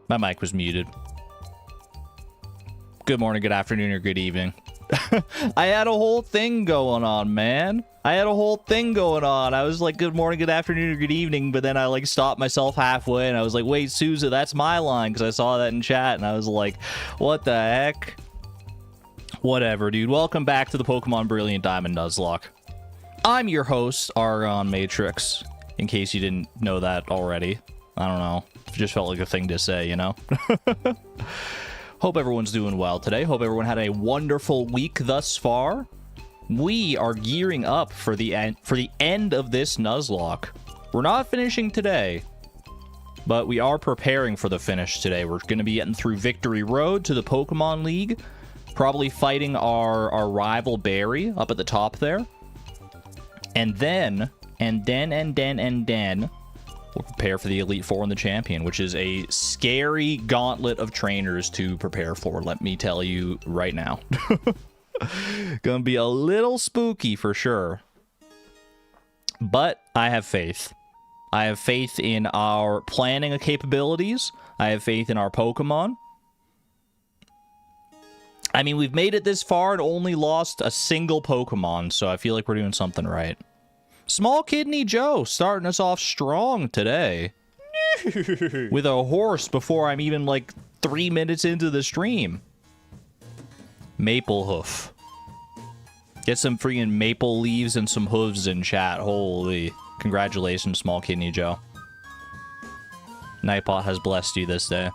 My mic was muted. Good morning, good afternoon, or good evening. I had a whole thing going on, man. I was like, good morning, good afternoon, or good evening, but then I like stopped myself halfway and I was like, wait, Sousa, that's my line, because I saw that in chat and I was like, what the heck? Whatever, dude. Welcome back to the Pokemon Brilliant Diamond Nuzlocke. I'm your host, Argon Matrix, in case you didn't know that already. I don't know. It just felt like a thing to say, you know? Hope everyone's doing well today. Hope everyone had a wonderful week thus far. We are gearing up for the end of this Nuzlocke. We're not finishing today, but we are preparing for the finish today. We're going to be getting through Victory Road to the Pokemon League, probably fighting our rival Barry up at the top there. And then we'll prepare for the Elite Four and the Champion, which is a scary gauntlet of trainers to prepare for, let me tell you right now. Gonna be a little spooky for sure. But I have faith. I have faith in our planning capabilities. I have faith in our Pokemon. I mean, we've made it this far and only lost a single Pokemon, so I feel like we're doing something right. Small Kidney Joe starting us off strong today. With a horse before I'm even like 3 minutes into the stream. Maple Hoof. Get some freaking maple leaves and some hooves in chat. Holy. Congratulations, Small Kidney Joe. Nightbot has blessed you this day.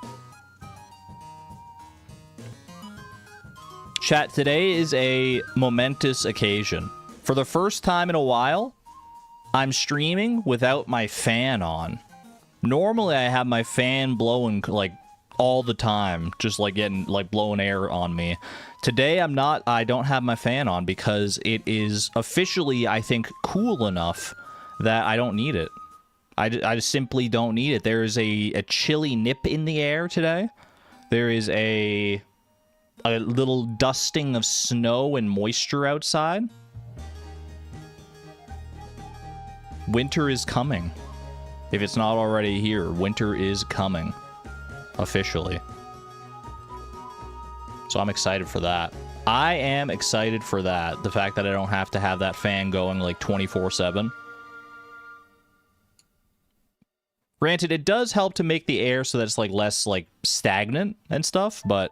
Chat, today is a momentous occasion. For the first time in a while, I'm streaming without my fan on. Normally, I have my fan blowing, like, all the time. Just, like, getting, like, blowing air on me. Today, I don't have my fan on because it is officially, I think, cool enough that I don't need it. I just simply don't need it. There is a chilly nip in the air today. There is a little dusting of snow and moisture outside. Winter is coming. If it's not already here, winter is coming. Officially. So I'm excited for that. I am excited for that. The fact that I don't have to have that fan going like 24/7. Granted, it does help to make the air so that it's like less like stagnant and stuff, but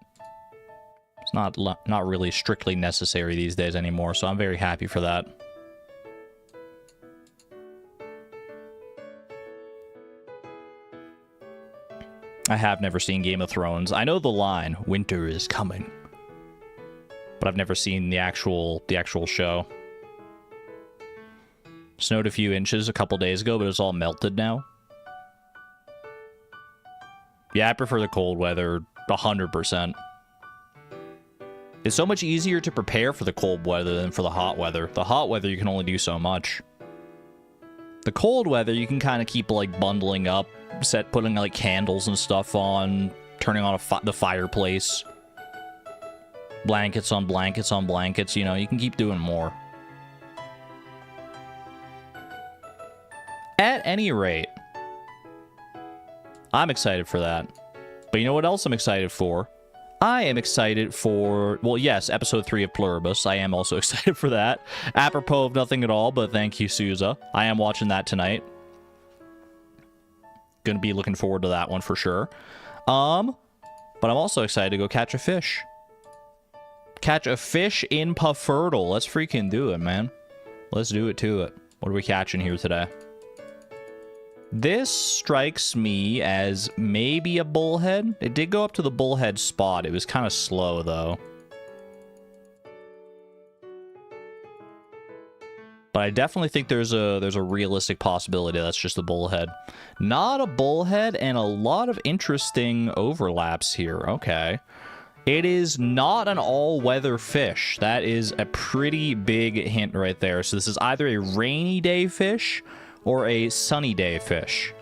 it's not really strictly necessary these days anymore, so I'm very happy for that. I have never seen Game of Thrones. I know the line, winter is coming. But I've never seen the actual show. Snowed a few inches a couple days ago, but it's all melted now. Yeah, I prefer the cold weather 100%. It's so much easier to prepare for the cold weather than for the hot weather. The hot weather, you can only do so much. The cold weather, you can kind of keep, like, bundling up, putting, like, candles and stuff on, turning on the fireplace. Blankets on blankets on blankets, you know, you can keep doing more. At any rate, I'm excited for that. But you know what else I'm excited for? I am excited for, well, yes, episode 3 of Pluribus. I am also excited for that. Apropos of nothing at all, but thank you, Sousa. I am watching that tonight. Gonna be looking forward to that one for sure. But I'm also excited to go catch a fish. Catch a fish in Puffertle. Let's freaking do it, man. Let's do it to it. What are we catching here today? This strikes me as maybe a bullhead. It did go up to the bullhead spot. It was kind of slow, though. But I definitely think there's a realistic possibility that's just a bullhead. Not a bullhead, and a lot of interesting overlaps here. Okay. It is not an all-weather fish. That is a pretty big hint right there. So this is either a rainy day fish or a sunny day fish.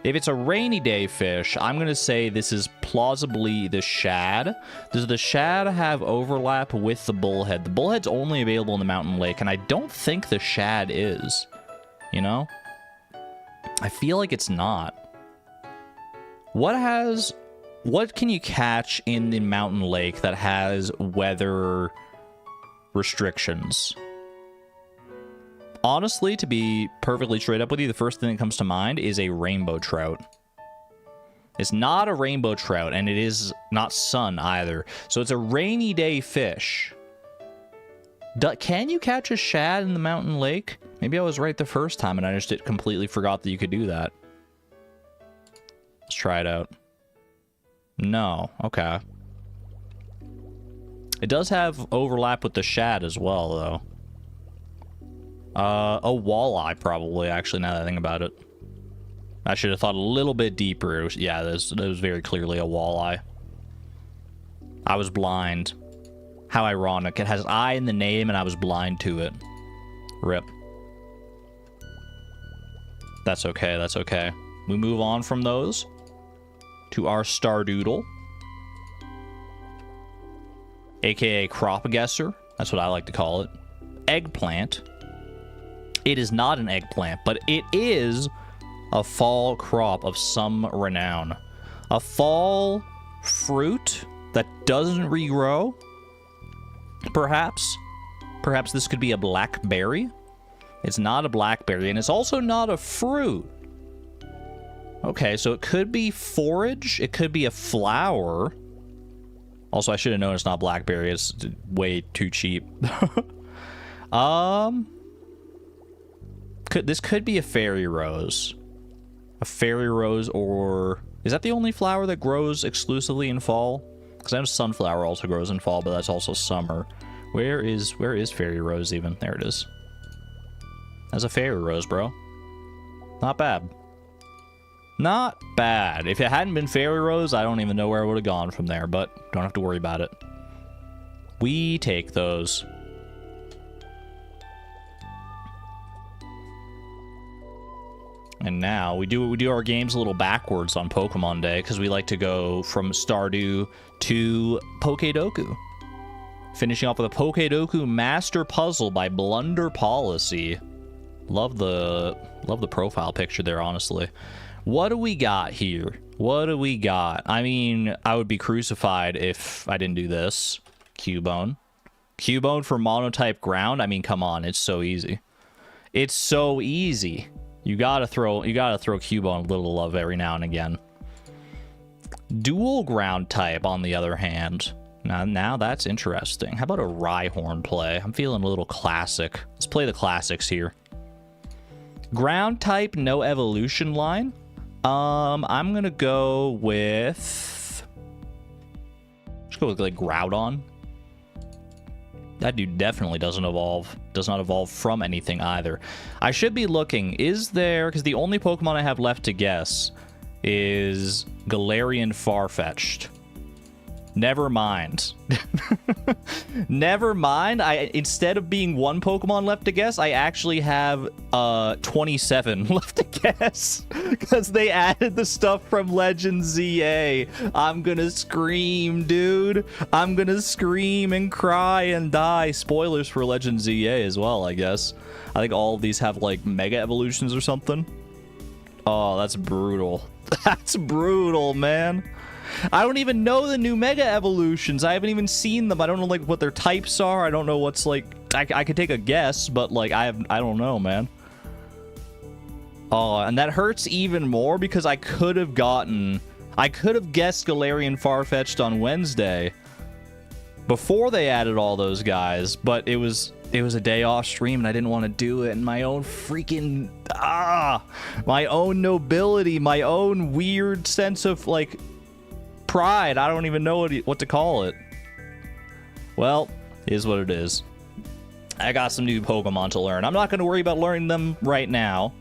If it's a rainy day fish, I'm going to say this is plausibly the shad. Does the shad have overlap with the bullhead? The bullhead's only available in the mountain lake, and I don't think the shad is. You know? I feel like it's not. What has What can you catch in the mountain lake that has weather restrictions? Honestly, to be perfectly straight up with you, the first thing that comes to mind is a rainbow trout. It's not a rainbow trout, and it is not sun either. So it's a rainy day fish. Can you catch a shad in the mountain lake? Maybe I was right the first time, and I just completely forgot that you could do that. Let's try it out. No. Okay. It does have overlap with the shad as well, though. A walleye, probably, actually, now that I think about it. I should have thought a little bit deeper. It was, yeah, this was very clearly a walleye. I was blind. How ironic. It has I in the name, and I was blind to it. Rip. That's okay, that's okay. We move on from those to our Stardoodle. AKA crop guesser. That's what I like to call it. Eggplant. It is not an eggplant, but it is a fall crop of some renown. A fall fruit that doesn't regrow. Perhaps. Perhaps this could be a blackberry. It's not a blackberry, and it's also not a fruit. Okay, so it could be forage. It could be a flower. Also, I should have known it's not blackberry. It's way too cheap. This could be a fairy rose. A fairy rose, or... Is that the only flower that grows exclusively in fall? Because I know sunflower also grows in fall, but that's also summer. Where is fairy rose even? There it is. That's a fairy rose, bro. Not bad. Not bad. If it hadn't been fairy rose, I don't even know where I would have gone from there, but don't have to worry about it. We take those. And now we do our games a little backwards on Pokemon Day, because we like to go from Stardew to Pokedoku. Finishing off with a Pokedoku Master Puzzle by Blunder Policy. Love the profile picture there, honestly. What do we got here? What do we got? I mean, I would be crucified if I didn't do this. Cubone. Cubone for monotype ground? I mean, come on, it's so easy. It's so easy. You gotta throw Cubone a little love every now and again. Dual ground type, on the other hand. Now that's interesting. How about a Rhyhorn play? I'm feeling a little classic. Let's play the classics here. Ground type, no evolution line. I'm gonna go with... Let's go with, like, Groudon. That dude definitely doesn't evolve. Does not evolve from anything either. I should be looking. Is there... Because the only Pokemon I have left to guess is Galarian Farfetch'd. Never mind. Never mind. Instead of being one Pokemon left to guess, I actually have 27 left to guess. Because they added the stuff from Legend ZA. I'm gonna scream, dude. I'm gonna scream and cry and die. Spoilers for Legend ZA as well, I guess. I think all of these have, like, Mega Evolutions or something. Oh, that's brutal. That's brutal, man. I don't even know the new Mega Evolutions. I haven't even seen them. I don't know, like, what their types are. I don't know what's, like... I could take a guess, but, like, I don't know, man. Oh, and that hurts even more because I could have guessed Galarian Farfetch'd on Wednesday before they added all those guys, but it was a day off stream and I didn't want to do it, and my own freaking... my own nobility, my own weird sense of, like... pride. I don't even know what to call it. Well, is what it is. I got some new Pokemon to learn. I'm not going to worry about learning them right now.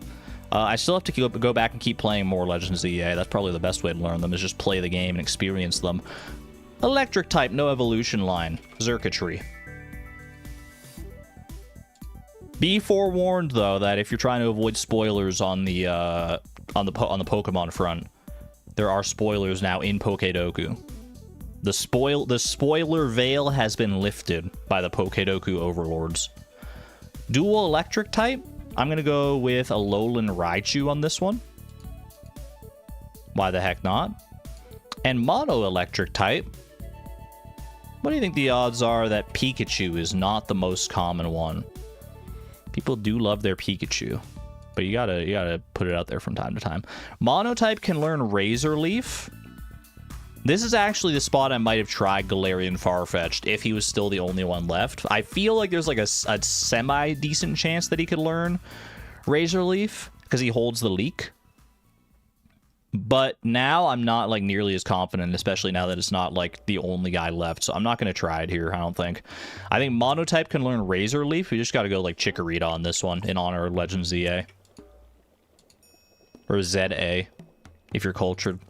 I still have to go back and keep playing more Legends ZA. That's probably the best way to learn them, is just play the game and experience them. Electric type, no evolution line. Xurkitree. Be forewarned, though, that if you're trying to avoid spoilers on the Pokemon front, there are spoilers now in Pokedoku. The spoiler veil has been lifted by the Pokedoku overlords. Dual electric type? I'm going to go with Alolan Raichu on this one. Why the heck not? And mono-electric type. What do you think the odds are that Pikachu is not the most common one? People do love their Pikachu, but you gotta put it out there from time to time. Monotype can learn Razor Leaf. This is actually the spot I might have tried Galarian Farfetch'd if he was still the only one left. I feel like there's like a semi-decent chance that he could learn Razor Leaf because he holds the leak. But now I'm not like nearly as confident, especially now that it's not like the only guy left. So I'm not going to try it here, I don't think. I think Monotype can learn Razor Leaf. We just got to go like Chikorita on this one in honor of Legend ZA. Or ZA, if you're cultured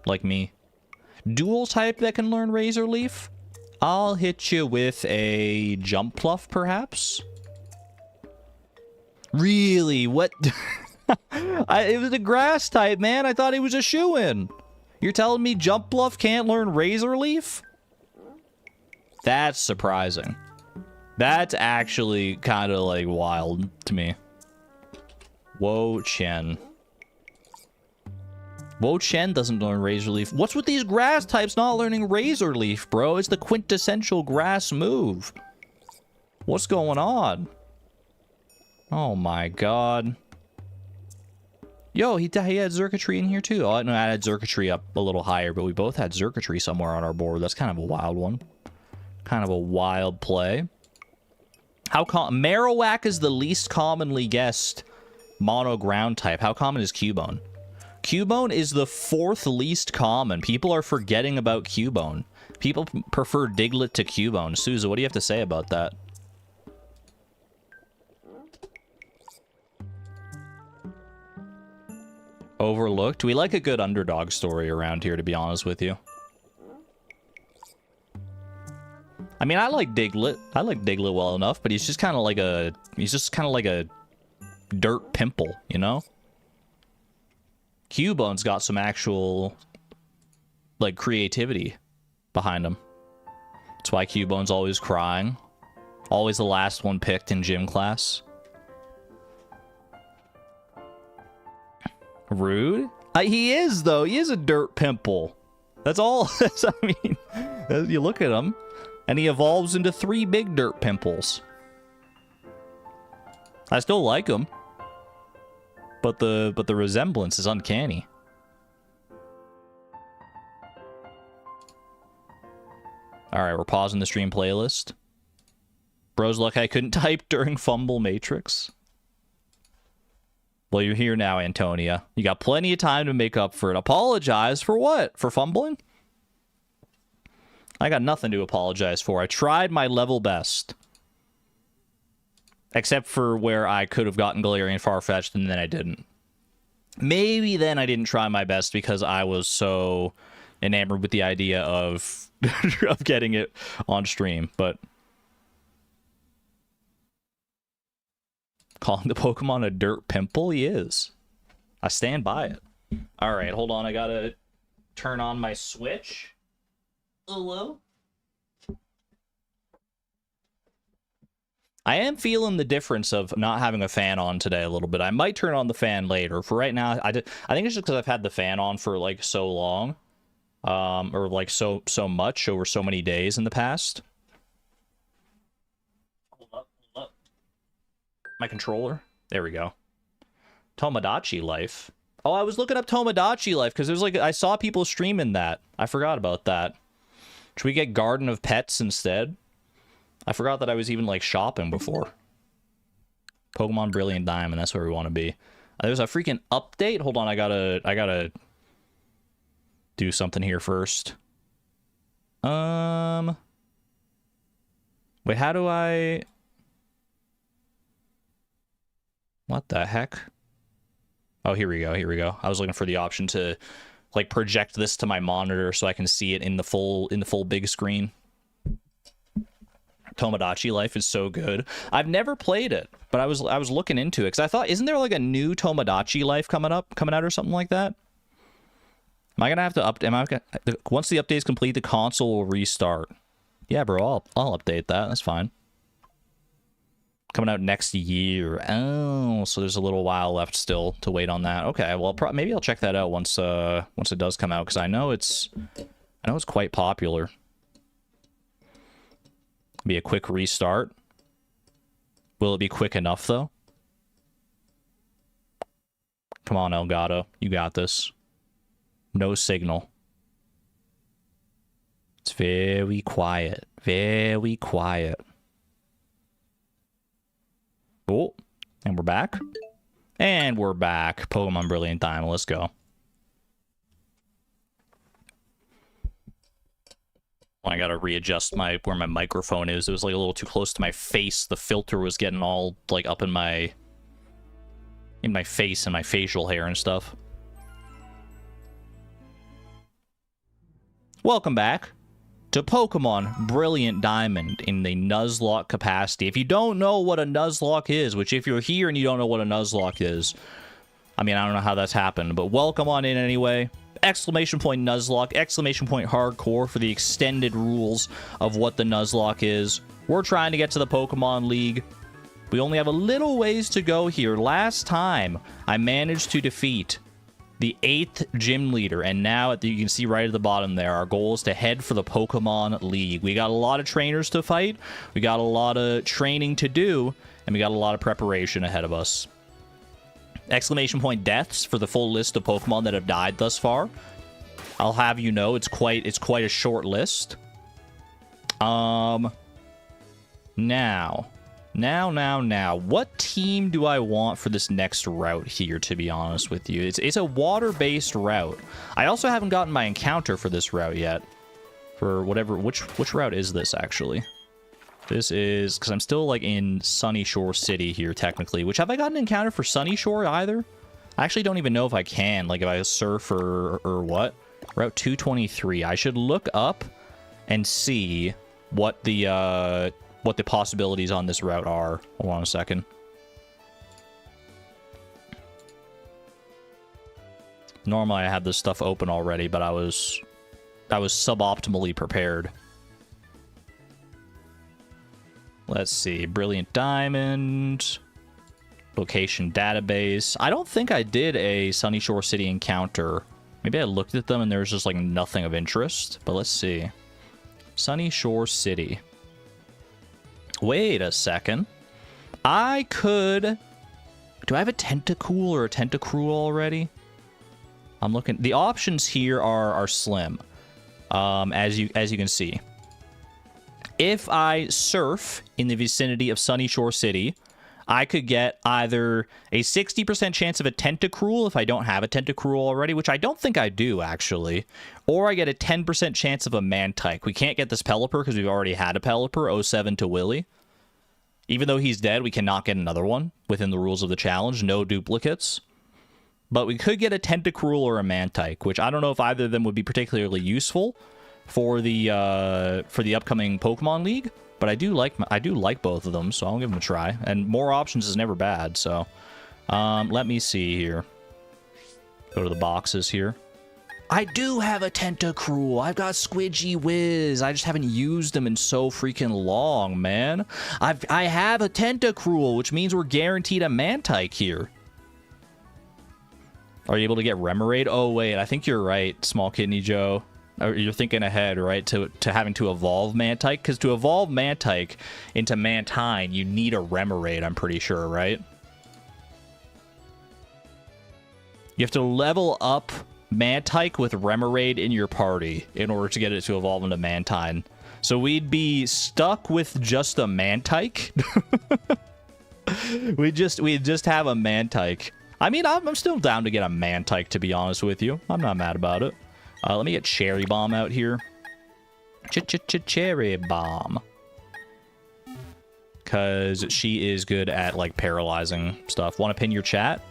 like me. Dual type that can learn Razor Leaf? I'll hit you with a Jump Pluff, perhaps? Really? What? It was a grass type, man. I thought he was a shoo-in. You're telling me Jump Bluff can't learn Razor Leaf? That's surprising. That's actually kind of like wild to me. Wo Chen. Wo Chen doesn't learn Razor Leaf. What's with these grass types not learning Razor Leaf, bro? It's the quintessential grass move. What's going on? Oh my god. Yo, he had Xurkitree in here too. Oh, no, I had Xurkitree up a little higher, but we both had Xurkitree somewhere on our board. That's kind of a wild one. Kind of a wild play. Marowak is the least commonly guessed mono ground type. How common is Cubone? Cubone is the 4th least common. People are forgetting about Cubone. People prefer Diglett to Cubone. Souza, what do you have to say about that? Overlooked. We like a good underdog story around here, to be honest with you. I mean, I like Diglett. I like Diglett well enough, but he's just kind of like a dirt pimple, you know? Cubone's got some actual like creativity behind him. That's why Cubone's always crying. Always the last one picked in gym class. Rude? He is, though. He is a dirt pimple. That's all. I mean, you look at him, and he evolves into 3 big dirt pimples. I still like him, but the resemblance is uncanny. All right, we're pausing the stream playlist. Bro's luck I couldn't type during Fumble Matrix. Well, you're here now, Antonia. You got plenty of time to make up for it. Apologize for what? For fumbling? I got nothing to apologize for. I tried my level best. Except for where I could have gotten Galarian Farfetch'd and then I didn't. Maybe then I didn't try my best because I was so enamored with the idea of, of getting it on stream, but... Calling the Pokemon a dirt pimple? He is. I stand by it. Alright, hold on. I gotta turn on my Switch. Hello? I am feeling the difference of not having a fan on today a little bit. I might turn on the fan later. For right now, I think it's just because I've had the fan on for like so long. Or like so much over so many days in the past. My controller. There we go. Tomodachi Life. Oh, I was looking up Tomodachi Life because there's like I saw people streaming that. I forgot about that. Should we get Garden of Pets instead? I forgot that I was even like shopping before. Pokemon Brilliant Diamond. That's where we want to be. There's a freaking update. Hold on, I gotta do something here first. Wait, how do I? What the heck? Oh, here we go. Here we go. I was looking for the option to like project this to my monitor so I can see it in the full big screen. Tomodachi Life is so good. I've never played it, but I was looking into it because I thought, isn't there like a new Tomodachi Life coming out or something like that? Am I gonna have to once the update is complete, the console will restart. Yeah, bro, I'll update that. That's fine. Coming out next year. Oh, so there's a little while left still to wait on that. Okay, well, maybe I'll check that out once it does come out, because I know it's quite popular. Be a quick restart. Will it be quick enough though? Come on, Elgato, you got this. No signal. It's very quiet. Very quiet. Oh, and we're back. And we're back. Pokemon Brilliant Diamond. Let's go. I gotta readjust where my microphone is. It was like a little too close to my face. The filter was getting all like up in my face and my facial hair and stuff. Welcome back to Pokemon Brilliant Diamond in the Nuzlocke capacity. If you don't know what a Nuzlocke is, which if you're here and you don't know what a Nuzlocke is, I mean, I don't know how that's happened, but welcome on in anyway. Exclamation point Nuzlocke, exclamation point hardcore for the extended rules of what the Nuzlocke is. We're trying to get to the Pokemon League. We only have a little ways to go here. Last time, I managed to defeat the 8th gym leader, and now you can see right at the bottom there, our goal is to head for the Pokemon League. We got a lot of trainers to fight, we got a lot of training to do, and we got a lot of preparation ahead of us. Exclamation point deaths for the full list of Pokemon that have died thus far. I'll have you know, it's quite a short list. Now, what team do I want for this next route here, to be honest with you? It's a water-based route. I also haven't gotten my encounter for this route yet. For whatever, which route is this, actually? This is, because I'm still, like, in Sunny Shore City here, technically. Which, have I gotten an encounter for Sunny Shore, either? I actually don't even know if I can, like, if I surf or what. Route 223. I should look up and see what the possibilities on this route are. Hold on a second. Normally I have this stuff open already, but I was suboptimally prepared. Let's see. Brilliant Diamond. Location database. I don't think I did a Sunny Shore City encounter. Maybe I looked at them and there was just like nothing of interest. But let's see. Sunny Shore City. Wait a second. I could... Do I have a Tentacool or a Tentacruel already? I'm looking... The options here are slim. As you can see. If I surf in the vicinity of Sunny Shore City, I could get either a 60% chance of a Tentacruel if I don't have a Tentacruel already, which I don't think I do, actually. Or I get a 10% chance of a Mantyke. We can't get this Pelipper because we've already had a Pelipper, 07 to Willy. Even though he's dead, we cannot get another one within the rules of the challenge. No duplicates. But we could get a Tentacruel or a Mantyke, which I don't know if either of them would be particularly useful for the upcoming Pokemon League. But I do like both of them, so I'll give them a try. And more options is never bad, so... let me see here. Go to the boxes here. I do have a Tentacruel. I've got Squidgy Whiz. I just haven't used them in so freaking long, man. I have a Tentacruel, which means we're guaranteed a Mantyke here. Are you able to get Remoraid? Oh, wait. I think you're right, Small Kidney Joe. You're thinking ahead, right, to having to evolve Mantyke? Because to evolve Mantyke into Mantine, you need a Remoraid, I'm pretty sure, right? You have to level up Mantyke with Remoraid in your party in order to get it to evolve into Mantine. So we'd be stuck with just a Mantyke. we'd just have a Mantyke. I mean, I'm still down to get a Mantyke, to be honest with you. I'm not mad about it. Let me get Cherry Bomb out here. Cherry Bomb. Because she is good at, like, paralyzing stuff. Want to pin your chat?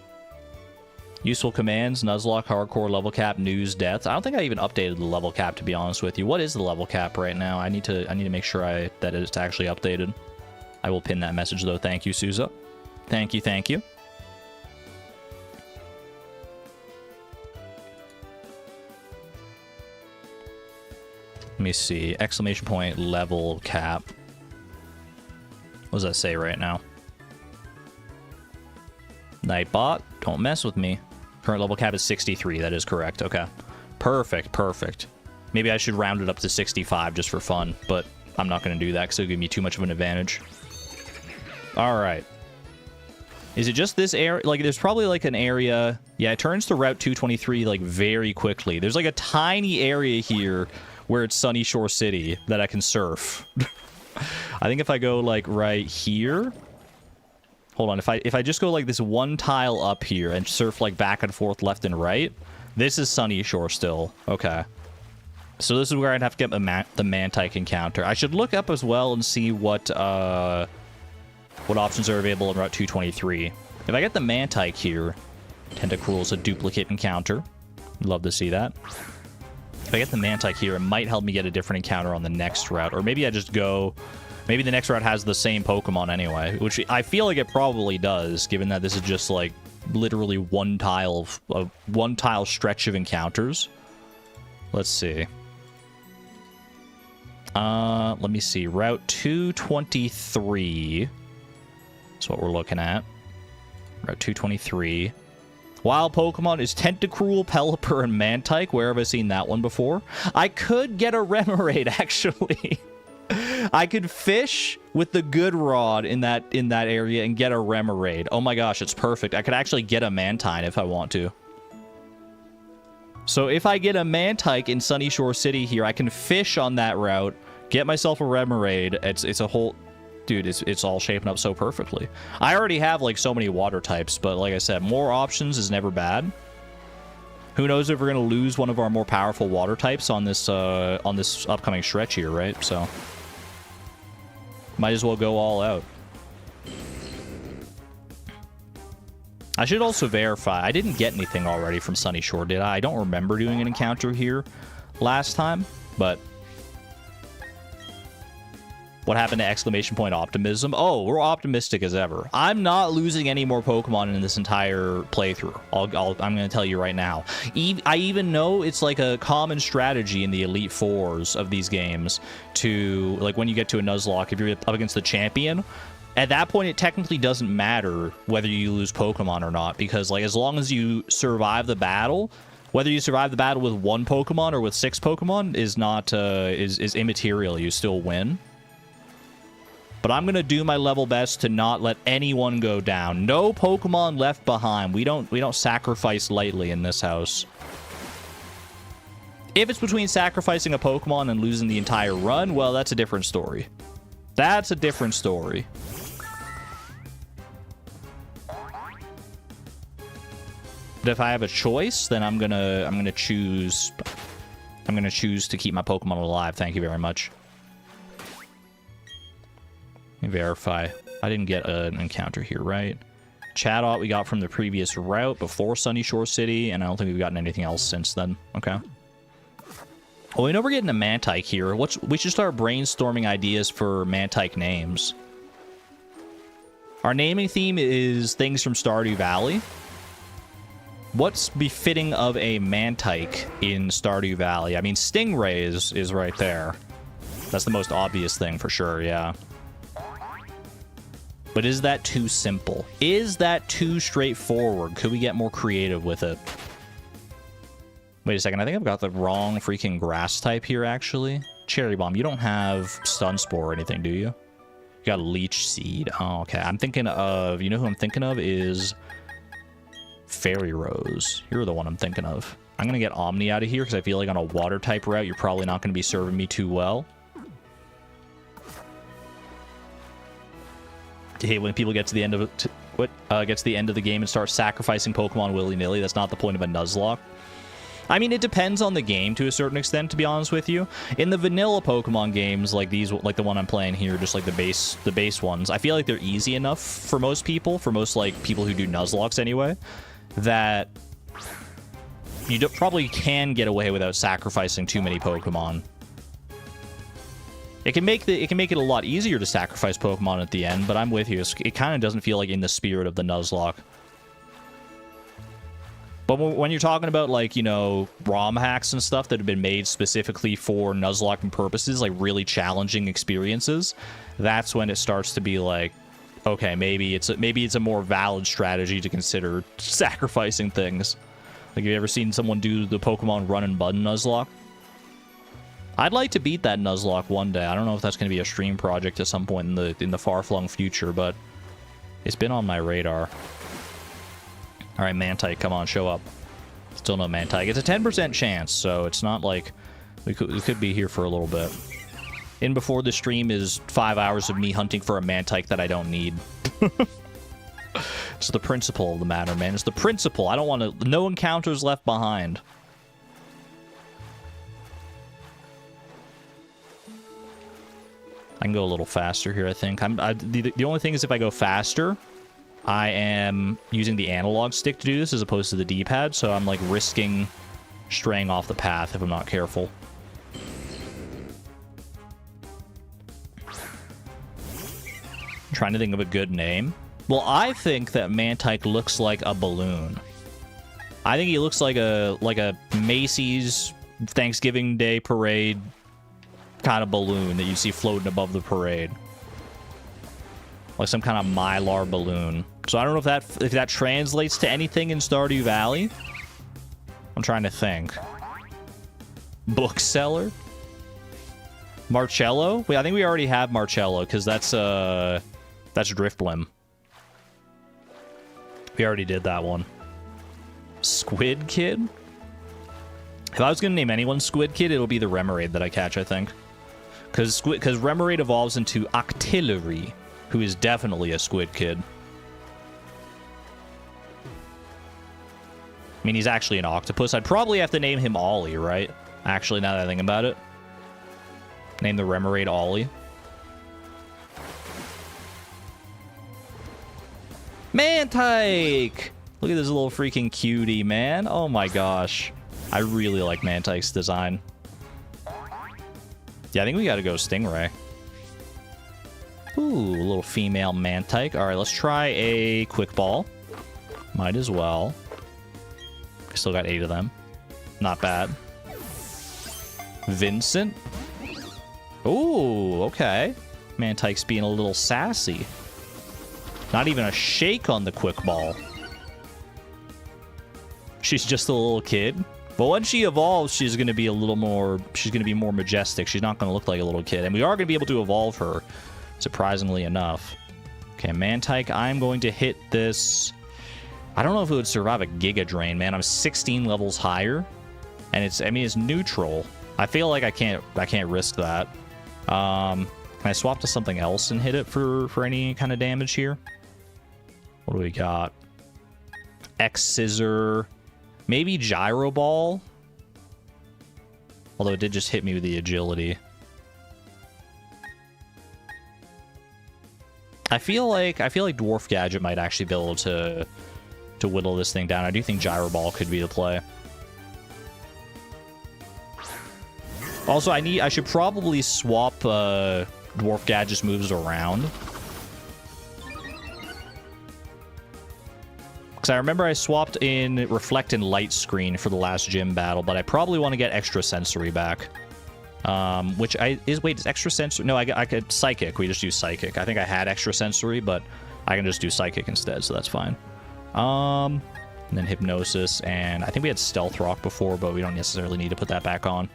Useful commands, Nuzlocke, Hardcore, Level Cap, News, Deaths. I don't think I even updated the level cap, to be honest with you. What is the level cap right now? I need to make sure that it's actually updated. I will pin that message, though. Thank you, Souza. Thank you, thank you. Let me see. Exclamation point level cap. What does that say right now? Nightbot, don't mess with me. Current level cap is 63. That is correct. Okay. Perfect, perfect. Maybe I should round it up to 65 just for fun, but I'm not going to do that because it'll give me too much of an advantage. All right. Is it just this area? Like, there's probably, like, an area... Yeah, it turns to Route 223, like, very quickly. There's, like, a tiny area here where it's Sunny Shore City that I can surf. I think if I go, like, right here... Hold on. If I just go, like, this one tile up here and surf, like, back and forth, left and right, this is Sunny Shore still. Okay. So this is where I'd have to get the Mantyke encounter. I should look up as well and see what options are available in Route 223. If I get the Mantyke here, Tentacruel's a duplicate encounter. Love to see that. If I get the Mantyke here, it might help me get a different encounter on the next route. Or maybe I just go... Maybe the next route has the same Pokemon anyway, which I feel like it probably does, given that this is just, like, literally one tile stretch of encounters. Let's see. Let me see. Route 223 is what we're looking at. Route 223. Wild Pokemon is Tentacruel, Pelipper, and Mantyke. Where have I seen that one before? I could get a Remoraid, actually. I could fish with the good rod in that area and get a Remoraid. Oh my gosh, it's perfect. I could actually get a Mantyke if I want to. So if I get a Mantyke in Sunny Shore City here, I can fish on that route, get myself a Remoraid. It's a whole... Dude, it's all shaping up so perfectly. I already have, like, so many water types, but like I said, more options is never bad. Who knows if we're going to lose one of our more powerful water types on this upcoming stretch here, right? So... Might as well go all out. I should also verify. I didn't get anything already from Sunny Shore, did I? I don't remember doing an encounter here last time, but... What happened to exclamation point optimism? Oh, we're optimistic as ever. I'm not losing any more Pokemon in this entire playthrough. I'm going to tell you right now. I even know it's like a common strategy in the Elite Fours of these games to, like, when you get to a Nuzlocke, if you're up against the champion, at that point, it technically doesn't matter whether you lose Pokemon or not, because, like, as long as you survive the battle, whether you survive the battle with one Pokemon or with 6 Pokemon is not, is immaterial. You still win. But I'm going to do my level best to not let anyone go down. No Pokemon left behind. We don't sacrifice lightly in this house. If it's between sacrificing a Pokemon and losing the entire run, well, that's a different story. That's a different story. But if I have a choice, then I'm going to choose to keep my Pokemon alive. Thank you very much. Let me verify. I didn't get an encounter here, right? Chatot we got from the previous route before Sunny Shore City, and I don't think we've gotten anything else since then. Okay. Well, we know we're getting a Mantyke here. We should start brainstorming ideas for Mantyke names. Our naming theme is things from Stardew Valley. What's befitting of a Mantyke in Stardew Valley? I mean, Stingray is right there. That's the most obvious thing for sure, yeah. But is that too simple? Is that too straightforward? Could we get more creative with it? Wait a second, I think I've got the wrong freaking grass type here, actually. Cherry Bomb, you don't have Stun Spore or anything, do you? You got Leech Seed. Oh, okay. I'm thinking of... You know who I'm thinking of is... Fairy Rose. You're the one I'm thinking of. I'm going to get Omni out of here because I feel like on a water type route, you're probably not going to be serving me too well. I hate when people get to the end of gets to the end of the game and start sacrificing Pokemon willy-nilly. That's not the point of a Nuzlocke. I mean, it depends on the game to a certain extent, to be honest with you. In the vanilla Pokemon games, like these, like the one I'm playing here, just like the base ones, I feel like they're easy enough for most people, like people who do Nuzlocks anyway, that you probably can get away without sacrificing too many Pokemon. It can make it a lot easier to sacrifice Pokemon at the end, but I'm with you. It kind of doesn't feel like in the spirit of the Nuzlocke. But when you're talking about, like, you know, ROM hacks and stuff that have been made specifically for Nuzlocking purposes, like really challenging experiences, that's when it starts to be like, okay, maybe it's a more valid strategy to consider sacrificing things. Like, have you ever seen someone do the Pokemon Run and Button Nuzlocke? I'd like to beat that Nuzlocke one day. I don't know if that's going to be a stream project at some point in the far-flung future, but it's been on my radar. All right, Mantyke, come on, show up. Still no Mantyke. It's a 10% chance, so it's not like we could be here for a little bit. In before the stream is 5 hours of me hunting for a Mantyke that I don't need. It's the principle of the matter, man. It's the principle. I don't want to... No encounters left behind. I can go a little faster here, I think. The only thing is if I go faster, I am using the analog stick to do this as opposed to the D-pad, so I'm, like, risking straying off the path if I'm not careful. I'm trying to think of a good name. Well, I think that Mantyke looks like a balloon. I think he looks like a Macy's Thanksgiving Day parade kind of balloon that you see floating above the parade. Like some kind of Mylar balloon. So I don't know if that translates to anything in Stardew Valley. I'm trying to think. Bookseller? Marcello? Wait, I think we already have Marcello, because that's Driftblim. We already did that one. Squid Kid? If I was going to name anyone Squid Kid, it'll be the Remoraid that I catch, I think. Because Remoraid evolves into Octillery, who is definitely a Squid Kid. I mean, he's actually an octopus. I'd probably have to name him Ollie, right? Actually, now that I think about it. Name the Remoraid Ollie. Mantyke! Look at this little freaking cutie, man. Oh my gosh. I really like Mantyke's design. Yeah, I think we gotta go Stingray. Ooh, a little female Mantyke. Alright, let's try a Quick Ball. Might as well. Still got 8 of them. Not bad. Vincent. Ooh, okay. Mantyke's being a little sassy. Not even a shake on the Quick Ball. She's just a little kid. But when she evolves, she's going to be a little more... She's going to be more majestic. She's not going to look like a little kid. And we are going to be able to evolve her, surprisingly enough. Okay, Mantyke, I'm going to hit this... I don't know if it would survive a Giga Drain, man. I'm 16 levels higher. And it's... I mean, it's neutral. I feel like I can't risk that. Can I swap to something else and hit it for any kind of damage here? What do we got? X-Scissor... Maybe Gyro Ball? Although it did just hit me with the agility. I feel like Dwarf Gadget might actually be able to whittle this thing down. I do think Gyro Ball could be the play. Also, I should probably swap Dwarf Gadget's moves around. Because I remember I swapped in Reflect and Light Screen for the last gym battle, but I probably want to get Extra Sensory back. Wait, is Extra Sensory? No, I could Psychic. We just use Psychic. I think I had Extra Sensory, but I can just do Psychic instead, so that's fine. And then Hypnosis, and I think we had Stealth Rock before, but we don't necessarily need to put that back on.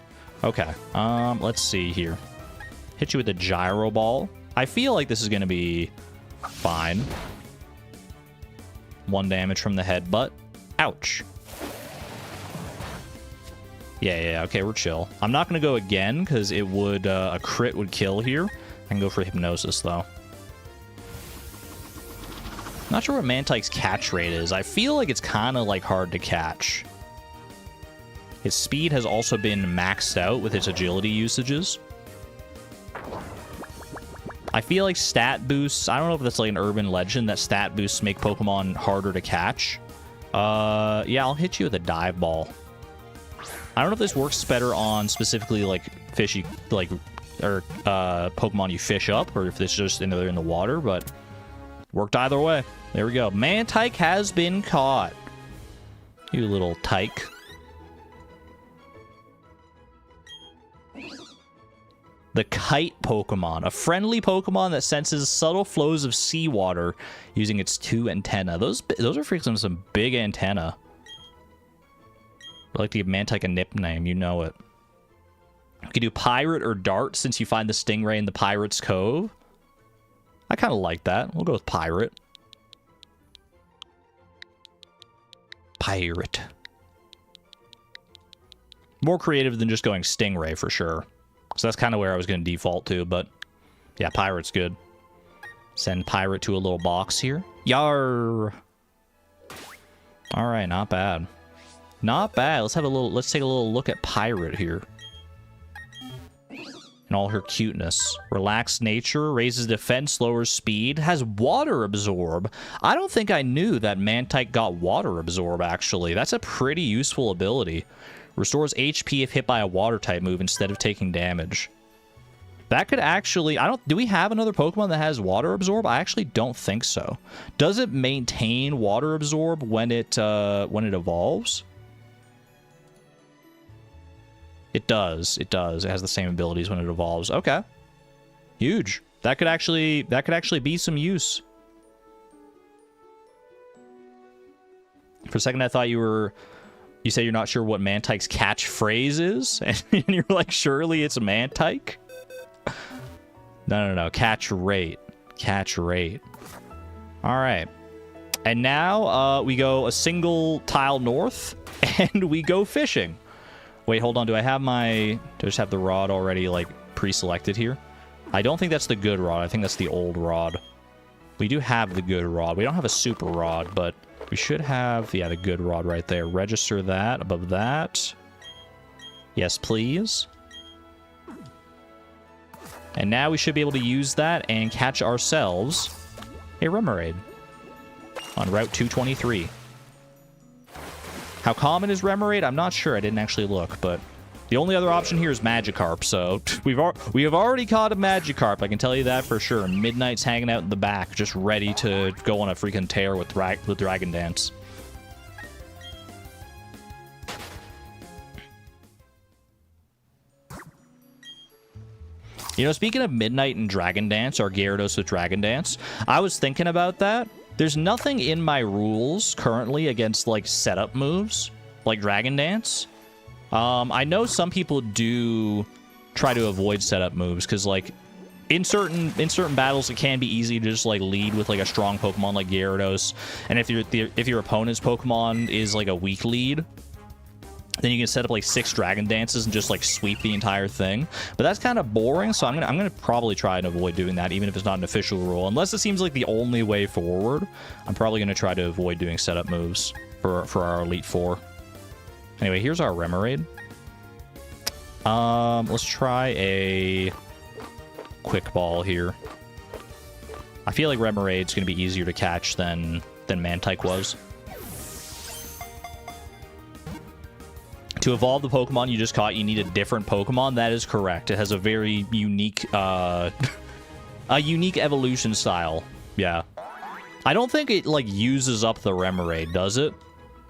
Okay, let's see here. Hit you with the Gyro Ball. I feel like this is going to be fine. 1 damage from the headbutt. Ouch. Yeah, okay, we're chill. I'm not going to go again, because it would, a crit would kill here. I can go for Hypnosis, though. Not sure what Mantyke's catch rate is. I feel like it's kind of, like, hard to catch. His speed has also been maxed out with its agility usages. I feel like stat boosts... I don't know if that's like an urban legend that stat boosts make Pokemon harder to catch. Yeah, I'll hit you with a Dive Ball. I don't know if this works better on specifically like fishy, like, or Pokemon you fish up, or if this is just they're in the water, but worked either way. There we go. Mantyke has been caught. You little tyke. The Kite Pokemon, a friendly Pokemon that senses subtle flows of seawater using its 2 antennae. Those are freaking some big antenna. I'd like to give Mantyke a nickname, you know it. You can do Pirate or Dart since you find the Stingray in the Pirate's Cove. I kind of like that. We'll go with Pirate. Pirate. More creative than just going Stingray for sure. So that's kind of where I was going to default to, but yeah, Pirate's good. Send Pirate to a little box here. Yar. All right, not bad. Not bad. Let's take a little look at Pirate here. And all her cuteness. Relaxed nature, raises defense, lowers speed, has water absorb. I don't think I knew that Mantyke got water absorb, actually. That's a pretty useful ability. Restores HP if hit by a water type move instead of taking damage. That could actually... do we have another Pokemon that has water absorb? I actually don't think so. Does it maintain water absorb when it evolves? It does. It does. It has the same abilities when it evolves. Okay. Huge. That could actually be some use. For a second I thought you say you're not sure what Mantyke's catchphrase is, and you're like, surely it's a Mantyke? No. Catch rate. Catch rate. All right. And now we go a single tile north, and we go fishing. Wait, hold on. Do I just have the rod already, like, pre-selected here? I don't think that's the good rod. I think that's the old rod. We do have the good rod. We don't have a super rod, but we should have, yeah, the good rod right there. Register that above that. Yes, please. And now we should be able to use that and catch ourselves a Remoraid on Route 223. How common is Remoraid? I'm not sure. I didn't actually look, but the only other option here is Magikarp, so we have already caught a Magikarp. I can tell you that for sure. Midnight's hanging out in the back, just ready to go on a freaking tear with Dragon Dance. You know, speaking of Midnight and Dragon Dance, or Gyarados with Dragon Dance, I was thinking about that. There's nothing in my rules currently against, like, setup moves, like Dragon Dance. I know some people do try to avoid setup moves, because, like, in certain battles, it can be easy to just, like, lead with, like, a strong Pokemon like Gyarados. And if your opponent's Pokemon is, like, a weak lead, then you can set up like 6 Dragon Dances and just like sweep the entire thing. But that's kind of boring, so I'm gonna probably try and avoid doing that, even if it's not an official rule. Unless it seems like the only way forward, I'm probably gonna try to avoid doing setup moves for our Elite Four. Anyway, here's our Remoraid. Let's try a Quick Ball here. I feel like Remoraid's gonna be easier to catch than Mantyke was. To evolve the Pokemon you just caught, you need a different Pokemon. That is correct. It has a very unique, a unique evolution style. Yeah. I don't think it, like, uses up the Remoraid, does it?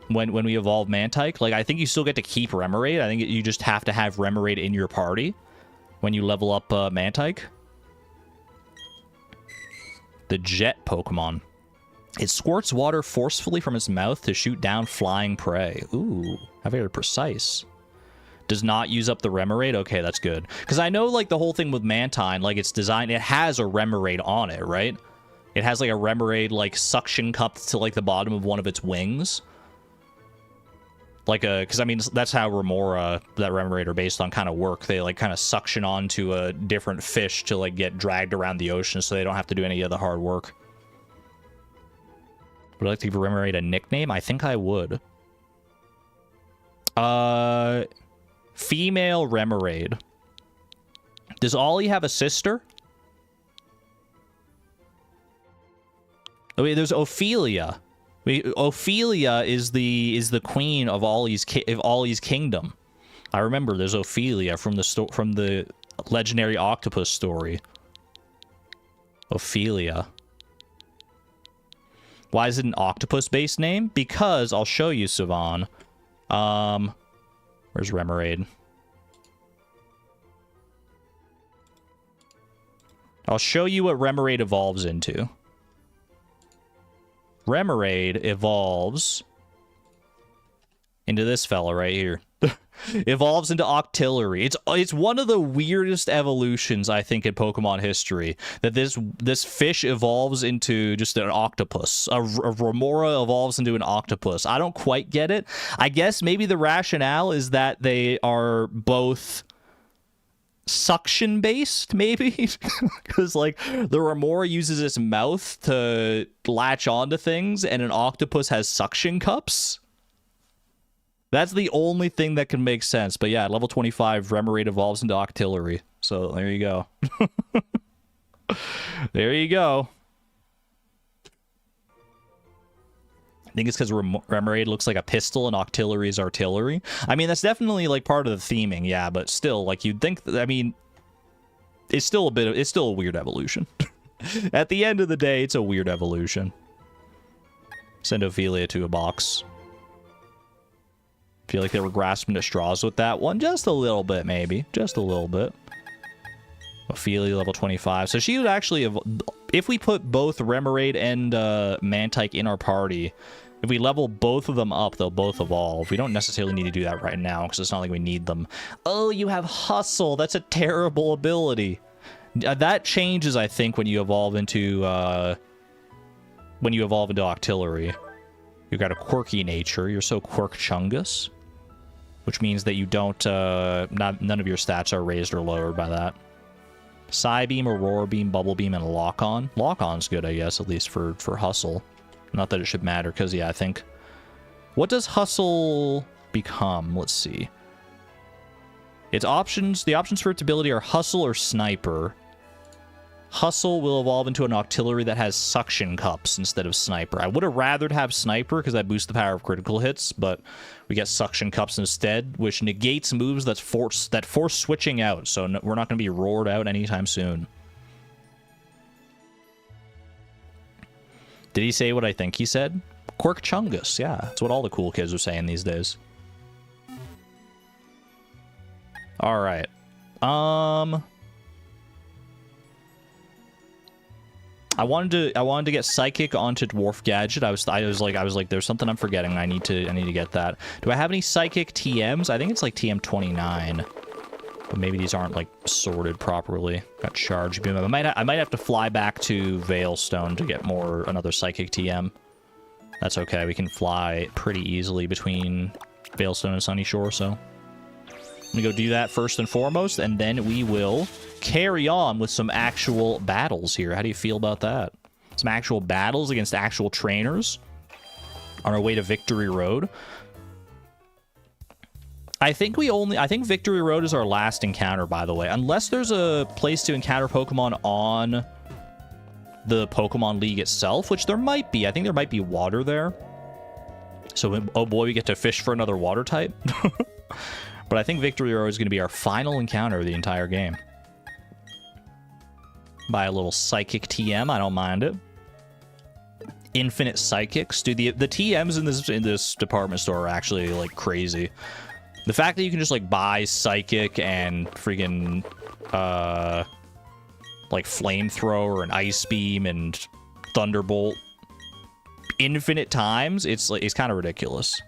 When we evolve Mantyke? Like, I think you still get to keep Remoraid. I think you just have to have Remoraid in your party when you level up Mantyke. The Jet Pokemon. It squirts water forcefully from its mouth to shoot down flying prey. Ooh, how very precise. Does not use up the Remoraid? Okay, that's good. Because I know, like, the whole thing with Mantine, like, its design, it has a Remoraid on it, right? It has, like, a Remoraid, like, suction cup to, like, the bottom of one of its wings. Like, because, I mean, that's how Remora, that Remoraid are based on, kind of work. They, like, kind of suction onto a different fish to, like, get dragged around the ocean so they don't have to do any of the hard work. Would I like to give Remoraid a nickname? I think I would. Female Remoraid. Does Ollie have a sister? Oh wait, there's Ophelia. Wait, Ophelia is the queen of Ollie's kingdom. I remember there's Ophelia from the legendary octopus story. Ophelia. Why is it an octopus-based name? Because, I'll show you, Savan. Where's Remoraid? I'll show you what Remoraid evolves into. Remoraid evolves into this fella right here. Evolves into Octillery. It's one of the weirdest evolutions, I think, in Pokemon history. That this fish evolves into just an octopus. A Remora evolves into an octopus. I don't quite get it. I guess maybe the rationale is that they are both suction based, maybe, because like the Remora uses its mouth to latch onto things, and an octopus has suction cups. That's the only thing that can make sense. But yeah, level 25, Remoraid evolves into Octillery. So there you go. There you go. I think it's because Remoraid looks like a pistol and Octillery is artillery. I mean, that's definitely like part of the theming, yeah, but still, like you'd think, I mean, it's still a weird evolution. At the end of the day, it's a weird evolution. Send Ophelia to a box. Feel like they were grasping at straws with that one. Just a little bit, maybe. Just a little bit. Ophelia, level 25. So she would actually... If we put both Remoraid and Mantyke in our party, if we level both of them up, they'll both evolve. We don't necessarily need to do that right now, because it's not like we need them. Oh, you have Hustle. That's a terrible ability. That changes, I think, when you evolve into... Octillery. You've got a quirky nature. You're so Quirk-Chungus. Which means that you don't, none of your stats are raised or lowered by that. Psybeam, Aurora Beam, Bubble Beam, and Lock-On. Lock-On's good, I guess, at least for Hustle. Not that it should matter, because, yeah, I think... What does Hustle become? Let's see. Its options, the options for its ability are Hustle or Sniper. Hustle will evolve into an Octillery that has suction cups instead of Sniper. I would have rathered have Sniper because that boosts the power of critical hits, but we get suction cups instead, which negates moves that force switching out. So no, we're not going to be roared out anytime soon. Did he say what I think he said? Quirk-Chungus, yeah. That's what all the cool kids are saying these days. All right. I wanted to get Psychic onto Dwarf Gadget. I was like, there's something I'm forgetting. I need to get that. Do I have any Psychic TMs? I think it's like TM 29, but maybe these aren't like sorted properly. Got Charge Beam. I might have to fly back to Veilstone to get another Psychic TM. That's okay. We can fly pretty easily between Veilstone and Sunny Shore. So I'm gonna go do that first and foremost, and then we will carry on with some actual battles here. How do you feel about that? Some actual battles against actual trainers on our way to Victory Road. I think Victory Road is our last encounter, by the way. Unless there's a place to encounter Pokemon on the Pokemon League itself, which there might be. I think there might be water there. So, oh boy, we get to fish for another water type. But I think Victory Road is going to be our final encounter of the entire game. Buy a little Psychic TM, I don't mind it. Infinite Psychics. Dude, the TMs in this department store are actually, like, crazy. The fact that you can just, like, buy Psychic and freaking, like, Flamethrower and Ice Beam and Thunderbolt infinite times, it's kind of ridiculous.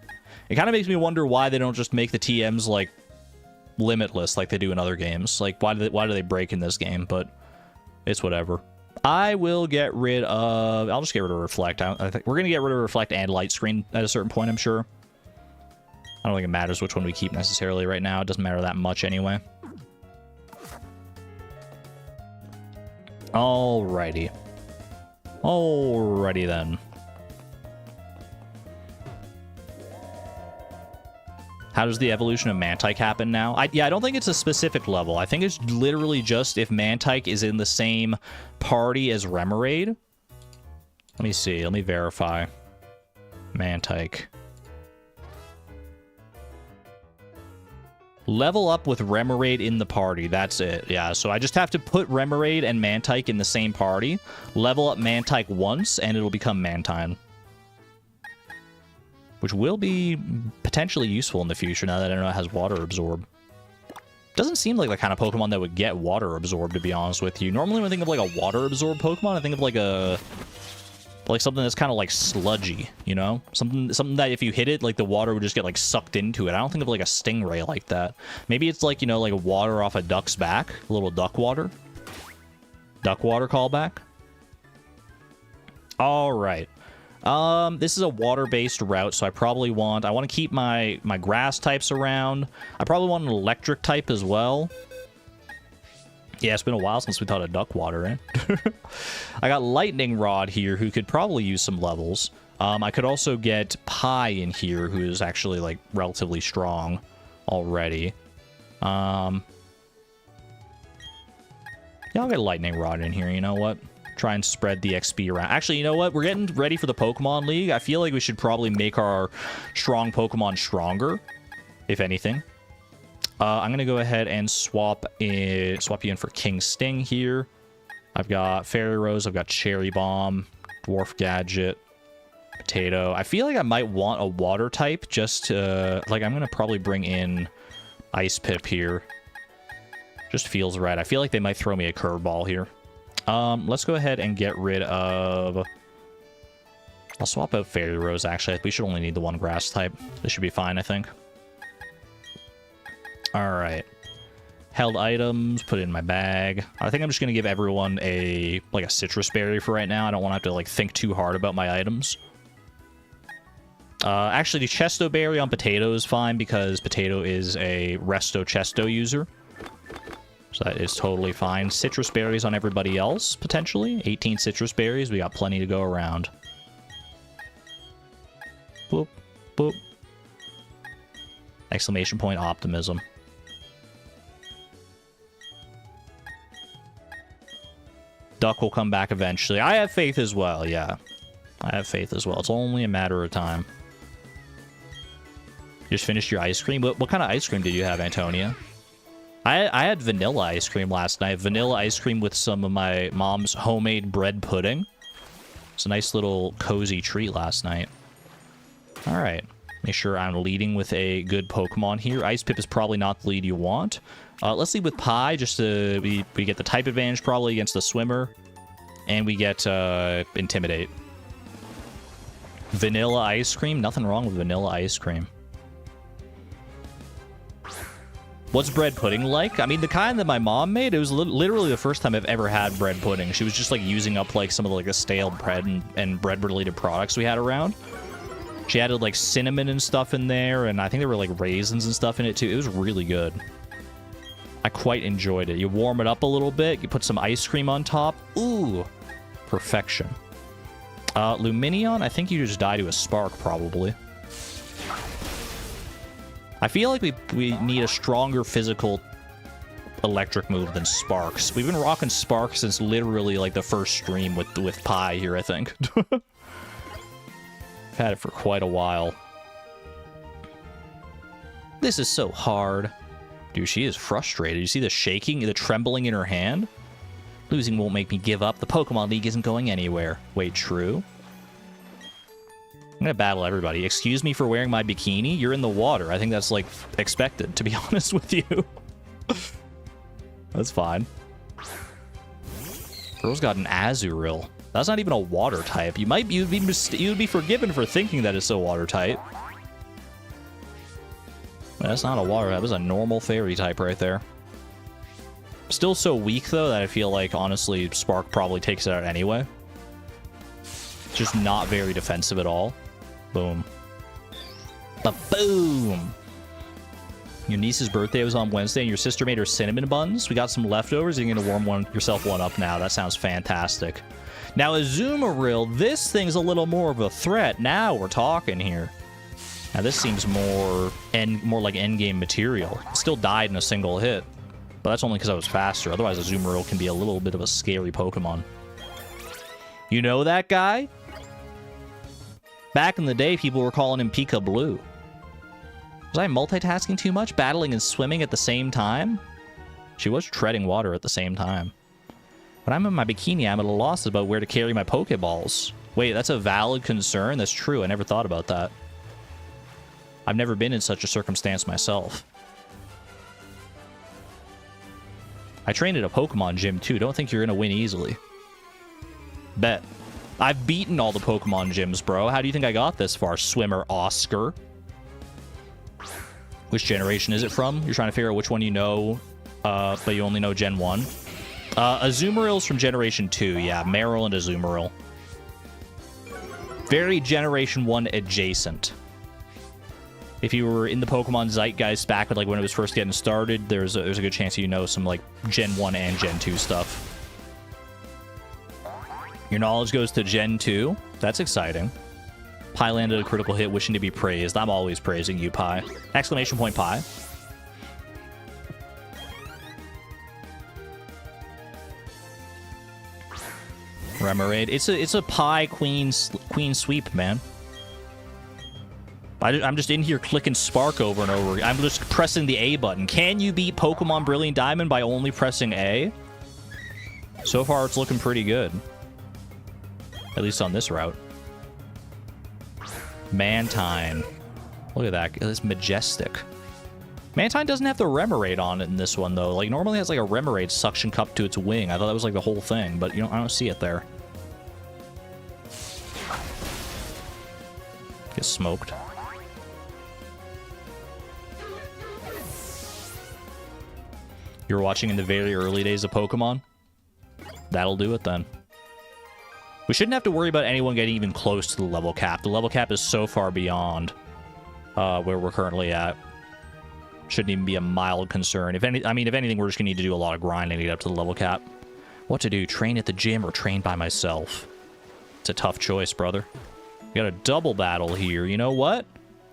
It kind of makes me wonder why they don't just make the TMs, like, limitless like they do in other games. Like, why do they break in this game? But it's whatever. I will get rid of... I'll just get rid of Reflect. I think we're going to get rid of Reflect and Light Screen at a certain point, I'm sure. I don't think it matters which one we keep necessarily right now. It doesn't matter that much anyway. Alrighty. Alrighty then. How does the evolution of Mantyke happen now? I don't think it's a specific level. I think it's literally just if Mantyke is in the same party as Remoraid. Let me see. Let me verify. Mantyke. Level up with Remoraid in the party. That's it. Yeah, so I just have to put Remoraid and Mantyke in the same party. Level up Mantyke once, and it'll become Mantine. Which will be potentially useful in the future now that I know it has Water Absorb. Doesn't seem like the kind of Pokemon that would get water absorbed, to be honest with you. Normally when I think of like a water absorbed Pokemon, I think of like something that's kind of like sludgy, you know? Something that if you hit it, like the water would just get like sucked into it. I don't think of like a Stingray like that. Maybe it's like, you know, like water off a duck's back, a little duck water. Duck water callback. All right. This is a water-based route, so I want to keep my grass types around. I probably want an electric type as well. Yeah, it's been a while since we thought of duck water, eh? I got Lightning Rod here, who could probably use some levels. I could also get Pie in here, who is actually, like, relatively strong already. Yeah, I'll get Lightning Rod in here, you know what? Try and spread the XP around. Actually, you know what? We're getting ready for the Pokemon League. I feel like we should probably make our strong Pokemon stronger, if anything. I'm going to go ahead and swap you in for King Sting here. I've got Fairy Rose. I've got Cherry Bomb, Dwarf Gadget, Potato. I feel like I might want a water type just to... Like, I'm going to probably bring in Ice Pip here. Just feels right. I feel like they might throw me a curveball here. Let's go ahead and get rid of... I'll swap out Fairy Rose, actually. We should only need the one grass type. This should be fine, I think. Alright. Held items, put it in my bag. I think I'm just going to give everyone a citrus berry for right now. I don't want to have to, like, think too hard about my items. Actually, the Chesto Berry on Potato is fine because Potato is a Resto Chesto user. So that is totally fine. Citrus berries on everybody else, potentially. 18 citrus berries. We got plenty to go around. Boop, boop. Exclamation point optimism. Duck will come back eventually. I have faith as well, yeah. I have faith as well. It's only a matter of time. You just finished your ice cream? What kind of ice cream did you have, Antonia? I had vanilla ice cream last night. Vanilla ice cream with some of my mom's homemade bread pudding. It's a nice little cozy treat last night. All right. Make sure I'm leading with a good Pokemon here. Ice Pip is probably not the lead you want. Let's lead with Pie, just to... We get the type advantage probably against the Swimmer. And we get Intimidate. Vanilla ice cream? Nothing wrong with vanilla ice cream. What's bread pudding like? I mean, the kind that my mom made, it was literally the first time I've ever had bread pudding. She was just, like, using up, like, some of the, like, the stale bread and bread-related products we had around. She added, like, cinnamon and stuff in there, and I think there were, like, raisins and stuff in it, too. It was really good. I quite enjoyed it. You warm it up a little bit, you put some ice cream on top. Ooh, perfection. Lumineon, I think you just die to a Spark, probably. I feel like we need a stronger physical electric move than Sparks. We've been rocking Sparks since literally like the first stream with Pie here, I think. I've had it for quite a while. This is so hard. Dude, she is frustrated. You see the shaking, the trembling in her hand? Losing won't make me give up. The Pokemon League isn't going anywhere. Wait, true? I'm gonna battle everybody. Excuse me for wearing my bikini? You're in the water. I think that's, like, expected, to be honest with you. That's fine. Girl's got an Azurill. That's not even a water type. You'd be forgiven for thinking that it's a water type. But that's not a water type. That's a normal fairy type right there. Still so weak, though, that I feel like, honestly, Spark probably takes it out anyway. Just not very defensive at all. Boom. Ba-boom! Your niece's birthday was on Wednesday, and your sister made her cinnamon buns. We got some leftovers. You're going to warm yourself one up now. That sounds fantastic. Now, Azumarill, this thing's a little more of a threat. Now we're talking here. Now, this seems more like endgame material. It still died in a single hit. But that's only because I was faster. Otherwise, Azumarill can be a little bit of a scary Pokemon. You know that guy? Back in the day, people were calling him Pika Blue. Was I multitasking too much? Battling and swimming at the same time? She was treading water at the same time. When I'm in my bikini, I'm at a loss about where to carry my Pokeballs. Wait, that's a valid concern? That's true. I never thought about that. I've never been in such a circumstance myself. I trained at a Pokemon gym, too. Don't think you're going to win easily. Bet. I've beaten all the Pokemon gyms, bro. How do you think I got this far, Swimmer Oscar? Which generation is it from? You're trying to figure out which one you know, but you only know Gen 1. Azumaril's from Generation 2. Yeah, Marill and Azumarill. Very Generation 1 adjacent. If you were in the Pokemon zeitgeist back with, like, when it was first getting started, there's a good chance you know some, like, Gen 1 and Gen 2 stuff. Your knowledge goes to Gen 2. That's exciting. Pi landed a critical hit, wishing to be praised. I'm always praising you, Pi. Exclamation point, Pi. Remoraid. It's a Pi queen sweep, man. I'm just in here clicking Spark over and over. I'm just pressing the A button. Can you beat Pokemon Brilliant Diamond by only pressing A? So far, it's looking pretty good. At least on this route. Mantine. Look at that. It's majestic. Mantine doesn't have the Remoraid on it in this one, though. Like, normally it has, like, a Remoraid suction cup to its wing. I thought that was, like, the whole thing, but, you know, I don't see it there. Get smoked. You're watching in the very early days of Pokemon? That'll do it, then. We shouldn't have to worry about anyone getting even close to the level cap. The level cap is so far beyond where we're currently at. Shouldn't even be a mild concern. If anything, we're just gonna need to do a lot of grinding to get up to the level cap. What to do? Train at the gym or train by myself? It's a tough choice, brother. We got a double battle here. You know what?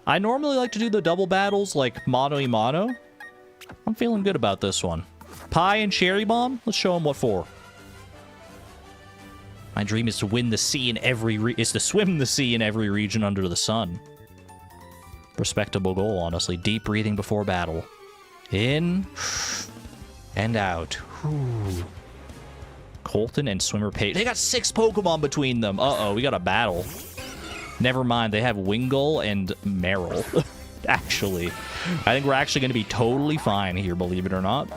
I normally like to do the double battles like mano-a-mano. I'm feeling good about this one. Pi and Cherry Bomb? Let's show them what for. My dream is to win the sea in every is to swim the sea in every region under the sun. Respectable goal, honestly. Deep breathing before battle. In and out. Whew. Colton and Swimmer Page. They got 6 Pokemon between them. Uh-oh, we got a battle. Never mind, they have Wingull and Marill. Actually. I think we're actually going to be totally fine here, believe it or not.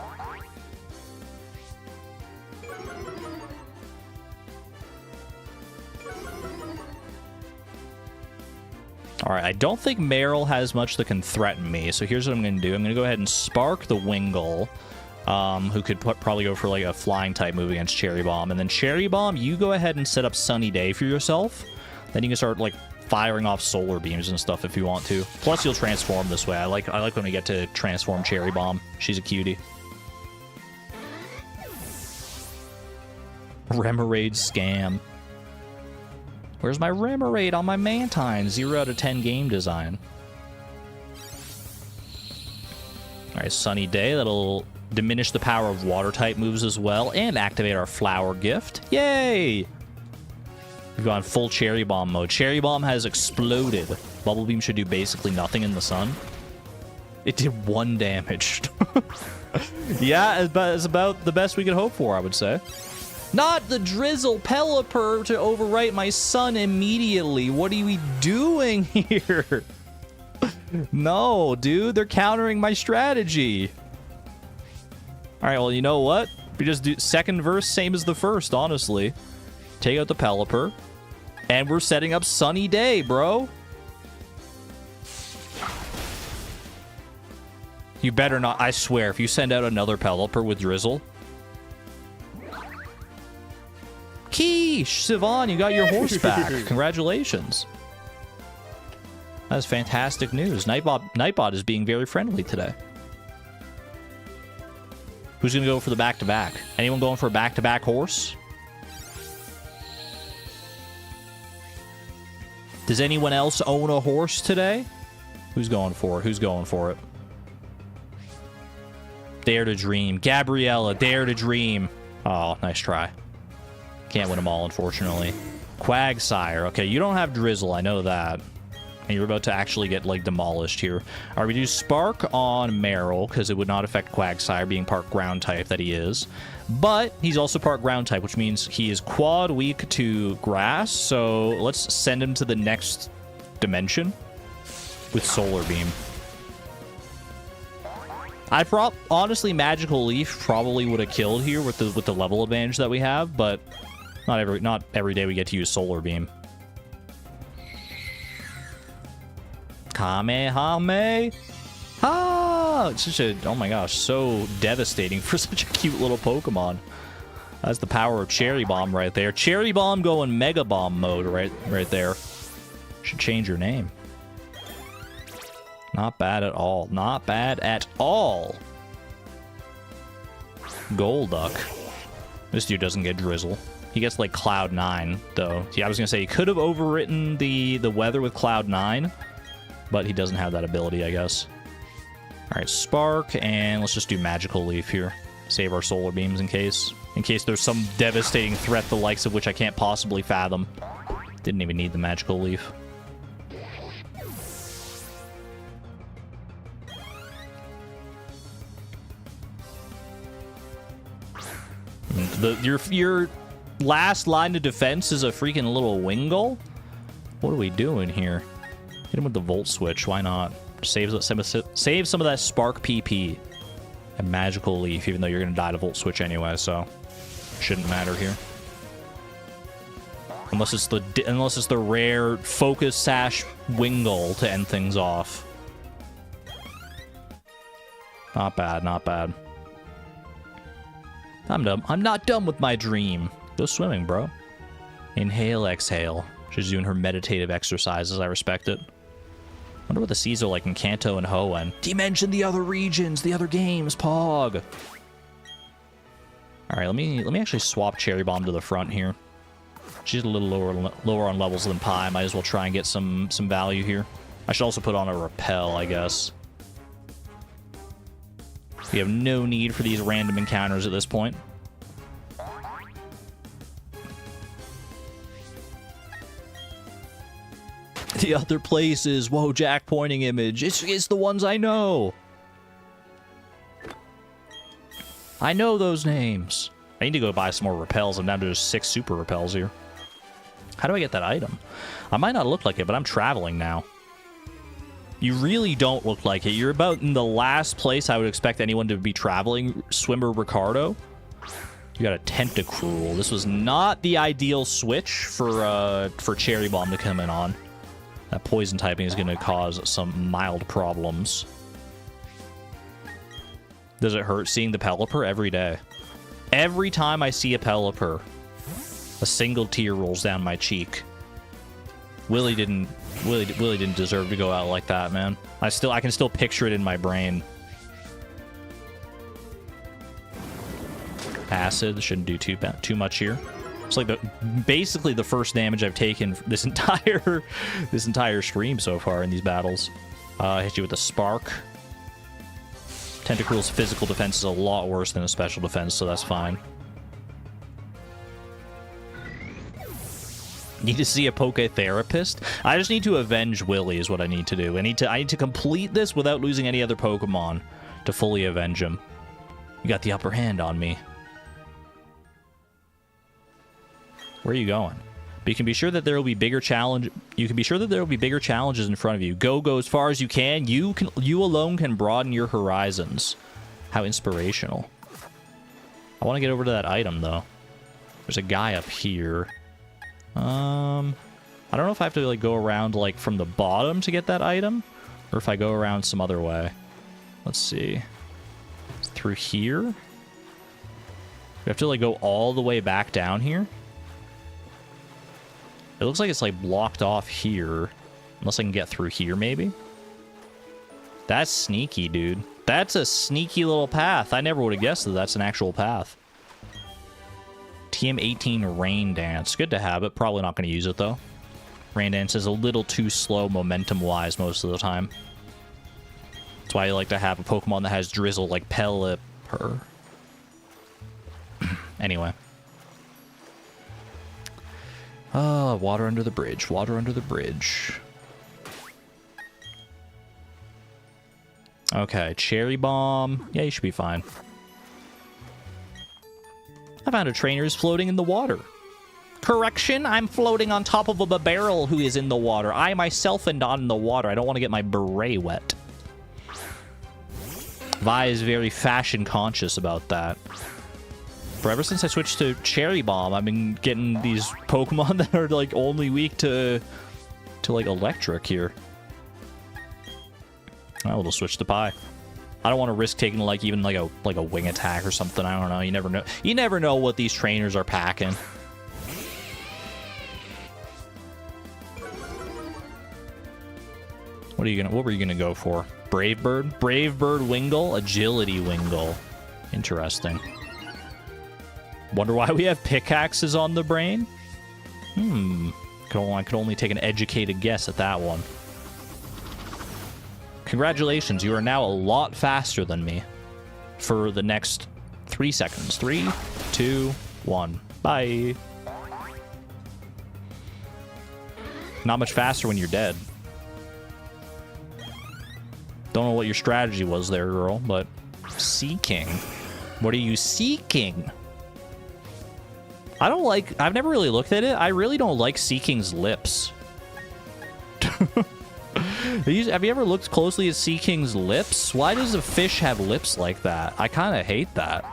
Alright, I don't think Marill has much that can threaten me, so here's what I'm going to do. I'm going to go ahead and Spark the Wingull, who could probably go for like a flying type move against Cherry Bomb. And then Cherry Bomb, you go ahead and set up Sunny Day for yourself. Then you can start like firing off solar beams and stuff if you want to. Plus you'll transform this way. I like when we get to transform Cherry Bomb. She's a cutie. Remoraid scam. Where's my Remoraid on my Mantine? 0 out of 10 game design. Alright, Sunny Day. That'll diminish the power of water-type moves as well, and activate our Flower Gift. Yay! We've gone full Cherry Bomb mode. Cherry Bomb has exploded. Bubble Beam should do basically nothing in the sun. It did 1 damage. Yeah, it's about the best we could hope for, I would say. Not the Drizzle Pelipper to overwrite my son immediately. What are we doing here? No, dude, they're countering my strategy. All right, well, you know what? We just do second verse, same as the first, honestly. Take out the Pelipper, and we're setting up Sunny Day, bro. You better not. I swear, if you send out another Pelipper with Drizzle... Quiche! Sivan, you got your horse back. Congratulations. That's fantastic news. Nightbot is being very friendly today. Who's going to go for the back-to-back? Anyone going for a back-to-back horse? Does anyone else own a horse today? Who's going for it? Who's going for it? Dare to dream. Gabriella, dare to dream. Oh, nice try. Can't win them all, unfortunately. Quagsire. Okay, you don't have Drizzle. I know that. And you're about to actually get, like, demolished here. All right, we do Spark on Marill, because it would not affect Quagsire being part ground type that he is. But he's also part ground type, which means he is quad weak to grass. So let's send him to the next dimension with Solar Beam. Honestly, Magical Leaf probably would have killed here with the level advantage that we have, but not every day we get to use Solar Beam. Kamehame! Ah! It's such a, oh my gosh, so devastating for such a cute little Pokemon. That's the power of Cherry Bomb right there. Cherry Bomb going Mega Bomb mode right there. Should change your name. Not bad at all. Not bad at all. Golduck. This dude doesn't get Drizzle. He gets like Cloud 9, though. Yeah, I was gonna say he could have overwritten the weather with Cloud 9, but he doesn't have that ability, I guess. All right, Spark, and let's just do Magical Leaf here. Save our Solar Beams in case there's some devastating threat the likes of which I can't possibly fathom. Didn't even need the Magical Leaf. Your last line of defense is a freaking little Wingull? What are we doing here? Hit him with the Volt Switch, why not? Save some of that Spark PP and Magical Leaf, even though you're going to die to Volt Switch anyway, so shouldn't matter here. Unless it's the rare Focus Sash Wingull to end things off. Not bad, not bad. I'm done. I'm not done with my dream. Go swimming, bro. Inhale, exhale. She's doing her meditative exercises. I respect it. Wonder what the seas are like in Kanto and Hoenn. Dimension the other regions, the other games, Pog. All right, let me actually swap Cherry Bomb to the front here. She's a little lower on levels than Pi. Might as well try and get some value here. I should also put on a Repel, I guess. We have no need for these random encounters at this point. The other places. Whoa, Jack pointing image. It's the ones I know. I know those names. I need to go buy some more repels. I'm down to just 6 super repels here. How do I get that item? I might not look like it, but I'm traveling now. You really don't look like it. You're about in the last place I would expect anyone to be traveling. Swimmer Ricardo. You got a Tentacruel. This was not the ideal switch for Cherry Bomb to come in on. That poison typing is going to cause some mild problems. Does it hurt seeing the Pelipper? Every day. Every time I see a Pelipper, a single tear rolls down my cheek. Willie didn't deserve to go out like that, man. I can still picture it in my brain. Acid shouldn't do too much here. It's like basically the first damage I've taken this entire stream so far in these battles. Hit you with a Spark. Tentacruel's physical defense is a lot worse than a special defense, so that's fine. Need to see a Poke Therapist? I just need to avenge Willy is what I need to do. I need to complete this without losing any other Pokemon to fully avenge him. You got the upper hand on me. Where are you going? But you can be sure that there will be bigger challenges in front of you. Go as far as you can. You alone can broaden your horizons. How inspirational. I want to get over to that item though. There's a guy up here. I don't know if I have to like go around like from the bottom to get that item, or if I go around some other way. Let's see. Through here? We have to like go all the way back down here? It looks like it's like blocked off here. Unless I can get through here maybe? That's sneaky, dude. That's a sneaky little path. I never would have guessed that that's an actual path. TM18 Rain Dance. Good to have it. Probably not going to use it, though. Rain Dance is a little too slow momentum-wise most of the time. That's why I like to have a Pokemon that has Drizzle like Pelipper. Anyway. Water under the bridge. Water under the bridge. Okay, Cherry Bomb. Yeah, you should be fine. I found a trainer who's floating in the water. Correction, I'm floating on top of a barrel who is in the water. I myself am not in the water. I don't want to get my beret wet. Vi is very fashion conscious about that. For ever since I switched to Cherry Bomb, I've been getting these Pokemon that are like only weak to like electric here. I will switch to Pie. I don't want to risk taking like even like a wing attack or something. I don't know. You never know. You never know what these trainers are packing. What were you gonna go for? Brave Bird? Brave Bird Wingull? Agility Wingull. Interesting. Wonder why we have pickaxes on the brain? I could only take an educated guess at that one. Congratulations, you are now a lot faster than me for the next 3 seconds. 3, 2, 1. Bye. Not much faster when you're dead. Don't know what your strategy was there, girl, but seeking. What are you seeking? I've never really looked at it. I really don't like Seeking's lips. Have you ever looked closely at Seeking's lips? Why does a fish have lips like that? I kind of hate that.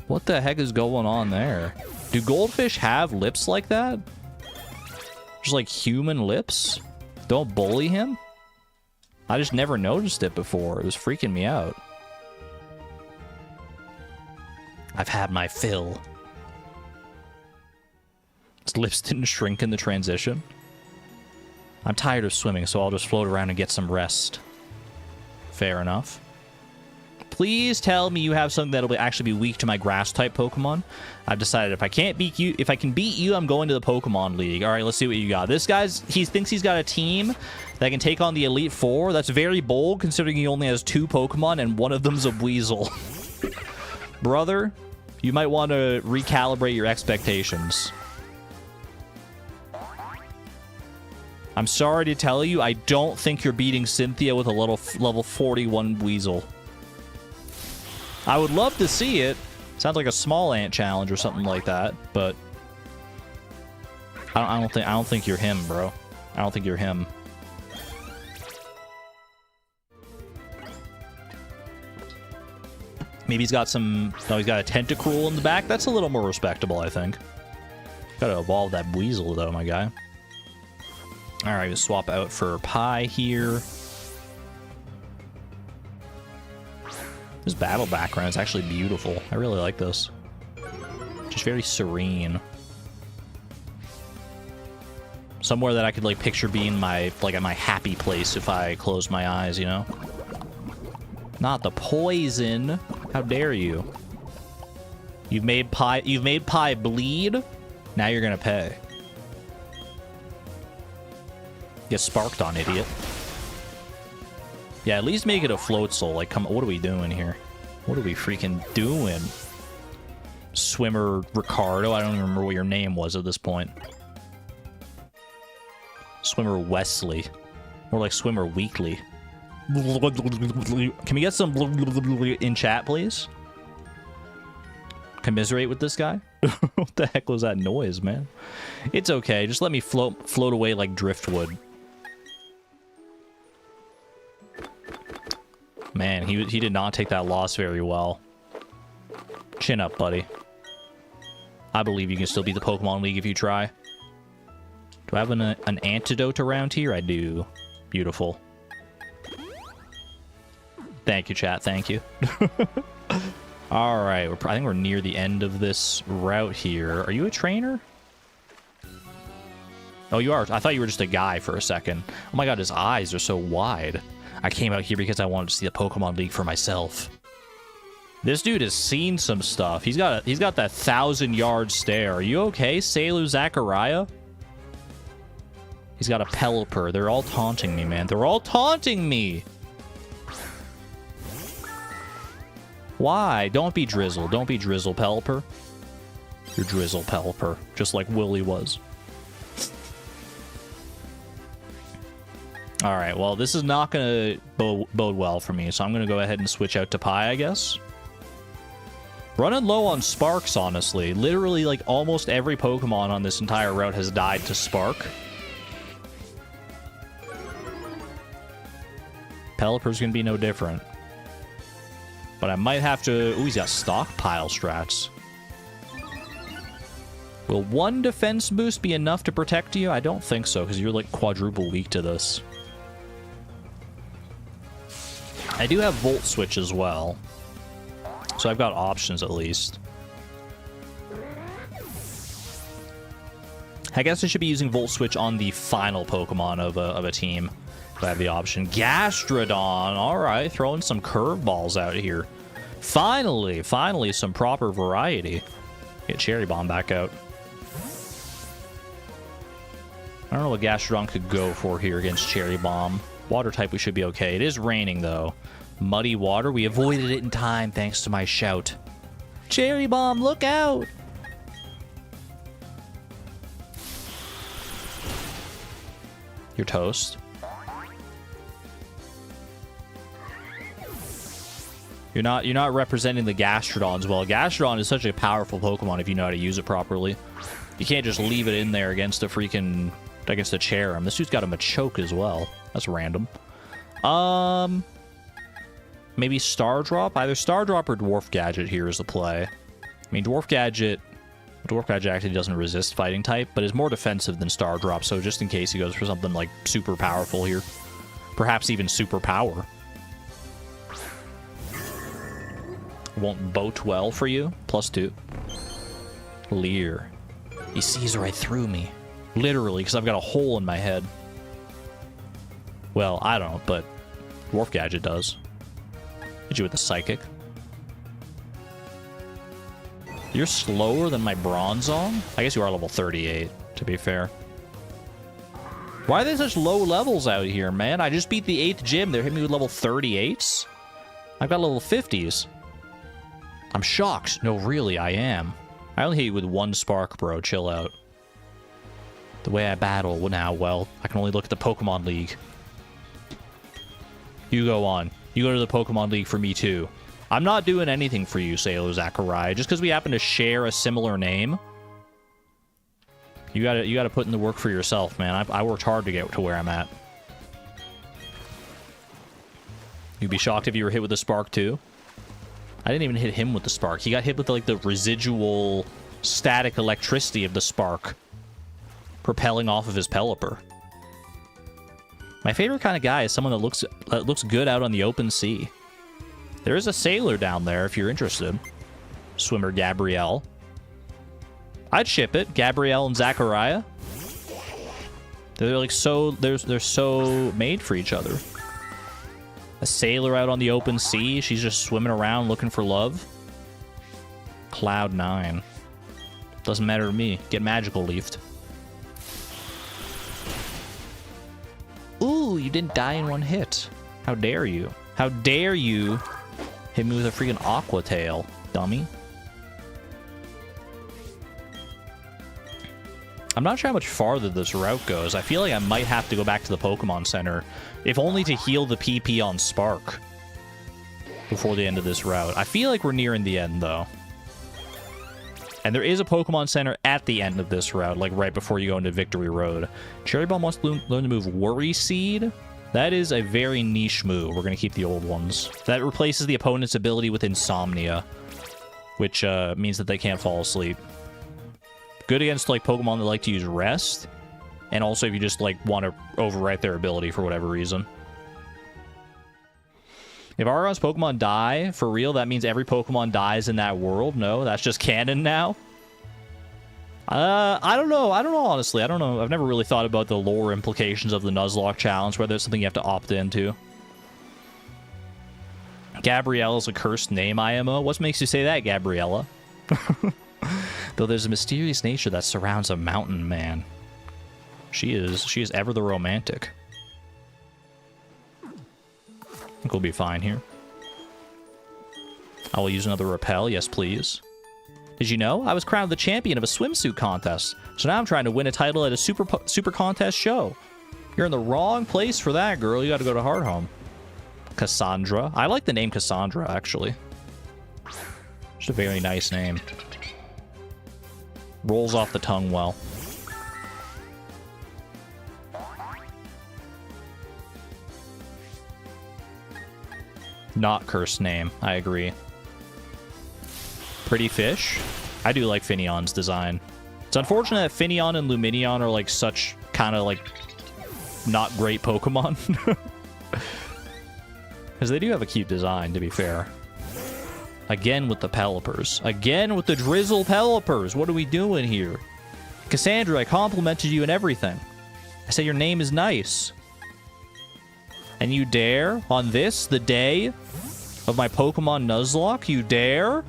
What the heck is going on there? Do goldfish have lips like that? Just like human lips? Don't bully him? I just never noticed it before. It was freaking me out. I've had my fill. His lips didn't shrink in the transition. I'm tired of swimming, so I'll just float around and get some rest. Fair enough. Please tell me you have something that'll actually be weak to my grass-type Pokemon. I've decided if I can beat you, I'm going to the Pokemon League. All right, let's see what you got. This guy's, he thinks he's got a team that can take on the Elite Four. That's very bold, considering he only has 2 Pokemon, and one of them's a Weasel. Brother, you might want to recalibrate your expectations. I'm sorry to tell you, I don't think you're beating Cynthia with a level 41 Weasel. I would love to see it. Sounds like a small ant challenge or something like that, but I don't think you're him, bro. I don't think you're him. Maybe he's got some... No, he's got a Tentacruel in the back. That's a little more respectable, I think. Gotta evolve that Weasel, though, my guy. Alright, we'll swap out for Pie here. This battle background is actually beautiful. I really like this. Just very serene. Somewhere that I could, like, picture being my, like, at my happy place if I close my eyes, you know? Not the poison. How dare you? You've made Pie bleed. Now you're gonna pay. Get sparked on, idiot. Yeah, at least make it a float soul. Like, come on, what are we doing here? What are we freaking doing? Swimmer Ricardo. I don't even remember what your name was at this point. Swimmer Wesley. More like Swimmer Weekly. Can we get some in chat, please? Commiserate with this guy? What the heck was that noise, man? It's okay. Just let me float away like driftwood. Man, he did not take that loss very well. Chin up, buddy. I believe you can still beat the Pokemon League if you try. Do I have an antidote around here? I do. Beautiful. Thank you, chat. Thank you. All right. I think we're near the end of this route here. Are you a trainer? Oh, you are. I thought you were just a guy for a second. Oh my god, his eyes are so wide. I came out here because I wanted to see the Pokemon League for myself. This dude has seen some stuff. He's got that 1,000-yard stare. Are you okay, Seilu Zachariah? He's got a Pelipper. They're all taunting me, man. They're all taunting me! Why? Don't be Drizzle. Don't be Drizzle Pelipper. You're Drizzle Pelipper, just like Willy was. Alright, well, this is not going to bode well for me, so I'm going to go ahead and switch out to Pie, I guess. Running low on Sparks, honestly. Literally, like, almost every Pokemon on this entire route has died to Spark. Pelipper's going to be no different. But I might have to... Ooh, he's got stockpile strats. Will one defense boost be enough to protect you? I don't think so, because you're like quadruple weak to this. I do have Volt Switch as well. So I've got options at least. I guess I should be using Volt Switch on the final Pokemon of a team. If I have the option. Gastrodon! Alright, throwing some curveballs out here. Finally some proper variety. Get Cherry Bomb back out. I don't know what Gastrodon could go for here against Cherry Bomb. Water type we should be okay. It is raining though. Muddy water. We avoided it in time thanks to my shout. Cherry Bomb, look out! You're toast. You're not representing the Gastrodons well. Gastrodon is such a powerful Pokemon if you know how to use it properly. You can't just leave it in there against a freaking... against a Cherim. This dude's got a Machoke as well. That's random. Maybe Stardrop? Either Stardrop or Dwarf Gadget here is the play. I mean, Dwarf Gadget actually doesn't resist fighting type, but is more defensive than Stardrop, so just in case he goes for something like super powerful here. Perhaps even super power. Won't boat well for you. +2. Leer. He sees right through me. Literally, because I've got a hole in my head. Well, I don't, but Dwarf Gadget does. Hit you with a Psychic. You're slower than my Bronzong? I guess you are level 38, to be fair. Why are they such low levels out here, man? I just beat the 8th gym. They're hitting me with level 38s? I've got level 50s. I'm shocked. No, really, I am. I only hit you with 1 spark, bro. Chill out. The way I battle now, well, I can only look at the Pokemon League. You go on. You go to the Pokemon League for me, too. I'm not doing anything for you, Sailor Zachariah. Just because we happen to share a similar name. You gotta put in the work for yourself, man. I worked hard to get to where I'm at. You'd be shocked if you were hit with a Spark, too. I didn't even hit him with the Spark. He got hit with, like, the residual static electricity of the Spark propelling off of his Pelipper. My favorite kind of guy is someone that looks good out on the open sea. There is a sailor down there if you're interested. Swimmer Gabrielle. I'd ship it. Gabrielle and Zachariah. They're like so they're so made for each other. A sailor out on the open sea. She's just swimming around looking for love. Cloud 9. Doesn't matter to me. Get magical leafed. Ooh, you didn't die in 1 hit. How dare you? How dare you hit me with a freaking Aqua Tail, dummy. I'm not sure how much farther this route goes. I feel like I might have to go back to the Pokemon Center, if only to heal the PP on Spark before the end of this route. I feel like we're nearing the end, though. And there is a Pokemon Center at the end of this route, like right before you go into Victory Road. Cherry Bomb wants to learn to move Worry Seed. That is a very niche move. We're going to keep the old ones. That replaces the opponent's ability with Insomnia, which means that they can't fall asleep. Good against like Pokemon that like to use Rest, and also if you just like want to overwrite their ability for whatever reason. If Argon's Pokemon die, for real, that means every Pokemon dies in that world? No, that's just canon now? I don't know. I don't know, honestly. I don't know. I've never really thought about the lore implications of the Nuzlocke challenge, whether it's something you have to opt into. Gabrielle is a cursed name, IMO. What makes you say that, Gabriella? Though there's a mysterious nature that surrounds a mountain man. She is ever the romantic. I think we'll be fine here. I will use another repel. Yes, please. Did you know? I was crowned the champion of a swimsuit contest. So now I'm trying to win a title at a super contest show. You're in the wrong place for that, girl. You got to go to Hardhome. Cassandra. I like the name Cassandra, actually. It's a very nice name. Rolls off the tongue well. Not cursed name. I agree. Pretty fish. I do like Finneon's design. It's unfortunate that Finneon and Luminion are like such kind of like not great Pokemon. Because they do have a cute design, to be fair. Again with the Pelipers. Again with the Drizzle Pelipers. What are we doing here? Cassandra, I complimented you and everything. I said your name is nice. And you dare, on this, the day of my Pokemon Nuzlocke, you dare?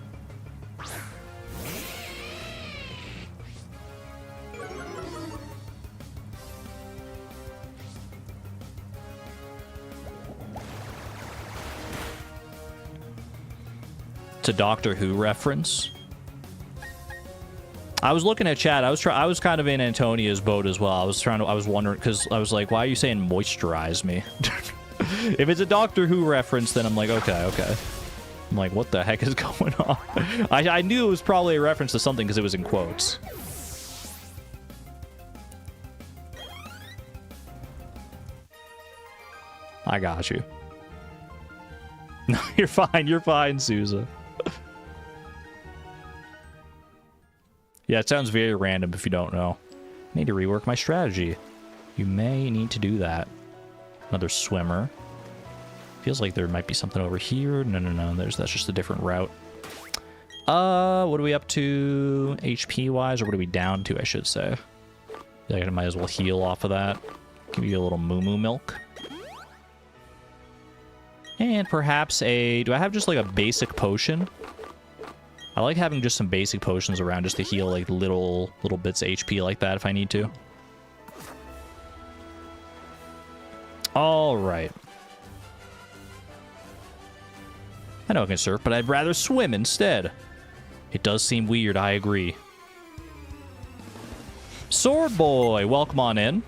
It's a Doctor Who reference. I was looking at chat. I was kind of in Antonia's boat as well. I was wondering, because I was like, why are you saying moisturize me? If it's a Doctor Who reference, then I'm like, okay. I'm like, what the heck is going on? I knew it was probably a reference to something because it was in quotes. I got you. No, you're fine, Sousa. Yeah, it sounds very random if you don't know. I need to rework my strategy. You may need to do that. Another swimmer. Feels like there might be something over here. No. That's just a different route. What are we up to HP-wise? Or what are we down to, I should say? I might as well heal off of that. Give you a little moo-moo milk. And perhaps a... Do I have just like a basic potion? I like having just some basic potions around just to heal like little bits of HP like that if I need to. All right. I know I can surf, but I'd rather swim instead. It does seem weird, I agree. Sword Boy, welcome on in.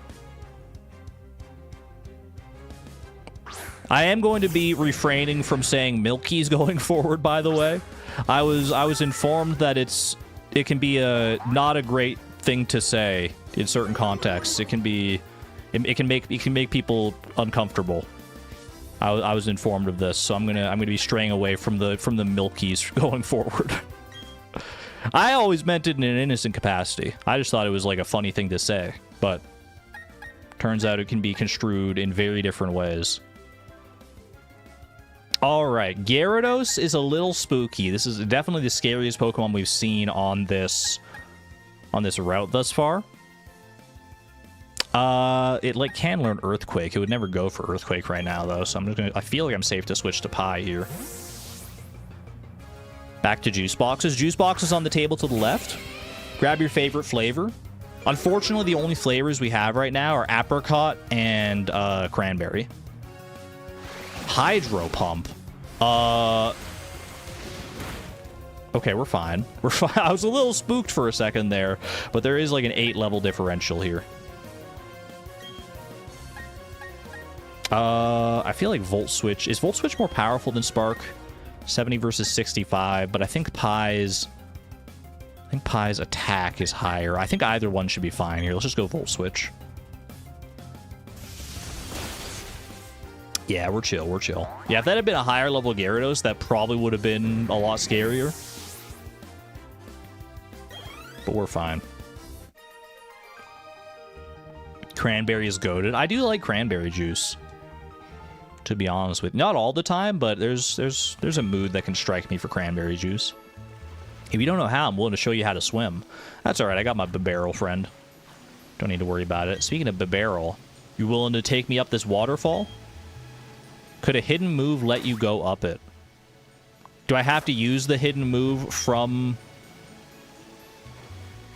I am going to be refraining from saying Milky's going forward, by the way. I was informed that it can be not a great thing to say in certain contexts. It can make people uncomfortable. I was informed of this, so I'm gonna be straying away from the Milkies going forward. I always meant it in an innocent capacity. I just thought it was like a funny thing to say, but turns out it can be construed in very different ways. All right, Gyarados is a little spooky. This is definitely the scariest Pokemon we've seen on this route thus far. It like can learn Earthquake. It would never go for Earthquake right now though, so I feel like I'm safe to switch to Pie here. Back to juice boxes. Juice boxes on the table to the left. Grab your favorite flavor. Unfortunately, the only flavors we have right now are apricot and cranberry. Hydro Pump. Okay, we're fine. We're fine. I was a little spooked for a second there, but there is like an 8-level differential here. I feel like Volt Switch... Is Volt Switch more powerful than Spark? 70 versus 65, but I think Pie's attack is higher. I think either one should be fine here. Let's just go Volt Switch. Yeah, we're chill. Yeah, if that had been a higher level Gyarados, that probably would have been a lot scarier. But we're fine. Cranberry is goated. I do like cranberry juice, to be honest with you. Not all the time, but there's a mood that can strike me for cranberry juice. If you don't know how, I'm willing to show you how to swim. That's all right. I got my Bibarel friend. Don't need to worry about it. Speaking of Bibarel, you willing to take me up this waterfall? Could a hidden move let you go up it? Do I have to use the hidden move from...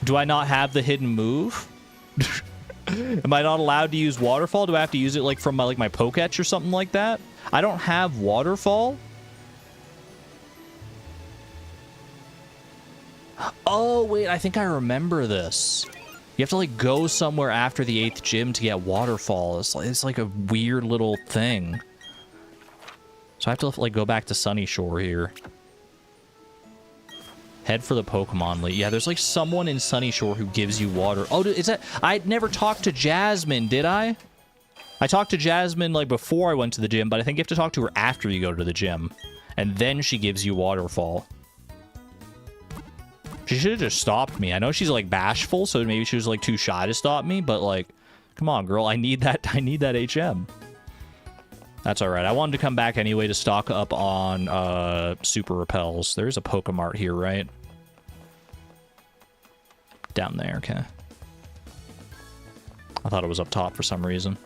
Do I not have the hidden move? Am I not allowed to use Waterfall? Do I have to use it like from my Pokédex or something like that? I don't have Waterfall. Oh, wait, I think I remember this. You have to like go somewhere after the 8th gym to get Waterfall. It's like a weird little thing. So I have to like go back to Sunny Shore here. Head for the Pokemon League. Yeah, there's like someone in Sunny Shore who gives you water. Oh, is that... I never talked to Jasmine, did I? I talked to Jasmine, like, before I went to the gym, but I think you have to talk to her after you go to the gym. And then she gives you Waterfall. She should have just stopped me. I know she's, like, bashful, so maybe she was, like, too shy to stop me, but, like, come on, girl, I need that HM. That's alright. I wanted to come back anyway to stock up on, super repels. There's a Pokemart here, right? Down there, okay. I thought it was up top for some reason.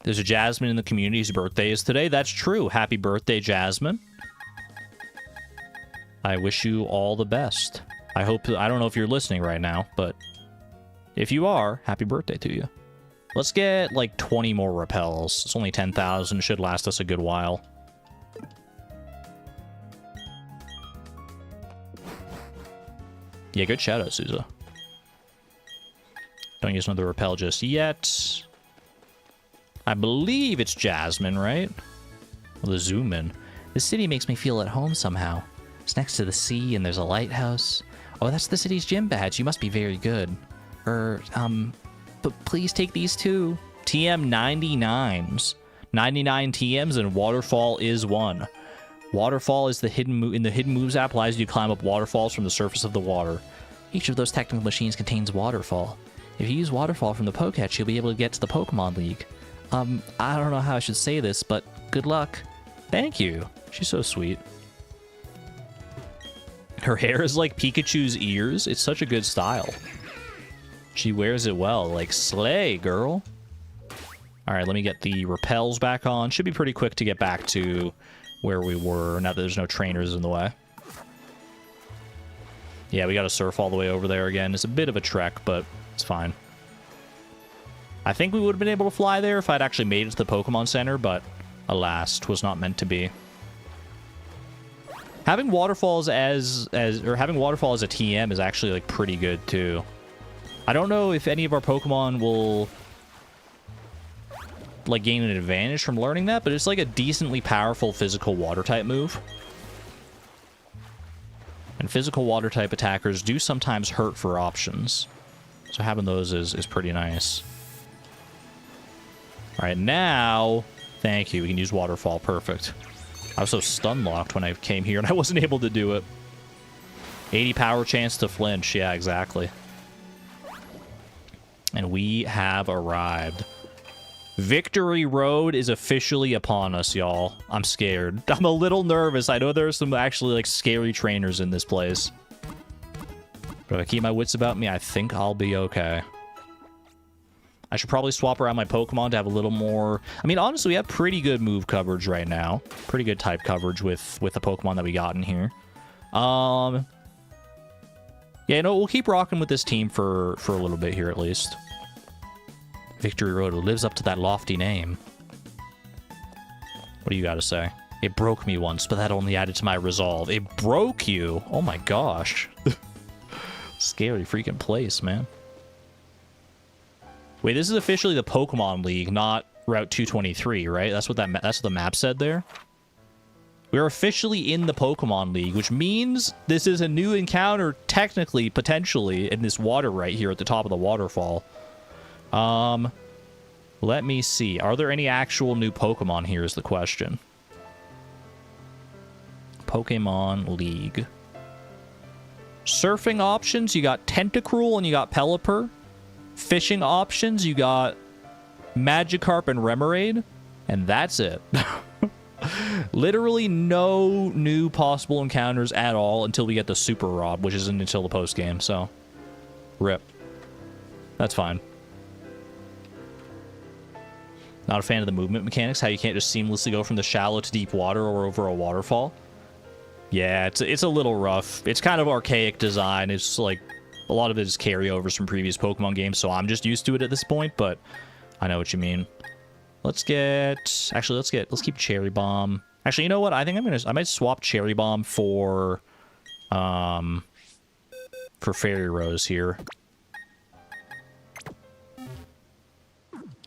There's a Jasmine in the community whose birthday is today. That's true. Happy birthday, Jasmine. I wish you all the best. I don't know if you're listening right now, but if you are, happy birthday to you. Let's get like 20 more repels. It's only 10,000. Should last us a good while. Yeah, good shout out, Souza. Don't use another repel just yet. I believe it's Jasmine, right? Well, the zoom in. The city makes me feel at home somehow. It's next to the sea and there's a lighthouse. Oh, that's the city's gym badge. You must be very good. But please take these too. TM 99s. 99 TMs and Waterfall is one. Waterfall is the in the Hidden Moves app allows you to climb up waterfalls from the surface of the water. Each of those technical machines contains Waterfall. If you use Waterfall from the Pokédex, you'll be able to get to the Pokemon League. I don't know how I should say this, but good luck. Thank you. She's so sweet. Her hair is like Pikachu's ears. It's such a good style. She wears it well. Like, slay, girl. All right, let me get the repels back on. Should be pretty quick to get back to where we were, now that there's no trainers in the way. Yeah, we got to surf all the way over there again. It's a bit of a trek, but it's fine. I think we would have been able to fly there if I'd actually made it to the Pokemon Center, but alas, 'twas not meant to be. Having waterfalls having Waterfall as a TM is actually like pretty good too. I don't know if any of our Pokemon will like gain an advantage from learning that, but it's like a decently powerful physical water type move. And physical water type attackers do sometimes hurt for options. So having those is pretty nice. Alright, now thank you, we can use Waterfall, perfect. I was so stun locked when I came here and I wasn't able to do it. 80 power chance to flinch, yeah, exactly. And we have arrived. Victory Road is officially upon us, y'all. I'm scared. I'm a little nervous. I know there are some actually, like, scary trainers in this place. But if I keep my wits about me, I think I'll be okay. I should probably swap around my Pokemon to have a little more... I mean, honestly, we have pretty good move coverage right now. Pretty good type coverage with the Pokemon that we got in here. Yeah, you know, we'll keep rocking with this team for a little bit here, at least. Victory Road lives up to that lofty name. What do you got to say? It broke me once, but that only added to my resolve. It broke you? Oh my gosh. Scary freaking place, man. Wait, this is officially the Pokemon League, not Route 223, right? That's what the map said there. We're officially in the Pokemon League, which means this is a new encounter, technically, potentially, in this water right here at the top of the waterfall. Let me see. Are there any actual new Pokemon here is the question. Pokemon League. Surfing options, you got Tentacruel and you got Pelipper. Fishing options, you got Magikarp and Remoraid. And that's it. Literally no new possible encounters at all until we get the Super Rod, which isn't until the post-game, so... RIP. That's fine. Not a fan of the movement mechanics, how you can't just seamlessly go from the shallow to deep water or over a waterfall. Yeah, it's a little rough. It's kind of archaic design. It's like... A lot of it is carryovers from previous Pokemon games, so I'm just used to it at this point, but I know what you mean. Let's get... Actually, let's keep Cherry Bomb. Actually, you know what? I think I might swap Cherry Bomb for Fairy Rose here.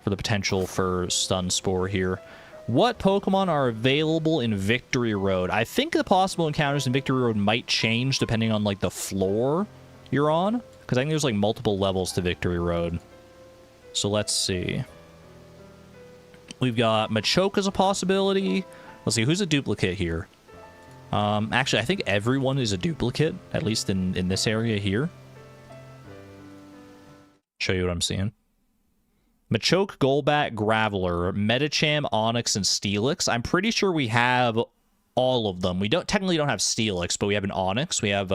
For the potential for Stun Spore here. What Pokemon are available in Victory Road? I think the possible encounters in Victory Road might change depending on, like, the floor. you're on? Because I think there's like multiple levels to Victory Road. So let's see. We've got Machoke as a possibility. Let's see, who's a duplicate here? Actually, I think everyone is a duplicate, at least in this area here. Show you what I'm seeing. Machoke, Golbat, Graveler, Medicham, Onix, and Steelix. I'm pretty sure we have all of them. We technically don't have Steelix, but we have an Onix. We have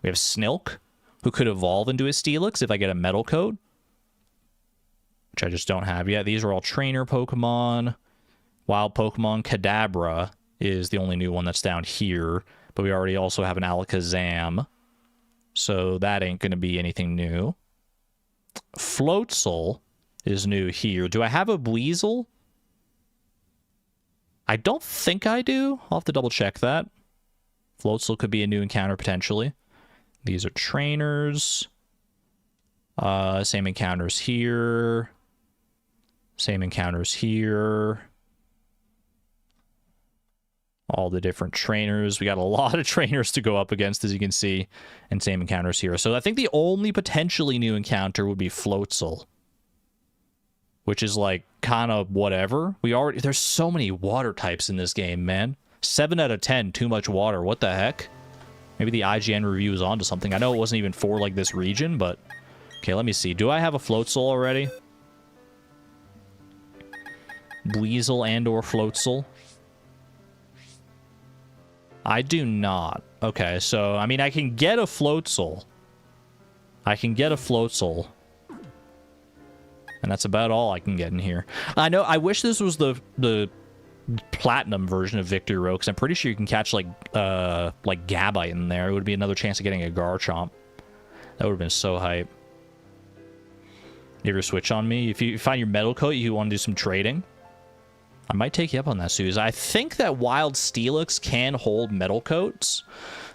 Snilk, who could evolve into a Steelix if I get a Metal Coat, which I just don't have yet. These are all trainer Pokemon. Wild Pokemon. Kadabra is the only new one that's down here, but we already also have an Alakazam, so that ain't going to be anything new. Floatzel is new here. Do I have a Weasel? I don't think I do. I'll have to double check that. Floatzel could be a new encounter potentially. These are trainers. Same encounters here. Same encounters here. All the different trainers. We got a lot of trainers to go up against, as you can see, and same encounters here. So I think the only potentially new encounter would be Floatzel, which is like kind of whatever. There's so many water types in this game, man. 7 out of 10, too much water. What the heck? Maybe the IGN review is onto something. I know it wasn't even for like this region, but okay, let me see. Do I have a Floatzel already? Weasel and or Floatzel? I do not. Okay, so, I mean, I can get a Floatzel. And that's about all I can get in here. I know, I wish this was the platinum version of Victory Road, because I'm pretty sure you can catch, like Gabite in there. It would be another chance of getting a Garchomp. That would have been so hype. You ever switch on me? If you find your Metal Coat, you want to do some trading? I might take you up on that, Suze. I think that Wild Steelix can hold Metal Coats.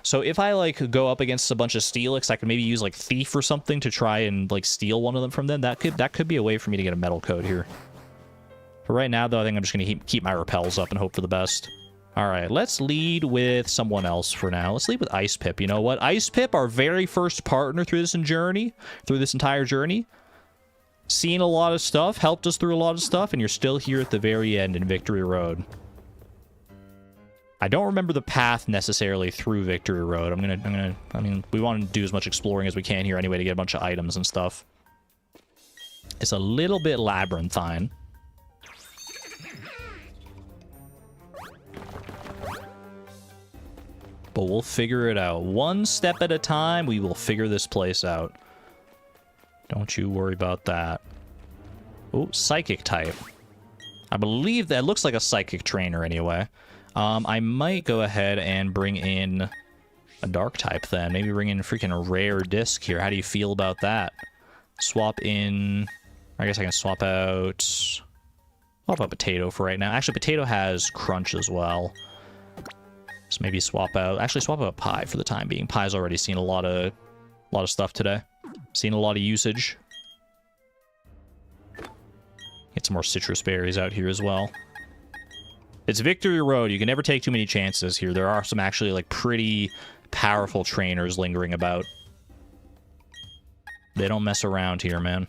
So if I, like, go up against a bunch of Steelix, I could maybe use, like, Thief or something to try and, like, steal one of them from them. That could be a way for me to get a Metal Coat here. For right now, though, I think I'm just going to keep my repels up and hope for the best. All right, let's lead with someone else for now. Let's lead with Ice Pip. You know what? Ice Pip, our very first partner through this entire journey. Seen a lot of stuff, helped us through a lot of stuff, and you're still here at the very end in Victory Road. I don't remember the path necessarily through Victory Road. I mean, we want to do as much exploring as we can here anyway to get a bunch of items and stuff. It's a little bit labyrinthine. But we'll figure it out. One step at a time, we will figure this place out. Don't you worry about that. Oh, Psychic type. I believe that looks like a Psychic trainer anyway. I might go ahead and bring in a Dark type then. Maybe bring in a freaking Rare Disc here. How do you feel about that? Swap in... I guess I can swap out... Swap out Potato for right now. Actually, Potato has Crunch as well. So maybe swap out... Actually, swap out Pie for the time being. Pie's already seen a lot of stuff today. Seen a lot of usage. Get some more citrus berries out here as well. It's Victory Road. You can never take too many chances here. There are some actually, like, pretty powerful trainers lingering about. They don't mess around here, man.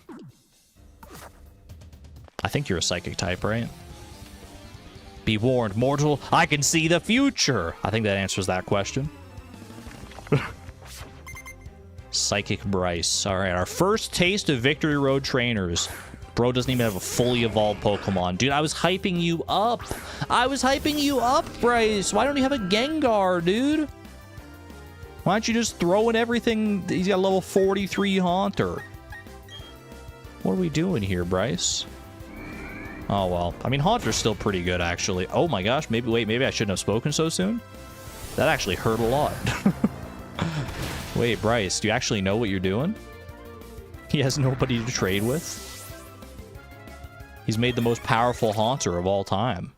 I think you're a Psychic type, right? Be warned, mortal, I can see the future! I think that answers that question. Psychic Bryce. Alright, our first taste of Victory Road trainers. Bro doesn't even have a fully evolved Pokemon. Dude, I was hyping you up. Bryce. Why don't you have a Gengar, dude? Why don't you just throw in everything? He's got a level 43 Haunter. What are we doing here, Bryce? Oh, well. I mean, Haunter's still pretty good, actually. Oh my gosh. Maybe I shouldn't have spoken so soon. That actually hurt a lot. Wait, Bryce, do you actually know what you're doing? He has nobody to trade with. He's made the most powerful Haunter of all time.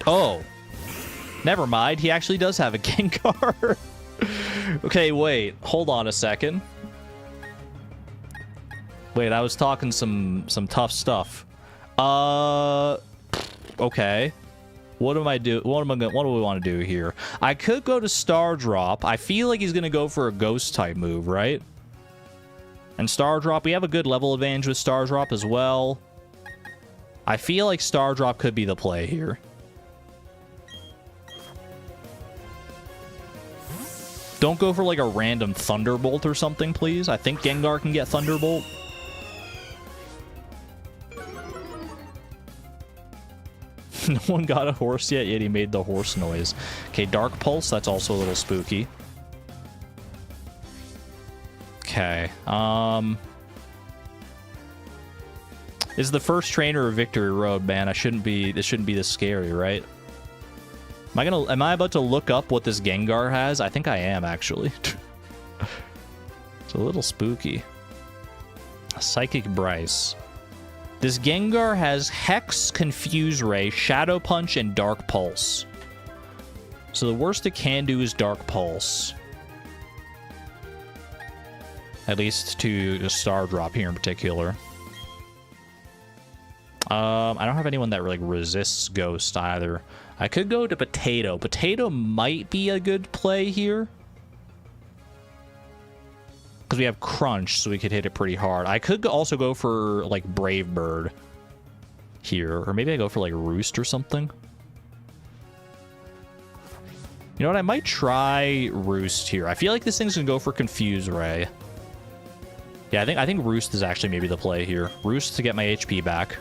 Oh. Never mind. He actually does have a Gengar. Okay, wait. Hold on a second. Wait, I was talking some tough stuff. Okay. What do we want to do here? I could go to Star Drop. I feel like he's going to go for a ghost type move, right? And Star Drop, we have a good level advantage with Star Drop as well. I feel like Star Drop could be the play here. Don't go for like a random Thunderbolt or something, please. I think Gengar can get Thunderbolt. No one got a horse yet he made the horse noise. Okay, Dark Pulse, that's also a little spooky. Okay, This is the first trainer of Victory Road, man. This shouldn't be this scary, right? Am I about to look up what this Gengar has? I think I am, actually. It's a little spooky. Psychic Bryce. This Gengar has Hex, Confuse Ray, Shadow Punch, and Dark Pulse. So the worst it can do is Dark Pulse. At least to Star Drop here in particular. I don't have anyone that really resists Ghost either. I could go to Potato. Potato might be a good play here. Because we have Crunch, so we could hit it pretty hard. I could also go for, like, Brave Bird here. Or maybe I go for, like, Roost or something. You know what? I might try Roost here. I feel like this thing's going to go for Confuse Ray. Yeah, I think Roost is actually maybe the play here. Roost to get my HP back.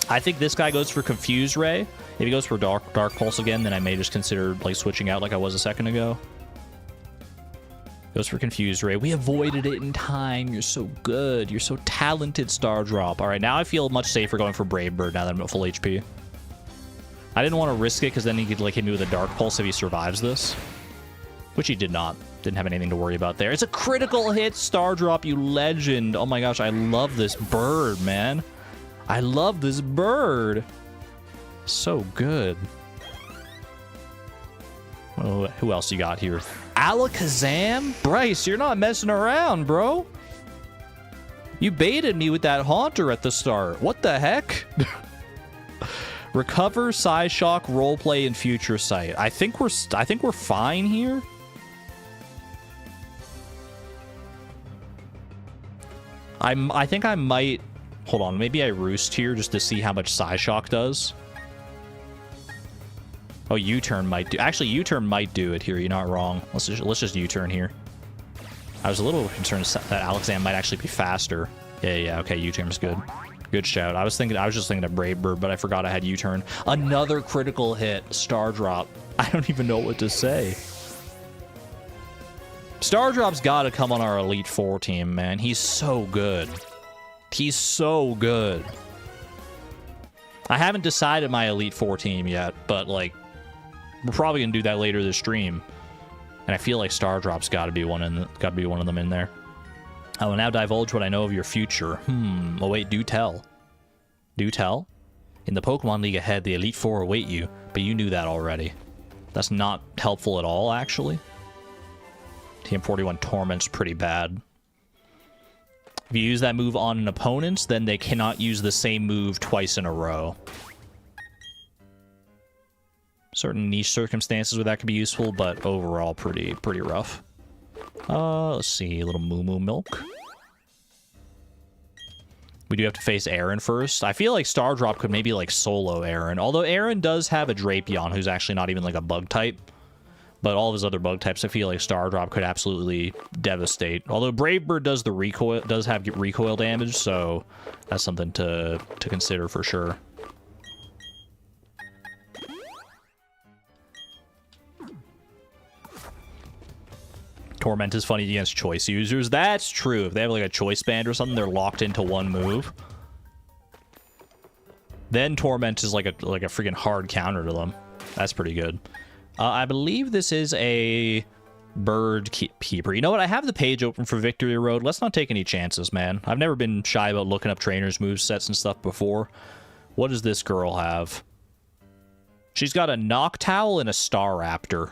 I think this guy goes for Confuse Ray. If he goes for Dark Pulse again, then I may just consider, like, switching out like I was a second ago. Goes for Confuse Ray. We avoided it in time. You're so good. You're so talented, Star Drop. All right, now I feel much safer going for Brave Bird now that I'm at full HP. I didn't want to risk it because then he could, like, hit me with a Dark Pulse if he survives this. Which he did not. Didn't have anything to worry about there. It's a critical hit, Star Drop, you legend. Oh my gosh, I love this bird, man. I love this bird. So good. Oh, who else you got here? Alakazam? Bryce, you're not messing around, bro. You baited me with that Haunter at the start. What the heck? Recover, Psyshock, Roleplay, and Future Sight. I think we're fine here. I think I might... Hold on, maybe I Roost here just to see how much Psyshock does. Oh, U-turn might do... Actually, U-turn might do it here. You're not wrong. Let's just U-turn here. I was a little concerned that Alakazam might actually be faster. Yeah, okay, U-turn's good. Good shout. I was just thinking of Brave Bird, but I forgot I had U-turn. Another critical hit. Star Drop. I don't even know what to say. Star Drop's got to come on our Elite Four team, man. He's so good. He's so good. I haven't decided my Elite Four team yet, but, like, we're probably gonna do that later this stream. And I feel like Star Drop's got to be one of them in there. I will now divulge what I know of your future. Oh wait, do tell. Do tell? In the Pokemon League ahead, the Elite Four await you, but you knew that already. That's not helpful at all, actually. TM41 Torment's pretty bad. If you use that move on an opponent, then they cannot use the same move twice in a row. Certain niche circumstances where that could be useful, but overall pretty rough. Let's see, a little Moo Moo Milk. We do have to face Aaron first. I feel like Star Drop could maybe, like, solo Aaron. Although Aaron does have a Drapion, who's actually not even, like, a bug type. But all of his other bug types, I feel like Star Drop could absolutely devastate. Although Brave Bird does the recoil, does have recoil damage, so that's something to consider for sure. Torment is funny against choice users. That's true. If they have like a choice band or something, they're locked into one move. Then Torment is like a freaking hard counter to them. That's pretty good. I believe this is a bird keeper. You know what? I have the page open for Victory Road. Let's not take any chances, man. I've never been shy about looking up trainers' movesets and stuff before. What does this girl have? She's got a Noctowl and a Staraptor.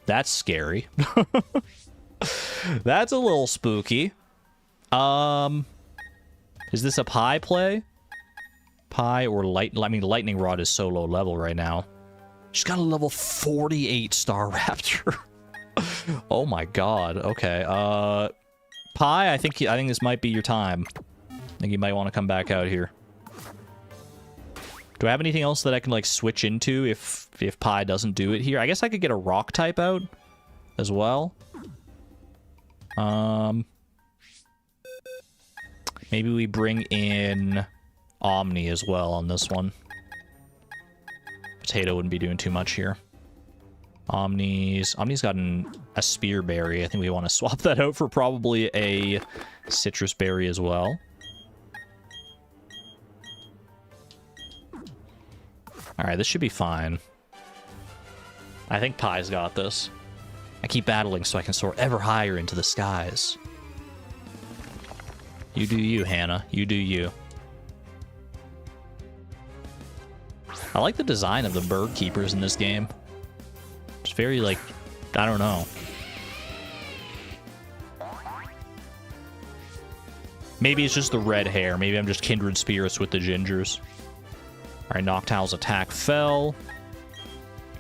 That's scary. That's a little spooky. Is this a pie play? Pie or lightning rod is so low level right now. She's got a level 48 Star Raptor. Oh my god. Okay. Pie, I think this might be your time. I think you might want to come back out here. Do I have anything else that I can like switch into if Pie doesn't do it here? I guess I could get a rock type out as well. Maybe we bring in Omni as well on this one. Potato wouldn't be doing too much here. Omni's got a spear berry. I think we want to swap that out for probably a citrus berry as well. Alright, this should be fine. I think Pie's got this. I keep battling so I can soar ever higher into the skies. You do you, Hannah. You do you. I like the design of the bird keepers in this game. It's very, like, I don't know. Maybe it's just the red hair. Maybe I'm just kindred spirits with the gingers. Alright, Noctowl's attack fell.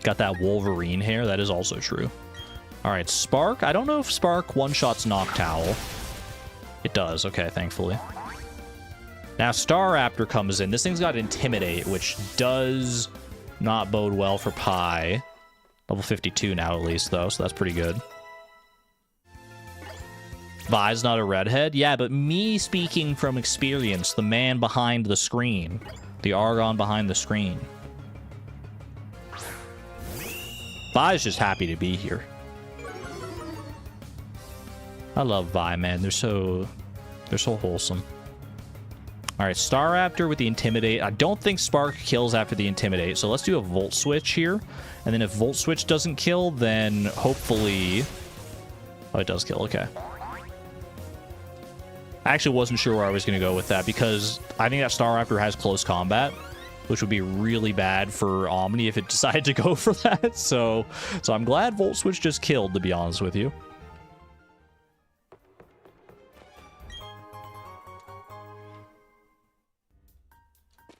Got that Wolverine hair. That is also true. Alright, Spark. I don't know if Spark one-shots Noctowl. It does. Okay, thankfully. Now, Staraptor comes in. This thing's got Intimidate, which does not bode well for Pie. Level 52 now, at least, though, so that's pretty good. Vi's not a redhead? Yeah, but me speaking from experience, the man behind the screen. The Argon behind the screen. Vi's just happy to be here. I love Vi, man. They're so wholesome. Alright, Staraptor with the Intimidate. I don't think Spark kills after the Intimidate, so let's do a Volt Switch here. And then if Volt Switch doesn't kill, then hopefully... Oh, it does kill, okay. I actually wasn't sure where I was going to go with that, because I think that Staraptor has close combat, which would be really bad for Omni if it decided to go for that. So I'm glad Volt Switch just killed, to be honest with you.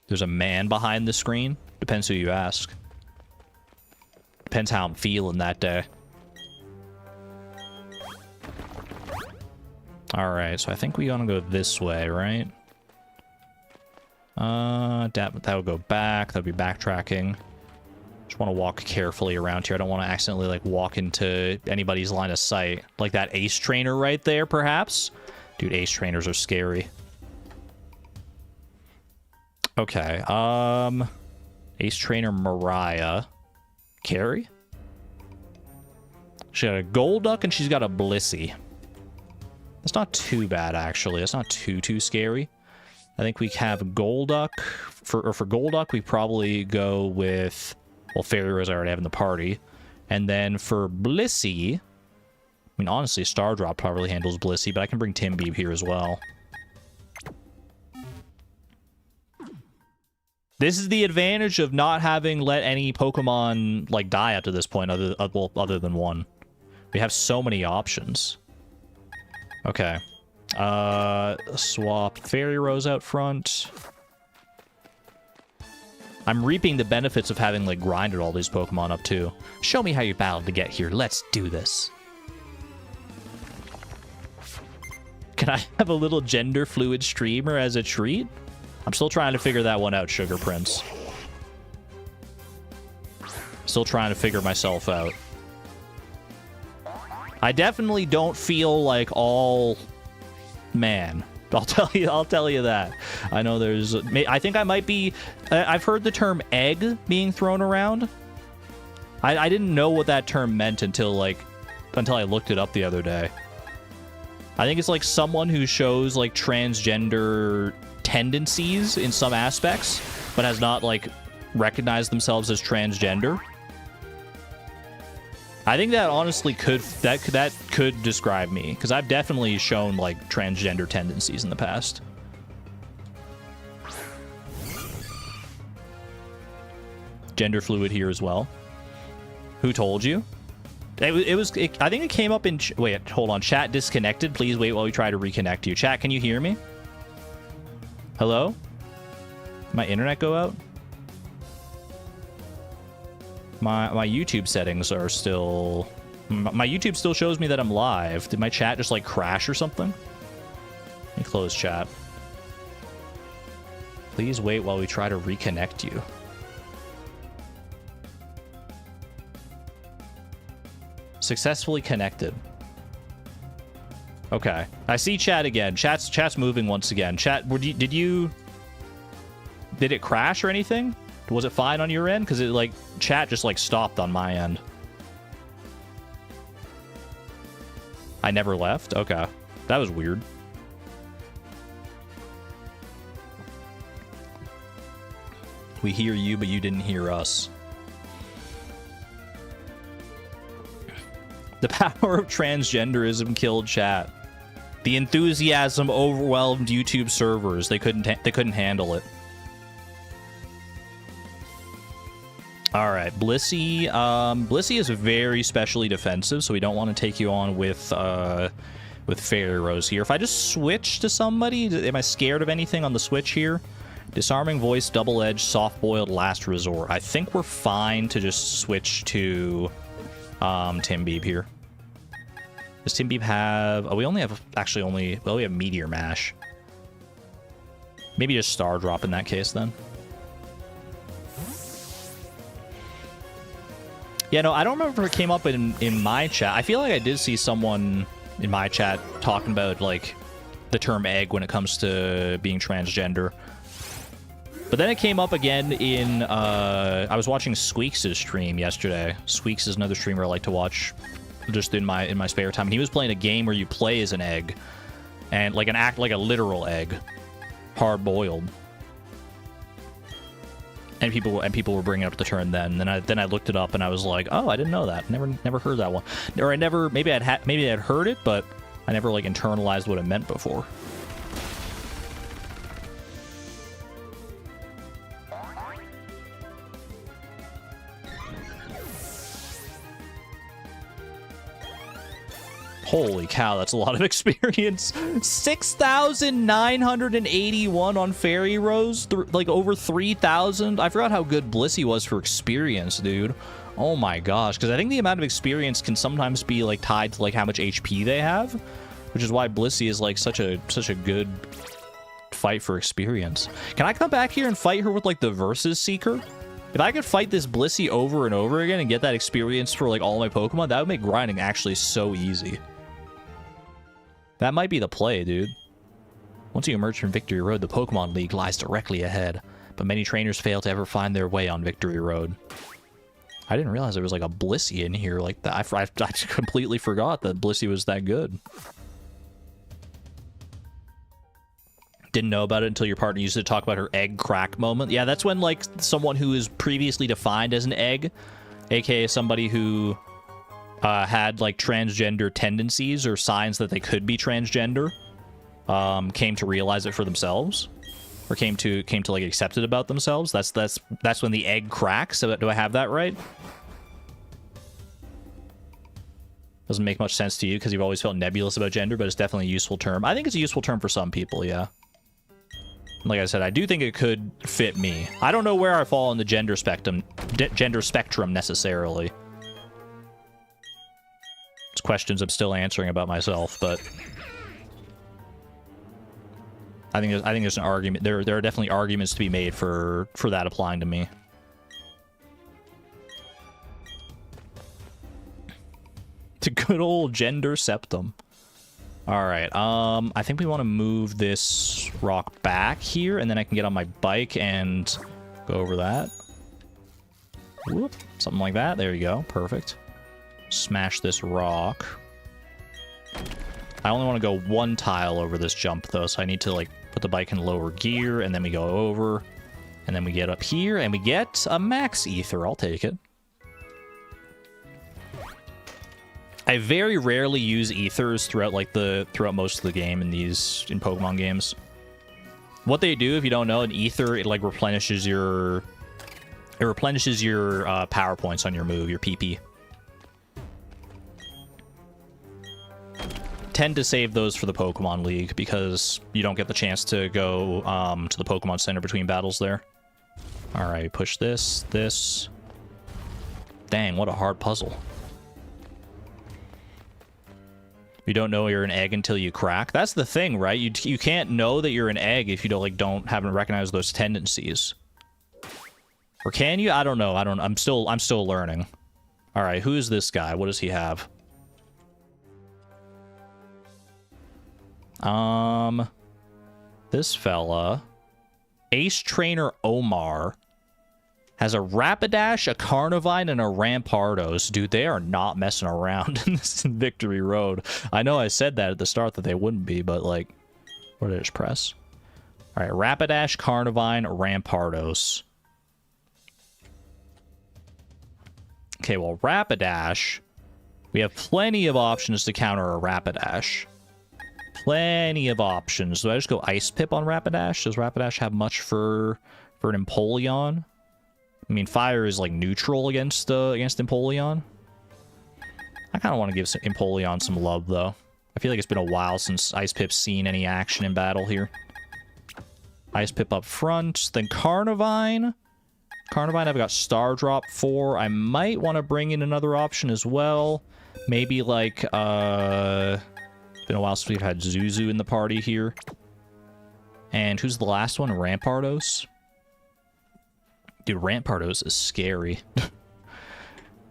There's a man behind the screen. Depends who you ask. Depends how I'm feeling that day. Alright, so I think we want to go this way, right? That would go back. That would be backtracking. Just want to walk carefully around here. I don't want to accidentally, like, walk into anybody's line of sight. Like that Ace Trainer right there, perhaps? Dude, Ace Trainers are scary. Okay, Ace Trainer Mariah. Carrie? She got a Golduck and she's got a Blissey. That's not too bad, actually. That's not too scary. I think we have Golduck. For Golduck, we probably go with... Well, Fairy Rose I already have in the party. And then for Blissey... I mean, honestly, Stardrop probably handles Blissey, but I can bring Timbeeb here as well. This is the advantage of not having let any Pokemon, like, die up to this point, other than one. We have so many options. Okay. Swap Fairy Rose out front. I'm reaping the benefits of having, like, grinded all these Pokemon up, too. Show me how you battled to get here. Let's do this. Can I have a little gender fluid streamer as a treat? I'm still trying to figure that one out, Sugar Prince. Still trying to figure myself out. I definitely don't feel like all man. I'll tell you that. I know there's... I think I might be... I've heard the term egg being thrown around. I didn't know what that term meant until I looked it up the other day. I think it's like someone who shows like transgender tendencies in some aspects, but has not like recognized themselves as transgender. I think that honestly could describe me, because I've definitely shown like transgender tendencies in the past. Gender fluid here as well. Who told you? I think it came up in... Wait, hold on. Chat disconnected. Please wait while we try to reconnect you. Chat, can you hear me? Hello? My internet go out? My YouTube settings are still... My YouTube still shows me that I'm live. Did my chat just, like, crash or something? Let me close chat. Please wait while we try to reconnect you. Successfully connected. Okay. I see chat again. Chat's moving once again. Chat, did it crash or anything? Was it fine on your end? Because it, like, chat just, like, stopped on my end. I never left? Okay. That was weird. We hear you, but you didn't hear us. The power of transgenderism killed chat. The enthusiasm overwhelmed YouTube servers. They couldn't handle it. All right, Blissey. Blissey is very specially defensive, so we don't want to take you on with Fairy Rose here. If I just switch to somebody, am I scared of anything on the switch here? Disarming Voice, Double-Edged, Soft-Boiled, Last Resort. I think we're fine to just switch to Timbeeb here. Does Timbeeb have... Oh, we only have... Actually, only... Well, we have Meteor Mash. Maybe just Star Drop in that case, then. Yeah, no, I don't remember if it came up in my chat. I feel like I did see someone in my chat talking about, like, the term egg when it comes to being transgender. But then it came up again in, I was watching Squeaks' stream yesterday. Squeaks is another streamer I like to watch just in my spare time. And he was playing a game where you play as an egg. And, like, like a literal egg. Hard-boiled. And people were bringing up the term then. Then I looked it up and I was like, oh, I didn't know that. Never heard that one. Or maybe I'd heard it, but I never like internalized what it meant before. Holy cow, that's a lot of experience. 6,981 on Fairy Rose, like over 3,000. I forgot how good Blissey was for experience, dude. Oh my gosh, because I think the amount of experience can sometimes be like tied to like how much HP they have, which is why Blissey is like such a good fight for experience. Can I come back here and fight her with like the Versus Seeker? If I could fight this Blissey over and over again and get that experience for like all my Pokemon, that would make grinding actually so easy. That might be the play, dude. Once you emerge from Victory Road, the Pokemon League lies directly ahead, but many trainers fail to ever find their way on Victory Road. I didn't realize there was like a Blissey in here like that. I completely forgot that Blissey was that good. Didn't know about it until your partner used to talk about her egg crack moment. Yeah, that's when like someone who is previously defined as an egg, aka somebody who had like transgender tendencies or signs that they could be transgender, came to realize it for themselves, or came to like accept it about themselves. That's when the egg cracks. So do I have that right? Doesn't make much sense to you because you've always felt nebulous about gender, but it's definitely a useful term. I think it's a useful term for some people, yeah. Like I said, I do think it could fit me. I don't know where I fall in the gender spectrum necessarily. It's questions I'm still answering about myself, but I think there's an argument. There are definitely arguments to be made for that applying to me. The good old gender septum. All right, I think we want to move this rock back here, and then I can get on my bike and go over that. Whoop, something like that. There you go. Perfect. Smash this rock. I only want to go one tile over this jump, though, so I need to, like, put the bike in lower gear, and then we go over, and then we get up here, and we get a max ether. I'll take it. I very rarely use ethers throughout most of the game in Pokemon games. What they do, if you don't know, an ether, it like replenishes your power points on your move, your PP. tend to save those for the Pokemon League because you don't get the chance to go to the Pokemon Center between battles there. All right, push this. Dang, what a hard puzzle. You don't know you're an egg until you crack. That's the thing, right? You can't know that you're an egg if you haven't recognized those tendencies. Or can you? I don't know. I'm still learning. All right, who is this guy? What does he have? This fella, Ace Trainer Omar, has a Rapidash, a Carnivine, and a Rampardos. Dude, they are not messing around in this Victory Road. I know I said that at the start that they wouldn't be, but like, what did I just press? All right, Rapidash, Carnivine, Rampardos. Okay, well, Rapidash, we have plenty of options to counter a Rapidash. Plenty of options. Do I just go Ice Pip on Rapidash? Does Rapidash have much for an Empoleon? I mean, fire is like neutral against Empoleon. I kind of want to give Empoleon some love, though. I feel like it's been a while since Ice Pip's seen any action in battle here. Ice Pip up front, then Carnivine. Carnivine, I've got Star Drop for. I might want to bring in another option as well. Maybe like, it's been a while since we've had Zuzu in the party here. And who's the last one? Rampardos. Dude, Rampardos is scary.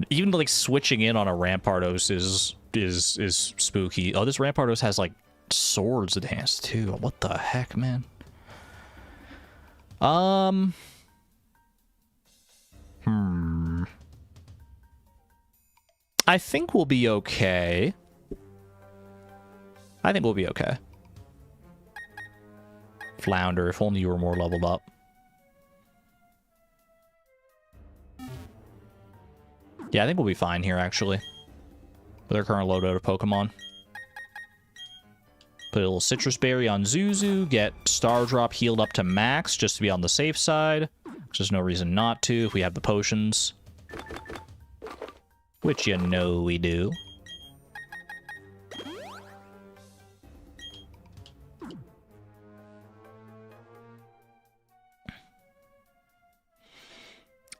Even like switching in on a Rampardos is spooky. Oh, this Rampardos has like swords enhanced too. What the heck, man? I think we'll be okay. I think we'll be okay. Flounder, if only you were more leveled up. Yeah, I think we'll be fine here, actually. With our current loadout of Pokemon. Put a little Citrus Berry on Zuzu. Get Star Drop healed up to max, just to be on the safe side. There's no reason not to if we have the potions. Which you know we do.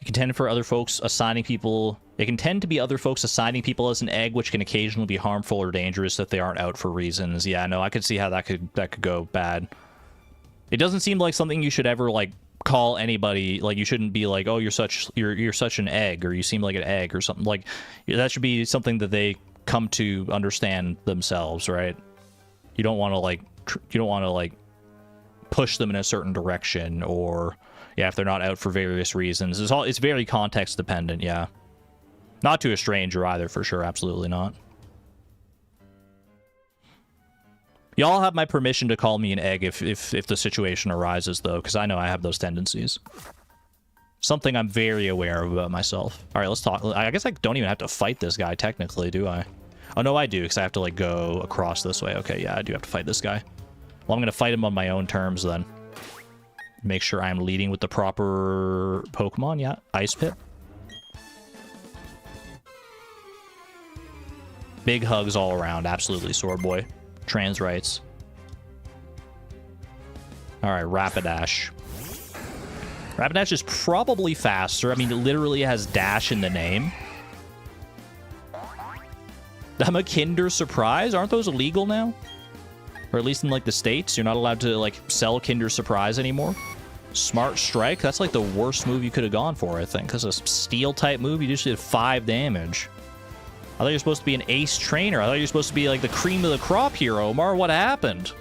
It can tend for other folks assigning people... It can tend to be other folks assigning people as an egg, which can occasionally be harmful or dangerous if they aren't out for reasons. Yeah, no, I could see how that could go bad. It doesn't seem like something you should ever, like, call anybody. Like, you shouldn't be like, oh, you're such an egg, or you seem like an egg, or something. Like, that should be something that they come to understand themselves, right? You don't want to, like, push them in a certain direction, or... Yeah, if they're not out for various reasons. It's very context dependent, yeah. Not to a stranger either, for sure. Absolutely not. Y'all have my permission to call me an egg if the situation arises, though, because I know I have those tendencies. Something I'm very aware of about myself. All right, let's talk. I guess I don't even have to fight this guy, technically, do I? Oh, no, I do, because I have to, like, go across this way. Okay, yeah, I do have to fight this guy. Well, I'm going to fight him on my own terms, then. Make sure I'm leading with the proper Pokemon. Yeah, Ice Pip. Big hugs all around. Absolutely, Sword Boy. Trans rights. All right, Rapidash. Rapidash is probably faster. I mean, it literally has Dash in the name. I'm a Kinder Surprise? Aren't those illegal now? Or at least in, like, the States, you're not allowed to, like, sell Kinder Surprise anymore. Smart Strike? That's, like, the worst move you could have gone for, I think. Because a Steel-type move, you just did 5 damage. I thought you were supposed to be an Ace Trainer. I thought you were supposed to be, like, the cream of the crop here, Omar. What happened?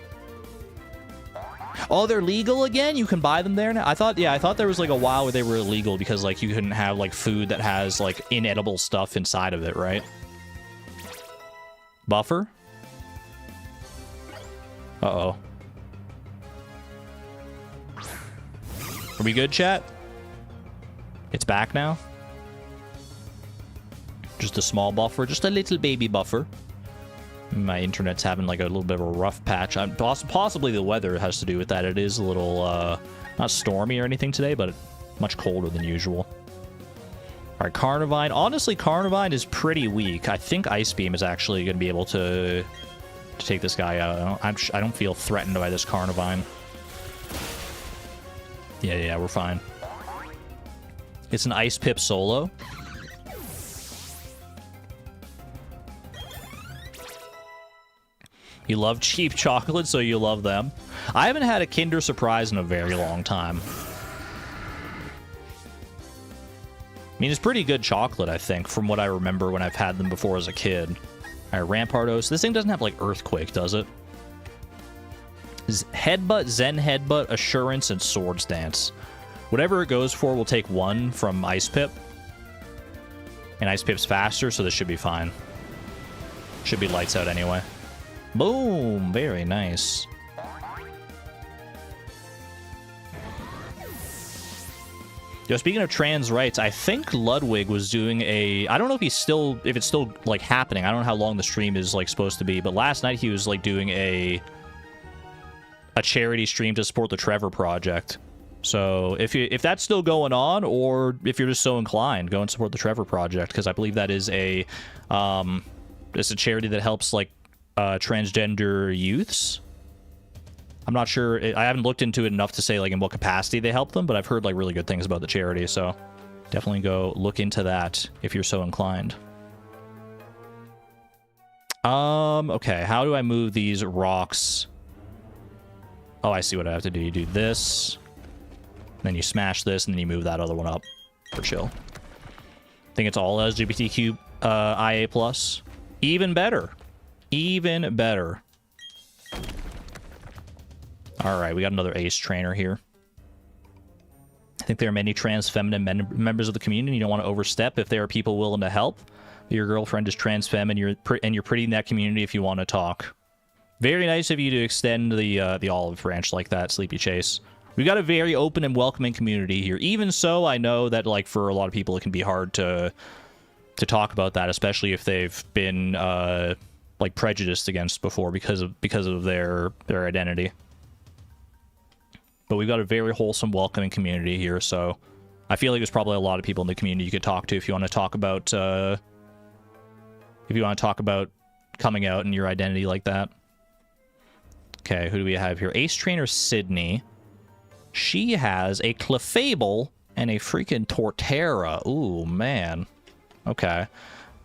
Oh, they're legal again? You can buy them there now? I thought there was, like, a while where they were illegal because, like, you couldn't have, like, food that has, like, inedible stuff inside of it, right? Buffer? Uh-oh. Are we good, chat? It's back now? Just a small buffer. Just a little baby buffer. My internet's having, like, a little bit of a rough patch. Possibly the weather has to do with that. It is a little, not stormy or anything today, but much colder than usual. Alright, Carnivine. Honestly, Carnivine is pretty weak. I think Ice Beam is actually going to be able to to take this guy out. I don't feel threatened by this Carnivine. Yeah, we're fine. It's an Ice Pip solo. You love cheap chocolate, so you love them. I haven't had a Kinder Surprise in a very long time. I mean, it's pretty good chocolate, I think, from what I remember when I've had them before as a kid. All right, Rampardos. This thing doesn't have, like, Earthquake, does it? Headbutt, Zen Headbutt, Assurance, and Swords Dance. Whatever it goes for, we'll take one from Ice Pip. And Ice Pip's faster, so this should be fine. Should be lights out anyway. Boom! Very nice. Yo, speaking of trans rights, I think Ludwig was doing a... I don't know if it's still, like, happening. I don't know how long the stream is, like, supposed to be. But last night he was, like, doing a charity stream to support the Trevor Project. So if that's still going on, or if you're just so inclined, go and support the Trevor Project, because I believe that is it's a charity that helps, like, transgender youths. I'm not sure. I haven't looked into it enough to say, like, in what capacity they help them, but I've heard, like, really good things about the charity, so definitely go look into that if you're so inclined. Okay, how do I move these rocks? Oh, I see what I have to do. You do this, then you smash this, and then you move that other one up for chill. I think it's all LGBTQ IA+. Even better. Even better. Alright, we got another ace trainer here. I think there are many trans feminine members of the community. You don't want to overstep if there are people willing to help. Your girlfriend is trans femme and you're pretty in that community if you want to talk. Very nice of you to extend the olive branch like that, Sleepy Chase. We've got a very open and welcoming community here. Even so, I know that, like, for a lot of people it can be hard to talk about that, especially if they've been like prejudiced against before because of their identity. But we've got a very wholesome, welcoming community here, so I feel like there's probably a lot of people in the community you could talk to if you want to talk about coming out and your identity like that. Okay, who do we have here? Ace Trainer Sydney. She has a Clefable and a freaking Torterra. Ooh, man. Okay.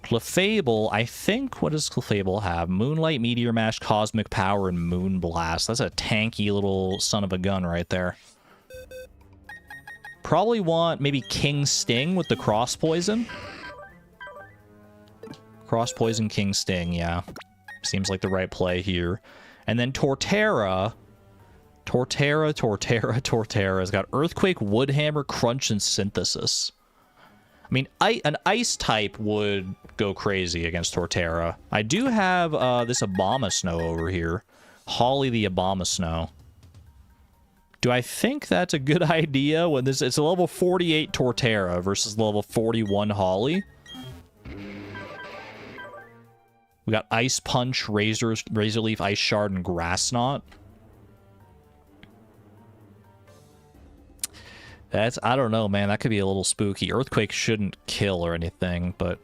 Clefable, I think, what does Clefable have? Moonlight, Meteor Mash, Cosmic Power, and Moon Blast. That's a tanky little son of a gun right there. Probably want maybe King Sting with the Cross Poison. Cross Poison, King Sting, yeah. Seems like the right play here. And then Torterra has got Earthquake, Woodhammer, Crunch, and Synthesis. I mean, an Ice type would go crazy against Torterra. I do have this Abomasnow over here. Holly the Abomasnow. Do I think that's a good idea when it's a level 48 Torterra versus level 41 Holly? We got Ice Punch, Razor Leaf, Ice Shard, and Grass Knot. That's, I don't know, man. That could be a little spooky. Earthquake shouldn't kill or anything, but...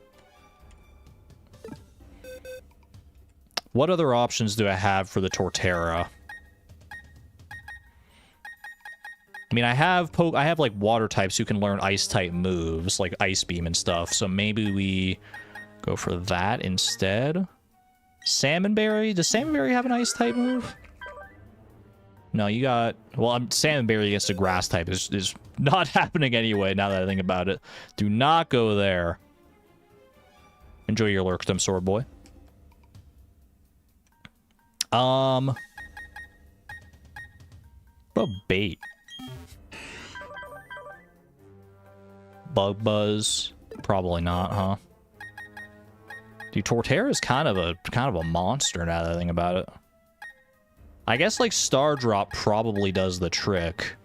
What other options do I have for the Torterra? I mean, I have like water types who can learn ice type moves, like Ice Beam and stuff, so maybe we go for that instead. Salmonberry? Does Salmonberry have an ice type move? No, you got... Well, Salmonberry against a grass type is not happening anyway, now that I think about it. Do not go there. Enjoy your Lurkdom, Sword Boy. What about bait? Bug Buzz? Probably not, huh? Dude, Torterra is kind of a monster now that I think about it. I guess, like, Star Drop probably does the trick.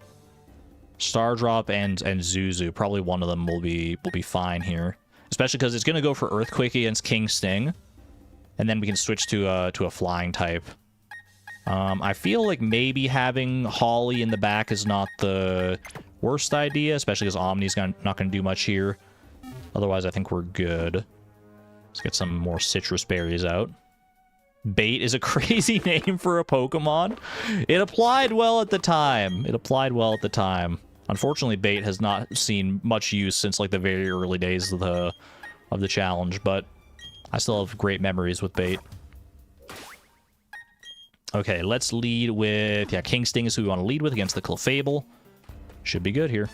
Star Drop and Zuzu, probably one of them will be fine here. Especially because it's going to go for Earthquake against King Sting. And then we can switch to a flying type. I feel like maybe having Holly in the back is not the worst idea, especially because Omni's not going to do much here. Otherwise, I think we're good. Let's get some more citrus berries out. Bait is a crazy name for a Pokemon. It applied well at the time. Unfortunately, Bait has not seen much use since like the very early days of the challenge, but I still have great memories with Bait. Okay, let's lead with... Yeah, King Sting is who we want to lead with against the Clefable. Should be good here.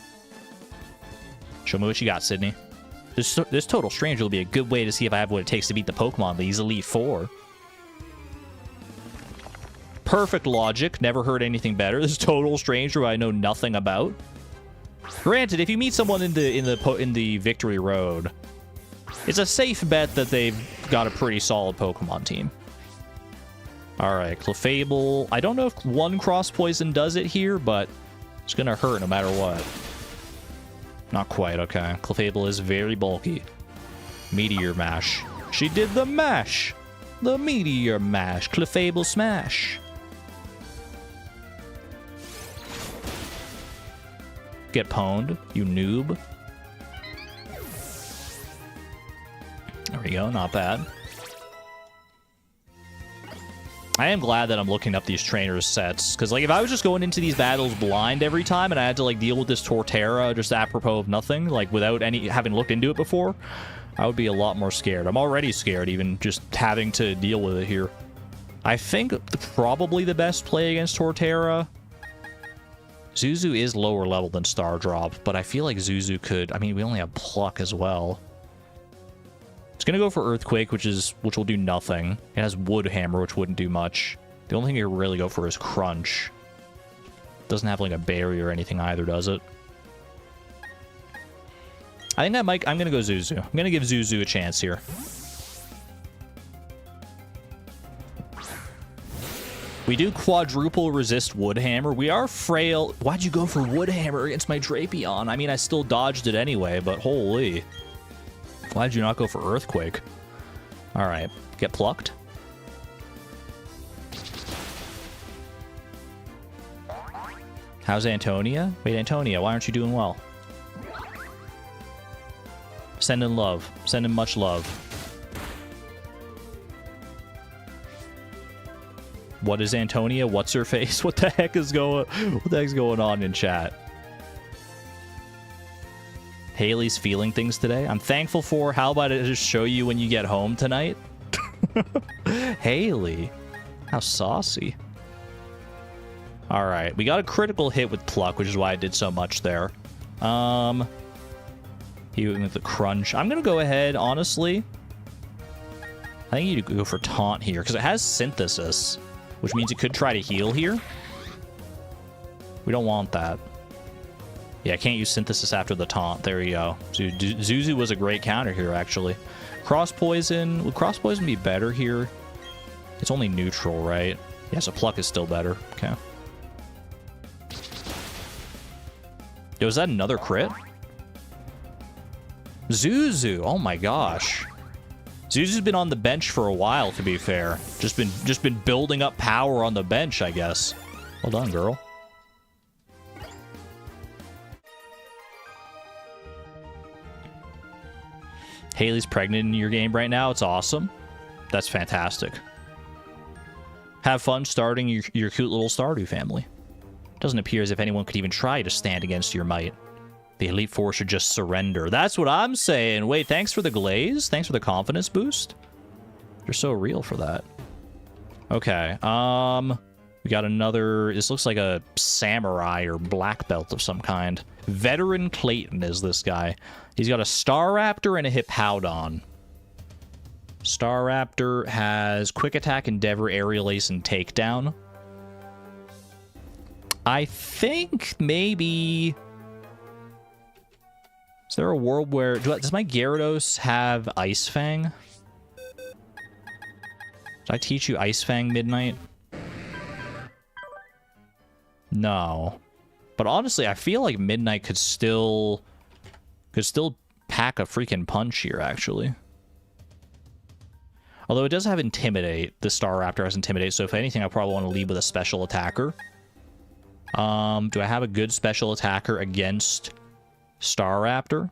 Show me what you got, Sydney. This Total Stranger will be a good way to see if I have what it takes to beat the Pokemon League's Elite Four. Perfect logic. Never heard anything better. This Total Stranger I know nothing about. Granted, if you meet someone in the Victory Road, it's a safe bet that they've got a pretty solid Pokemon team. Alright, Clefable. I don't know if one Cross Poison does it here, but it's gonna hurt no matter what. Not quite, okay. Clefable is very bulky. Meteor Mash. She did the mash! The Meteor Mash. Clefable Smash. Get pwned, you noob. There we go, not bad. I am glad that I'm looking up these trainers sets, because like if I was just going into these battles blind every time and I had to like deal with this Torterra just apropos of nothing, like without having looked into it before, I would be a lot more scared. I'm already scared even just having to deal with it here. I think probably the best play against Torterra. Zuzu is lower level than Stardrop, but I feel like Zuzu could... I mean, we only have Pluck as well. It's gonna go for Earthquake, which will do nothing. It has Wood Hammer, which wouldn't do much. The only thing you really go for is Crunch. Doesn't have like a barrier or anything either, does it? I think I'm gonna go Zuzu. I'm gonna give Zuzu a chance here. We do quadruple resist Wood Hammer. We are frail. Why'd you go for Wood Hammer against my Drapion? I mean, I still dodged it anyway, but holy. Why'd you not go for Earthquake? Alright, get plucked. How's Antonia? Wait, Antonia, why aren't you doing well? Send in love. Send in much love. What is Antonia? What's her face? What the heck is going on in chat? Haley's feeling things today. I'm thankful for. How about I just show you when you get home tonight? Haley. How saucy. Alright, we got a critical hit with Pluck, which is why I did so much there. He went with the Crunch. I'm gonna go ahead, honestly. I think you need to go for Taunt here, because it has Synthesis, which means it could try to heal here. We don't want that. Yeah, I can't use Synthesis after the Taunt. There you go. Zuzu was a great counter here, actually. Cross Poison. Would Cross Poison be better here? It's only neutral, right? Yeah, so Pluck is still better. Okay. Yo, is that another crit? Zuzu! Oh my gosh. Zuzu's been on the bench for a while, to be fair. Just been building up power on the bench, I guess. Well done, girl. Haley's pregnant in your game right now. It's awesome. That's fantastic. Have fun starting your cute little Stardew family. Doesn't appear as if anyone could even try to stand against your might. The Elite Four should just surrender. That's what I'm saying. Wait, thanks for the glaze. Thanks for the confidence boost. You're so real for that. Okay, we got another... This looks like a samurai or black belt of some kind. Veteran Clayton is this guy. He's got a Staraptor and a Hippowdon. Staraptor has Quick Attack, Endeavor, Aerial Ace, and Takedown. I think maybe... Is there a world where... Does my Gyarados have Ice Fang? Did I teach you Ice Fang Midnight? No. But honestly, I feel like Midnight could still pack a freaking punch here, actually. Although it does have Intimidate. The Staraptor has Intimidate, so if anything, I probably want to lead with a special attacker. Do I have a good special attacker against Staraptor?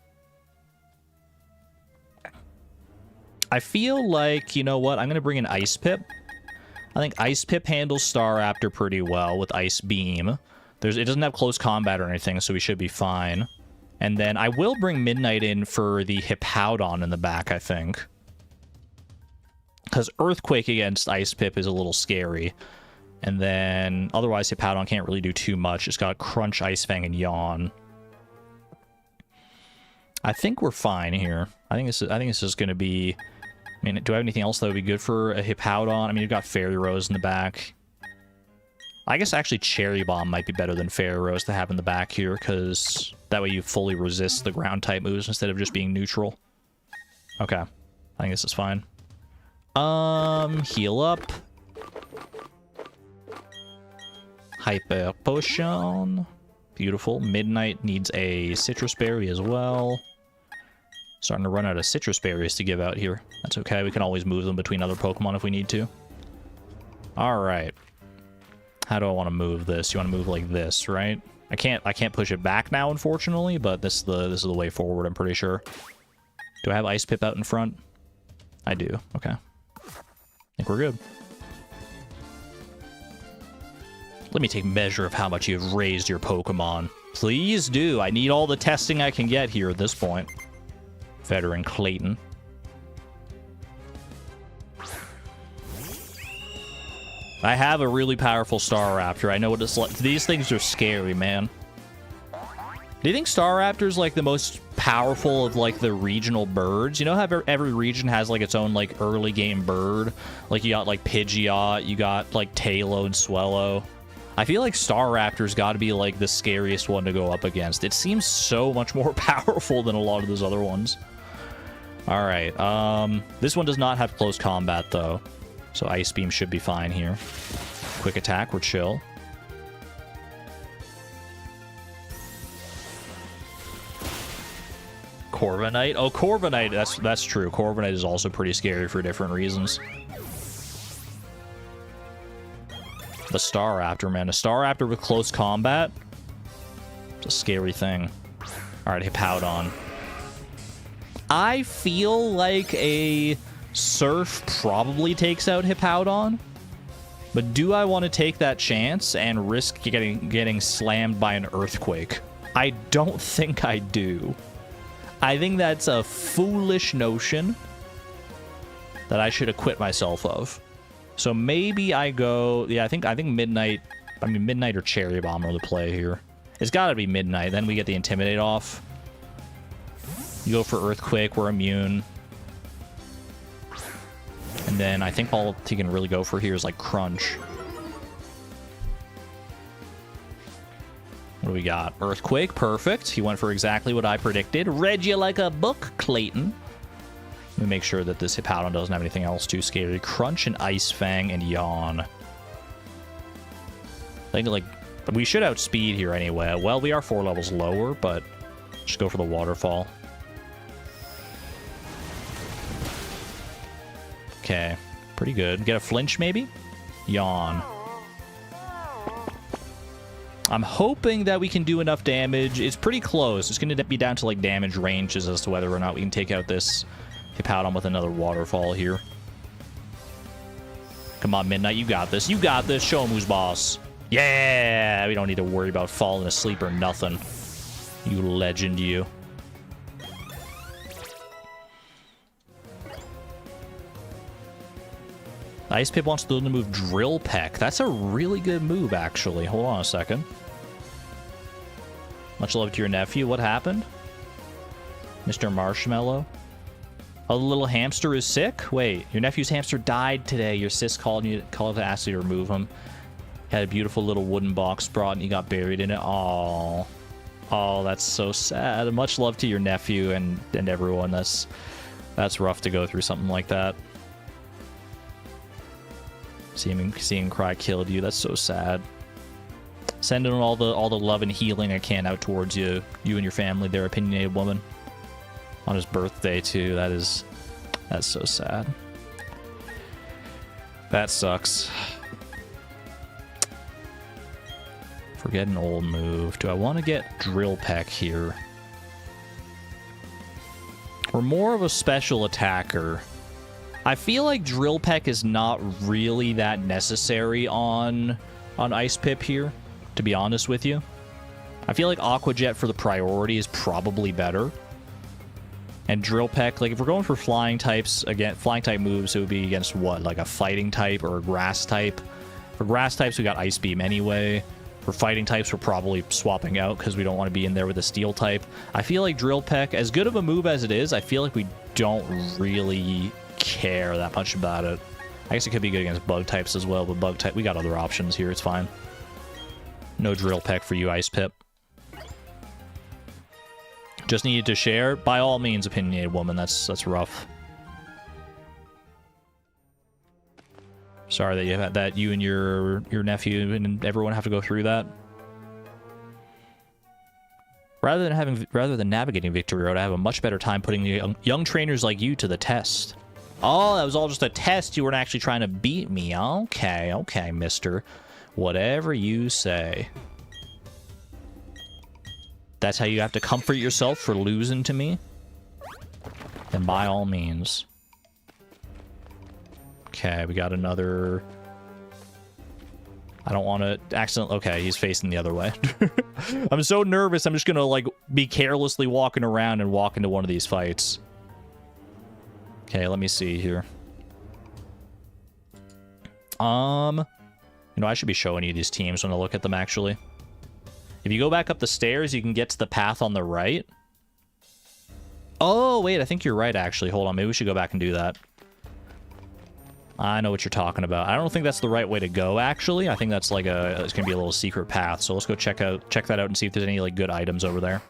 I feel like, you know what? I'm going to bring an Ice Pip. I think Ice Pip handles Staraptor pretty well with Ice Beam. It doesn't have close combat or anything, so we should be fine. And then I will bring Midnight in for the Hippowdon in the back, I think. Because Earthquake against Ice Pip is a little scary. And then otherwise Hippowdon can't really do too much. It's got Crunch, Ice Fang, and Yawn. I think we're fine here. I think this is going to be... I mean, do I have anything else that would be good for a Hippowdon? I mean, you've got Fairy Rose in the back. I guess actually Cherry Bomb might be better than Fairy Rose to have in the back here, because that way you fully resist the ground-type moves instead of just being neutral. Okay. I think this is fine. Heal up. Hyper Potion. Beautiful. Midnight needs a Citrus Berry as well. Starting to run out of citrus berries to give out here. That's okay. We can always move them between other Pokemon if we need to. Alright. How do I want to move this? You want to move like this, right? I can't push it back now, unfortunately, but this is the way forward, I'm pretty sure. Do I have Ice Pip out in front? I do. Okay. I think we're good. Let me take measure of how much you've raised your Pokemon. Please do. I need all the testing I can get here at this point. Veteran Clayton. I have a really powerful Staraptor. I know what it's like. These things are scary, man. Do you think Staraptor's like the most powerful of like the regional birds? You know how every region has like its own like early game bird? Like you got like Pidgeot, you got like Tailo and Swellow. I feel like Staraptor's got to be like the scariest one to go up against. It seems so much more powerful than a lot of those other ones. Alright, this one does not have close combat, though. So Ice Beam should be fine here. Quick attack, we're chill. Corviknight? Oh, Corviknight, that's true. Corviknight is also pretty scary for different reasons. The Staraptor, man. A Staraptor with close combat? It's a scary thing. Alright, Hippowdon. I feel like a Surf probably takes out Hippowdon, but do I want to take that chance and risk getting slammed by an Earthquake? I don't think I do. I think that's a foolish notion that I should acquit myself of. So maybe I go... Yeah, I think Midnight... I mean, Midnight or Cherry Bomb are the play here. It's got to be Midnight. Then we get the Intimidate off. You go for Earthquake, we're immune. And then I think all he can really go for here is like Crunch. What do we got? Earthquake, perfect. He went for exactly what I predicted. Read you like a book, Clayton. Let me make sure that this Hippowdon doesn't have anything else too scary. Crunch and Ice Fang and Yawn. I think like we should outspeed here anyway. Well, we are 4 levels lower, but just go for the Waterfall. Okay, pretty good. Get a flinch, maybe? Yawn. I'm hoping that we can do enough damage. It's pretty close. It's going to be down to, like, damage ranges as to whether or not we can take out this Hippowdon with another Waterfall here. Come on, Midnight. You got this. You got this. Show him who's boss. Yeah! We don't need to worry about falling asleep or nothing. You legend, you. Ice Pip wants to move Drill Peck. That's a really good move, actually. Hold on a second. Much love to your nephew. What happened? Mr. Marshmallow? Oh, the little hamster is sick? Wait, your nephew's hamster died today. Your sis called to ask you to remove him. Had a beautiful little wooden box brought and you got buried in it. Oh, that's so sad. Much love to your nephew and everyone. That's rough to go through something like that. Seeing cry killed you. That's so sad. Sending all the love and healing I can out towards you and your family. Their opinionated woman. On his birthday too. That's so sad. That sucks. Forget an old move. Do I want to get Drill Peck here? We're more of a special attacker. I feel like Drill Peck is not really that necessary on Ice Pip here, to be honest with you. I feel like Aqua Jet for the priority is probably better. And Drill Peck, like if we're going for flying types, again, flying type moves, it would be against what? Like a fighting type or a grass type? For grass types, we got Ice Beam anyway. For fighting types, we're probably swapping out because we don't want to be in there with a steel type. I feel like Drill Peck, as good of a move as it is, I feel like we don't really care that much about it. I guess it could be good against bug types as well, but bug type, we got other options here. It's fine. No Drill Peck for you, Ice Pip. Just needed to share. By all means, opinionated woman. That's rough. Sorry that you had that. You and your nephew and everyone have to go through that. Rather than navigating Victory Road, I have a much better time putting young trainers like you to the test. Oh, that was all just a test. You weren't actually trying to beat me. Okay, okay, mister. Whatever you say. That's how you have to comfort yourself for losing to me? Then by all means. Okay, we got another... I don't want to accidentally... Okay, he's facing the other way. I'm so nervous, I'm just gonna, like, be carelessly walking around and walk into one of these fights. Okay, let me see here. You know, I should be showing you these teams when I look at them, actually. If you go back up the stairs, you can get to the path on the right. Oh, wait, I think you're right, actually. Hold on, maybe we should go back and do that. I know what you're talking about. I don't think that's the right way to go, actually. I think that's like it's gonna be a little secret path. So let's go check that out and see if there's any like good items over there.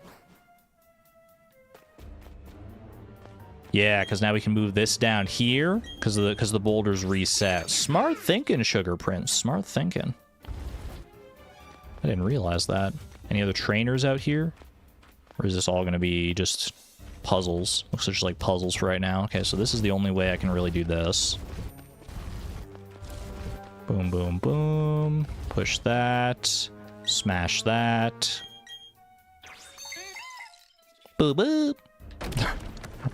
Yeah, because now we can move this down here because the boulders reset. Smart thinking, Sugar Prince. Smart thinking. I didn't realize that. Any other trainers out here? Or is this all going to be just puzzles? Looks just like puzzles for right now. Okay, so this is the only way I can really do this. Boom, boom, boom. Push that. Smash that. Boop, boop.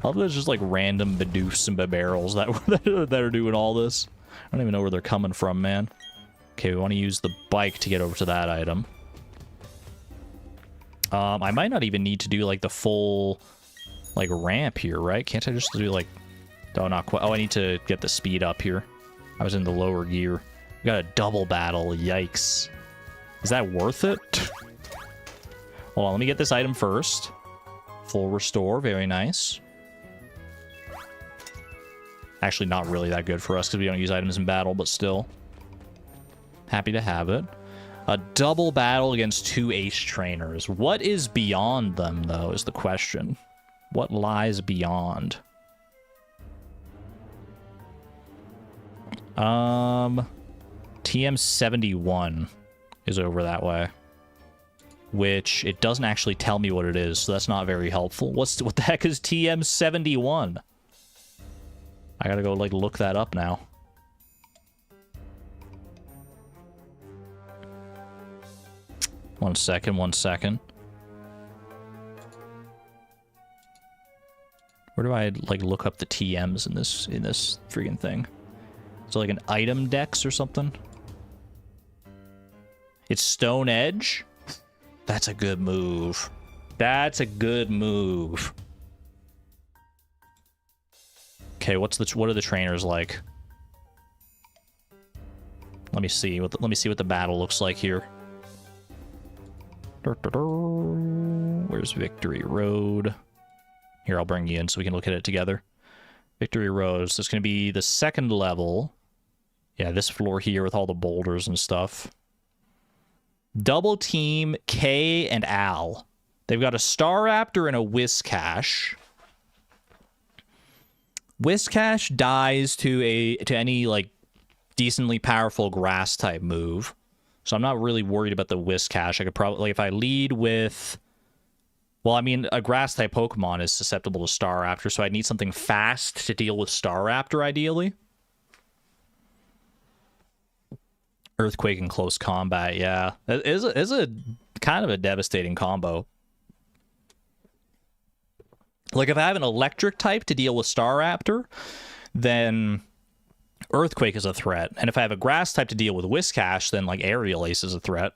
I love there's just like random Bidoofs and Barrels that are doing all this. I don't even know where they're coming from, man. Okay, we want to use the bike to get over to that item. I might not even need to do like the full like ramp here, right? Can't I just do like... Oh, not quite. Oh, I need to get the speed up here. I was in the lower gear. We got a double battle. Yikes. Is that worth it? Hold on, let me get this item first. Full restore. Very nice. Actually, not really that good for us because we don't use items in battle, but still. Happy to have it. A double battle against 2 ace trainers. What is beyond them, though, is the question. What lies beyond? TM71 is over that way. Which, it doesn't actually tell me what it is, so that's not very helpful. What the heck is TM71? I gotta go, like, look that up now. One second. Where do I, like, look up the TMs in this freaking thing? Is it like an item dex or something? It's Stone Edge? That's a good move. That's a good move. Okay, what are the trainers like? Let me see what the battle looks like here. Where's Victory Road? Here, I'll bring you in so we can look at it together. Victory Road. So it's going to be the second level. Yeah, this floor here with all the boulders and stuff. Double team K and Al. They've got a Staraptor and a Whiscash. Whiscash dies to any like decently powerful grass type move. So I'm not really worried about the Whiscash. I could probably, like, if I lead with... Well, I mean, a grass-type Pokemon is susceptible to Staraptor, so I'd need something fast to deal with Staraptor, ideally. Earthquake in close combat, yeah. It is a kind of a devastating combo. Like, if I have an electric type to deal with Staraptor, then Earthquake is a threat. And if I have a grass type to deal with Whiscash, then like Aerial Ace is a threat.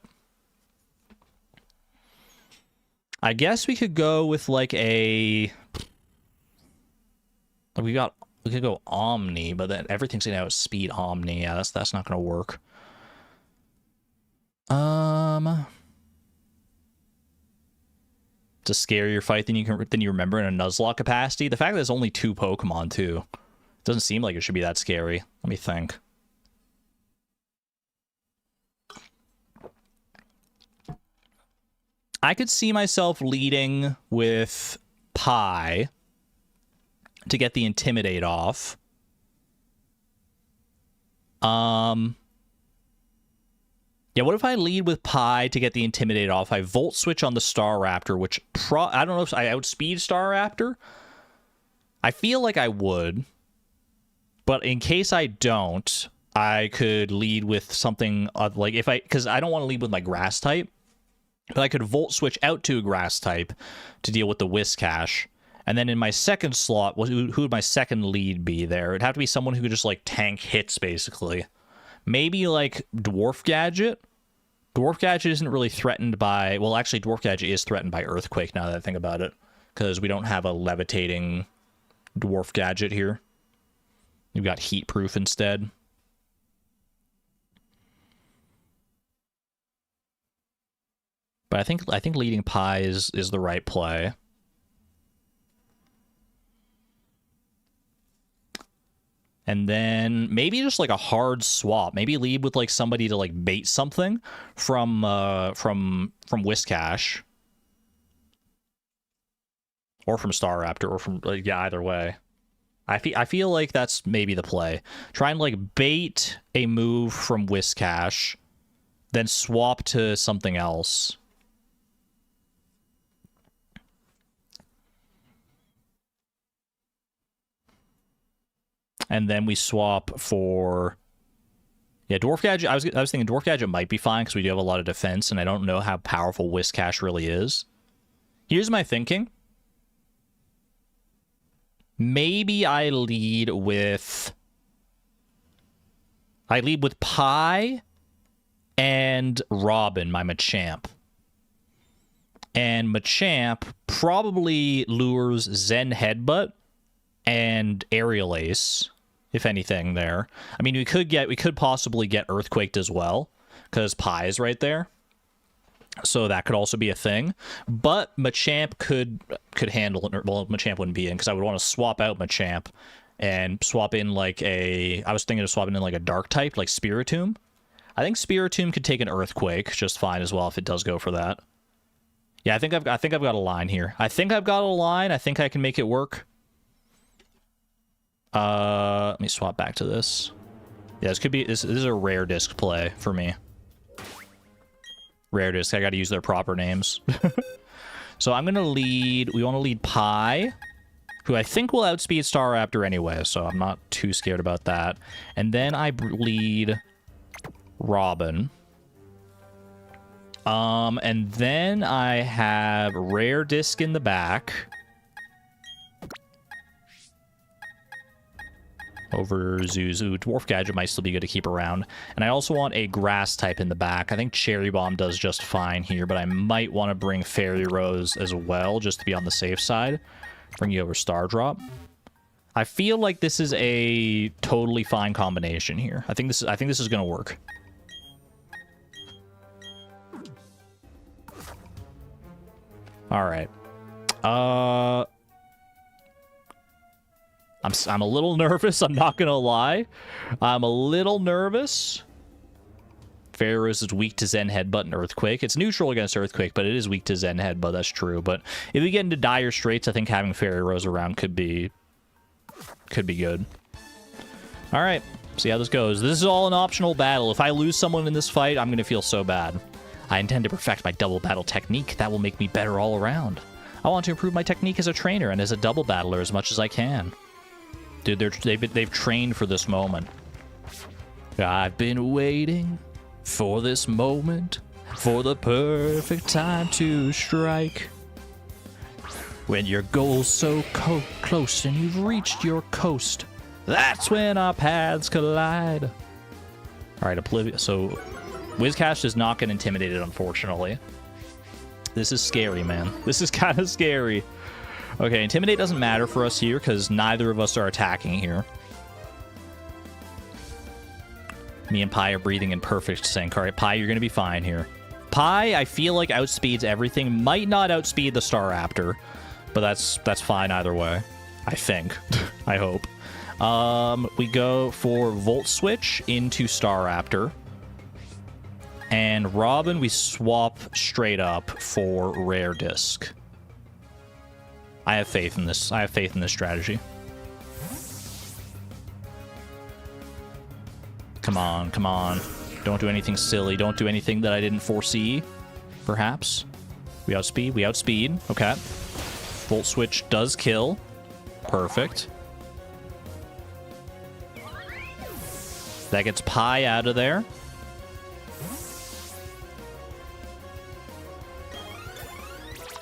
I guess we could go with like a... We could go Omni, but then everything's gonna have speed Omni. Yeah, that's not gonna work. It's a scarier fight than you remember in a Nuzlocke capacity. The fact that there's only 2 Pokemon too doesn't seem like it should be that scary. Let me think. I could see myself leading with Pie to get the Intimidate off. Yeah, what if I lead with Pie to get the Intimidate off? I Volt Switch on the Staraptor, which I don't know if I outspeed Staraptor. I feel like I would. But in case I don't, I could lead with something like because I don't want to lead with my Grass type. But I could Volt Switch out to a Grass type to deal with the Whiscash. And then in my second slot, who would my second lead be there? It'd have to be someone who could just, like, tank hits, basically. Maybe, like, Dwarf Gadget? Dwarf Gadget isn't really threatened by... Well, actually, Dwarf Gadget is threatened by Earthquake, now that I think about it. Because we don't have a levitating Dwarf Gadget here. We've got Heat Proof instead. But I think leading Pie is the right play. And then maybe just like a hard swap. Maybe lead with like somebody to like bait something from Whiscash. Or from Staraptor, or from yeah, either way. I feel like that's maybe the play. Try and like bait a move from Whiscash, then swap to something else. And then we swap for... Yeah, Dwarf Gadget... I was thinking Dwarf Gadget might be fine, because we do have a lot of defense, and I don't know how powerful Whiscash really is. Here's my thinking. Maybe I lead with Pie and Robin, my Machamp. And Machamp probably lures Zen Headbutt and Aerial Ace, if anything there. I mean, we could possibly get Earthquaked as well, because Pie is right there. So that could also be a thing. But Machamp could handle it. Well, Machamp wouldn't be in, because I would want to swap out Machamp and swap in like a... I was thinking of swapping in like a Dark type, like Spiritomb. I think Spiritomb could take an Earthquake just fine as well if it does go for that. Yeah, I think I've got a line here. I think I've got a line. I think I can make it work. Let me swap back to this. Yeah, this is a rare disc play for me. Rare disc, I gotta use their proper names. So I'm gonna lead... We want to lead Pie, who I think will outspeed Staraptor anyway, so I'm not too scared about that. And then I lead Robin. And then I have Rare Disc in the back. Over Zuzu. Dwarf Gadget might still be good to keep around. And I also want a Grass type in the back. I think Cherry Bomb does just fine here, but I might want to bring Fairy Rose as well, just to be on the safe side. Bring you over Star Drop. I feel like this is a totally fine combination here. I think this is going to work. All right. I'm a little nervous, I'm not gonna lie. I'm a little nervous. Fairy Rose is weak to Zen Headbutt and Earthquake. It's neutral against Earthquake, but it is weak to Zen Headbutt, that's true. But if we get into dire straits, I think having Fairy Rose around could be good. Alright, see how this goes. This is all an optional battle. If I lose someone in this fight, I'm gonna feel so bad. I intend to perfect my double battle technique. That will make me better all around. I want to improve my technique as a trainer and as a double battler as much as I can. Dude, they've trained for this moment. I've been waiting for this moment, for the perfect time to strike. When your goal's so close and you've reached your coast, That's when our paths collide. All right, Oblivion. So, Whiscash is not get intimidated, unfortunately. This is scary, man. This is kind of scary. Okay, Intimidate doesn't matter for us here because neither of us are attacking here. Me and Pi are breathing in perfect sync. All right, Pi, you're going to be fine here. Pi, I feel like outspeeds everything. Might not outspeed the Staraptor, but that's fine either way. I think. I hope. We go for Volt Switch into Staraptor. And Robin, we swap straight up for Rare Disc. I have faith in this. I have faith in this strategy. Come on, come on. Don't do anything silly. Don't do anything that I didn't foresee. Perhaps. We outspeed. We outspeed. Okay. Volt Switch does kill. Perfect. That gets Pi out of there.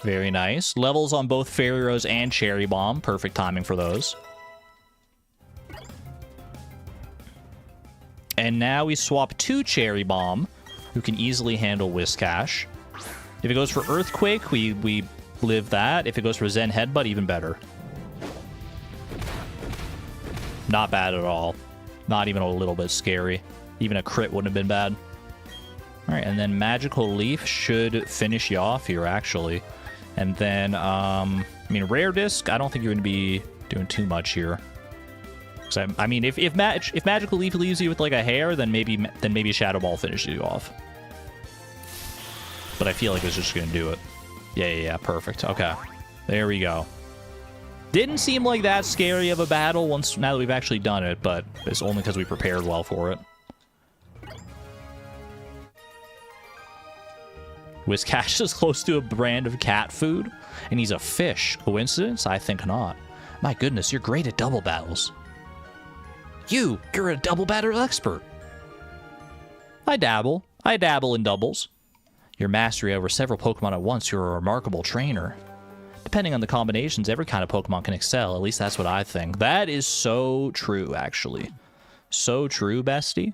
Very nice. Levels on both Fairy Rose and Cherry Bomb. Perfect timing for those. And now we swap to Cherry Bomb, who can easily handle Whiscash. If it goes for Earthquake, we live that. If it goes for Zen Headbutt, even better. Not bad at all. Not even a little bit scary. Even a crit wouldn't have been bad. All right, and then Magical Leaf should finish you off here, actually. And then, I mean, Rare Disc, I don't think you're going to be doing too much here. So, I mean, if Magical Leaf leaves you with like a hair, then maybe Shadow Ball finishes you off. But I feel like it's just gonna do it. Yeah, perfect. Okay, there we go. Didn't seem like that scary of a battle now that we've actually done it, but it's only because we prepared well for it. Whiscash is close to a brand of cat food, and he's a fish. Coincidence? I think not. My goodness, you're great at double battles. You're a double battle expert. I dabble in doubles. Your mastery over several Pokemon at once, you're a remarkable trainer. Depending on the combinations, every kind of Pokemon can excel. At least that's what I think. That is so true, actually. So true, bestie.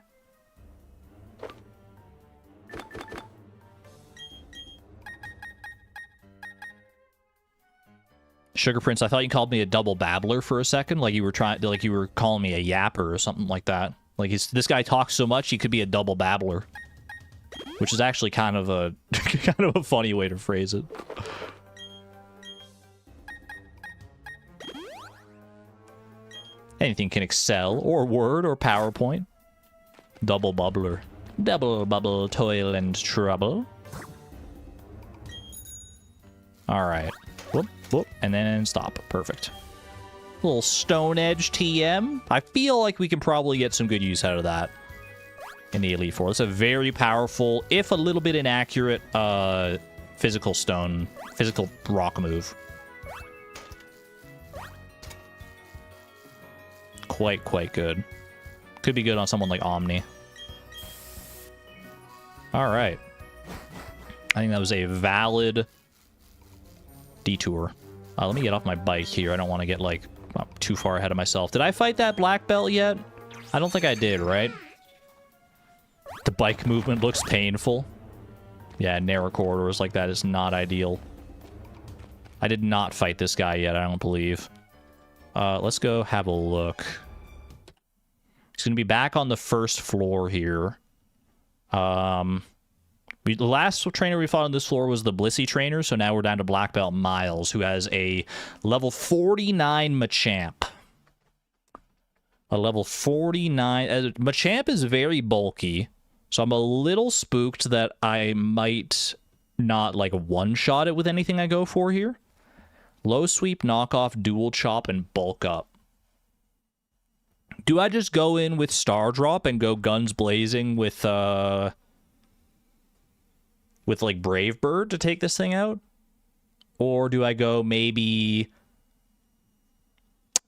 Sugar Prince, I thought you called me a double babbler for a second, like you were calling me a yapper or something like that. Like this guy talks so much he could be a double babbler, which is actually kind of a funny way to phrase it. Anything can excel, or Word, or PowerPoint. Double bubbler, double bubble, toil and trouble. All right. Whoop, whoop, and then stop. Perfect. Little Stone Edge TM. I feel like we can probably get some good use out of that in the Elite Four. It's a very powerful, if a little bit inaccurate, physical rock move. Quite good. Could be good on someone like Omni. All right. I think that was a valid detour. Let me get off my bike here. I don't want to get, like, too far ahead of myself. Did I fight that black belt yet? I don't think I did, right? The bike movement looks painful. Yeah, narrow corridors like that is not ideal. I did not fight this guy yet, I don't believe. Let's go have a look. He's going to be back on the first floor here. The last trainer we fought on this floor was the Blissey trainer, so now we're down to Black Belt Miles, who has a level 49 Machamp. A level 49... Machamp is very bulky, so I'm a little spooked that I might not, like, one-shot it with anything I go for here. Low Sweep, Knockoff, Dual Chop, and Bulk Up. Do I just go in with Star Drop and go guns blazing with like Brave Bird to take this thing out? Or do I go maybe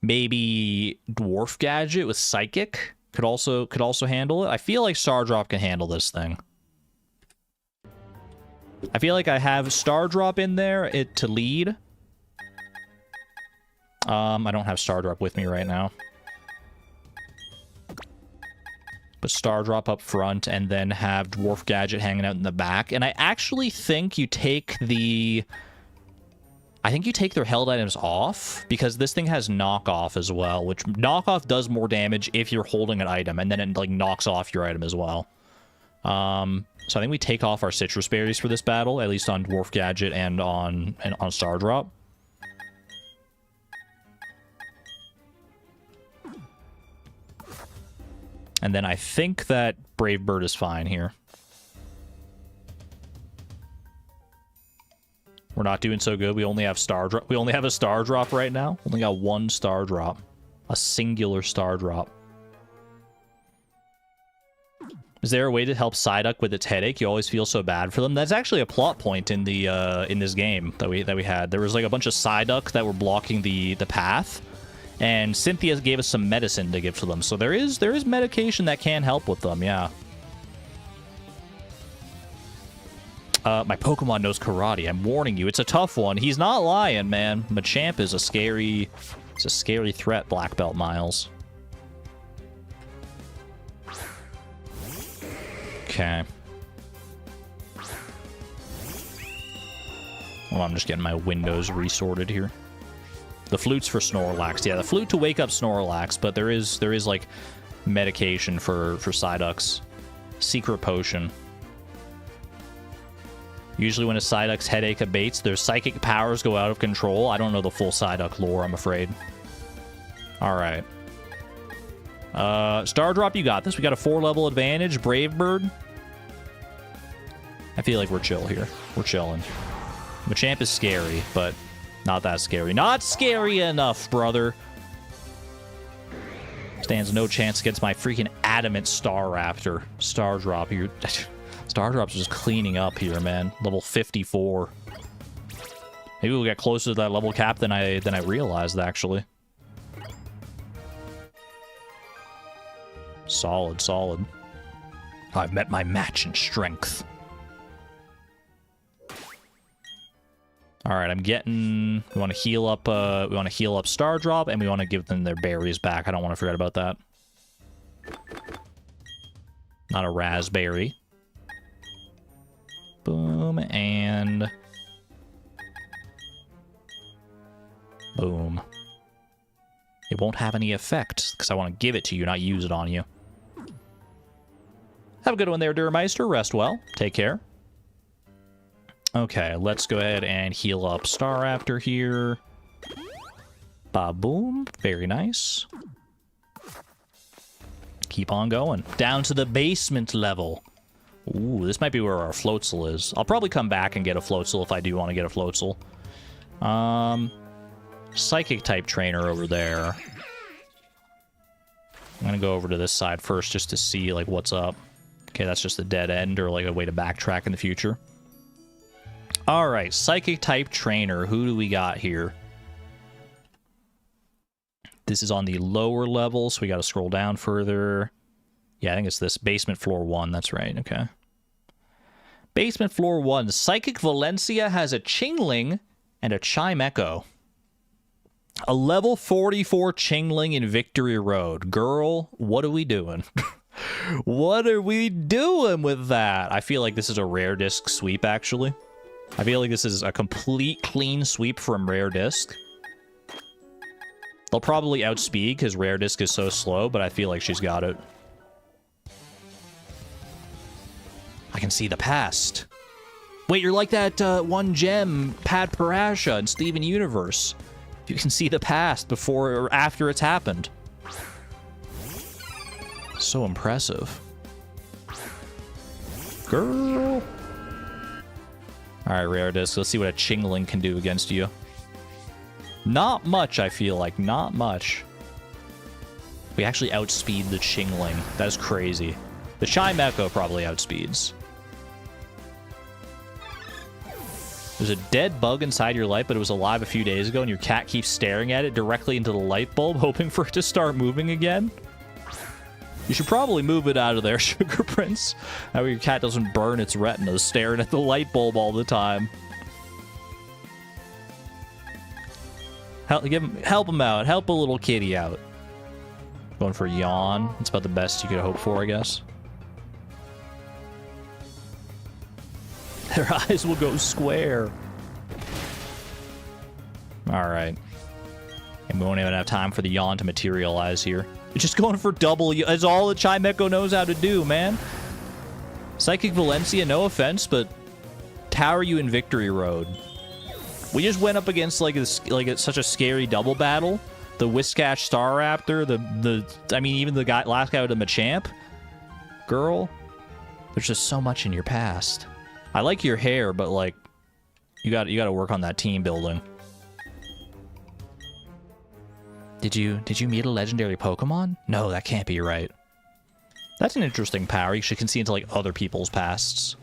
Dwarf Gadget with Psychic? Could also handle it. I feel like Star Drop can handle this thing. I feel like I have Star Drop in there to lead. I don't have Star Drop with me right now. Put Stardrop up front, and then have Dwarf Gadget hanging out in the back. And I actually think you take the... I think you take their held items off, because this thing has knockoff as well, which knockoff does more damage if you're holding an item, and then it, like, knocks off your item as well. So I think we take off our citrus berries for this battle, at least on Dwarf Gadget and on Stardrop. And then I think that Brave Bird is fine here. We're not doing so good. We only have Stardrop. We only have a Stardrop right now. Only got one Stardrop. A singular Stardrop. Is there a way to help Psyduck with its headache? You always feel so bad for them. That's actually a plot point in the in this game that we had. There was like a bunch of Psyduck that were blocking the path. And Cynthia gave us some medicine to give to them. So there is medication that can help with them, yeah. My Pokemon knows karate. I'm warning you. It's a tough one. He's not lying, man. Machamp is a scary threat, Black Belt Miles. Okay. Well, I'm just getting my windows resorted here. The flute's for Snorlax. Yeah, the flute to wake up Snorlax, but there is like medication for Psyduck's secret potion. Usually when a Psyduck's headache abates, their psychic powers go out of control. I don't know the full Psyduck lore, I'm afraid. Alright. Stardrop, you got this. We got a 4-level advantage. Brave Bird. I feel like we're chill here. We're chilling. Machamp is scary, but not that scary. Not scary enough, brother. Stands no chance against my freaking adamant Staraptor. Stardrop, you're... Stardrop's just cleaning up here, man. Level 54. Maybe we'll get closer to that level cap than I realized, actually. Solid, solid. I've met my match in strength. All right, I'm getting... We want to heal up. We want to heal up Stardrop, and we want to give them their berries back. I don't want to forget about that. Not a raspberry. Boom, and... boom. It won't have any effect, because I want to give it to you, not use it on you. Have a good one there, Durmeister. Rest well. Take care. Okay, let's go ahead and heal up Staraptor here. Ba-boom. Very nice. Keep on going. Down to the basement level. Ooh, this might be where our Floatzel is. I'll probably come back and get a Floatzel if I do want to get a Floatzel. Psychic type trainer over there. I'm gonna go over to this side first just to see, like, what's up. Okay, that's just a dead end or, like, a way to backtrack in the future. Alright, Psychic type trainer. Who do we got here? This is on the lower level, so we gotta scroll down further. Yeah, I think it's this. Basement floor 1. That's right. Okay. Basement floor 1. Psychic Valencia has a Chingling and a Chime Echo. A level 44 Chingling in Victory Road. Girl, what are we doing? What are we doing with that? I feel like this is a rare disc sweep, actually. I feel like this is a complete clean sweep from rare disc. They'll probably outspeed because rare disc is so slow, but I feel like she's got it. I can see the past. Wait, you're like that one gem, Pat Parasha in Steven Universe. You can see the past before or after it's happened. So impressive. Girl. Alright, Rare Disc. Let's see what a Chingling can do against you. Not much, I feel like. Not much. We actually outspeed the Chingling. That's crazy. The Chime Echo probably outspeeds. There's a dead bug inside your light, but it was alive a few days ago, and your cat keeps staring at it directly into the light bulb, hoping for it to start moving again. You should probably move it out of there, Sugar Prince. That way your cat doesn't burn its retinas staring at the light bulb all the time. Help him out. Help a little kitty out. Going for Yawn. It's about the best you could hope for, I guess. Their eyes will go square. Alright. And we won't even have time for the Yawn to materialize here. It's just going for double. That's all the Chimecho knows how to do, man. Psychic Valencia, no offense, but tower you in Victory Road. We just went up against it's such a scary double battle. The Whiscash Staraptor, I mean, even the last guy with the Machamp. Girl, there's just so much in your past. I like your hair, but like, you got to work on that team building. Did you meet a legendary Pokemon? No, that can't be right. That's an interesting power. You can see into like other people's pasts.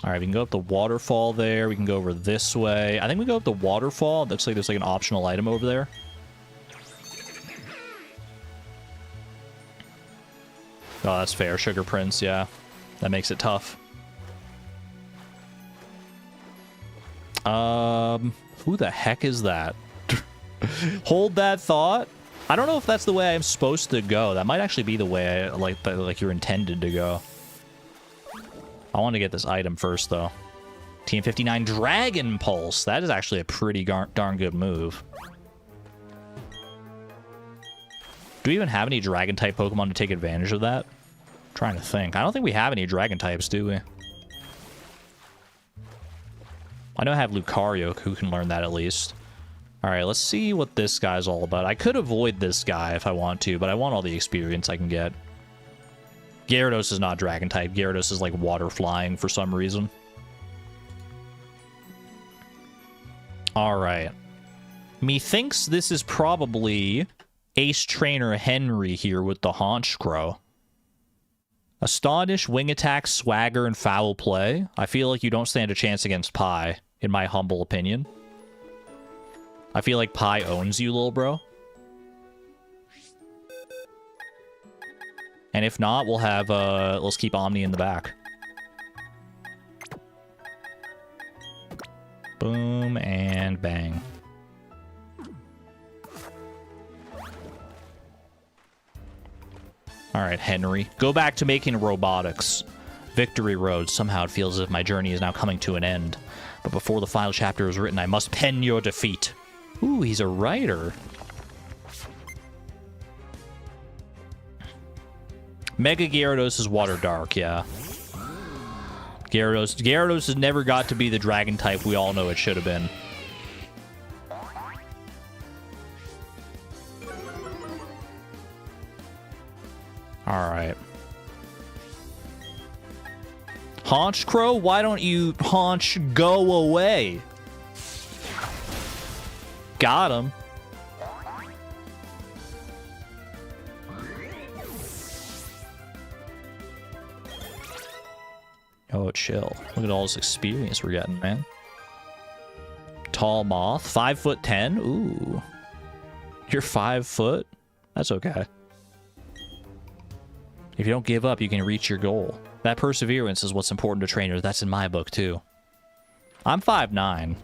All right, we can go up the waterfall there. We can go over this way. I think we go up the waterfall. It looks like there's like an optional item over there. Oh, that's fair. Sugar Prince, yeah. That makes it tough. Who the heck is that? Hold that thought. I don't know if that's the way I'm supposed to go. That might actually be the way like you're intended to go. I want to get this item first, though. Team 59 Dragon Pulse. That is actually a pretty darn good move. Do we even have any Dragon-type Pokemon to take advantage of that? I'm trying to think. I don't think we have any Dragon-types, do we? I know I have Lucario, who can learn that at least. Alright, let's see what this guy's all about. I could avoid this guy if I want to, but I want all the experience I can get. Gyarados is not Dragon-type. Gyarados is like water flying for some reason. Alright. Methinks this is probably Ace Trainer Henry here with the Honchkrow. Astonish, Wing Attack, Swagger, and Foul Play. I feel like you don't stand a chance against Pi, in my humble opinion. I feel like Pi owns you, little bro. And if not, we'll have, let's keep Omni in the back. Boom, and bang. Alright, Henry. Go back to making robotics. Victory Road. Somehow it feels as if my journey is now coming to an end. But before the final chapter is written, I must pen your defeat. Ooh, he's a writer. Mega Gyarados is Water Dark, yeah. Gyarados has never got to be the dragon type we all know it should have been. Alright. Honchkrow, why don't you go away? Got him. Oh, chill. Look at all this experience we're getting, man. Tall Moth, 5'10". Ooh. You're 5 foot? That's okay. If you don't give up, you can reach your goal. That perseverance is what's important to trainers. That's in my book, too. I'm 5'9".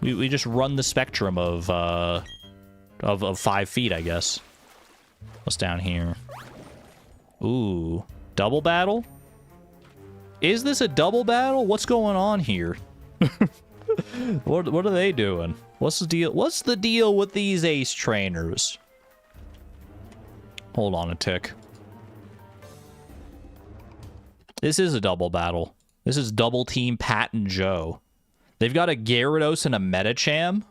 We just run the spectrum of 5 feet, I guess. What's down here? Ooh. Double battle? Is this a double battle? What's going on here? What are they doing? What's the deal? What's the deal with these ace trainers? Hold on a tick. This is a double battle. This is double team Pat and Joe. They've got a Gyarados and a Medicham.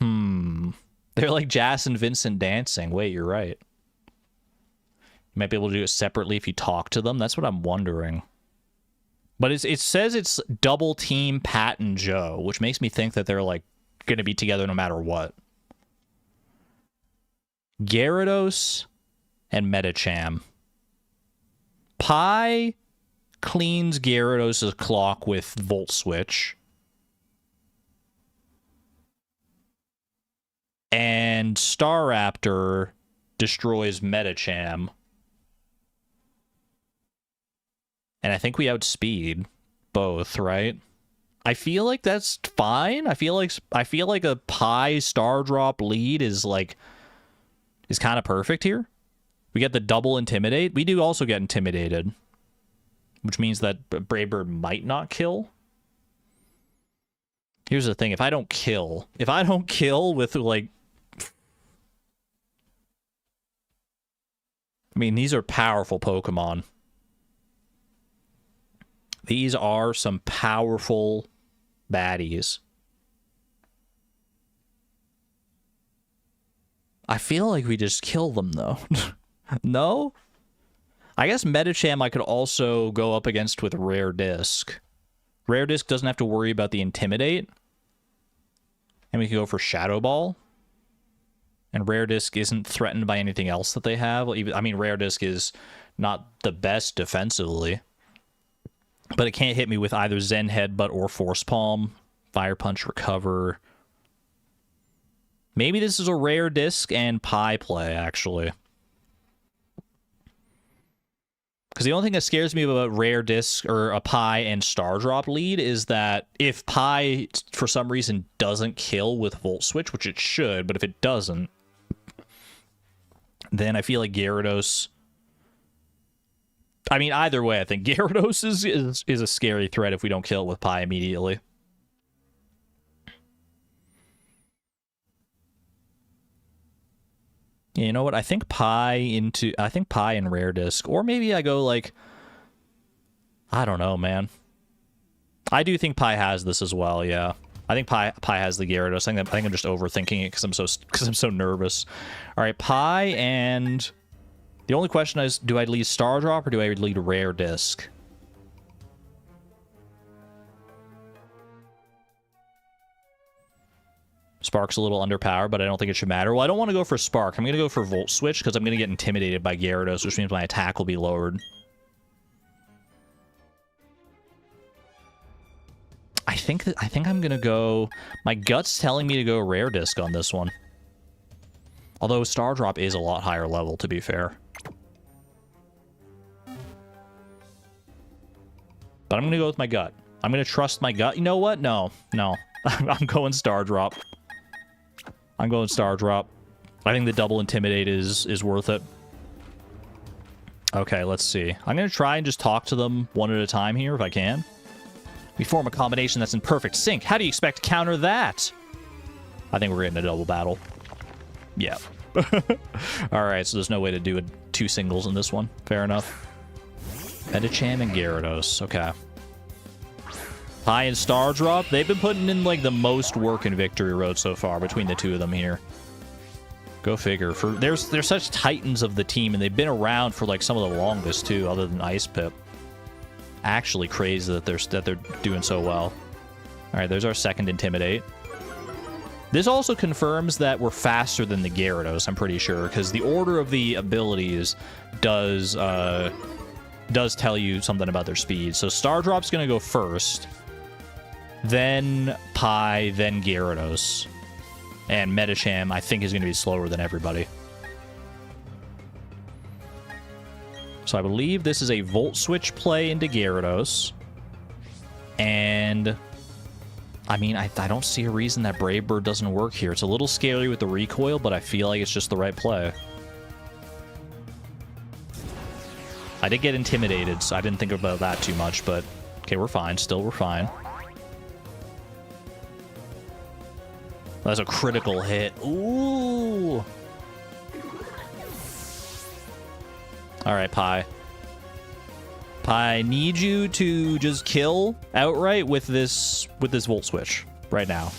They're like Jas and Vincent dancing. Wait, you're right. You might be able to do it separately if you talk to them. That's what I'm wondering. But it says it's double team Pat and Joe, which makes me think that they're like going to be together no matter what. Gyarados and Medicham. Pi cleans Gyarados' clock with Volt Switch. And Staraptor destroys Medicham. And I think we outspeed both, right? I feel like that's fine. I feel like a Pie Star Drop lead is kind of perfect here. We get the double Intimidate. We do also get Intimidated, which means that Brave Bird might not kill. Here's the thing, if I don't kill with, like... I mean, these are powerful Pokemon. These are some powerful baddies. I feel like we just kill them, though. No? I guess Medicham I could also go up against with Rare Disc. Rare Disc doesn't have to worry about the Intimidate. And we can go for Shadow Ball. And Rare Disc isn't threatened by anything else that they have. I mean, Rare Disc is not the best defensively. But it can't hit me with either Zen Headbutt or Force Palm. Fire Punch, Recover. Maybe this is a Rare Disc and Pie play, actually. Because the only thing that scares me about Rare Disc or a Pie and Star Drop lead is that if Pie, for some reason, doesn't kill with Volt Switch, which it should, but if it doesn't, then I feel like Gyarados... I mean, either way, I think Gyarados is a scary threat if we don't kill it with Pie immediately. You know what? I think Pie and Rare Disc. Or maybe I go like... I don't know, man. I do think Pie has this as well, yeah. I think Pie has the Gyarados. I think I'm just overthinking it because I'm so nervous. Alright, Pie and... The only question is, do I lead Star Drop or do I lead Rare Disc? Spark's a little underpowered, but I don't think it should matter. Well, I don't want to go for Spark. I'm going to go for Volt Switch because I'm going to get intimidated by Gyarados, which means my attack will be lowered. I think I'm going to go... My gut's telling me to go Rare Disc on this one. Although Star Drop is a lot higher level, to be fair. But I'm going to go with my gut. I'm going to trust my gut. You know what? No. I'm going Star Drop. I'm going Star Drop. I think the double Intimidate is worth it. Okay, let's see. I'm going to try and just talk to them one at a time here, if I can. We form a combination that's in perfect sync. How do you expect to counter that? I think we're getting a double battle. Yeah. Alright, so there's no way to do two singles in this one. Fair enough. Medicham and Gyarados. Okay. Pie and Star Drop. They've been putting in, like, the most work in Victory Road so far between the two of them here. Go figure. They're such titans of the team, and they've been around for, like, some of the longest, too, other than Ice Pip. Actually crazy that they're doing so well. Alright, there's our second Intimidate. This also confirms that we're faster than the Gyarados, I'm pretty sure, because the order of the abilities does tell you something about their speed. So Star Drop's going to go first, then Pie, then Gyarados. And Medicham, I think, is going to be slower than everybody. So I believe this is a Volt Switch play into Gyarados. And... I mean, I don't see a reason that Brave Bird doesn't work here. It's a little scary with the recoil, but I feel like it's just the right play. I did get intimidated, so I didn't think about that too much, but... Okay, we're fine. Still, we're fine. That's a critical hit. Ooh! Alright, Pie. I need you to just kill outright with this Volt Switch right now.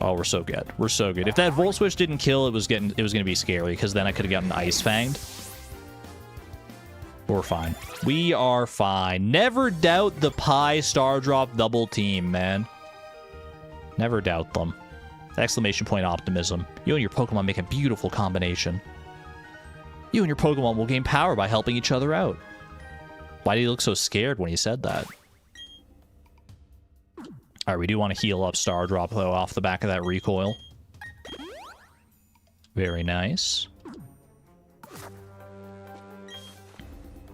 Oh, we're so good. We're so good. If that Volt Switch didn't kill, it was going to be scary because then I could have gotten Ice Fanged. We're fine. We are fine. Never doubt the Pie Star Drop double team, man. Never doubt them. Exclamation point optimism. You and your Pokemon make a beautiful combination. You and your Pokemon will gain power by helping each other out. Why did he look so scared when he said that? Alright, we do want to heal up Star Drop, though, off the back of that recoil. Very nice.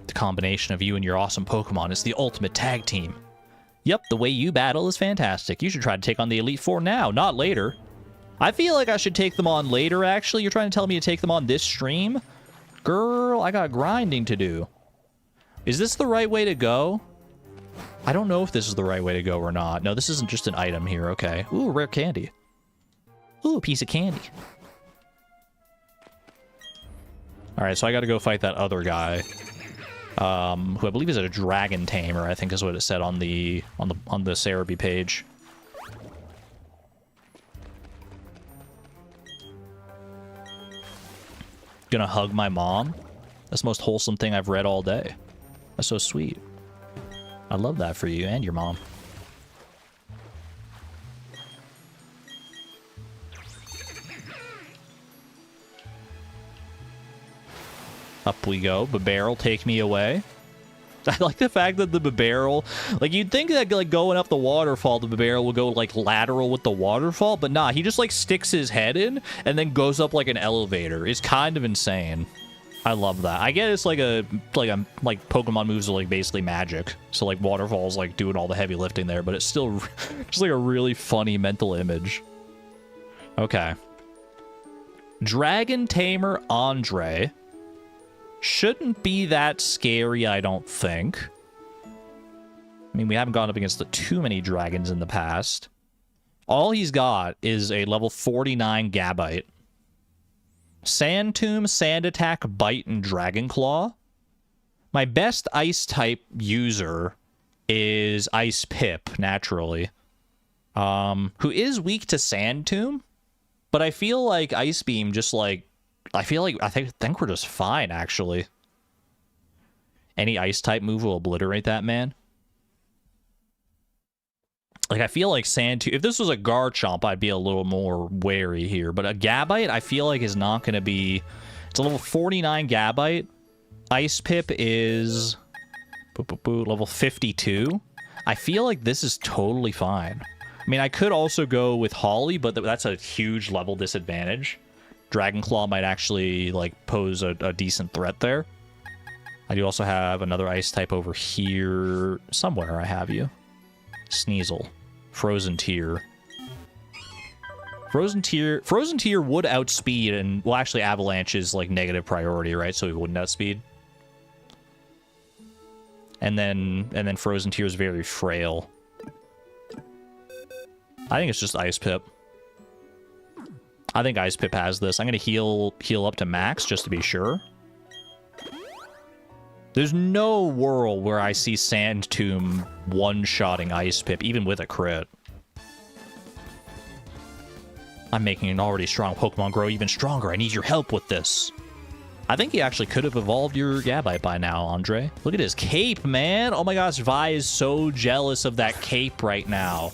The combination of you and your awesome Pokemon is the ultimate tag team. Yep, the way you battle is fantastic. You should try to take on the Elite Four now, not later. I feel like I should take them on later, actually. You're trying to tell me to take them on this stream? Girl, I got grinding to do. Is this the right way to go? I don't know if this is the right way to go or not. No, this isn't just an item here. Okay. Ooh, rare candy. Ooh, a piece of candy. Alright, so I gotta go fight that other guy. Who I believe is a dragon tamer, I think is what it said on the Cerebi page. Gonna hug my mom? That's the most wholesome thing I've read all day. That's so sweet. I love that for you and your mom. Up we go. Babarrel, take me away. I like the fact that the Babarrel, like, you'd think that, like, going up the waterfall, the Babarrel would go, like, lateral with the waterfall, but nah, he just, like, sticks his head in and then goes up like an elevator. It's kind of insane. I love that. I get it's like Pokemon moves are, like, basically magic. So, like, waterfall's, like, doing all the heavy lifting there, but it's still just, like, a really funny mental image. Okay. Dragon Tamer Andre. Shouldn't be that scary, I don't think. I mean, we haven't gone up against too many dragons in the past. All he's got is a level 49 Gabite. Sand Tomb, Sand Attack, Bite, and Dragon Claw. My best Ice-type user is Ice Pip, naturally. Who is weak to Sand Tomb. But I feel like Ice Beam just, like, I think we're just fine, actually. Any Ice-type move will obliterate that man. Like, I feel like Sand... If this was a Garchomp, I'd be a little more wary here. But a Gabite, I feel like, is not going to be... It's a level 49 Gabite. Ice Pip is... level 52. I feel like this is totally fine. I mean, I could also go with Holly, but that's a huge level disadvantage. Dragon Claw might actually, like, pose a decent threat there. I do also have another ice type over here. Somewhere I have you. Sneasel. Frozen Tear. Frozen Tear would outspeed, and, well, actually, Avalanche is, like, negative priority, right? So he wouldn't outspeed. And then Frozen Tear is very frail. I think it's just Ice Pip. I think Ice Pip has this. I'm going to heal up to max just to be sure. There's no world where I see Sand Tomb one-shotting Ice Pip, even with a crit. I'm making an already strong Pokemon grow even stronger. I need your help with this. I think you actually could have evolved your Gabite by now, Andre. Look at his cape, man. Oh my gosh, Vi is so jealous of that cape right now.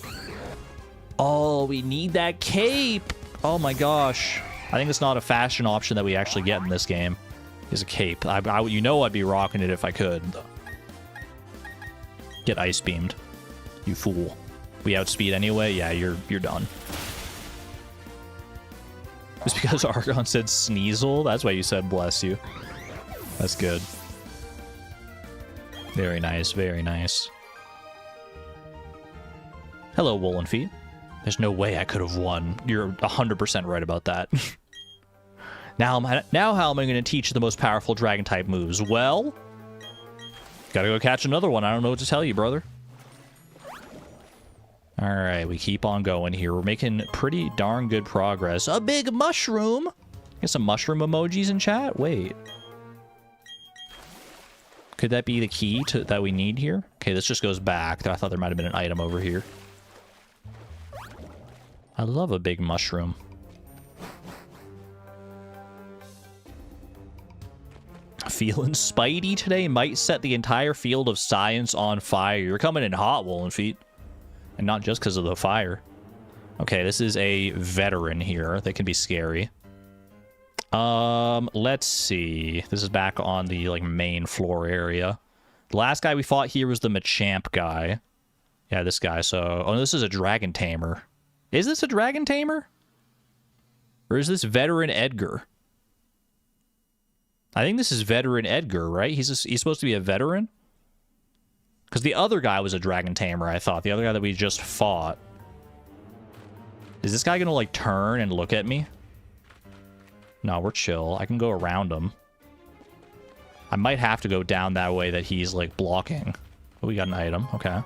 Oh, we need that cape. Oh my gosh. I think it's not a fashion option that we actually get in this game. Is a cape. You know I'd be rocking it if I could. Get Ice Beamed. You fool. We outspeed anyway? Yeah, you're done. Just because Argon said Sneasel? That's why you said bless you. That's good. Very nice, very nice. Hello, Woolen Feet. There's no way I could have won. You're 100% right about that. Now how am I going to teach the most powerful Dragon-type moves? Well, gotta go catch another one. I don't know what to tell you, brother. Alright, we keep on going here. We're making pretty darn good progress. A big mushroom! Get some mushroom emojis in chat? Wait. Could that be the key that we need here? Okay, this just goes back. I thought there might have been an item over here. I love a big mushroom. Feeling Spidey today might set the entire field of science on fire. You're coming in hot, Woolen Feet. And not just because of the fire. Okay, this is a veteran here. They can be scary. Let's see. This is back on the, like, main floor area. The last guy we fought here was the Machamp guy. Yeah, this guy. So, oh, this is a Dragon Tamer. Is this a Dragon Tamer? Or is this Veteran Edgar? I think this is Veteran Edgar, right? He's supposed to be a veteran? Because the other guy was a dragon tamer, I thought. The other guy that we just fought. Is this guy gonna, like, turn and look at me? No, we're chill. I can go around him. I might have to go down that way that he's, like, blocking. Oh, we got an item. Okay.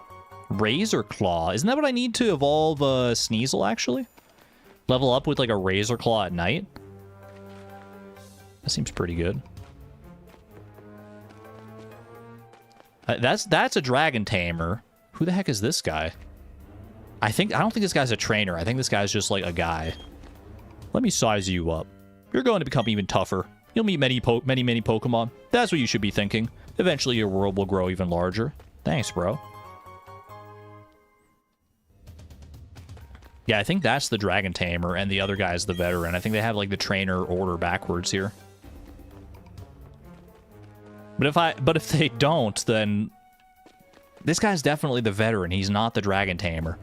Razor Claw. Isn't that what I need to evolve Sneasel, actually? Level up with, like, a Razor Claw at night? That seems pretty good. That's a dragon tamer. Who the heck is this guy? I don't think this guy's a trainer. I think this guy's just, like, a guy. Let me size you up. You're going to become even tougher. You'll meet many Pokemon. That's what you should be thinking. Eventually, your world will grow even larger. Thanks, bro. Yeah, I think that's the Dragon Tamer, and the other guy's the Veteran. I think they have, like, the trainer order backwards here. But if they don't, then... This guy's definitely the Veteran. He's not the Dragon Tamer.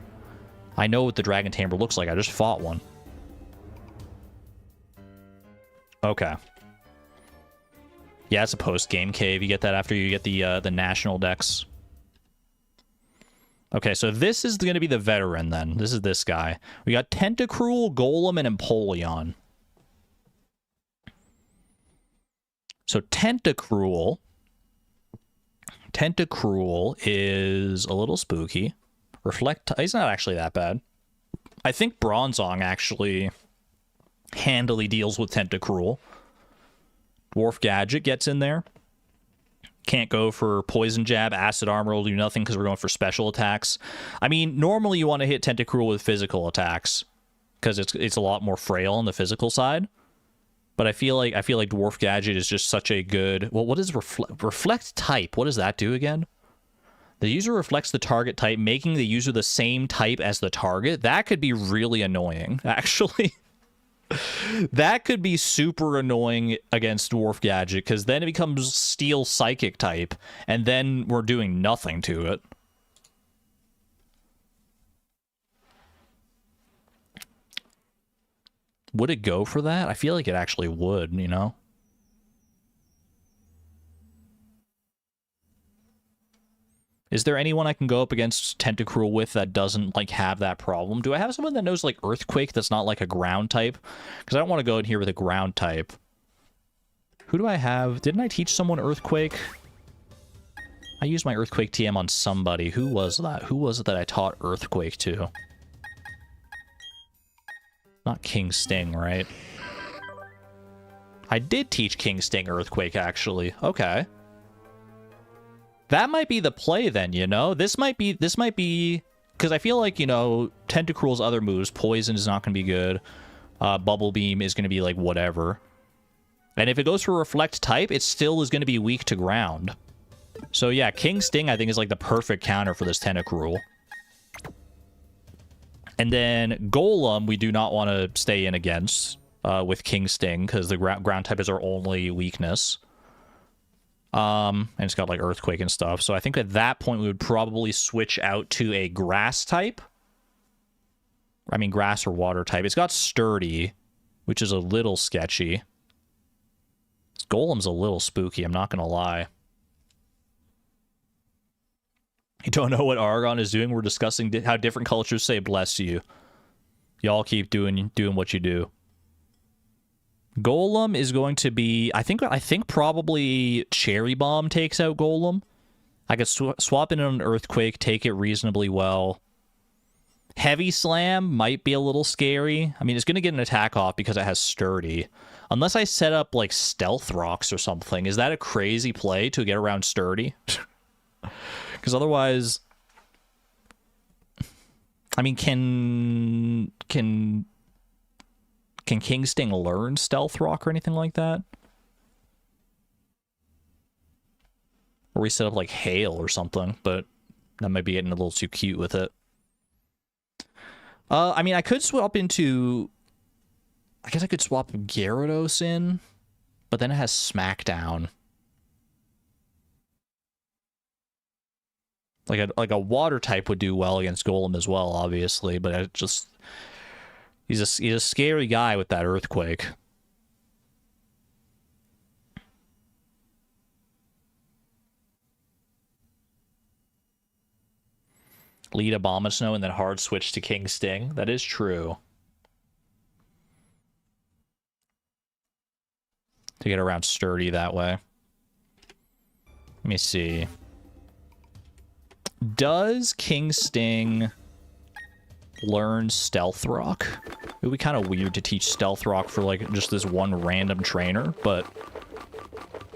I know what the Dragon Tamer looks like. I just fought one. Okay. Yeah, it's a post-game cave. You get that after you get the national dex. Okay, so this is going to be the Veteran, then. This is this guy. We got Tentacruel, Golem, and Empoleon. So Tentacruel is a little spooky. He's not actually that bad. I think Bronzong actually handily deals with Tentacruel. Dwarf Gadget gets in there. Can't go for Poison Jab. Acid Armor will do nothing because we're going for special attacks. I mean, normally you want to hit Tentacruel with physical attacks because it's a lot more frail on the physical side. But I feel like Dwarf Gadget is just such a good... Well, what is Reflect Type? What does that do again? The user reflects the target type, making the user the same type as the target. That could be really annoying, actually. That could be super annoying against Dwarf Gadget, because then it becomes Steel Psychic type, and then we're doing nothing to it. Would it go for that? I feel like it actually would, you know? Is there anyone I can go up against Tentacruel with that doesn't, like, have that problem? Do I have someone that knows, like, Earthquake that's not, like, a ground type? Because I don't want to go in here with a ground type. Who do I have? Didn't I teach someone Earthquake? I used my Earthquake TM on somebody. Who was that? Who was it that I taught Earthquake to? Not King Sting, right? I did teach King Sting Earthquake, actually. Okay. That might be the play then, you know? This might be, because I feel like, you know, Tentacruel's other moves, Poison is not going to be good. Bubble Beam is going to be, like, whatever. And if it goes for Reflect type, it still is going to be weak to ground. So yeah, King Sting, I think, is, like, the perfect counter for this Tentacruel. And then Golem, we do not want to stay in against with King Sting, because the ground type is our only weakness. And it's got, like, Earthquake and stuff. So I think at that point we would probably switch out to a Grass type. I mean, Grass or Water type. It's got Sturdy, which is a little sketchy. This Golem's a little spooky, I'm not going to lie. You don't know what Argon is doing? We're discussing how different cultures say bless you. Y'all keep doing what you do. Golem is going to be... I think probably Cherry Bomb takes out Golem. I could swap in an Earthquake, take it reasonably well. Heavy Slam might be a little scary. I mean, it's going to get an attack off because it has Sturdy. Unless I set up, like, Stealth Rocks or something. Is that a crazy play to get around Sturdy? Because otherwise... I mean, can King Sting learn Stealth Rock or anything like that? Or we set up, like, Hail or something, but that might be getting a little too cute with it. I mean, I could swap into... I guess I could swap Gyarados in, but then it has Smackdown. Like a water type would do well against Golem as well, obviously, but it just... He's a scary guy with that Earthquake. Lead Abomasnow and then hard switch to King Sting. That is true. To get around Sturdy that way. Let me see. Does King Sting learn Stealth Rock? It would be kind of weird to teach Stealth Rock for like just this one random trainer, but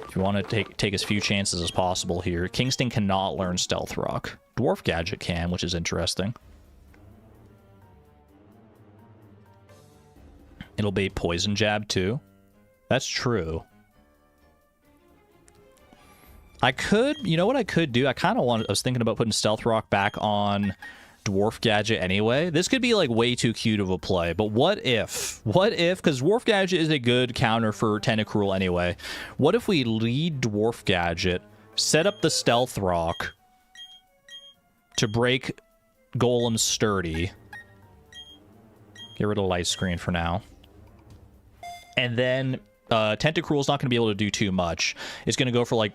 if you want to take as few chances as possible here, King Sting cannot learn Stealth Rock. Dwarf Gadget can, which is interesting. It'll be Poison Jab too. That's true. I could, you know what I could do? I was thinking about putting Stealth Rock back on Dwarf Gadget anyway. This could be like way too cute of a play, but what if, because Dwarf Gadget is a good counter for Tentacruel anyway. What if we lead Dwarf Gadget, set up the Stealth Rock to break Golem Sturdy. Get rid of the light screen for now. And then Tentacruel's not going to be able to do too much. It's going to go for like,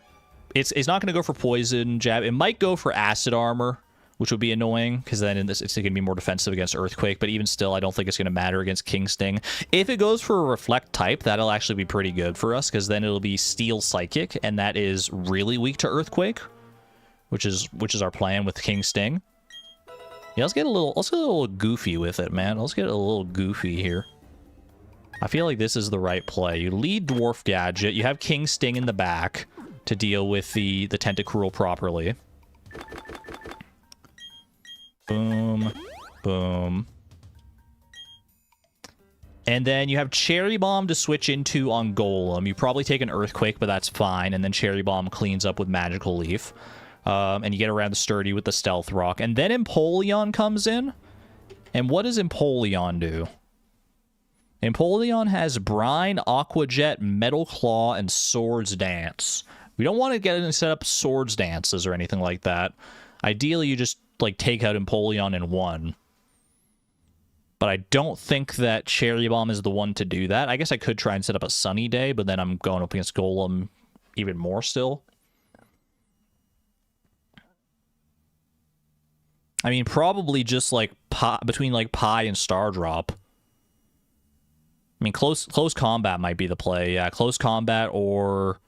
it's not going to go for Poison Jab. It might go for Acid Armor, which would be annoying, because then it's going to be more defensive against Earthquake, but even still, I don't think it's going to matter against King Sting. If it goes for a Reflect type, that'll actually be pretty good for us, because then it'll be Steel Psychic, and that is really weak to Earthquake, which is our plan with King Sting. Yeah, let's get a little goofy with it, man. Let's get a little goofy here. I feel like this is the right play. You lead Dwarf Gadget, you have King Sting in the back to deal with the Tentacruel properly. Boom. Boom. And then you have Cherry Bomb to switch into on Golem. You probably take an Earthquake, but that's fine. And then Cherry Bomb cleans up with Magical Leaf. And you get around the Sturdy with the Stealth Rock. And then Empoleon comes in. And what does Empoleon do? Empoleon has Brine, Aqua Jet, Metal Claw, and Swords Dance. We don't want to get and set up Swords Dances or anything like that. Ideally, you just like take out Empoleon in one. But I don't think that Cherry Bomb is the one to do that. I guess I could try and set up a Sunny Day, but then I'm going up against Golem even more still. I mean, probably just like between like Pie and Stardrop. I mean, close combat might be the play. Yeah, close combat, or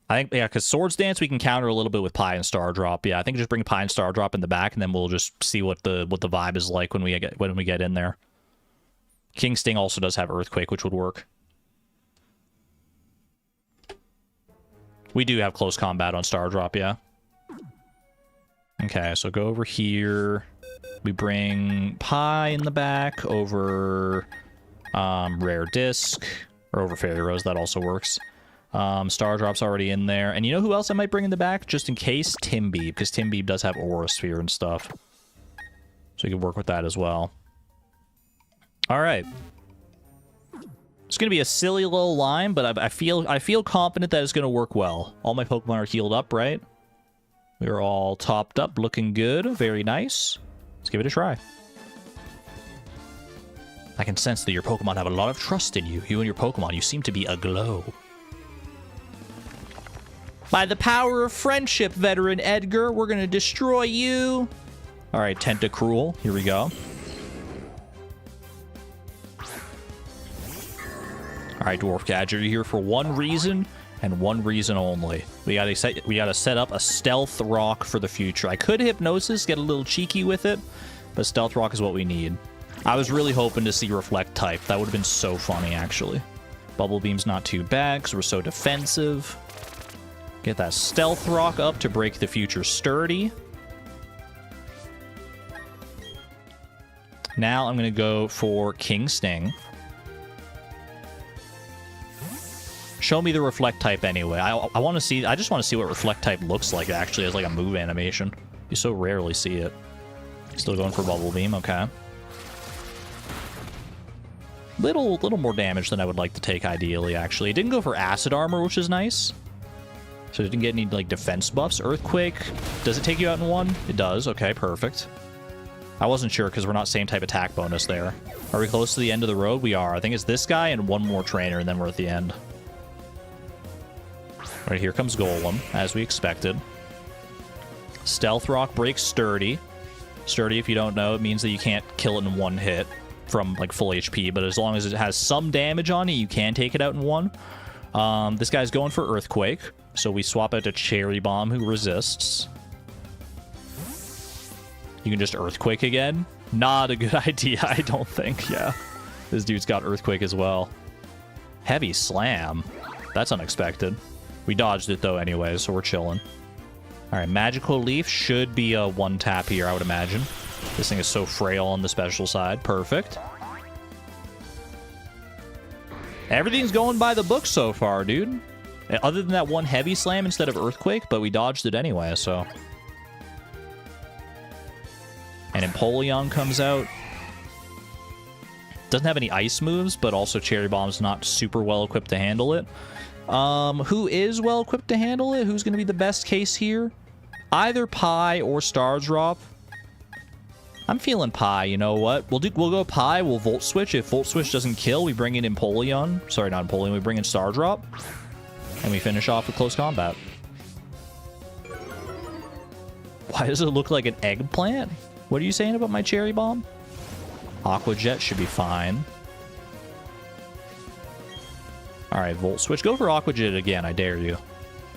I think, yeah, because Swords Dance we can counter a little bit with Pie and Stardrop. Yeah, I think just bring Pie and Stardrop in the back, and then we'll just see what the vibe is like when we get in there. King Sting also does have Earthquake, which would work. We do have close combat on Stardrop, yeah. Okay, so go over here. We bring Pie in the back over Rare Disc, or over Fairy Rose. That also works. Stardrop's already in there. And you know who else I might bring in the back? Just in case, Timbeeb, because Timbeeb does have Aura Sphere and stuff. So you can work with that as well. Alright. It's going to be a silly little line, but I feel confident that it's going to work well. All my Pokemon are healed up, right? We're all topped up, looking good. Very nice. Let's give it a try. I can sense that your Pokemon have a lot of trust in you. You and your Pokemon, you seem to be aglow. By the power of friendship, veteran Edgar, we're going to destroy you. All right, Tentacruel. Here we go. All right, Dwarf Gadget, you're here for one reason and one reason only. We gotta set up a Stealth Rock for the future. I could Hypnosis, get a little cheeky with it, but Stealth Rock is what we need. I was really hoping to see Reflect type. That would have been so funny, actually. Bubble Beam's not too bad because we're so defensive. Get that Stealth Rock up to break the future Sturdy. Now I'm going to go for King Sting. Show me the Reflect type anyway. I want to see. I just want to see what Reflect type looks like actually as like a move animation. You so rarely see it. Still going for Bubble Beam. Okay. Little more damage than I would like to take ideally. Actually, it didn't go for Acid Armor, which is nice. So it didn't get any like defense buffs. Earthquake. Does it take you out in one? It does. Okay, perfect. I wasn't sure because we're not same type attack bonus there. Are we close to the end of the road? We are. I think it's this guy and one more trainer, and then we're at the end. Right, here comes Golem, as we expected. Stealth Rock breaks Sturdy. Sturdy, if you don't know, it means that you can't kill it in one hit from like full HP, but as long as it has some damage on it, you can take it out in one. This guy's going for Earthquake, so we swap out to Cherry Bomb, who resists. You can just Earthquake again. Not a good idea, I don't think. Yeah, this dude's got Earthquake as well. Heavy Slam. That's unexpected. We dodged it though anyway, so we're chilling. All right, Magical Leaf should be a one-tap here, I would imagine. This thing is so frail on the special side. Perfect. Everything's going by the book so far, dude. Other than that one Heavy Slam instead of Earthquake, but we dodged it anyway, so. And Empoleon comes out. Doesn't have any ice moves, but also Cherry Bomb's not super well equipped to handle it. Who is well equipped to handle it? Who's going to be the best case here? Either Pie or Stardrop. I'm feeling Pie, you know what? We'll go Pie, we'll Volt Switch. If Volt Switch doesn't kill, we bring in Empoleon. Sorry, not Empoleon, we bring in Stardrop. And we finish off with Close Combat. Why does it look like an eggplant? What are you saying about my Cherry Bomb? Aqua Jet should be fine. Alright, Volt Switch. Go for Aqua Jet again, I dare you.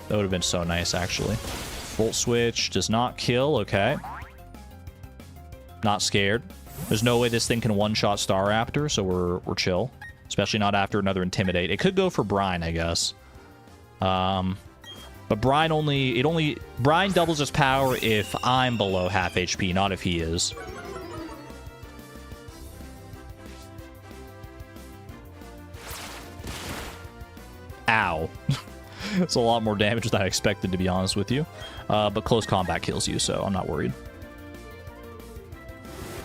That would have been so nice, actually. Volt Switch does not kill, okay. Not scared. There's no way this thing can one-shot Staraptor, so we're chill. Especially not after another Intimidate. It could go for Brine, I guess. But Brine Brine doubles its power if I'm below half HP, not if he is. Ow. It's a lot more damage than I expected, to be honest with you. But Close Combat kills you, so I'm not worried.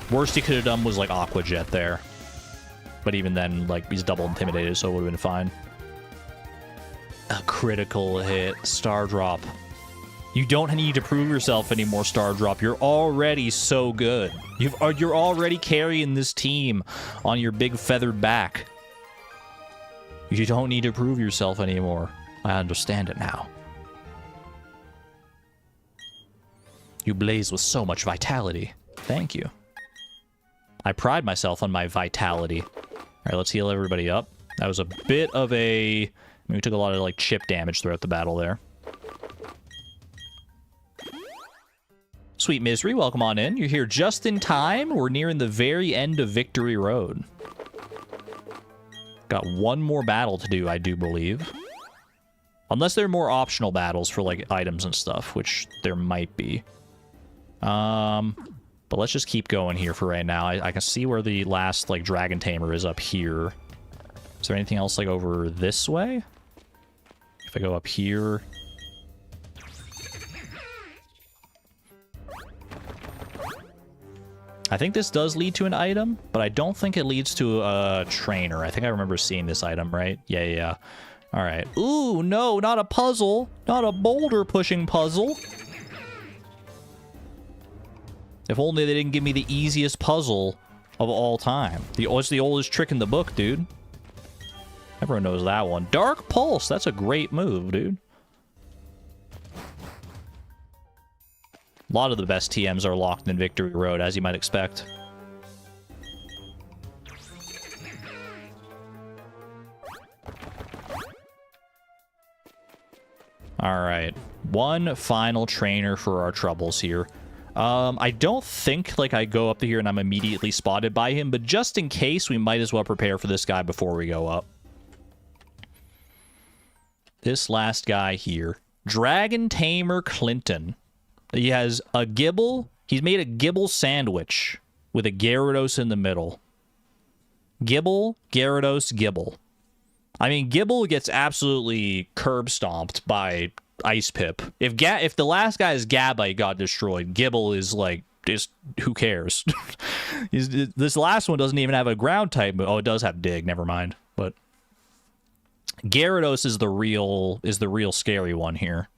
Worst he could have done was, like, Aqua Jet there. But even then, like, he's double intimidated, so it would have been fine. A critical hit. Stardrop. You don't need to prove yourself anymore, Stardrop. You're already so good. You're already carrying this team on your big feathered back. You don't need to prove yourself anymore. I understand it now. You blaze with so much vitality. Thank you. I pride myself on my vitality. All right, let's heal everybody up. That was a bit of a... I mean, we took a lot of, like, chip damage throughout the battle there. Sweet Misery, welcome on in. You're here just in time. We're nearing the very end of Victory Road. Got one more battle to do, I do believe. Unless there are more optional battles for, like, items and stuff, which there might be. But let's just keep going here for right now. I can see where the last, like, Dragon Tamer is up here. Is there anything else, like, over this way? If I go up here... I think this does lead to an item, but I don't think it leads to a trainer. I think I remember seeing this item, right? Yeah. All right. Ooh, no, not a puzzle. Not a boulder-pushing puzzle. If only they didn't give me the easiest puzzle of all time. It's the oldest trick in the book, dude. Everyone knows that one. Dark Pulse. That's a great move, dude. A lot of the best TMs are locked in Victory Road, as you might expect. Alright. One final trainer for our troubles here. I don't think, like, I go up here and I'm immediately spotted by him, but just in case, we might as well prepare for this guy before we go up. This last guy here. Dragon Tamer Clinton. He has a Gibble. He's made a Gibble sandwich with a Gyarados in the middle. Gibble, Gyarados, Gibble. I mean, Gibble gets absolutely curb stomped by Ice Pip. If the last guy's Gabite got destroyed, Gibble is like, just who cares? This last one doesn't even have a ground type. Oh, it does have Dig. Never mind. But Gyarados is the real scary one here.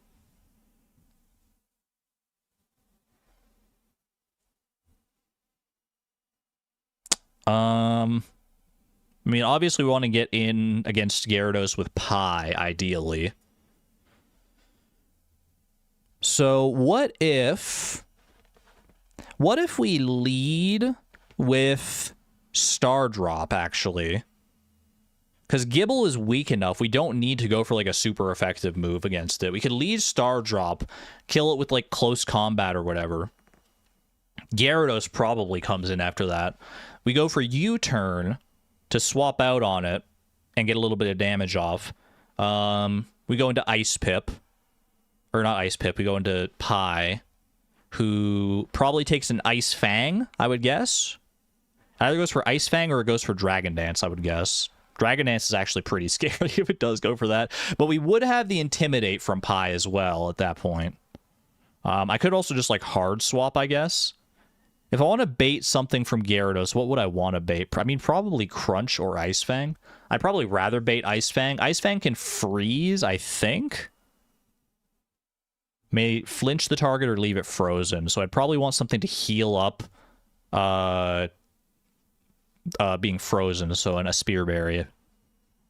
I mean, obviously we want to get in against Gyarados with Pie, ideally. So what if we lead with Star Drop, actually? Because Gible is weak enough, we don't need to go for like a super effective move against it. We could lead Star Drop, kill it with like close combat or whatever. Gyarados probably comes in after that. We go for U-turn to swap out on it and get a little bit of damage off. We go into Ice Pip. Or not Ice Pip, we go into Pi, who probably takes an Ice Fang, I would guess. Either goes for Ice Fang or it goes for Dragon Dance, I would guess. Dragon Dance is actually pretty scary if it does go for that. But we would have the Intimidate from Pi as well at that point. I could also just, like, hard swap, I guess. If I want to bait something from Gyarados, what would I want to bait? I mean, probably Crunch or Ice Fang. I'd probably rather bait Ice Fang. Ice Fang can freeze, I think. May flinch the target or leave it frozen. So I'd probably want something to heal up being frozen. So a Spear Berry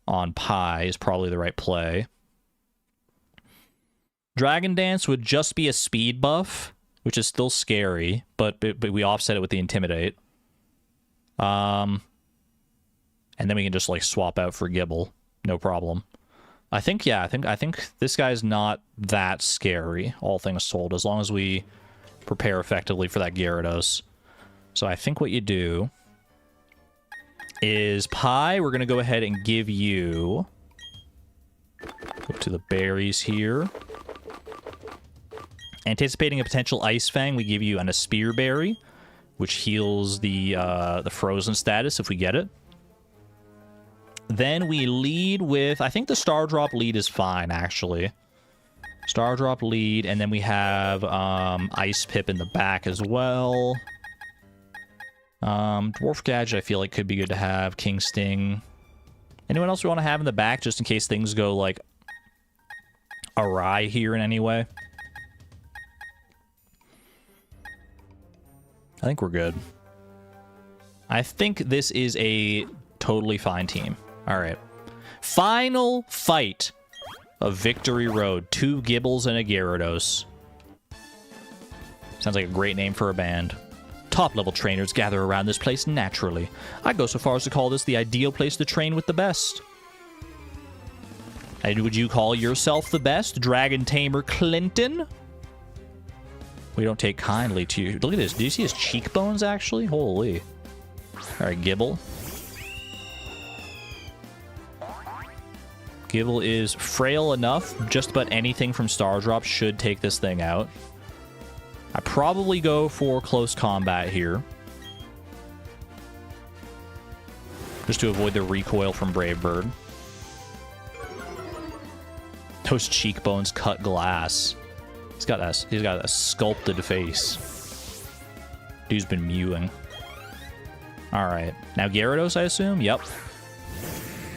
on Pi is probably the right play. Dragon Dance would just be a speed buff, which is still scary, but we offset it with the Intimidate. And then we can just, like, swap out for Gible. No problem. I think this guy's not that scary, all things told, as long as we prepare effectively for that Gyarados. So I think what you do is Pi, we're going to go ahead and give you... Go to the berries here. Anticipating a potential Ice Fang, we give you a Spear Berry, which heals the frozen status if we get it. Then we lead with... I think the Star Drop lead is fine, actually. Star Drop lead, and then we have Ice Pip in the back as well. Dwarf Gadget I feel like could be good to have. King Sting. Anyone else we want to have in the back just in case things go, like, awry here in any way? I think we're good. I think this is a totally fine team. All right. Final fight of Victory Road. 2 Gibbles and a Gyarados. Sounds like a great name for a band. Top-level trainers gather around this place naturally. I'd go so far as to call this the ideal place to train with the best. And would you call yourself the best, Dragon Tamer Clinton? We don't take kindly to you. Look at this. Do you see his cheekbones, actually? Holy. All right, Gibble. Gibble is frail enough. Just about anything from Star Drop should take this thing out. I probably go for close combat here. Just to avoid the recoil from Brave Bird. Those cheekbones cut glass. He's got a sculpted face. Dude's been mewing. Alright. Now Gyarados, I assume? Yep.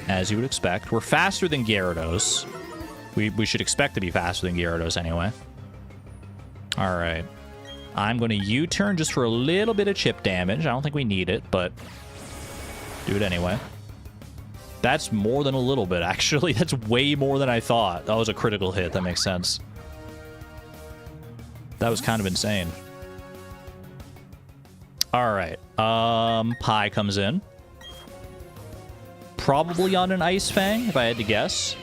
As you would expect. We're faster than Gyarados. We should expect to be faster than Gyarados anyway. Alright. I'm going to U-turn just for a little bit of chip damage. I don't think we need it, but do it anyway. That's more than a little bit, actually. That's way more than I thought. That was a critical hit. That makes sense. That was kind of insane. Alright. Pi comes in. Probably on an Ice Fang, if I had to guess.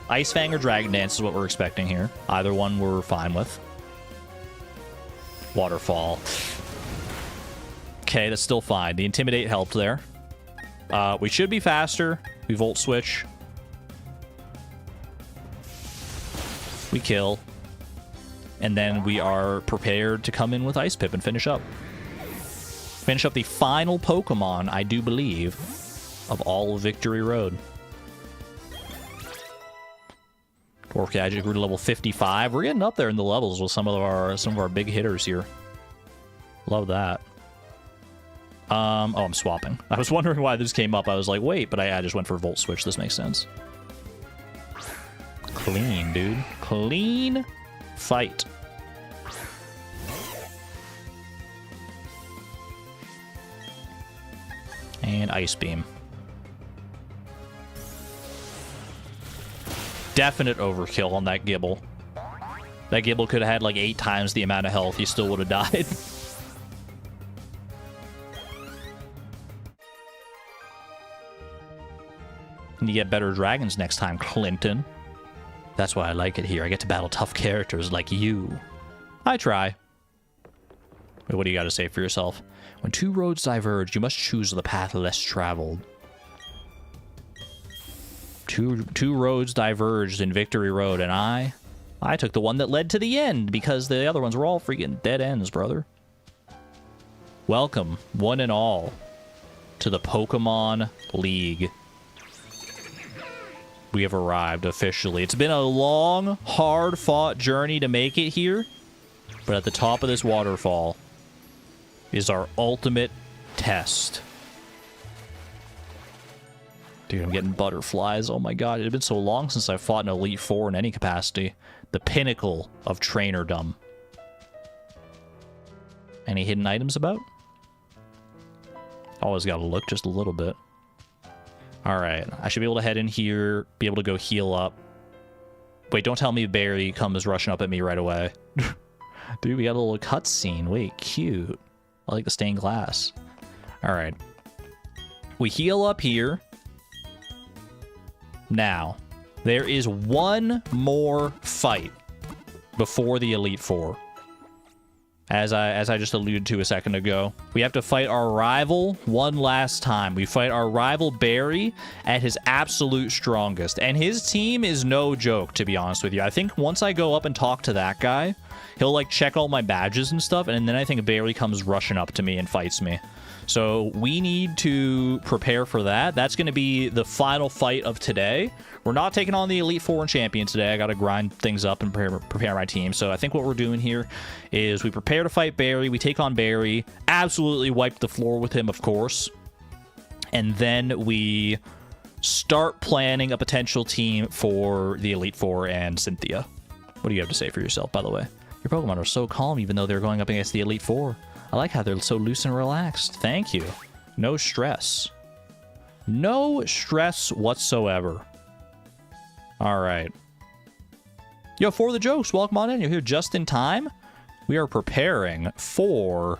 Ice Fang or Dragon Dance is what we're expecting here. Either one we're fine with. Waterfall. Okay, that's still fine. The Intimidate helped there. We should be faster. We Volt Switch. We kill. And then we are prepared to come in with Ice Pip and finish up. Finish up the final Pokemon, I do believe, of all of Victory Road. Dwarf Gadget grew to level 55. We're getting up there in the levels with some of our big hitters here. Love that. Oh, I'm swapping. I was wondering why this came up. I was like, wait, but I just went for Volt Switch. This makes sense. Clean, dude. Clean fight. And Ice Beam. Definite overkill on that Gibble. That Gibble could have had like 8 times the amount of health. He still would have died. And you get better dragons next time, Clinton. That's why I like it here. I get to battle tough characters like you. I try. Wait, what do you got to say for yourself? When 2 roads diverge, you must choose the path less traveled. Two roads diverged in Victory Road, and I took the one that led to the end because the other ones were all freaking dead ends, brother. Welcome, one and all, to the Pokemon League. We have arrived officially. It's been a long, hard-fought journey to make it here, but at the top of this waterfall is our ultimate test. Dude, I'm getting butterflies. Oh my god, it had been so long since I fought an Elite Four in any capacity. The pinnacle of trainerdom. Any hidden items about? Always gotta look just a little bit. Alright, I should be able to head in here, be able to go heal up. Wait, don't tell me Barry comes rushing up at me right away. Dude, we got a little cutscene. Wait, cute. I like the stained glass. Alright. We heal up here. Now, there is one more fight before the Elite Four. As I just alluded to a second ago, we have to fight our rival one last time. We fight our rival Barry at his absolute strongest. And his team is no joke, to be honest with you. I think once I go up and talk to that guy, he'll like check all my badges and stuff, and then I think Barry comes rushing up to me and fights me. So we need to prepare for that. That's going to be the final fight of today. We're not taking on the Elite Four and Champion today. I got to grind things up and prepare my team. So I think what we're doing here is we prepare to fight Barry. We take on Barry. Absolutely wipe the floor with him, of course. And then we start planning a potential team for the Elite Four and Cynthia. What do you have to say for yourself, by the way? Your Pokemon are so calm even though they're going up against the Elite Four. I like how they're so loose and relaxed. Thank you. No stress. No stress whatsoever. All right. Yo, for the jokes, welcome on in. You're here just in time. We are preparing for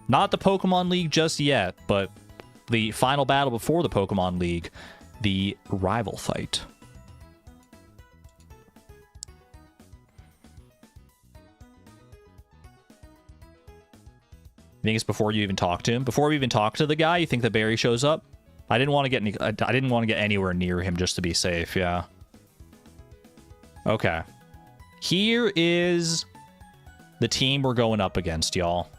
not the Pokemon League just yet, but the final battle before the Pokemon League, the rival fight. You think it's before you even talk to him? Before we even talk to the guy, you think that Barry shows up? I didn't want to get I didn't want to get anywhere near him just to be safe, yeah. Okay. Here is the team we're going up against, y'all.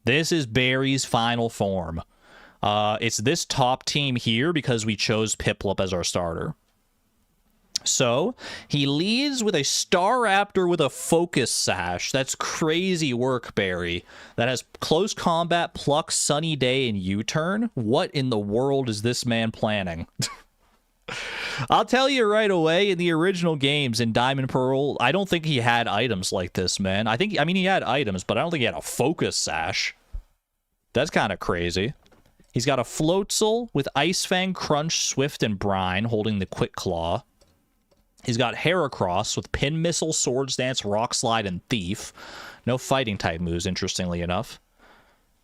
This is Barry's final form. It's this top team here because we chose Piplup as our starter. So, he leads with a Staraptor with a Focus Sash. That's crazy work, Barry. That has Close Combat, Pluck, Sunny Day, and U-Turn. What in the world is this man planning? I'll tell you right away, in the original games in Diamond Pearl, I don't think he had items like this, man. I mean, he had items, but I don't think he had a Focus Sash. That's kind of crazy. He's got a Floatzel with Ice Fang, Crunch, Swift, and Brine holding the Quick Claw. He's got Heracross with Pin Missile, Swords Dance, Rock Slide, and Thief. No fighting type moves, interestingly enough.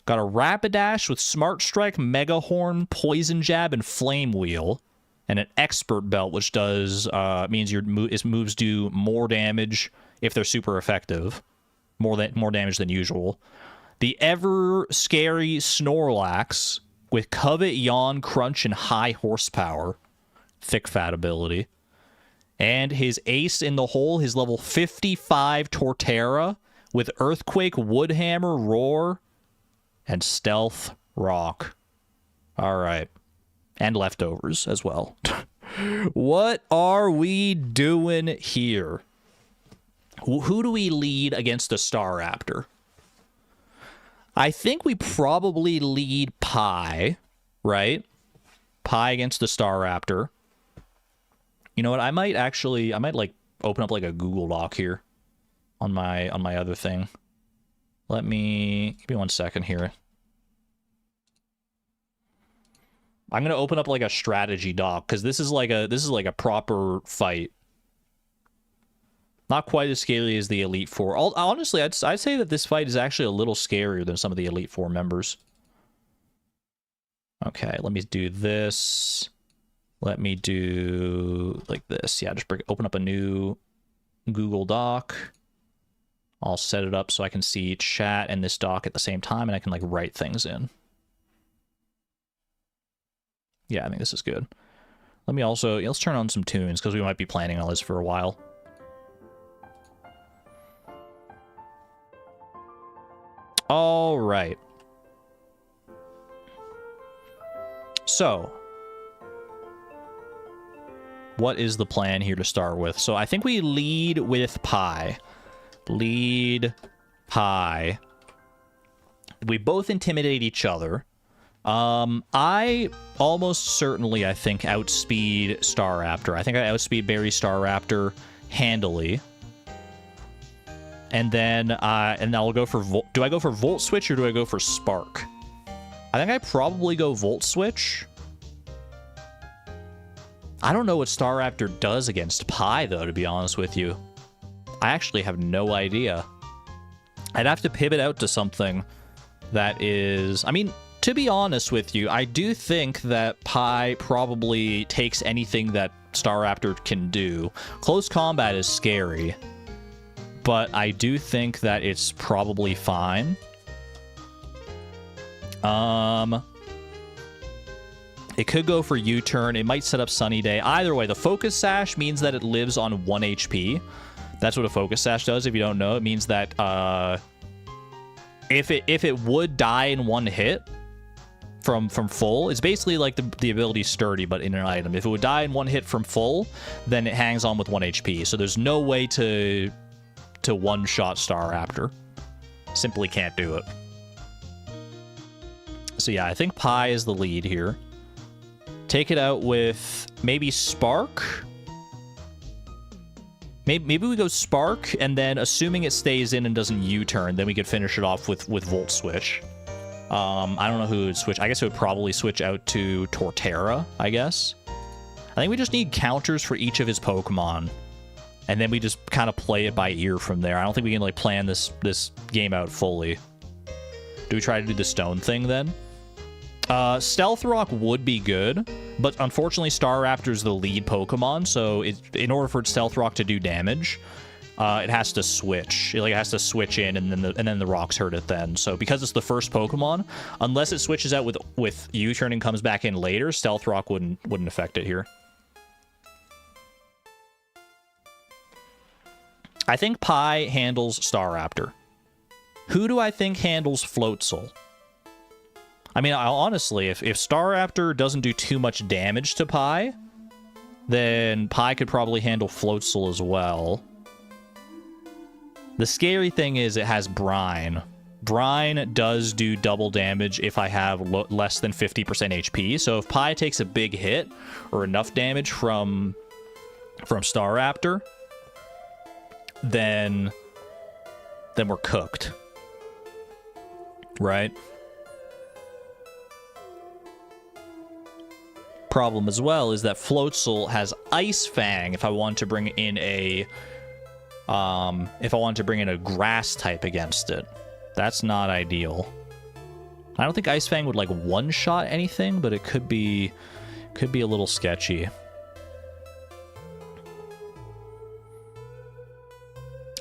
Got a Rapidash with Smart Strike, Mega Horn, Poison Jab, and Flame Wheel. And an Expert Belt, which does means his moves do more damage if they're super effective. More damage than usual. The ever scary Snorlax with Covet, Yawn, Crunch, and High Horsepower. Thick fat ability. And his ace in the hole, his level 55 Torterra with Earthquake, Woodhammer, Roar, and Stealth Rock. All right. And leftovers as well. What are we doing here? Who do we lead against the Staraptor? I think we probably lead Pi, right? Pi against the Staraptor. You know what? I might like open up like a Google Doc here on my other thing. Give me 1 second here. I'm gonna open up like a strategy doc because this is like a proper fight. Not quite as scary as the Elite Four. Honestly, I'd say that this fight is actually a little scarier than some of the Elite Four members. Okay, let me do this. Let me do like this. Yeah, just open up a new Google Doc. I'll set it up so I can see chat and this doc at the same time, and I can like write things in. Yeah, I think this is good. Let me also, let's turn on some tunes because we might be planning on this for a while. All right. So, what is the plan here to start with? So I think we lead with Pie. Lead Pie. We both intimidate each other. I almost certainly, I think, outspeed Staraptor. I think I outspeed Barry Staraptor handily. And then I'll go for do I go for Volt Switch or do I go for Spark? I think I probably go Volt Switch. I don't know what Staraptor does against Pie, though, to be honest with you. I actually have no idea. I'd have to pivot out to something that is... I mean, to be honest with you, I do think that Pie probably takes anything that Staraptor can do. Close combat is scary, but I do think that it's probably fine. It could go for U-turn. It might set up Sunny Day. Either way, the Focus Sash means that it lives on 1 HP. That's what a Focus Sash does, if you don't know. It means that if it would die in one hit from full, it's basically like the ability Sturdy, but in an item. If it would die in one hit from full, then it hangs on with 1 HP. So there's no way to one-shot Staraptor. Simply can't do it. So yeah, I think Pie is the lead here. Take it out with maybe Spark. Maybe we go Spark, and then assuming it stays in and doesn't U-turn, then we could finish it off with Volt Switch. I don't know who would switch. I guess it would probably switch out to Torterra, I guess. I think we just need counters for each of his Pokemon. And then we just kind of play it by ear from there. I don't think we can like plan this game out fully. Do we try to do the stone thing then? Stealth Rock would be good, but unfortunately Staraptor's the lead Pokemon, so in order for Stealth Rock to do damage, it has to switch. It has to switch in, and then the rocks hurt it then. So because it's the first Pokemon, unless it switches out with U-turn and comes back in later, Stealth Rock wouldn't affect it here. I think Pie handles Staraptor. Who do I think handles Floatzel? I mean, honestly, if Staraptor doesn't do too much damage to Pie, then Pie could probably handle Floatzel as well. The scary thing is it has Brine. Brine does do double damage if I have less than 50% HP, so if Pie takes a big hit or enough damage from Staraptor, then we're cooked. Right? Problem as well is that Floatzel has Ice Fang if I want to bring in a grass type against it. That's not ideal. I don't think Ice Fang would like one-shot anything, but it could be a little sketchy.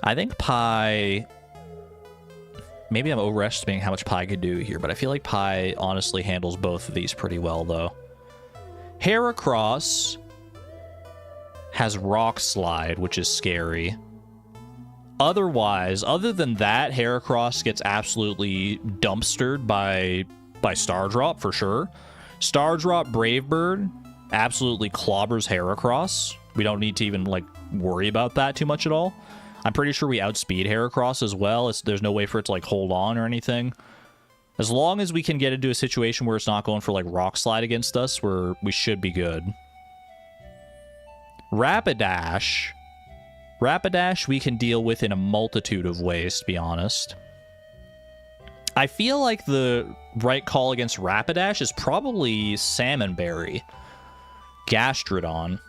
I think Pie... Maybe I'm overestimating how much Pie could do here, but I feel like Pie honestly handles both of these pretty well, though. Heracross has Rock Slide, which is scary. Otherwise, other than that, Heracross gets absolutely dumpstered by Stardrop, for sure. Stardrop Brave Bird absolutely clobbers Heracross. We don't need to even, like, worry about that too much at all. I'm pretty sure we outspeed Heracross as well. There's no way for it to, like, hold on or anything. As long as we can get into a situation where it's not going for, like, Rock Slide against us, we should be good. Rapidash. Rapidash we can deal with in a multitude of ways, to be honest. I feel like the right call against Rapidash is probably Salmonberry. Gastrodon.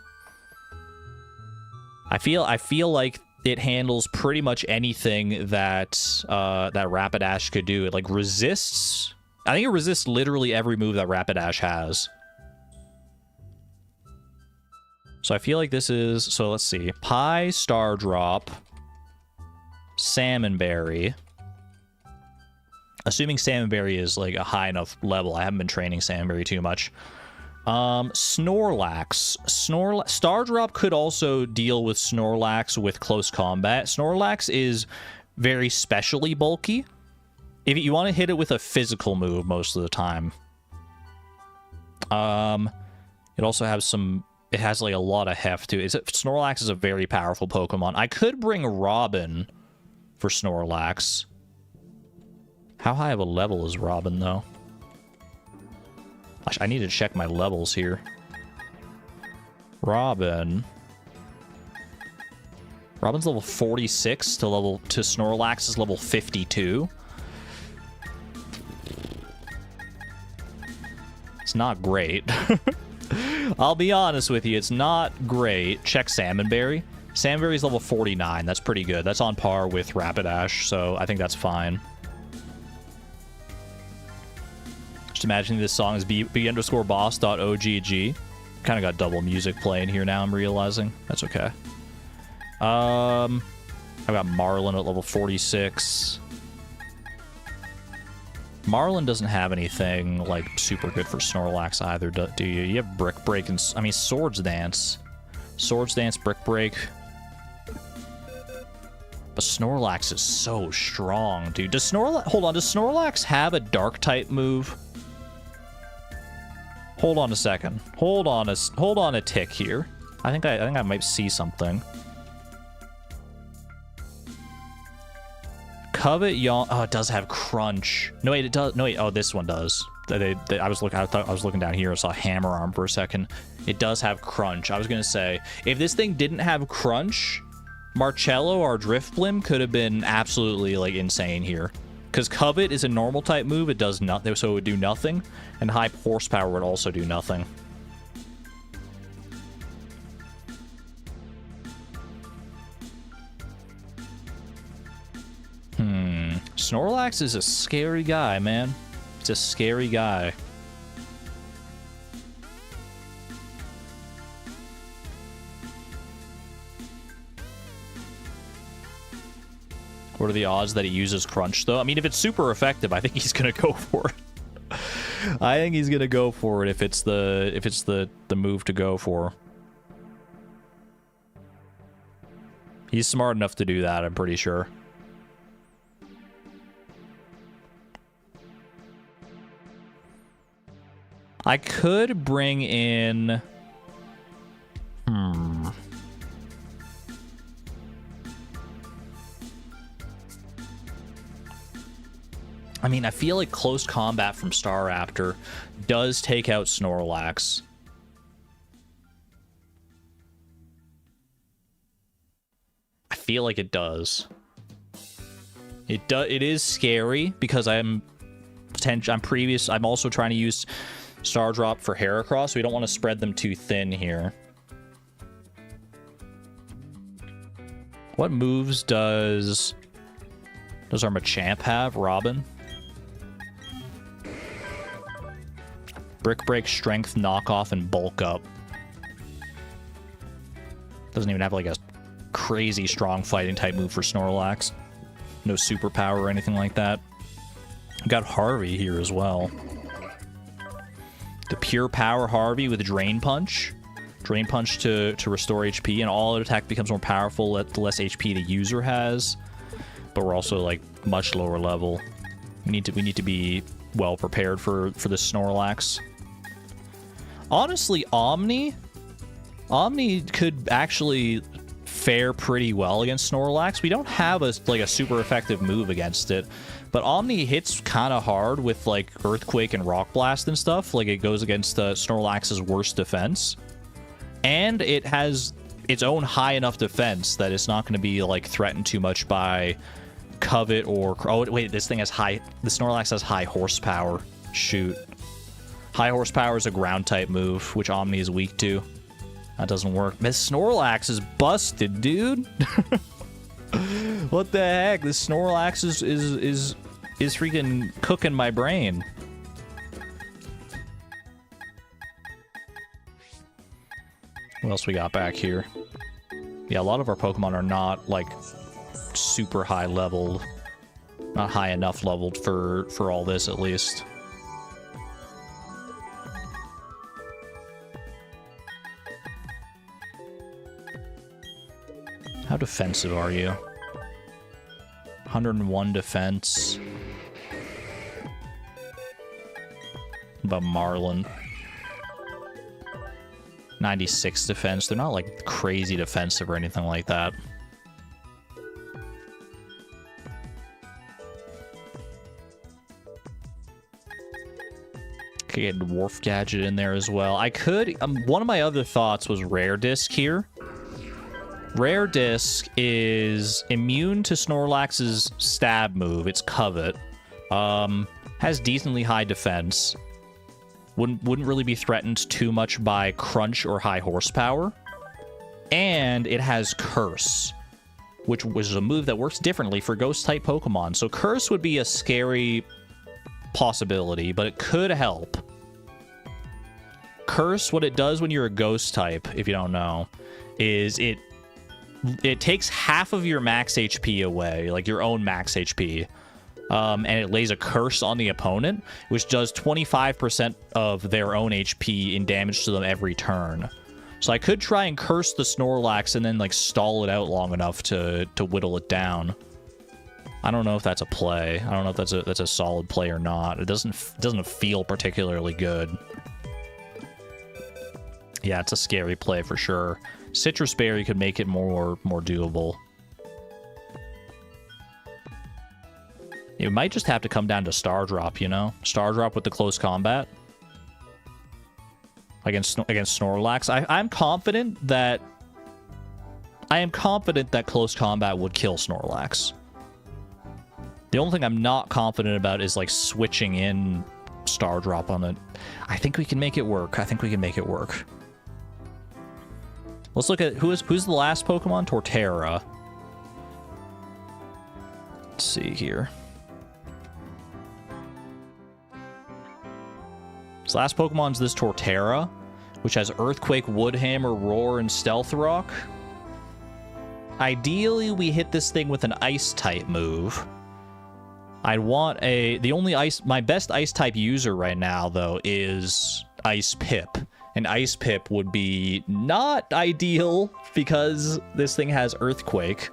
I feel like it handles pretty much anything that that Rapidash could do. It like resists. I think it resists literally every move that Rapidash has. So I feel like this is, so let's see. Pie, Star Drop, Salmon Berry. Assuming Salmon Berry is like a high enough level. I haven't been training Salmon Berry too much. Snorlax. Star Drop could also deal with Snorlax with close combat. Snorlax is very specially bulky. If you want to hit it with a physical move most of the time. It also has some... It has, like, a lot of heft, too. Snorlax is a very powerful Pokemon. I could bring Robin for Snorlax. How high of a level is Robin, though? Gosh, I need to check my levels here. Robin's level 46 to Snorlax is level 52. It's not great. I'll be honest with you, it's not great. Check Salmon Berry. Salmon Berry's level 49. That's pretty good. That's on par with Rapidash, so I think that's fine. Just imagining this song is b_boss.ogg. Kind of got double music playing here now, I'm realizing. That's okay. I've got Marlin at level 46. Marlin doesn't have anything, like, super good for Snorlax either, do you? You have Brick Break and... I mean, Swords Dance. Swords Dance, Brick Break. But Snorlax is so strong, dude. Does Snorlax... Hold on, does Snorlax have a Dark-type move? Hold on a second. Hold on a tick here. I think I might see something. Covet Yawn. Oh, it does have Crunch. No wait, it does. No wait. Oh, this one does. I thought I was looking down here. I saw Hammer Arm for a second. It does have Crunch. I was gonna say if this thing didn't have Crunch, Marcello or Driftblim could have been absolutely like insane here. Because Covet is a normal type move. It does nothing, so it would do nothing, and High Horsepower would also do nothing. Snorlax is a scary guy, man. It's a scary guy. What are the odds that he uses Crunch, though? I mean, if it's super effective, I think he's gonna go for it. I think he's gonna go for it if it's the move to go for. He's smart enough to do that, I'm pretty sure. I could bring in... I mean, I feel like close combat from Staraptor does take out Snorlax. I feel like it does. It is scary because I'm also trying to use Star Drop for Heracross. We don't want to spread them too thin here. What moves does our Machamp have? Robin? Brick Break, Strength, Knock Off, and Bulk Up. Doesn't even have like a crazy strong fighting type move for Snorlax. No superpower or anything like that. Got Harvey here as well. The Pure Power Harvey with Drain Punch. Drain Punch to restore HP, and all attack becomes more powerful the less HP the user has. But we're also like much lower level. We need to be well prepared for the Snorlax. Honestly, Omni could actually fare pretty well against Snorlax. We don't have a super effective move against it, but Omni hits kind of hard with like Earthquake and Rock Blast and stuff. Like it goes against Snorlax's worst defense, and it has its own high enough defense that it's not going to be like threatened too much by Covet or... Oh wait, this thing has high... The Snorlax has High Horsepower. Shoot. High Horsepower is a ground type move, which Omni is weak to. That doesn't work. This Snorlax is busted, dude. What the heck? This Snorlax is freaking cooking my brain. What else we got back here? Yeah, a lot of our Pokemon are not, like, super high leveled. Not high enough leveled for all this, at least. How defensive are you? 101 defense. About Marlin. 96 defense. They're not, like, crazy defensive or anything like that. Could get Dwarf Gadget in there as well. I could... one of my other thoughts was Rare Disc here. Rare Disc is immune to Snorlax's stab move. It's Covet. Has decently high defense. Wouldn't really be threatened too much by Crunch or high horsepower. And it has Curse, which was a move that works differently for Ghost-type Pokemon. So Curse would be a scary possibility, but it could help. Curse, what it does when you're a Ghost-type, if you don't know, is it takes half of your max HP away, like your own max HP. And it lays a curse on the opponent, which does 25% of their own HP in damage to them every turn. So I could try and curse the Snorlax and then, like, stall it out long enough to whittle it down. I don't know if that's a play. I don't know if that's a solid play or not. It doesn't feel particularly good. Yeah, it's a scary play for sure. Citrus Berry could make it more doable. It might just have to come down to Star Drop, you know? Star Drop with the close combat. Against Snorlax. I am confident that close combat would kill Snorlax. The only thing I'm not confident about is, like, switching in Star Drop on it. I think we can make it work. Let's look at who's the last Pokemon? Torterra. Let's see here. So last Pokemon's this Torterra, which has Earthquake, Wood Hammer, Roar, and Stealth Rock. Ideally, we hit this thing with an Ice-type move. I'd want my best Ice-type user right now, though, is Ice Pip. And Ice Pip would be not ideal because this thing has Earthquake,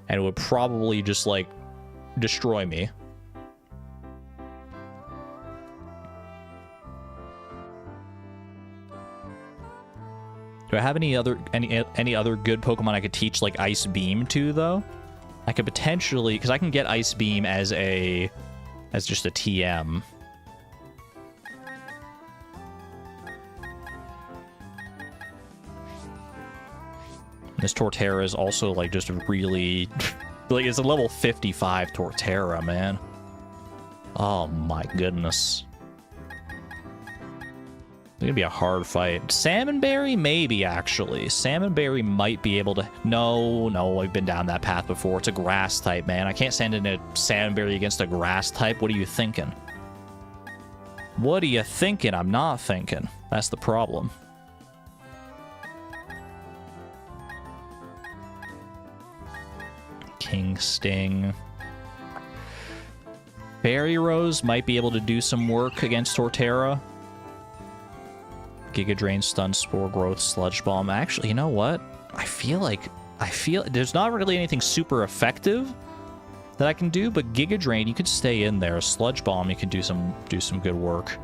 and it would probably just, like, destroy me. Do I have any other good Pokemon I could teach, like, Ice Beam to, though? I could potentially, because I can get Ice Beam as just a TM. This Torterra is also, like, just really... like, it's a level 55 Torterra, man. Oh, my goodness. It's gonna be a hard fight. Salmonberry? Maybe, actually. Salmonberry might be able to... No, I've been down that path before. It's a grass type, man. I can't send in a Salmonberry against a grass type. What are you thinking? What are you thinking? I'm not thinking. That's the problem. King Sting. Fairy Rose might be able to do some work against Torterra. Giga Drain, Stun Spore, Growth, Sludge Bomb. Actually, you know what? I feel there's not really anything super effective that I can do, but Giga Drain, you could stay in there. Sludge Bomb, you could do some good work.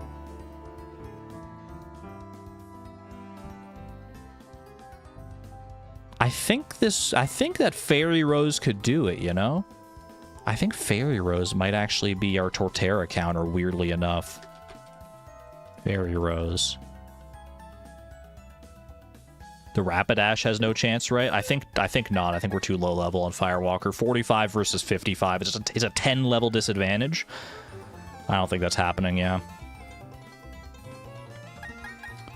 I think that Fairy Rose could do it, you know? I think Fairy Rose might actually be our Torterra counter, weirdly enough. Fairy Rose. The Rapidash has no chance, right? I think not. I think we're too low level on Firewalker. 45 versus 55 is a 10 level disadvantage. I don't think that's happening, yeah.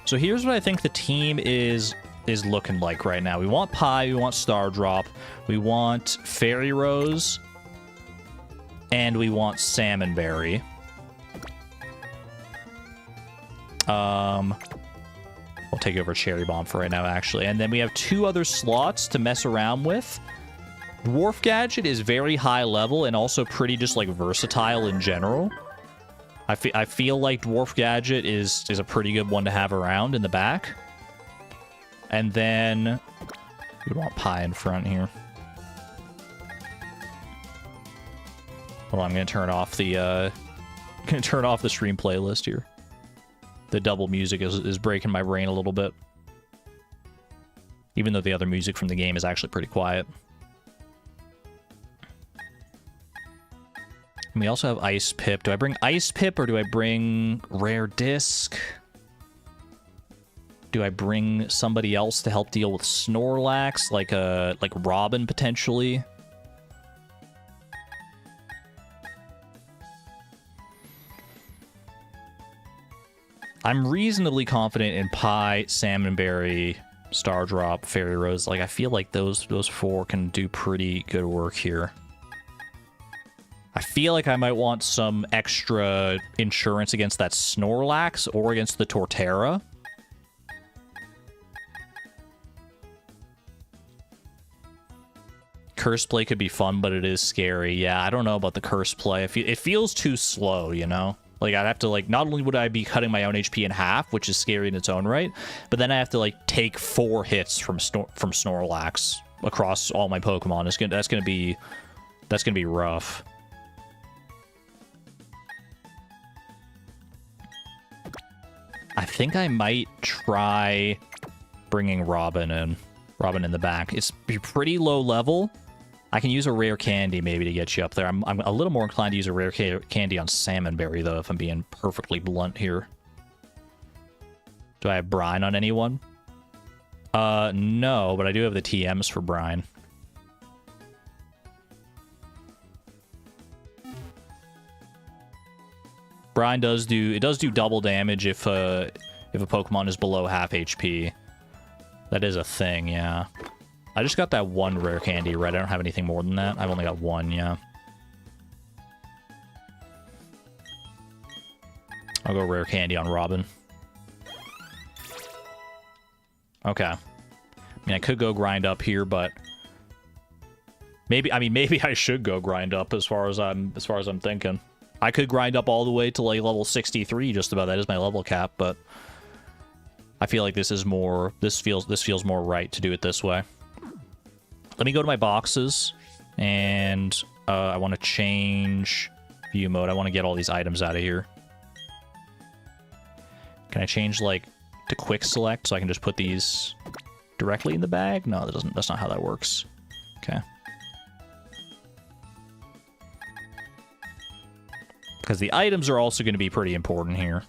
So here's what I think the team is is looking like right now. We want Pie, we want Star Drop, we want Fairy Rose, and we want Salmonberry. We'll take over Cherry Bomb for right now, actually. And then we have 2 other slots to mess around with. Dwarf Gadget is very high level and also pretty just, like, versatile in general. I feel like Dwarf Gadget is a pretty good one to have around in the back. And then we want Pie in front here. Hold on, I'm gonna turn off the stream playlist here. The double music is breaking my brain a little bit. Even though the other music from the game is actually pretty quiet. And we also have Ice Pip. Do I bring Ice Pip or do I bring Rare Disc? Do I bring somebody else to help deal with Snorlax, like Robin potentially? I'm reasonably confident in Pie, Salmonberry, Stardrop, Fairy Rose. Like, I feel like those 4 can do pretty good work here. I feel like I might want some extra insurance against that Snorlax or against the Torterra. Curse Play could be fun, but it is scary. Yeah, I don't know about the Curse Play. It feels too slow, you know? Like, I'd have to, like, not only would I be cutting my own HP in half, which is scary in its own right, but then I have to, like, take 4 hits from Snorlax across all my Pokemon. That's gonna be rough. I think I might try bringing Robin in the back. It's pretty low level. I can use a rare candy maybe to get you up there. I'm a little more inclined to use a rare candy on Salmonberry, though, if I'm being perfectly blunt here. Do I have Brine on anyone? No, but I do have the TMs for Brine. Brine does do double damage if a Pokemon is below half HP. That is a thing, yeah. I just got that 1 rare candy, right? I don't have anything more than that. I've only got 1, yeah. I'll go rare candy on Robin. Okay. I mean, I could go grind up here, but maybe I should go grind up as far as I'm thinking. I could grind up all the way to like level 63, just about. That is my level cap, but I feel like this feels more right to do it this way. Let me go to my boxes, and I want to change view mode. I want to get all these items out of here. Can I change, like, to quick select so I can just put these directly in the bag? No, that's not how that works. Okay. Because the items are also going to be pretty important here.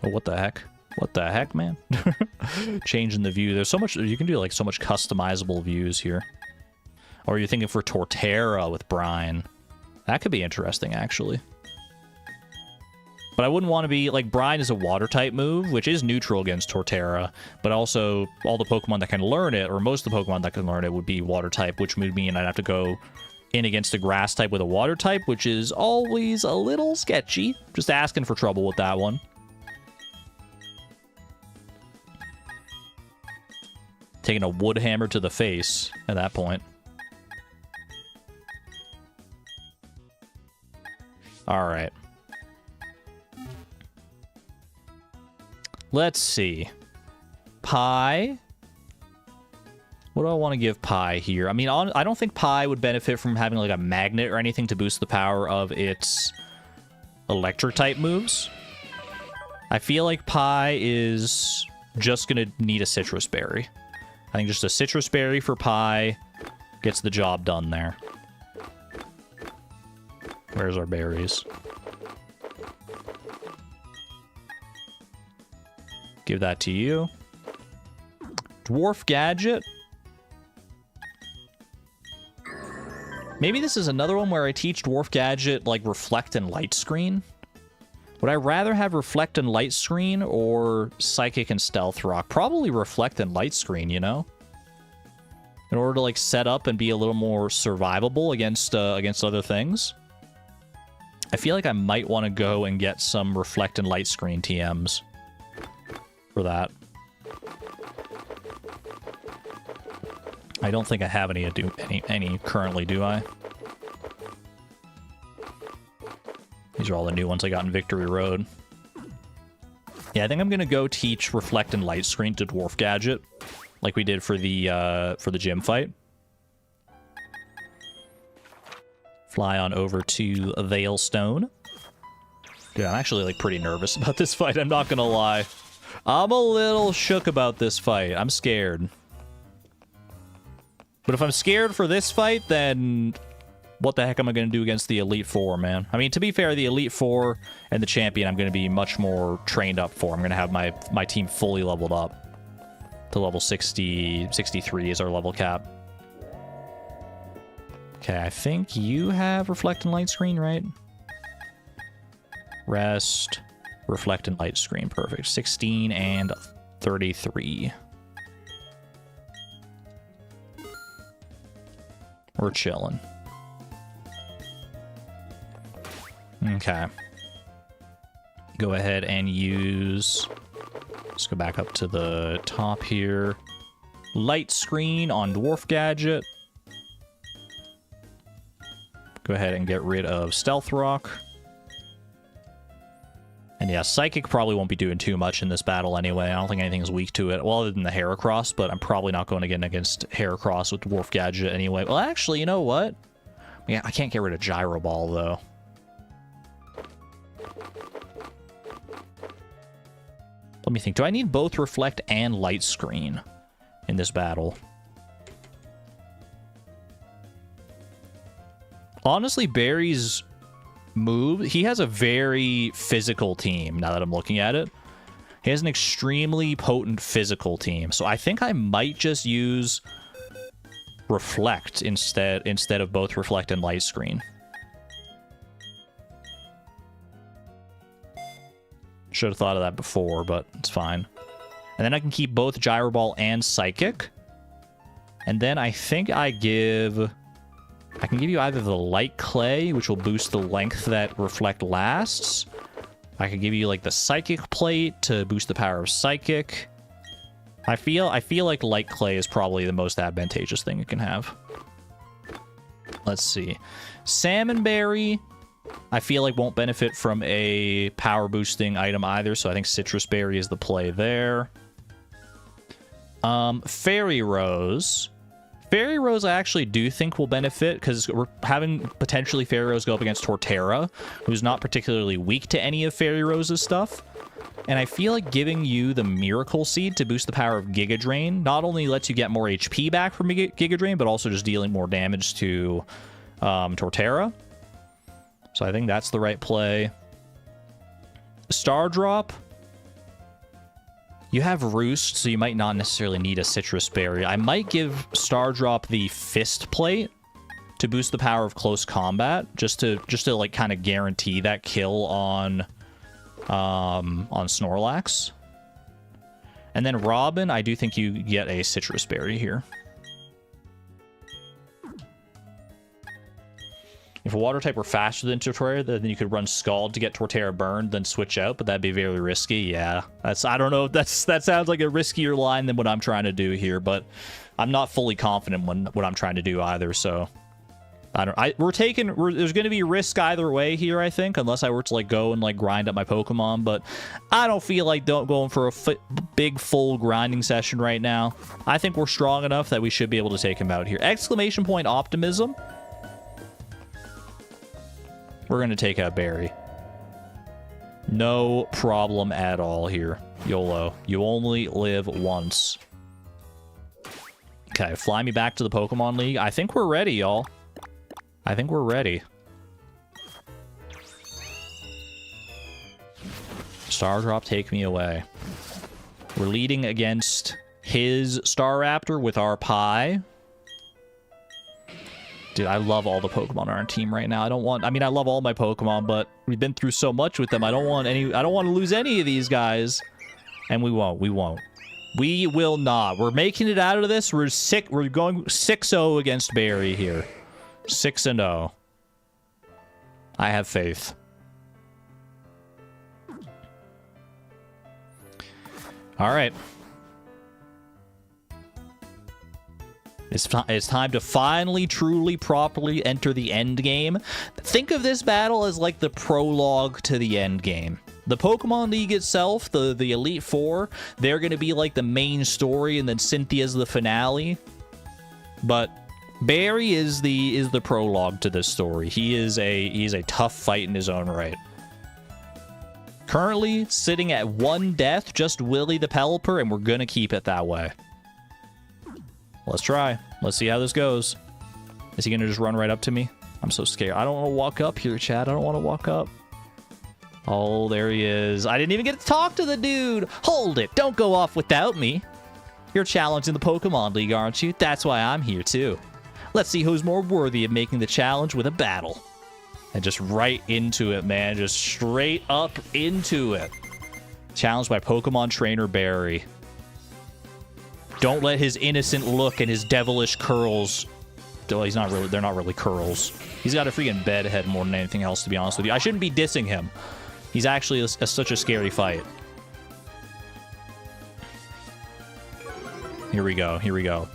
Oh, what the heck? What the heck, man? Changing the view. There's so much... You can do, like, so much customizable views here. Or you're thinking for Torterra with Brine. That could be interesting, actually. But I wouldn't want to be... Like, Brine is a Water-type move, which is neutral against Torterra. But also, all the Pokemon that can learn it, or most of the Pokemon that can learn it, would be Water-type, which would mean I'd have to go in against a Grass-type with a Water-type, which is always a little sketchy. Just asking for trouble with that one. Taking a wood hammer to the face at that point. Alright. Let's see. Pie. What do I want to give Pie here? I mean, I don't think Pie would benefit from having like a magnet or anything to boost the power of its electric type moves. I feel like Pie is just going to need a citrus berry. I think just a citrus berry for Pie gets the job done there. Where's our berries? Give that to you. Dwarf Gadget. Maybe this is another one where I teach Dwarf Gadget, like, Reflect and Light Screen. Would I rather have Reflect and Light Screen or Psychic and Stealth Rock? Probably Reflect and Light Screen, you know? In order to, like, set up and be a little more survivable against other things. I feel like I might want to go and get some Reflect and Light Screen TMs for that. I don't think I have any currently, do I? These are all the new ones I got in Victory Road. Yeah, I think I'm gonna go teach Reflect and Light Screen to Dwarf Gadget, like we did for the gym fight. Fly on over to Veilstone. Dude, I'm actually like pretty nervous about this fight. I'm not gonna lie. I'm a little shook about this fight. I'm scared. But if I'm scared for this fight, then what the heck am I going to do against the Elite Four, man? I mean, to be fair, the Elite Four and the Champion I'm going to be much more trained up for. I'm going to have my team fully leveled up to level 60, 63 is our level cap. Okay, I think you have Reflect and Light Screen, right? Rest, Reflect and Light Screen, perfect. 16 and 33. We're chilling. Okay. Go ahead and use... Let's go back up to the top here. Light Screen on Dwarf Gadget. Go ahead and get rid of Stealth Rock. And yeah, Psychic probably won't be doing too much in this battle anyway. I don't think anything's weak to it. Well, other than the Heracross, but I'm probably not going again against Heracross with Dwarf Gadget anyway. Well, actually, you know what? Yeah, I can't get rid of Gyro Ball, though. Let me think. Do I need both Reflect and Light Screen in this battle? Honestly, Barry's move, he has a very physical team now that I'm looking at it. He has an extremely potent physical team. So I think I might just use Reflect instead of both Reflect and Light Screen. Should have thought of that before, but it's fine. And then I can keep both Gyro Ball and Psychic. And then I think I can give you either the Light Clay, which will boost the length that Reflect lasts. I could give you like the Psychic Plate to boost the power of Psychic. I feel like Light Clay is probably the most advantageous thing you can have. Let's see. Salmon Berry, I feel like won't benefit from a power boosting item either, so I think Citrus Berry is the play there. Fairy Rose. Fairy Rose I actually do think will benefit, because we're having potentially Fairy Rose go up against Torterra, who's not particularly weak to any of Fairy Rose's stuff. And I feel like giving you the Miracle Seed to boost the power of Giga Drain not only lets you get more HP back from Giga Drain, but also just dealing more damage to Torterra. So I think that's the right play. Star Drop. You have Roost, so you might not necessarily need a Citrus Berry. I might give Star Drop the Fist Plate to boost the power of Close Combat, just to like kind of guarantee that kill on Snorlax. And then Robin, I do think you get a Citrus Berry here. If a water type were faster than Torterra, then you could run Scald to get Torterra burned, then switch out, but that'd be very risky. Yeah, I don't know. That sounds like a riskier line than what I'm trying to do here, but I'm not fully confident what I'm trying to do either. So there's going to be risk either way here, I think, unless I were to like go and like grind up my Pokemon. But I don't feel like going for a big full grinding session right now. I think we're strong enough that we should be able to take him out here. Exclamation point Optimism. We're going to take out Barry. No problem at all here. YOLO. You only live once. Okay, fly me back to the Pokemon League. I think we're ready, y'all. I think we're ready. Star Drop, take me away. We're leading against his Staraptor with our Pie. Dude, I love all the Pokemon on our team right now. I mean, I love all my Pokemon, but we've been through so much with them. I don't want to lose any of these guys. And we won't. We will not. We're making it out of this. We're going 6-0 against Barry here. 6-0. I have faith. All right. It's time to finally, truly, properly enter the end game. Think of this battle as like the prologue to the end game. The Pokemon League itself, the Elite Four, they're going to be like the main story, and then Cynthia's the finale. But Barry is the prologue to this story. He's a tough fight in his own right. Currently sitting at 1 death, just Willy the Pelipper, and we're going to keep it that way. Let's try. Let's see how this goes. Is he going to just run right up to me? I'm so scared. I don't want to walk up here, Chad. I don't want to walk up. Oh, there he is. I didn't even get to talk to the dude. Hold it. Don't go off without me. You're challenging the Pokemon League, aren't you? That's why I'm here, too. Let's see who's more worthy of making the challenge with a battle. And just right into it, man. Just straight up into it. Challenged by Pokemon Trainer Barry. Don't let his innocent look and his devilish curls... Well, he's not really... They're not really curls. He's got a freaking bed head more than anything else, to be honest with you. I shouldn't be dissing him. He's actually such a scary fight. Here we go. Here we go.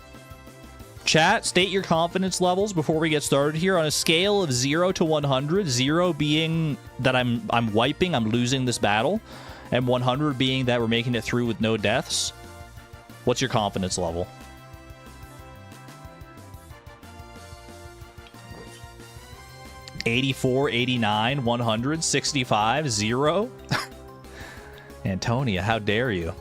Chat, state your confidence levels before we get started here. On a scale of 0 to 100, 0 being that I'm wiping, I'm losing this battle, and 100 being that we're making it through with no deaths. What's your confidence level? $84, $89, $100, $65, $0. Antonia, how dare you?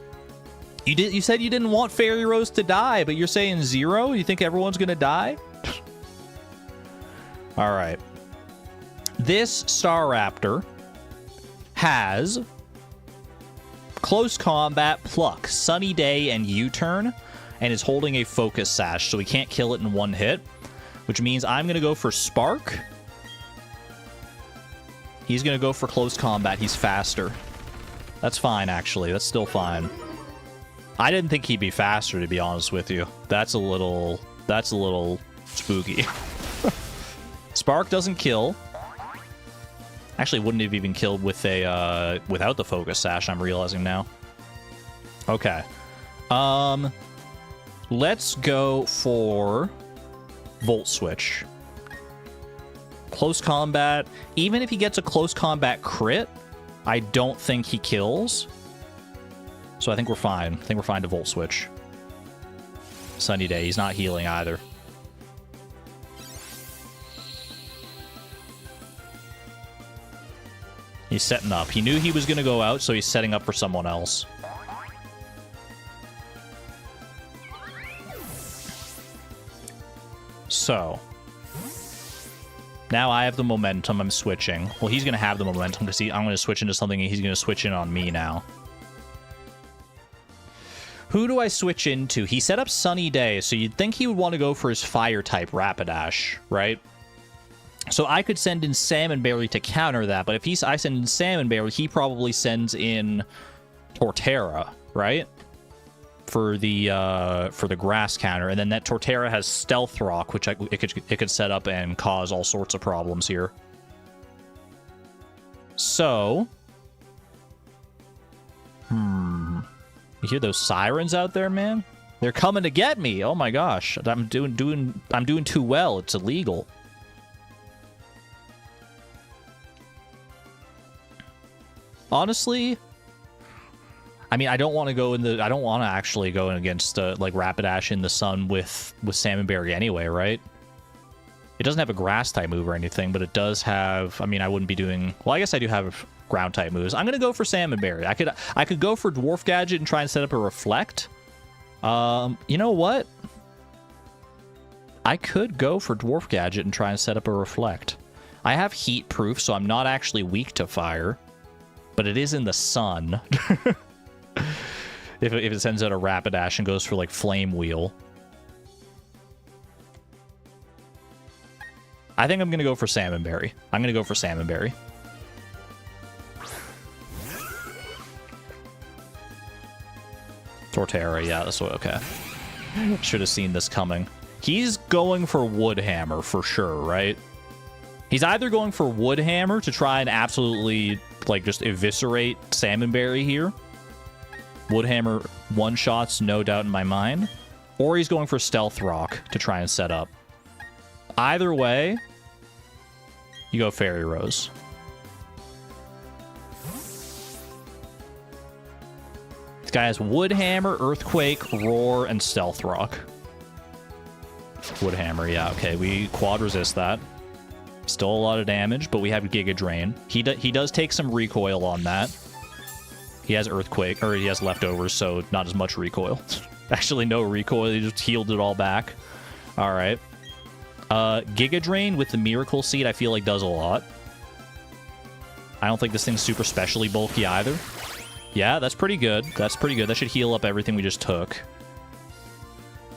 You said you didn't want Fairy Rose to die, but you're saying 0? You think everyone's gonna die? All right. This Staraptor has Close Combat, Pluck, Sunny Day, and U-Turn, and is holding a Focus Sash, so we can't kill it in one hit, which means I'm gonna go for Spark. He's gonna go for Close Combat. He's faster. That's fine, actually. That's still fine. I didn't think he'd be faster, to be honest with you. That's a little spooky. Spark doesn't kill. Actually, wouldn't have even killed with a without the Focus Sash, I'm realizing now. Okay. Let's go for Volt Switch. Close Combat. Even if he gets a Close Combat crit, I don't think he kills. So I think we're fine. I think we're fine to Volt Switch. Sunny Day. He's not healing either. He's setting up. He knew he was going to go out, so he's setting up for someone else. So. Now I have the momentum. I'm switching. Well, he's going to have the momentum because I'm going to switch into something and he's going to switch in on me now. Who do I switch into? He set up Sunny Day, so you'd think he would want to go for his Fire-type Rapidash, right? So I could send in Salmon Berry to counter that, but if I send in Salmon Berry, he probably sends in Torterra, right? For the grass counter, and then that Torterra has Stealth Rock, which it could set up and cause all sorts of problems here. So, you hear those sirens out there, man? They're coming to get me. Oh my gosh, I'm doing too well. It's illegal. Honestly, I mean, I don't want to actually go in against like Rapidash in the sun with Salmon Berry anyway, right? It doesn't have a grass type move or anything, but it does have. I mean, I wouldn't be doing. Well, I guess I do have ground type moves. I'm gonna go for Salmon Berry. I could go for Dwarf Gadget and try and set up a Reflect. You know what? I could go for Dwarf Gadget and try and set up a Reflect. I have Heat Proof, so I'm not actually weak to fire. But it is in the sun. if it sends out a Rapidash and goes for, like, Flame Wheel. I think I'm going to go for Salmonberry. I'm going to go for Salmonberry. Torterra, yeah, that's what, okay. Should have seen this coming. He's going for Woodhammer for sure, right? He's either going for Woodhammer to try and absolutely, like, just eviscerate Salmonberry here. Woodhammer one-shots, no doubt in my mind. Or he's going for Stealth Rock to try and set up. Either way, you go Fairy Rose. This guy has Woodhammer, Earthquake, Roar, and Stealth Rock. Woodhammer, yeah, okay, we quad resist that. Still a lot of damage, but we have Giga Drain. He does take some recoil on that. He has Earthquake, or he has leftovers, so not as much recoil. Actually, no recoil, he just healed it all back. Alright. Giga Drain with the Miracle Seed, I feel like does a lot. I don't think this thing's super specially bulky either. Yeah, that's pretty good. That's pretty good. That should heal up everything we just took.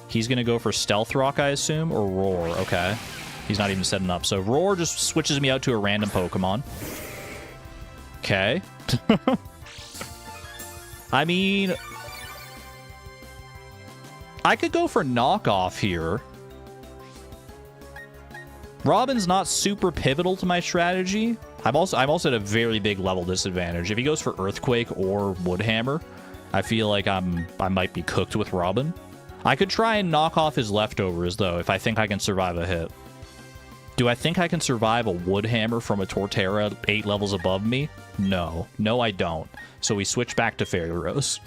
He's going to go for Stealth Rock, I assume, or Roar. Okay. He's not even setting up. So Roar just switches me out to a random Pokemon. Okay. I mean, I could go for Knockoff here. Robin's not super pivotal to my strategy. I'm also at a very big level disadvantage. If he goes for Earthquake or Woodhammer, I feel like I might be cooked with Robin. I could try and knock off his leftovers, though, if I think I can survive a hit. Do I think I can survive a Woodhammer from a Torterra 8 levels above me? No. No, I don't. So we switch back to Fairy Rose.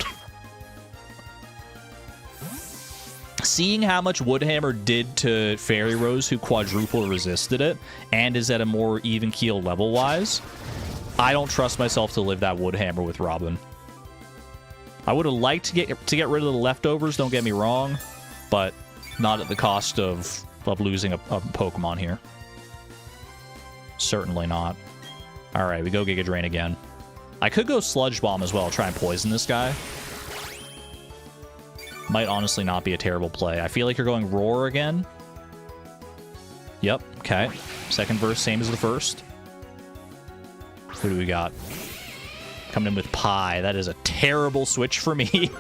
Seeing how much Woodhammer did to Fairy Rose, who quadruple resisted it, and is at a more even keel level-wise, I don't trust myself to live that Woodhammer with Robin. I would have liked to get rid of the leftovers, don't get me wrong, but not at the cost of losing a Pokemon here. Certainly not. Alright, we go Giga Drain again. I could go Sludge Bomb as well, try and poison this guy. Might honestly not be a terrible play. I feel like you're going Roar again. Yep, okay. Second verse, same as the first. Who do we got? Coming in with Pie. That is a terrible switch for me.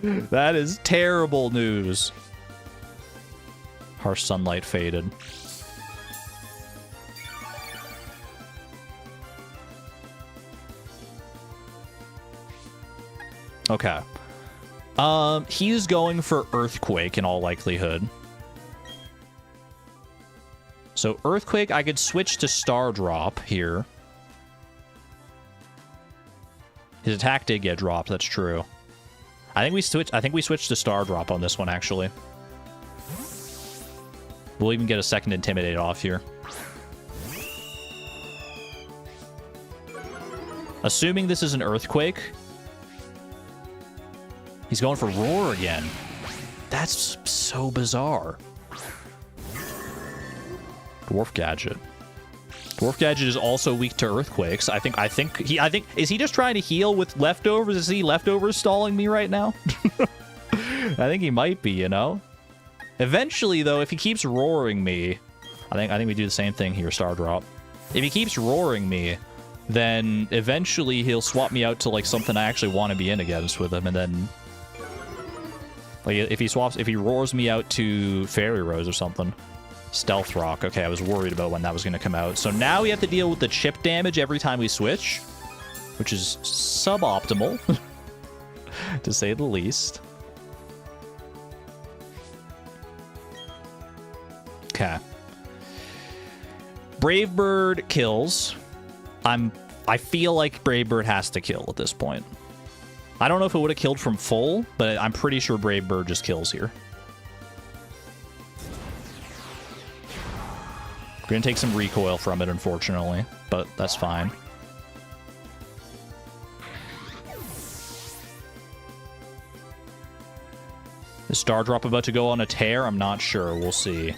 That is terrible news. Harsh Sunlight faded. Okay. He's going for Earthquake in all likelihood. So Earthquake, I could switch to Star Drop here. His attack did get dropped, that's true. I think we switched to Star Drop on this one, actually. We'll even get a second Intimidate off here. Assuming this is an Earthquake, he's going for Roar again. That's so bizarre. Dwarf Gadget. Dwarf Gadget is also weak to Earthquakes. I think is he just trying to heal with leftovers? Is he leftovers stalling me right now? I think he might be, you know? Eventually, though, if he keeps roaring me, I think we do the same thing here, Star Drop. If he keeps roaring me, then eventually he'll swap me out to like something I actually want to be in against with him, and then like if he roars me out to Fairy Rose or something. Stealth Rock. Okay, I was worried about when that was going to come out. So now we have to deal with the chip damage every time we switch, which is suboptimal, to say the least. Okay. Brave Bird kills. I feel like Brave Bird has to kill at this point. I don't know if it would have killed from full, but I'm pretty sure Brave Bird just kills here. We're going to take some recoil from it, unfortunately, but that's fine. Is Star Drop about to go on a tear? I'm not sure. We'll see.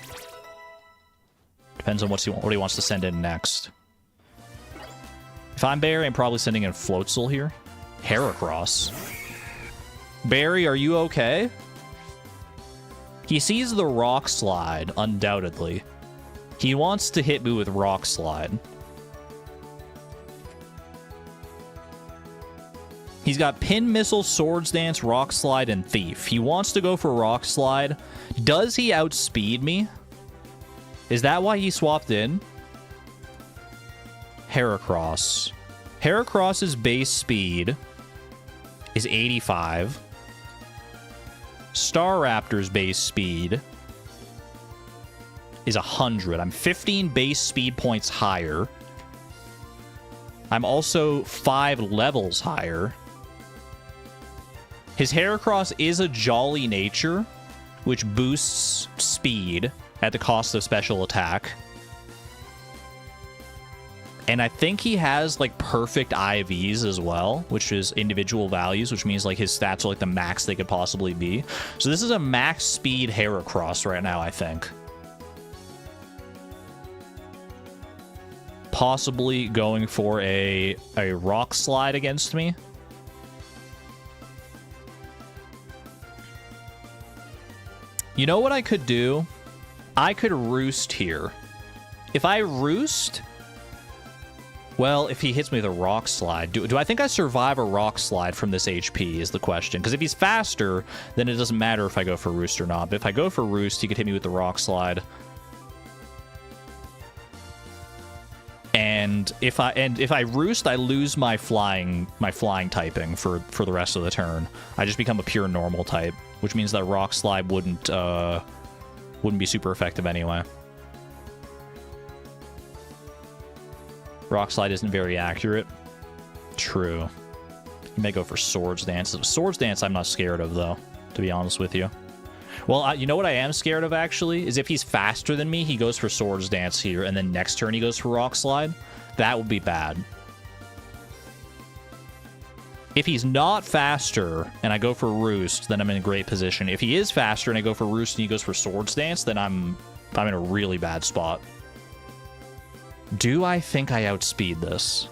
Depends on what he wants to send in next. If I'm Barry, I'm probably sending in Floatzel here. Heracross. Barry, are you okay? He sees the Rock Slide, undoubtedly. He wants to hit me with Rock Slide. He's got Pin Missile, Swords Dance, Rock Slide, and Thief. He wants to go for Rock Slide. Does he outspeed me? Is that why he swapped in? Heracross. Heracross's base speed is 85. Staraptor's base speed is 100. I'm 15 base speed points higher. I'm also 5 levels higher. His Heracross is a Jolly Nature, which boosts speed at the cost of special attack. And I think he has, like, perfect IVs as well, which is individual values, which means, like, his stats are, like, the max they could possibly be. So this is a max speed Heracross right now, I think. Possibly going for a Rock Slide against me. You know what I could do? I could Roost here. If I Roost... Well, if he hits me with a Rock Slide... Do I think I survive a Rock Slide from this HP is the question. Because if he's faster, then it doesn't matter if I go for Roost or not. But if I go for Roost, he could hit me with the Rock Slide. And if I Roost, I lose my flying typing for the rest of the turn. I just become a pure normal type, which means that Rock Slide wouldn't be super effective anyway. Rock Slide isn't very accurate. True. You may go for Swords Dance. Swords Dance I'm not scared of, though, to be honest with you. Well, you know what I am scared of, actually? Is if he's faster than me, he goes for Swords Dance here, and then next turn he goes for Rock Slide. That would be bad. If he's not faster, and I go for Roost, then I'm in a great position. If he is faster, and I go for Roost, and he goes for Swords Dance, then I'm in a really bad spot. Do I think I outspeed this?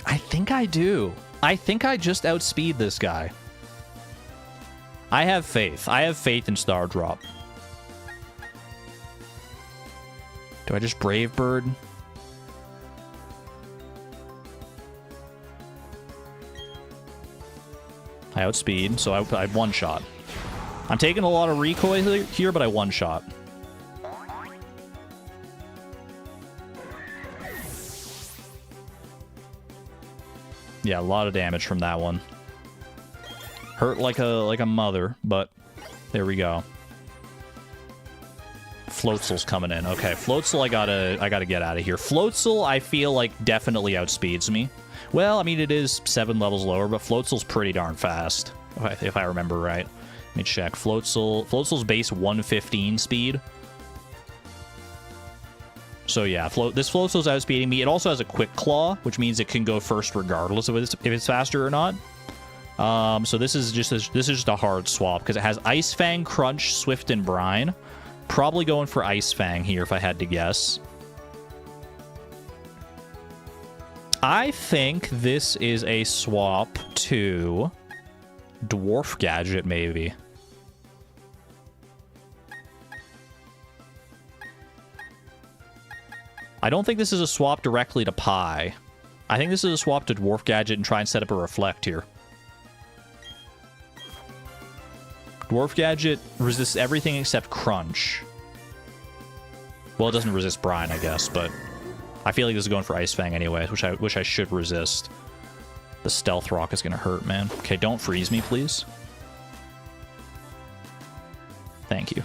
I think I do. I think I just outspeed this guy. I have faith. I have faith in Star Drop. Do I just Brave Bird? I outspeed, so I one-shot. I'm taking a lot of recoil here, but I one-shot. Yeah, a lot of damage from that one. Hurt like a mother, but there we go. Floatzel's coming in. Okay, Floatzel, I gotta get out of here. Floatzel, I feel like definitely outspeeds me. Well, I mean, it is 7 levels lower, but Floatzel's pretty darn fast, if I remember right. Let me check. Floatzel's base 115 speed. So yeah, this Floatzel's outspeeding me. It also has a Quick Claw, which means it can go first regardless of if it's faster or not. So this is just a hard swap because it has Ice Fang, Crunch, Swift, and Brine. Probably going for Ice Fang here if I had to guess. I think this is a swap to Dwarf Gadget, maybe. I don't think this is a swap directly to Pie. I think this is a swap to Dwarf Gadget and try and set up a Reflect here. Dwarf Gadget resists everything except Crunch. Well, it doesn't resist Brine, I guess, but I feel like this is going for Ice Fang anyway, which I should resist. The Stealth Rock is going to hurt, man. Okay, don't freeze me, please. Thank you.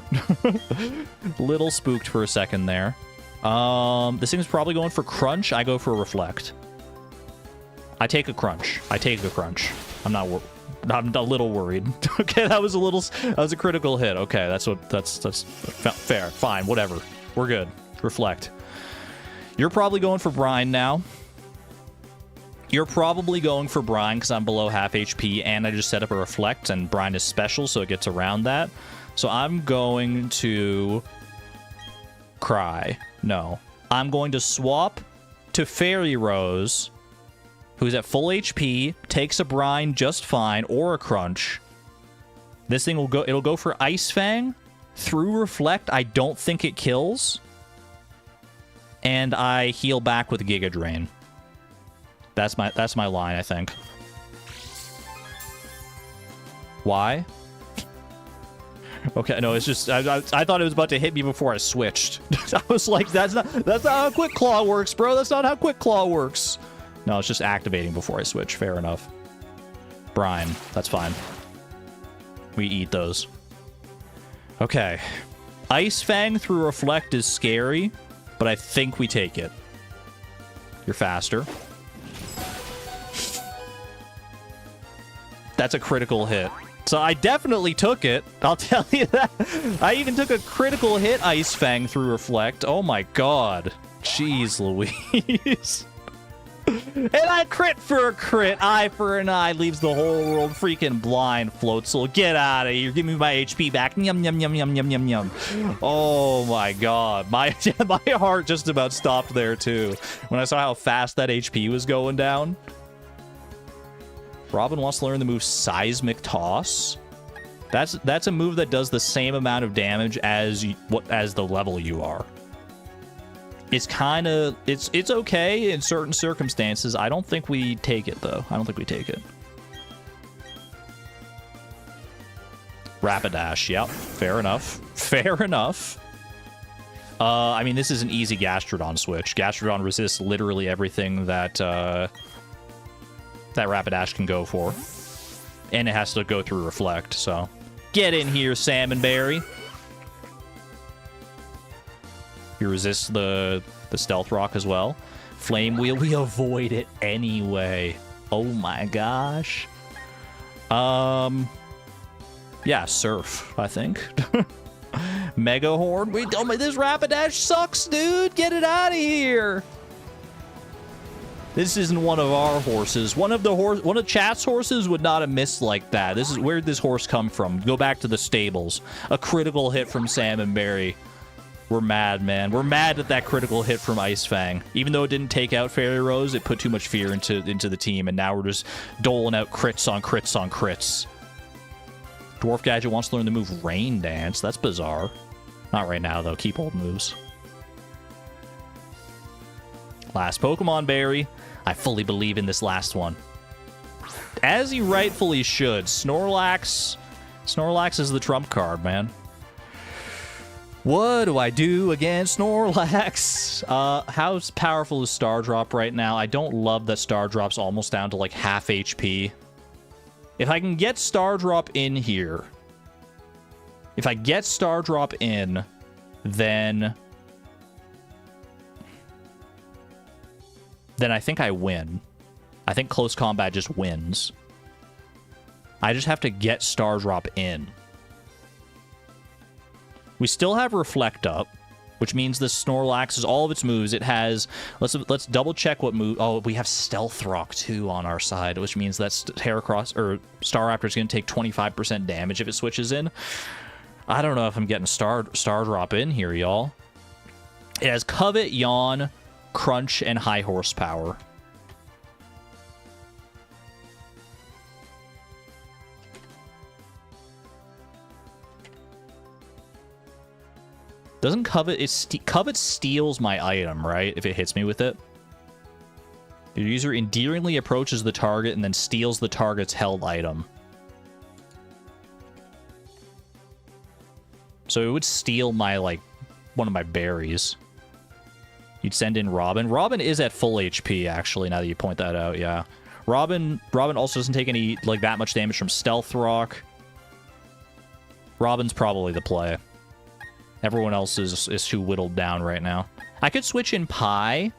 Little spooked for a second there. This thing's probably going for Crunch. I go for Reflect. I take a Crunch. I'm a little worried. Okay, that was a critical hit. Okay, that's fair. Fine, whatever. We're good. Reflect. You're probably going for Brine now. You're probably going for Brine because I'm below half HP and I just set up a Reflect and Brine is special, so it gets around that. So I'm going to cry. No. I'm going to swap to Fairy Rose, who's at full HP, takes a Brine just fine, or a Crunch. This thing will go, it'll go for Ice Fang, through Reflect, I don't think it kills. And I heal back with Giga Drain. That's my line, I think. Why? Okay, no, it's just I thought it was about to hit me before I switched. I was like, that's not how Quick Claw works, bro. That's not how Quick Claw works. No, it's just activating before I switch. Fair enough. Brine, that's fine. We eat those. Okay. Ice Fang through Reflect is scary, but I think we take it. You're faster. That's a critical hit. So I definitely took it. I'll tell you that. I even took a critical hit Ice Fang through Reflect. Oh my god. Jeez Louise. And I crit for a crit. Eye for an eye. Leaves the whole world freaking blind. Floatzel, get out of here. Give me my HP back. Yum, yum, yum, yum, yum, yum, yum. Oh my god. My heart just about stopped there too. When I saw how fast that HP was going down. Robin wants to learn the move Seismic Toss. That's a move that does the same amount of damage as the level you are. It's kind of it's okay in certain circumstances. I don't think we take it though. I don't think we take it. Rapidash, yep, fair enough. Fair enough. I mean, this is an easy Gastrodon switch. Gastrodon resists literally everything that Rapidash can go for. And it has to go through Reflect, so... Get in here, Salmonberry! You resist the Stealth Rock as well. Flame Wheel, we avoid it anyway. Oh my gosh. Yeah, Surf, I think. Mega Horn, this Rapidash sucks, dude! Get it out of here! This isn't one of our horses. One of chat's horses would not have missed like that. This is where'd this horse come from? Go back to the stables. A critical hit from Salmonberry. We're mad, man. We're mad at that critical hit from Ice Fang. Even though it didn't take out Fairy Rose, it put too much fear into the team, and now we're just doling out crits on crits on crits. Dwarf Gadget wants to learn the move Rain Dance. That's bizarre. Not right now, though. Keep old moves. Last Pokemon Berry. I fully believe in this last one. As he rightfully should. Snorlax. Snorlax is the trump card, man. What do I do against Snorlax? How powerful is Star Drop right now? I don't love that Star Drop's almost down to like half HP. If I can get Star Drop in here. If I get Star Drop in, then I think I win. I think close combat just wins. I just have to get Star Drop in. We still have Reflect up, which means the Snorlax is all of its moves. It has... Let's double check what move... Oh, we have Stealth Rock, too, on our side, which means that Heracross, or Staraptor is going to take 25% damage if it switches in. I don't know if I'm getting Star Drop in here, y'all. It has Covet, Yawn, Crunch, and High Horsepower. Doesn't Covet... Covet steals my item, right? If it hits me with it. The user endearingly approaches the target and then steals the target's held item. So it would steal my, like, one of my berries. You'd send in Robin. Robin is at full HP, actually, now that you point that out, yeah. Robin also doesn't take any, like, that much damage from Stealth Rock. Robin's probably the play. Everyone else is too whittled down right now. I could switch in Pie.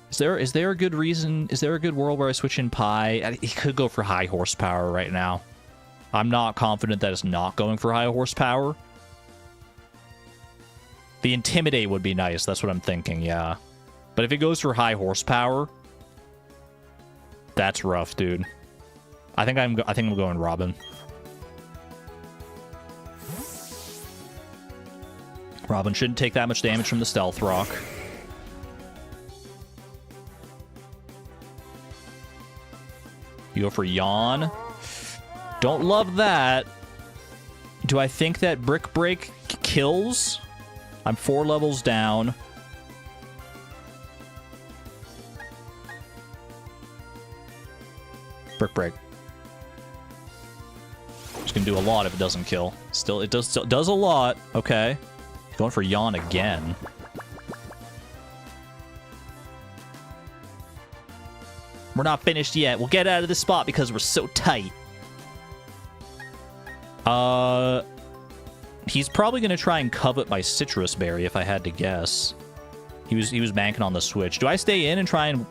Is there a good reason? Is there a good world where I switch in Pie? He could go for High Horsepower right now. I'm not confident that it's not going for High Horsepower. The Intimidate would be nice. That's what I'm thinking, yeah. But if it goes for High Horsepower, that's rough, dude. I think I'm going Robin. Robin shouldn't take that much damage from the Stealth Rock. You go for Yawn. Don't love that. Do I think that Brick Break kills? I'm 4 levels down. Brick Break. It's gonna do a lot if it doesn't kill. Still, it does a lot. Okay. Going for Yawn again. We're not finished yet. We'll get out of this spot because we're so tight. He's probably gonna try and covet my Citrus Berry if I had to guess. He was banking on the switch. Do I stay in and try and...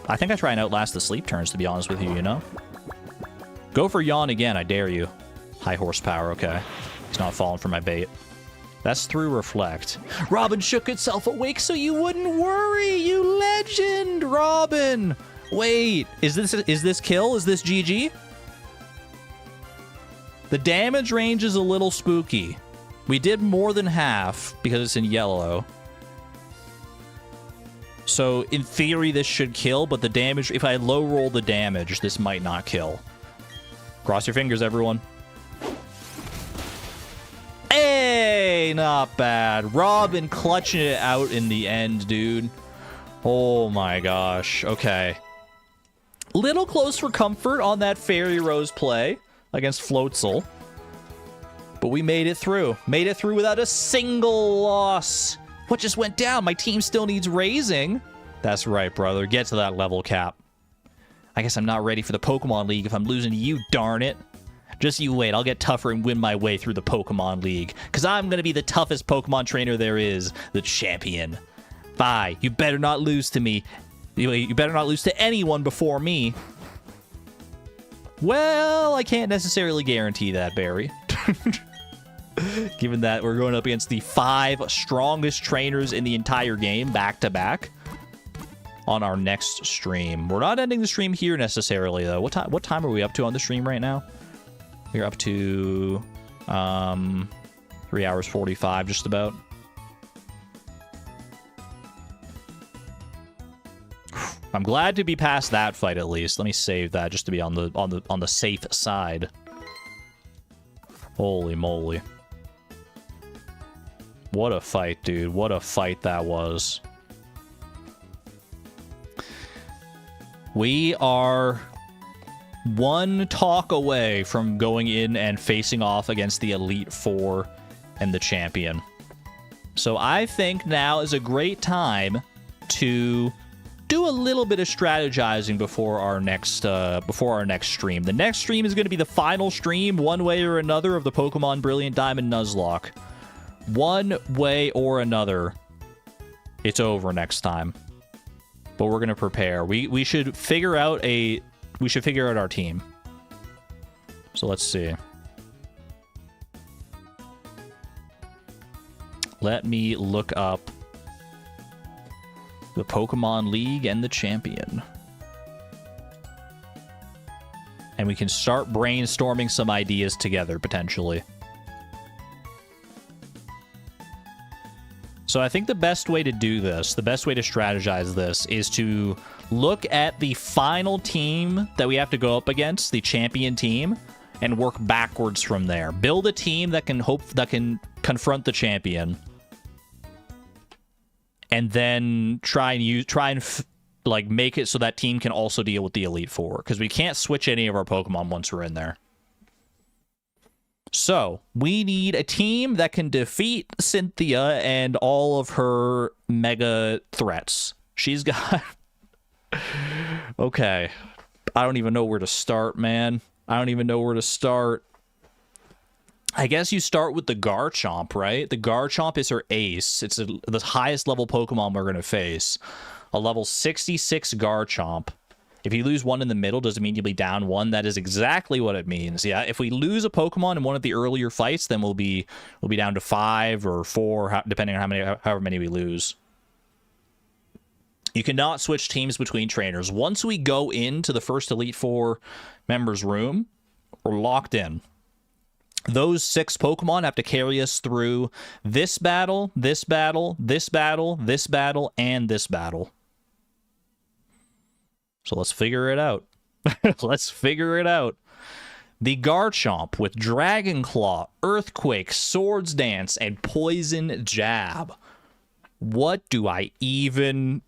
I think I try and outlast the sleep turns, to be honest with you, you know? Go for Yawn again, I dare you. High horsepower, okay. He's not falling for my bait. That's through Reflect. Robin shook itself awake so you wouldn't worry, you legend, Robin! Wait, is this kill? Is this GG? The damage range is a little spooky. We did more than half because it's in yellow. So, in theory, this should kill, but the damage... If I low-roll the damage, this might not kill. Cross your fingers, everyone. Hey! Not bad. Robin clutching it out in the end, dude. Oh my gosh. Okay. Little close for comfort on that Fairy Rose play against Floatzel. But we made it through. Made it through without a single loss. What just went down? My team still needs raising. That's right, brother. Get to that level cap. I guess I'm not ready for the Pokemon League if I'm losing to you, darn it. Just you wait. I'll get tougher and win my way through the Pokemon League. Because I'm going to be the toughest Pokemon trainer there is. The champion. Bye. You better not lose to me. You better not lose to anyone before me. Well, I can't necessarily guarantee that, Barry. Given that we're going up against the 5 strongest trainers in the entire game, back-to-back, on our next stream. We're not ending the stream here necessarily, though. What time are we up to on the stream right now? We're up to 3 hours 45, just about. I'm glad to be past that fight at least. Let me save that just to be on the safe side. Holy moly. What a fight, dude. What a fight that was. We are one talk away from going in and facing off against the Elite Four and the champion. So I think now is a great time to do a little bit of strategizing before our next stream. The next stream is going to be the final stream, one way or another, of the Pokemon Brilliant Diamond Nuzlocke. One way or another, it's over next time. But we're gonna prepare. We should figure out our team. So let's see. Let me look up the Pokemon League and the champion. And we can start brainstorming some ideas together, potentially. So I think the best way to do this, the best way to strategize this, is to look at the final team that we have to go up against, the champion team, and work backwards from there. Build a team that can confront the champion, and then try and like make it so that team can also deal with the Elite Four, because we can't switch any of our Pokemon once we're in there. So, we need a team that can defeat Cynthia and all of her mega threats. She's got... Okay. I don't even know where to start, man. I don't even know where to start. I guess you start with the Garchomp, right? The Garchomp is her ace. It's the highest level Pokemon we're going to face. A level 66 Garchomp. If you lose one in the middle, does it mean you'll be down one? That is exactly what it means. Yeah, if we lose a Pokemon in one of the earlier fights, then we'll be down to 5 or 4, depending on however many we lose. You cannot switch teams between trainers. Once we go into the first Elite Four members' room, we're locked in. Those 6 Pokemon have to carry us through this battle, this battle, this battle, this battle, and this battle. So let's figure it out. Let's figure it out. the Garchomp with Dragon Claw, Earthquake, Swords Dance, and Poison Jab. What do I even...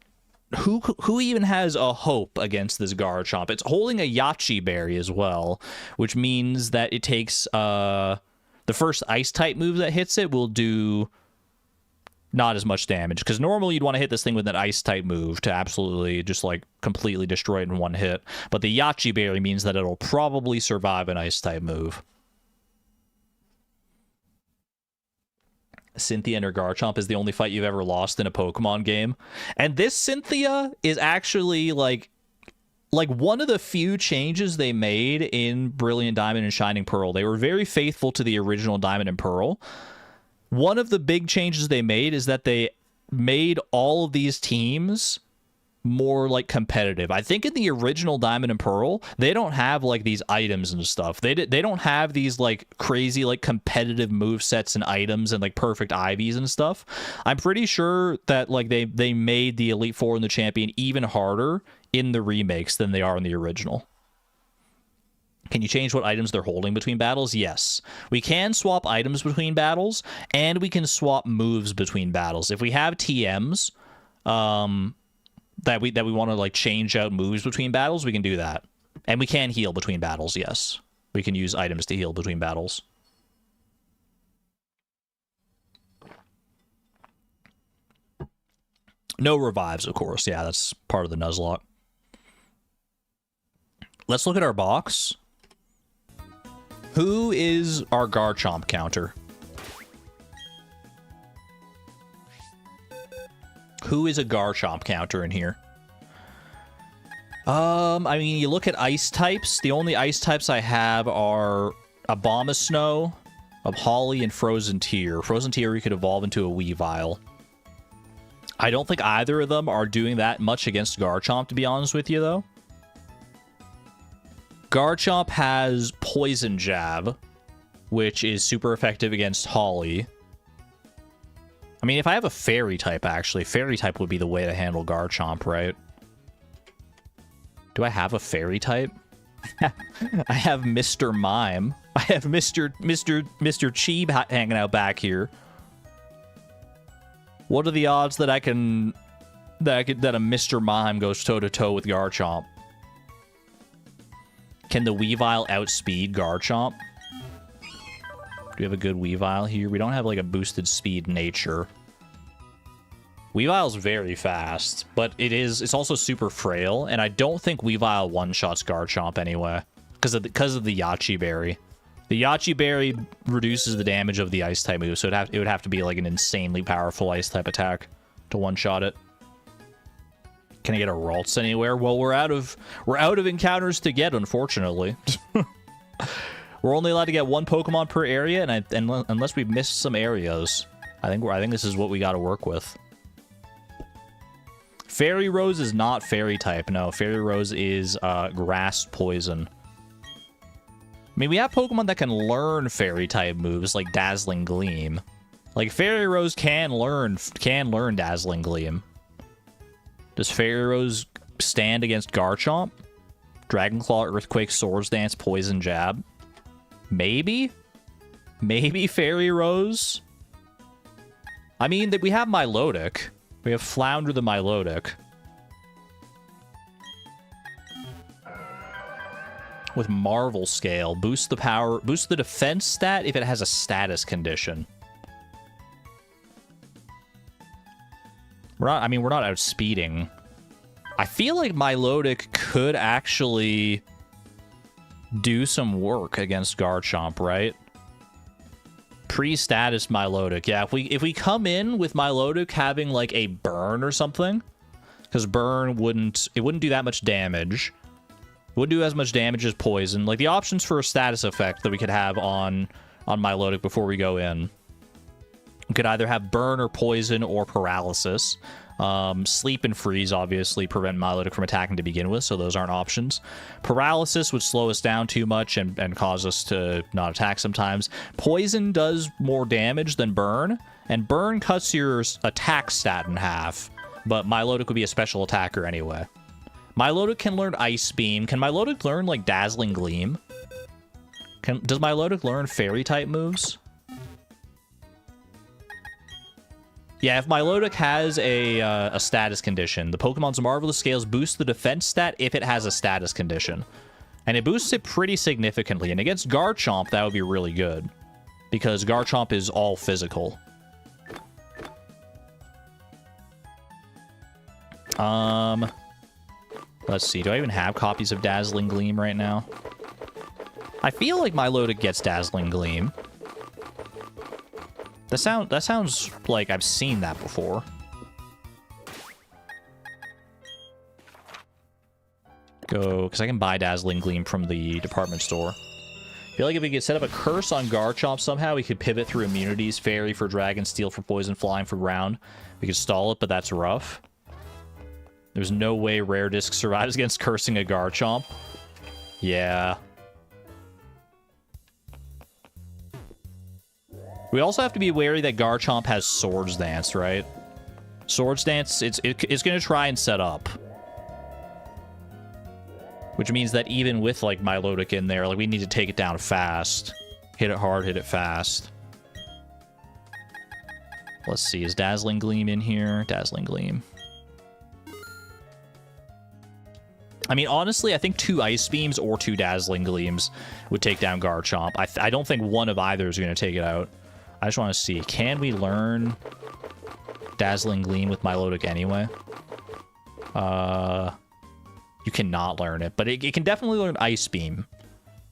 Who even has a hope against this Garchomp? It's holding a Yachi Berry as well, which means that it takes... the first Ice-type move that hits it will do not as much damage, because normally you'd want to hit this thing with an Ice-type move to absolutely just, like, completely destroy it in one hit. But the Yachi Berry means that it'll probably survive an Ice-type move. Cynthia and her Garchomp is the only fight you've ever lost in a Pokemon game. And this Cynthia is actually, like one of the few changes they made in Brilliant Diamond and Shining Pearl. They were very faithful to the original Diamond and Pearl. One of the big changes they made is that they made all of these teams more, like, competitive. I think in the original Diamond and Pearl, they don't have, like, these items and stuff. They don't have these, like, crazy, like, competitive movesets and items and, like, perfect IVs and stuff. I'm pretty sure that, like, they made the Elite Four and the Champion even harder in the remakes than they are in the original. Can you change what items they're holding between battles? Yes. We can swap items between battles, and we can swap moves between battles. If we have TMs, that we want to, like, change out moves between battles, we can do that. And we can heal between battles, yes. We can use items to heal between battles. No revives, of course. Yeah, that's part of the Nuzlocke. Let's look at our box. Who is our Garchomp counter? Who is a Garchomp counter in here? I mean, you look at ice types. The only ice types I have are Abomasnow, Holly, and Frozen Tear. Frozen Tear you could evolve into a Weavile. I don't think either of them are doing that much against Garchomp, to be honest with you, though. Garchomp has Poison Jab, which is super effective against Holly. I mean, if I have a Fairy type, actually, Fairy type would be the way to handle Garchomp, right? Do I have a Fairy type? I have Mr. Mime. I have Mr. Cheeb hanging out back here. What are the odds that that a Mr. Mime goes toe-to-toe with Garchomp? Can the Weavile outspeed Garchomp? Do we have a good Weavile here? We don't have, like, a boosted speed nature. Weavile's very fast, but it's also super frail, and I don't think Weavile one-shots Garchomp anyway, because of the Yachi Berry. The Yachi Berry reduces the damage of the Ice-type move, so it would have to be, like, an insanely powerful Ice-type attack to one-shot it. Can I get a Ralts anywhere? Well, we're out of encounters to get, unfortunately. We're only allowed to get one Pokemon per area, and unless we've missed some areas, I think this is what we got to work with. Fairy Rose is not Fairy type. No, Fairy Rose is Grass Poison. I mean, we have Pokemon that can learn Fairy type moves like Dazzling Gleam. Like Fairy Rose can learn Dazzling Gleam. Does Fairy Rose stand against Garchomp? Dragon Claw, Earthquake, Swords Dance, Poison Jab. Maybe? Maybe Fairy Rose? I mean, we have Milotic. We have Flounder the Milotic. With Marvel Scale. Boost the defense stat if it has a status condition. We're not outspeeding. I feel like Milotic could actually do some work against Garchomp, right? Pre-status Milotic. Yeah, if we come in with Milotic having like a burn or something, because burn wouldn't do that much damage. It wouldn't do as much damage as poison. Like the options for a status effect that we could have on Milotic before we go in. We could either have burn or poison or paralysis. Sleep and freeze obviously prevent Milotic from attacking to begin with, so those aren't options. Paralysis would slow us down too much and cause us to not attack sometimes. Poison does more damage than burn, and burn cuts your attack stat in half, but Milotic would be a special attacker anyway. Milotic can learn Ice Beam. Can Milotic learn, like, Dazzling Gleam? Does Milotic learn fairy-type moves? Yeah, if Milotic has a status condition, the Pokemon's Marvelous Scales boosts the defense stat if it has a status condition. And it boosts it pretty significantly. And against Garchomp, that would be really good. Because Garchomp is all physical. Let's see. Do I even have copies of Dazzling Gleam right now? I feel like Milotic gets Dazzling Gleam. That sounds like I've seen that before. Go, because I can buy Dazzling Gleam from the department store. I feel like if we could set up a curse on Garchomp somehow, we could pivot through immunities, Fairy for Dragon, Steel for Poison, Flying for Ground. We could stall it, but that's rough. There's no way Rare Disc survives against cursing a Garchomp. Yeah. We also have to be wary that Garchomp has Swords Dance, right? Swords Dance, it's going to try and set up. Which means that even with, like, Milotic in there, like, we need to take it down fast. Hit it hard, hit it fast. Let's see, is Dazzling Gleam in here? Dazzling Gleam. I mean, honestly, I think 2 Ice Beams or 2 Dazzling Gleams would take down Garchomp. I don't think one of either is going to take it out. I just want to see, can we learn Dazzling Gleam with Milotic anyway? You cannot learn it, but it can definitely learn Ice Beam.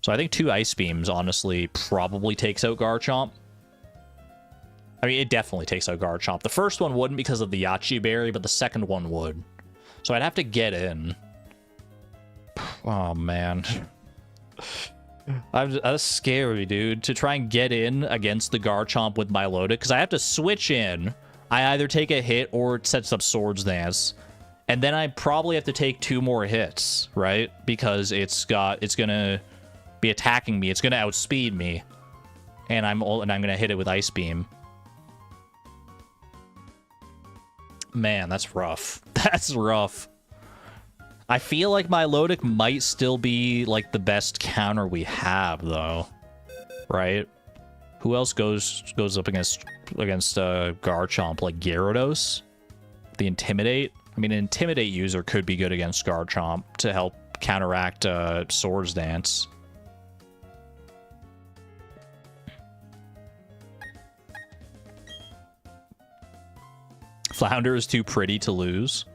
So I think 2 Ice Beams, honestly, probably takes out Garchomp. I mean, it definitely takes out Garchomp. The first one wouldn't because of the Yachi Berry, but the second one would. So I'd have to get in. Oh, man. That's scary, dude. To try and get in against the Garchomp with Milotic, because I have to switch in. I either take a hit or it sets up Swords Dance. And then I probably have to take 2 more hits, right? Because it's gonna be attacking me. It's gonna outspeed me. And I'm gonna hit it with Ice Beam. Man, that's rough. That's rough. I feel like Milotic might still be, like, the best counter we have, though. Right? Who else goes up against Garchomp? Like, Gyarados? The Intimidate? I mean, an Intimidate user could be good against Garchomp to help counteract Swords Dance. Flounder is too pretty to lose.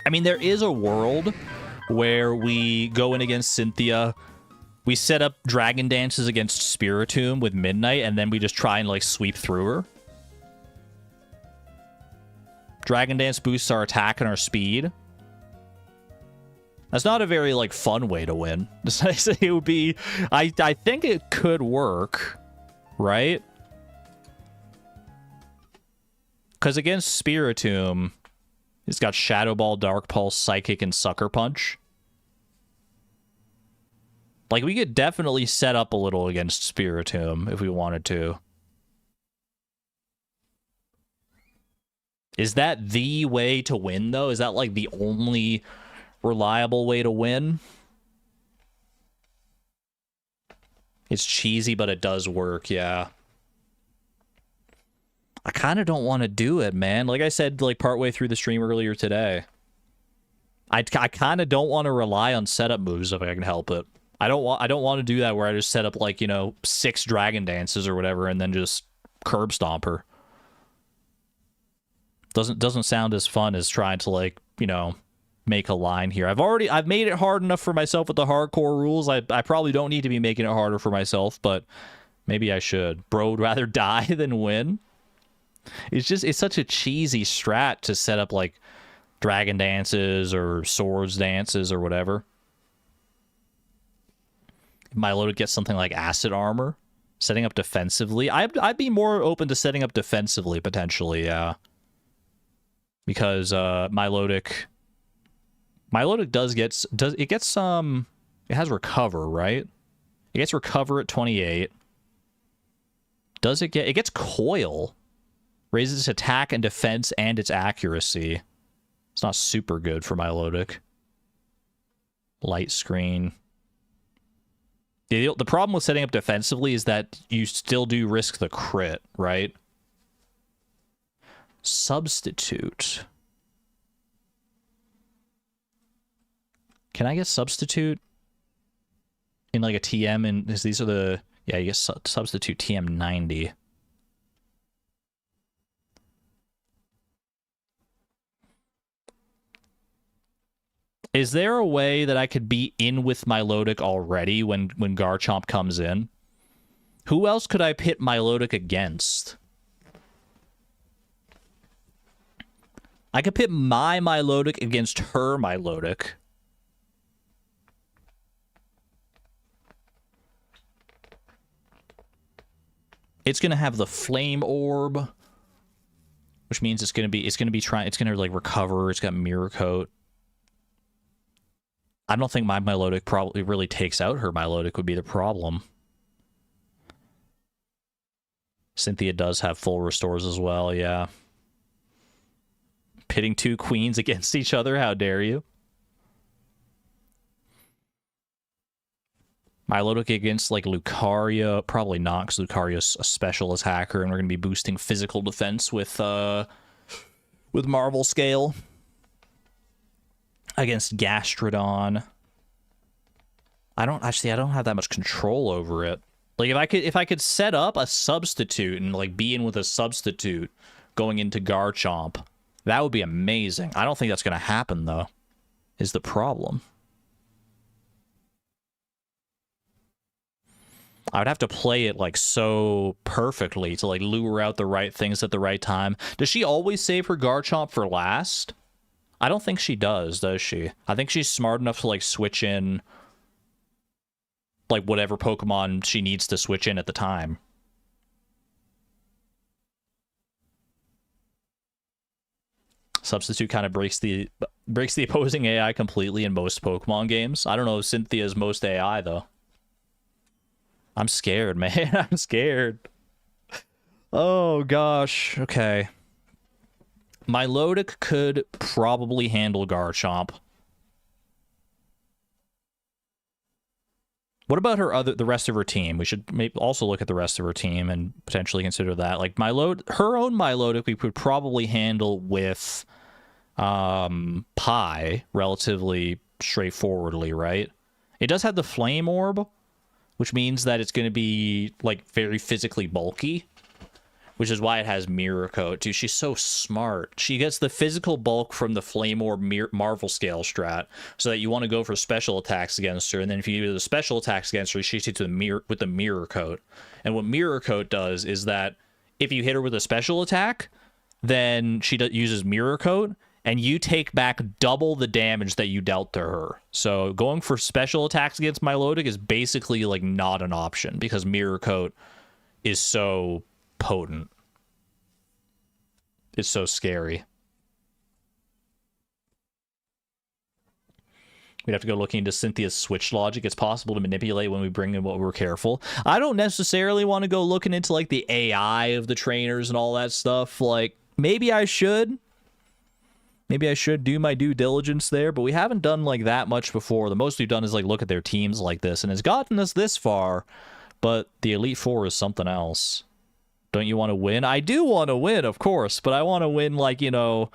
I mean, there is a world where we go in against Cynthia, we set up Dragon Dances against Spiritomb with Midnight, and then we just try and, like, sweep through her. Dragon Dance boosts our attack and our speed. That's not a very, like, fun way to win. It would be... I think it could work, right? Because against Spiritomb... It's got Shadow Ball, Dark Pulse, Psychic, and Sucker Punch. Like, we could definitely set up a little against Spiritomb if we wanted to. Is that the way to win, though? Is that, like, the only reliable way to win? It's cheesy, but it does work, yeah. I kind of don't want to do it, man. Like I said, like, partway through the stream earlier today. I kind of don't want to rely on setup moves if I can help it. I don't want to do that where I just set up, like, you know, 6 Dragon Dances or whatever and then just curb stomp her. Doesn't sound as fun as trying to, like, you know, make a line here. I've made it hard enough for myself with the hardcore rules. I probably don't need to be making it harder for myself, but maybe I should. Bro would rather die than win. It's such a cheesy strat to set up, like, Dragon Dances or Swords Dances or whatever. Milotic gets something like Acid Armor. Setting up defensively. I'd be more open to setting up defensively, potentially, yeah. Because, Milotic it has Recover, right? It gets Recover at 28. It gets Coil. Raises its attack and defense and its accuracy. It's not super good for Milotic. Light screen. The problem with setting up defensively is that you still do risk the crit, right? Substitute. Can I get substitute in like a TM? And these are the... Yeah, you get substitute TM 90. Is there a way that I could be in with Milotic already when Garchomp comes in? Who else could I pit Milotic against? I could pit my Milotic against her Milotic. It's gonna have the Flame Orb, which means it's gonna like recover. It's got Mirror Coat. I don't think my Milotic probably really takes out her Milotic would be the problem. Cynthia does have full restores as well, yeah. Pitting two queens against each other, how dare you? Milotic against like Lucario, probably not, because Lucario's a special attacker, and we're gonna be boosting physical defense with Marvel Scale. Against Gastrodon. I don't have that much control over it. Like if I could set up a substitute and like be in with a substitute going into Garchomp, that would be amazing. I don't think that's gonna happen though, is the problem. I would have to play it like so perfectly to like lure out the right things at the right time. Does she always save her Garchomp for last? I don't think she does she? I think she's smart enough to, like, switch in, like, whatever Pokemon she needs to switch in at the time. Substitute kind of breaks the opposing AI completely in most Pokemon games. I don't know if Cynthia's most AI, though. I'm scared, man. I'm scared. Oh, gosh. Okay. Milotic could probably handle Garchomp. What about the rest of her team? We should maybe also look at the rest of her team and potentially consider that. Like her own Milotic, we could probably handle with Pi relatively straightforwardly, right? It does have the Flame Orb, which means that it's going to be like very physically bulky. Which is why it has Mirror Coat. Dude, she's so smart. She gets the physical bulk from the Flame Orb Marvel Scale strat, so that you want to go for special attacks against her, and then if you do the special attacks against her, she hits with the Mirror Coat. And what Mirror Coat does is that if you hit her with a special attack, then she uses Mirror Coat, and you take back double the damage that you dealt to her. So going for special attacks against Milotic is basically like not an option, because Mirror Coat is so potent. It's so scary. We'd have to go looking into Cynthia's switch logic. It's possible to manipulate when we bring in what we're careful. I don't necessarily want to go looking into like the AI of the trainers and all that stuff. Like maybe I should do my due diligence there, but we haven't done like that much before. The most we've done is like look at their teams like this, and it's gotten us this far, but the Elite Four is something else. Don't you want to win? I do want to win, of course, but I want to win like, you know,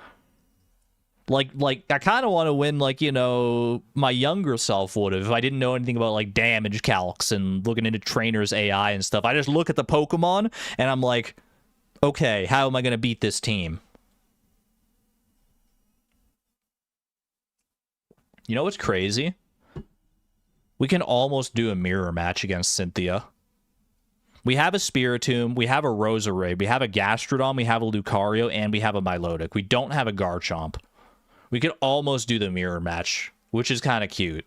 like I kind of want to win like, you know, my younger self would have if I didn't know anything about like damage calcs and looking into trainers AI and stuff. I just look at the Pokemon and I'm like, okay, how am I going to beat this team? You know what's crazy? We can almost do a mirror match against Cynthia. We have a Spiritomb, we have a Remoraid, we have a Gastrodon, we have a Lucario, and we have a Milotic. We don't have a Garchomp. We could almost do the mirror match, which is kind of cute.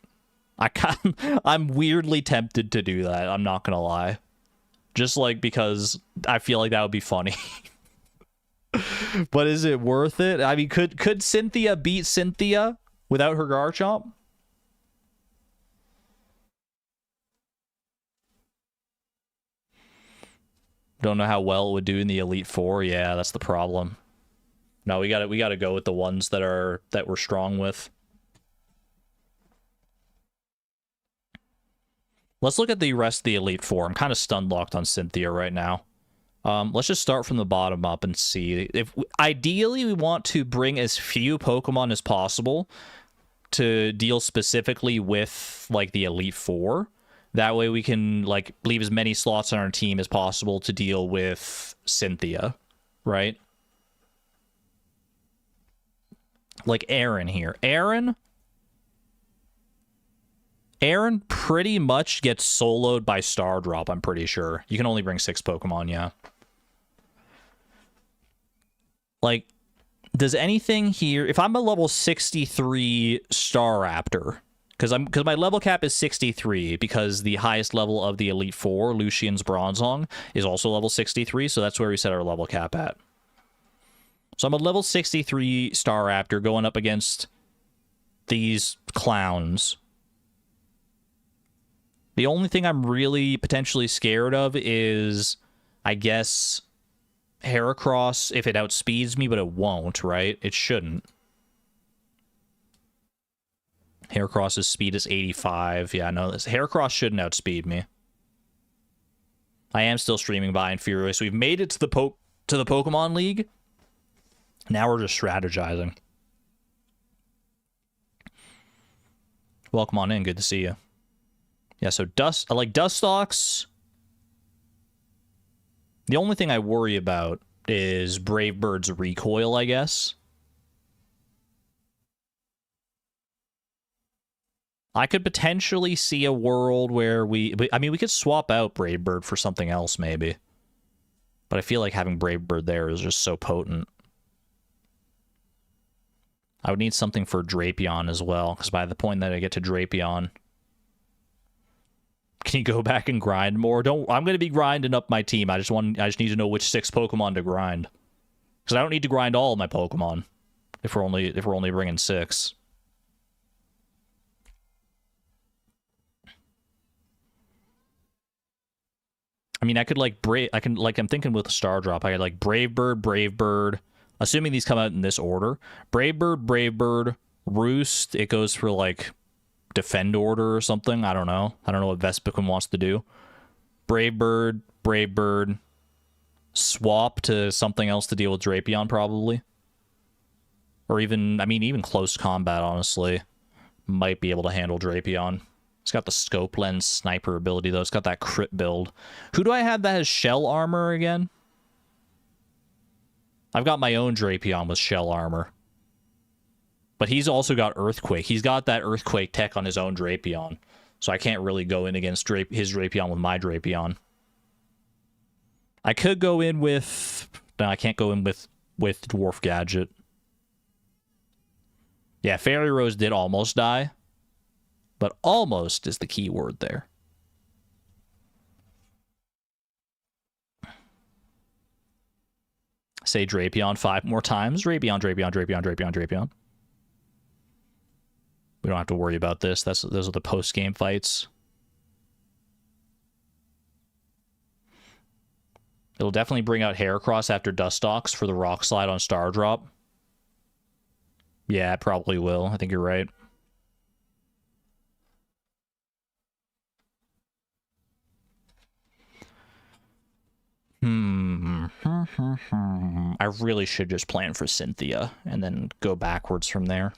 I'm weirdly tempted to do that, I'm not gonna lie. Just like because I feel like that would be funny. But is it worth it? I mean, could Cynthia beat Cynthia without her Garchomp? Don't know how well it would do in the Elite Four. Yeah, that's the problem. No, we gotta go with the ones that we're strong with. Let's look at the rest of the Elite Four. I'm kind of stun locked on Cynthia right now. Let's just start from the bottom up and see. Ideally, we want to bring as few Pokemon as possible to deal specifically with, like, the Elite Four. That way we can, like, leave as many slots on our team as possible to deal with Cynthia, right? Like Aaron here. Aaron pretty much gets soloed by Star Drop, I'm pretty sure. You can only bring 6 Pokemon, yeah. Like, does anything here... If I'm a level 63 Staraptor, because my level cap is 63, because the highest level of the Elite Four, Lucian's Bronzong, is also level 63, so that's where we set our level cap at. So I'm a level 63 Staraptor going up against these clowns. The only thing I'm really potentially scared of is, I guess, Heracross, if it outspeeds me, but it won't, right? It shouldn't. Heracross's speed is 85. Yeah, no, Heracross shouldn't outspeed me. I am still streaming by and furious. We've made it to the Pokemon League. Now we're just strategizing. Welcome on in. Good to see you. Yeah, so I like Dustox. The only thing I worry about is Brave Bird's recoil, I guess. I could potentially see a world where we could swap out Brave Bird for something else, maybe. But I feel like having Brave Bird there is just so potent. I would need something for Drapion as well, because by the point that I get to Drapion... Can you go back and grind more? I'm going to be grinding up my team. I just need to know which 6 Pokemon to grind. Because I don't need to grind all of my Pokemon if we're only bringing 6. I mean, I could like I'm thinking with the Star Drop. I could like Brave Bird, assuming these come out in this order. Brave Bird, Roost. It goes for like Defend Order or something. I don't know what Vespiquen wants to do. Brave Bird, swap to something else to deal with Drapion, probably. Or even close combat, honestly, might be able to handle Drapion. It's got the scope lens sniper ability, though. It's got that crit build. Who do I have that has shell armor again? I've got my own Drapion with shell armor. But he's also got Earthquake. He's got that Earthquake tech on his own Drapion. So I can't really go in against his Drapion with my Drapion. I could go in with... No, I can't go in with Dwarf Gadget. Yeah, Fairy Rose did almost die. But almost is the key word there. Say Drapion 5 more times. Drapion. We don't have to worry about this. Those are the post-game fights. It'll definitely bring out Heracross after Dustox for the Rock Slide on Star Drop. Yeah, it probably will. I think you're right. I really should just plan for Cynthia and then go backwards from there.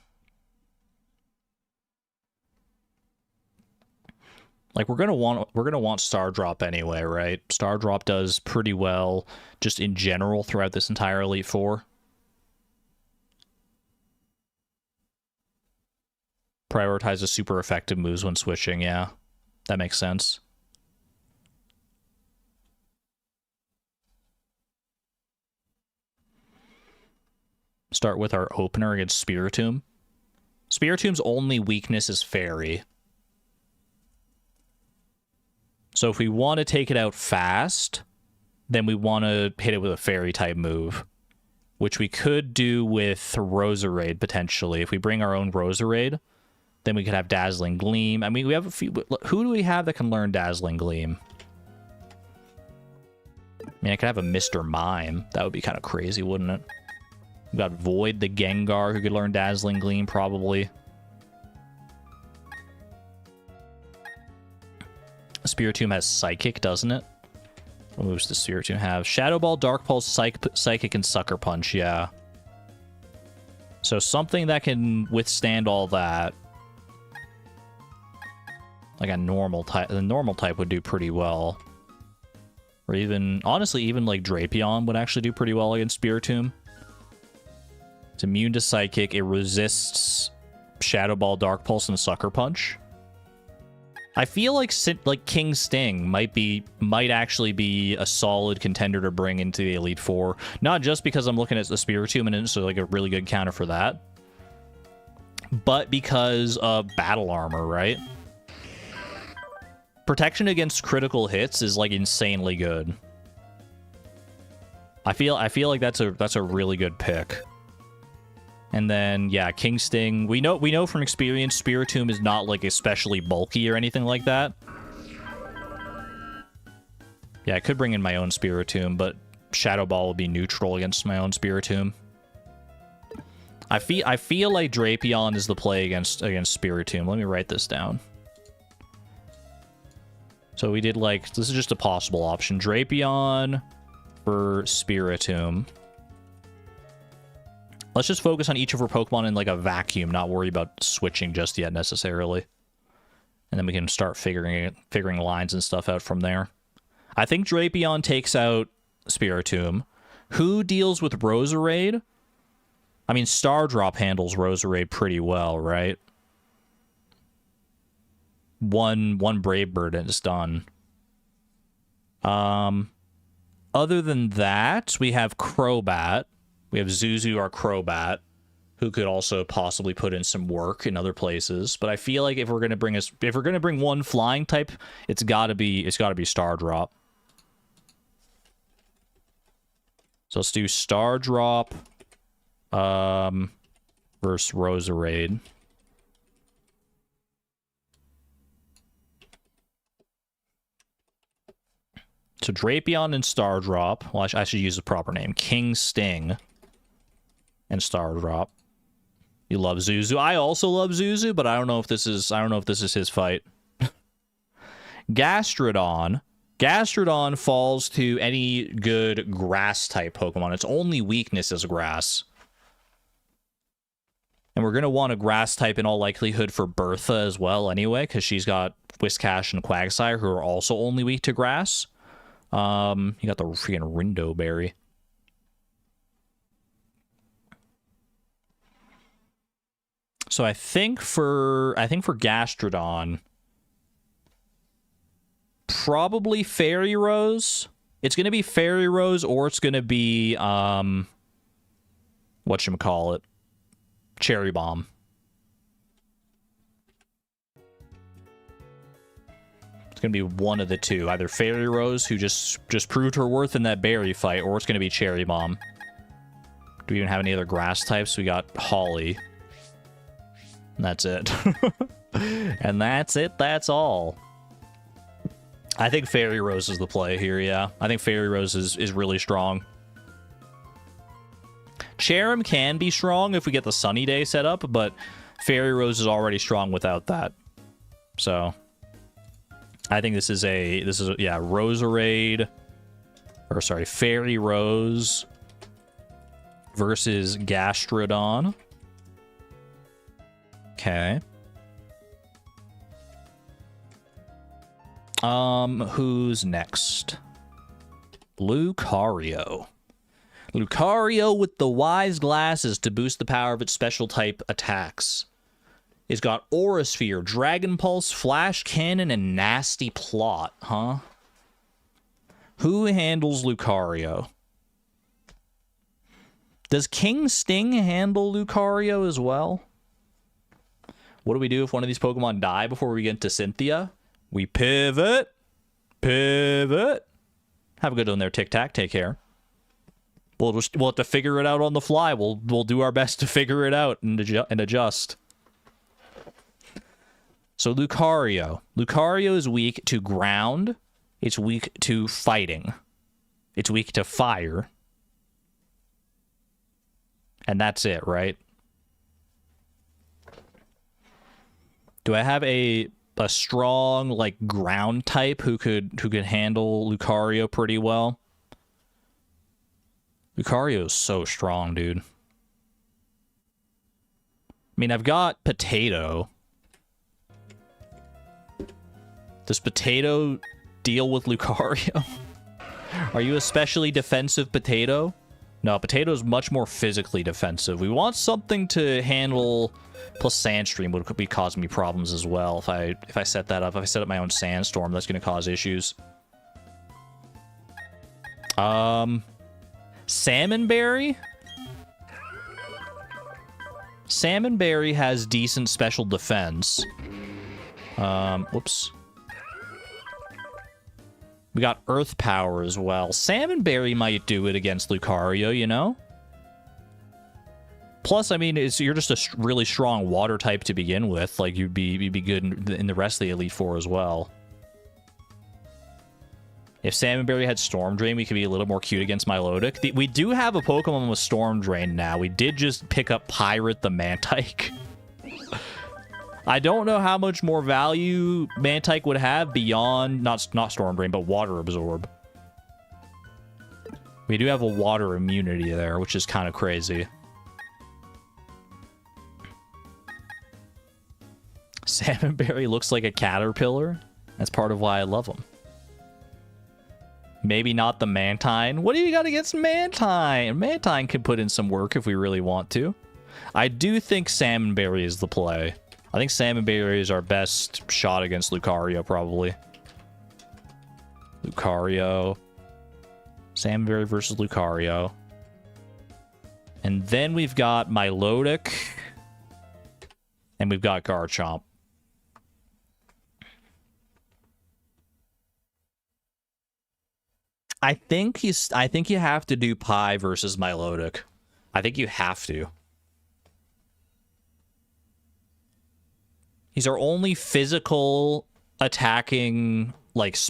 Like we're gonna want Star Drop anyway, right? Star Drop does pretty well just in general throughout this entire Elite Four. Prioritizes super effective moves when switching, yeah. That makes sense. Start with our opener against Spiritomb. Spiritomb's only weakness is Fairy. So if we want to take it out fast, then we want to hit it with a Fairy-type move, which we could do with Roserade, potentially. If we bring our own Roserade, then we could have Dazzling Gleam. I mean, we have a few... Who do we have that can learn Dazzling Gleam? I mean, I could have a Mr. Mime. That would be kind of crazy, wouldn't it? We've got Void, the Gengar, who could learn Dazzling Gleam, probably. Spiritomb has Psychic, doesn't it? What moves does Spiritomb have? Shadow Ball, Dark Pulse, Psychic, and Sucker Punch, yeah. So something that can withstand all that. Like a normal type. The normal type would do pretty well. Or even, honestly, even like Drapion would actually do pretty well against Spiritomb. It's immune to Psychic. It resists Shadow Ball, Dark Pulse, and Sucker Punch. I feel like King Sting might actually be a solid contender to bring into the Elite Four. Not just because I'm looking at the Spiritomb and it's like a really good counter for that, but because of battle armor, right? Protection against critical hits is like insanely good. I feel like that's a really good pick. And then, yeah, King Sting. We know from experience Spiritomb is not, like, especially bulky or anything like that. Yeah, I could bring in my own Spiritomb, but Shadow Ball will be neutral against my own Spiritomb. I feel like Drapion is the play against Spiritomb. Let me write this down. So we did, like, this is just a possible option. Drapion for Spiritomb. Let's just focus on each of our Pokemon in, like, a vacuum, not worry about switching just yet, necessarily. And then we can start figuring lines and stuff out from there. I think Drapion takes out Spiritomb. Who deals with Roserade? I mean, Stardrop handles Roserade pretty well, right? One Brave Bird and it's done. Other than that, we have Crobat. We have Zuzu, our Crobat, who could also possibly put in some work in other places. But I feel like if we're gonna bring one flying type, it's gotta be Stardrop. So let's do Stardrop versus Roserade. So Drapion and Stardrop. Well, I should use the proper name. King Sting and Stardrop. You love Zuzu. I also love Zuzu, but I don't know if this is his fight. Gastrodon. Gastrodon falls to any good grass type Pokemon. Its only weakness is grass. And we're going to want a grass type in all likelihood for Bertha as well anyway, because she's got Whiscash and Quagsire, who are also only weak to grass. You got the freaking Rindo Berry. So I think for Gastrodon, probably Fairy Rose. It's gonna be Fairy Rose, or it's gonna be whatchamacallit? Cherry Bomb. It's gonna be one of the two. Either Fairy Rose, who just proved her worth in that berry fight, or it's gonna be Cherry Bomb. Do we even have any other grass types? We got Holly. And that's it. And that's it. That's all. I think Fairy Rose is the play here, yeah. I think Fairy Rose is really strong. Cherrim can be strong if we get the Sunny Day set up, but Fairy Rose is already strong without that. So I think this is yeah, Roserade, or sorry, Fairy Rose versus Gastrodon. Okay. Who's next? Lucario. Lucario with the wise glasses to boost the power of its special type attacks. It's got Aura Sphere, Dragon Pulse, Flash Cannon, and Nasty Plot, huh? Who handles Lucario? Does King Sting handle Lucario as well? What do we do if one of these Pokemon die before we get to Cynthia? We pivot. Pivot. Have a good one there, Tic Tac. Take care. We'll have to figure it out on the fly. We'll do our best to figure it out and adjust. So Lucario. Lucario is weak to ground. It's weak to fighting. It's weak to fire. And that's it, right? Do I have a a strong like ground type who could handle Lucario pretty well. Lucario is so strong, dude. I mean, I've got Potato. Does Potato deal with Lucario? Are you especially defensive, Potato? No, Potato's much more physically defensive. We want something to handle. Plus Sandstream would be causing me problems as well if I set that up. If I set up my own Sandstorm, that's going to cause issues. Salmonberry? Salmonberry has decent special defense. Whoops. We got Earth Power as well. Salmonberry might do it against Lucario, you know? Plus, I mean, you're just a really strong water type to begin with. Like, you'd be good in the rest of the Elite Four as well. If Salmonberry had Storm Drain, we could be a little more cute against Milotic. We do have a Pokemon with Storm Drain now. We did just pick up Pirate the Mantyke. I don't know how much more value Mantyke would have beyond, not Storm Drain, but Water Absorb. We do have a water immunity there, which is kind of crazy. Salmonberry looks like a caterpillar. That's part of why I love him. Maybe not the Mantine. What do you got against Mantine? Mantine can put in some work if we really want to. I do think Salmonberry is the play. I think Salmonberry is our best shot against Lucario, probably. Lucario. Salmonberry versus Lucario. And then we've got Milotic. And we've got Garchomp. I think you have to do Pi versus Milotic. I think you have to. He's our only physical attacking he's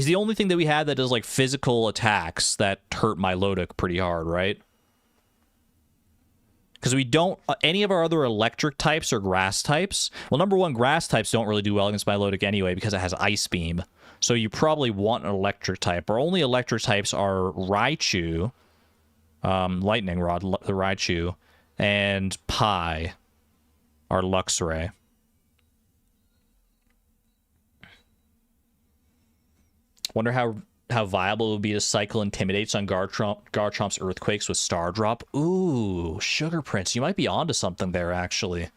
the only thing that we had that does like physical attacks that hurt Milotic pretty hard, right? Because we don't any of our other electric types or grass types. Well, number one, grass types don't really do well against Milotic anyway because it has Ice Beam. So you probably want an electric type. Our only electric types are Raichu, Lightning Rod, the Raichu, and Pi, our Luxray. Wonder how viable it would be to cycle Intimidates on Garchomp's Earthquakes with Star Drop. Ooh, Sugar Prince, you might be onto something there, actually.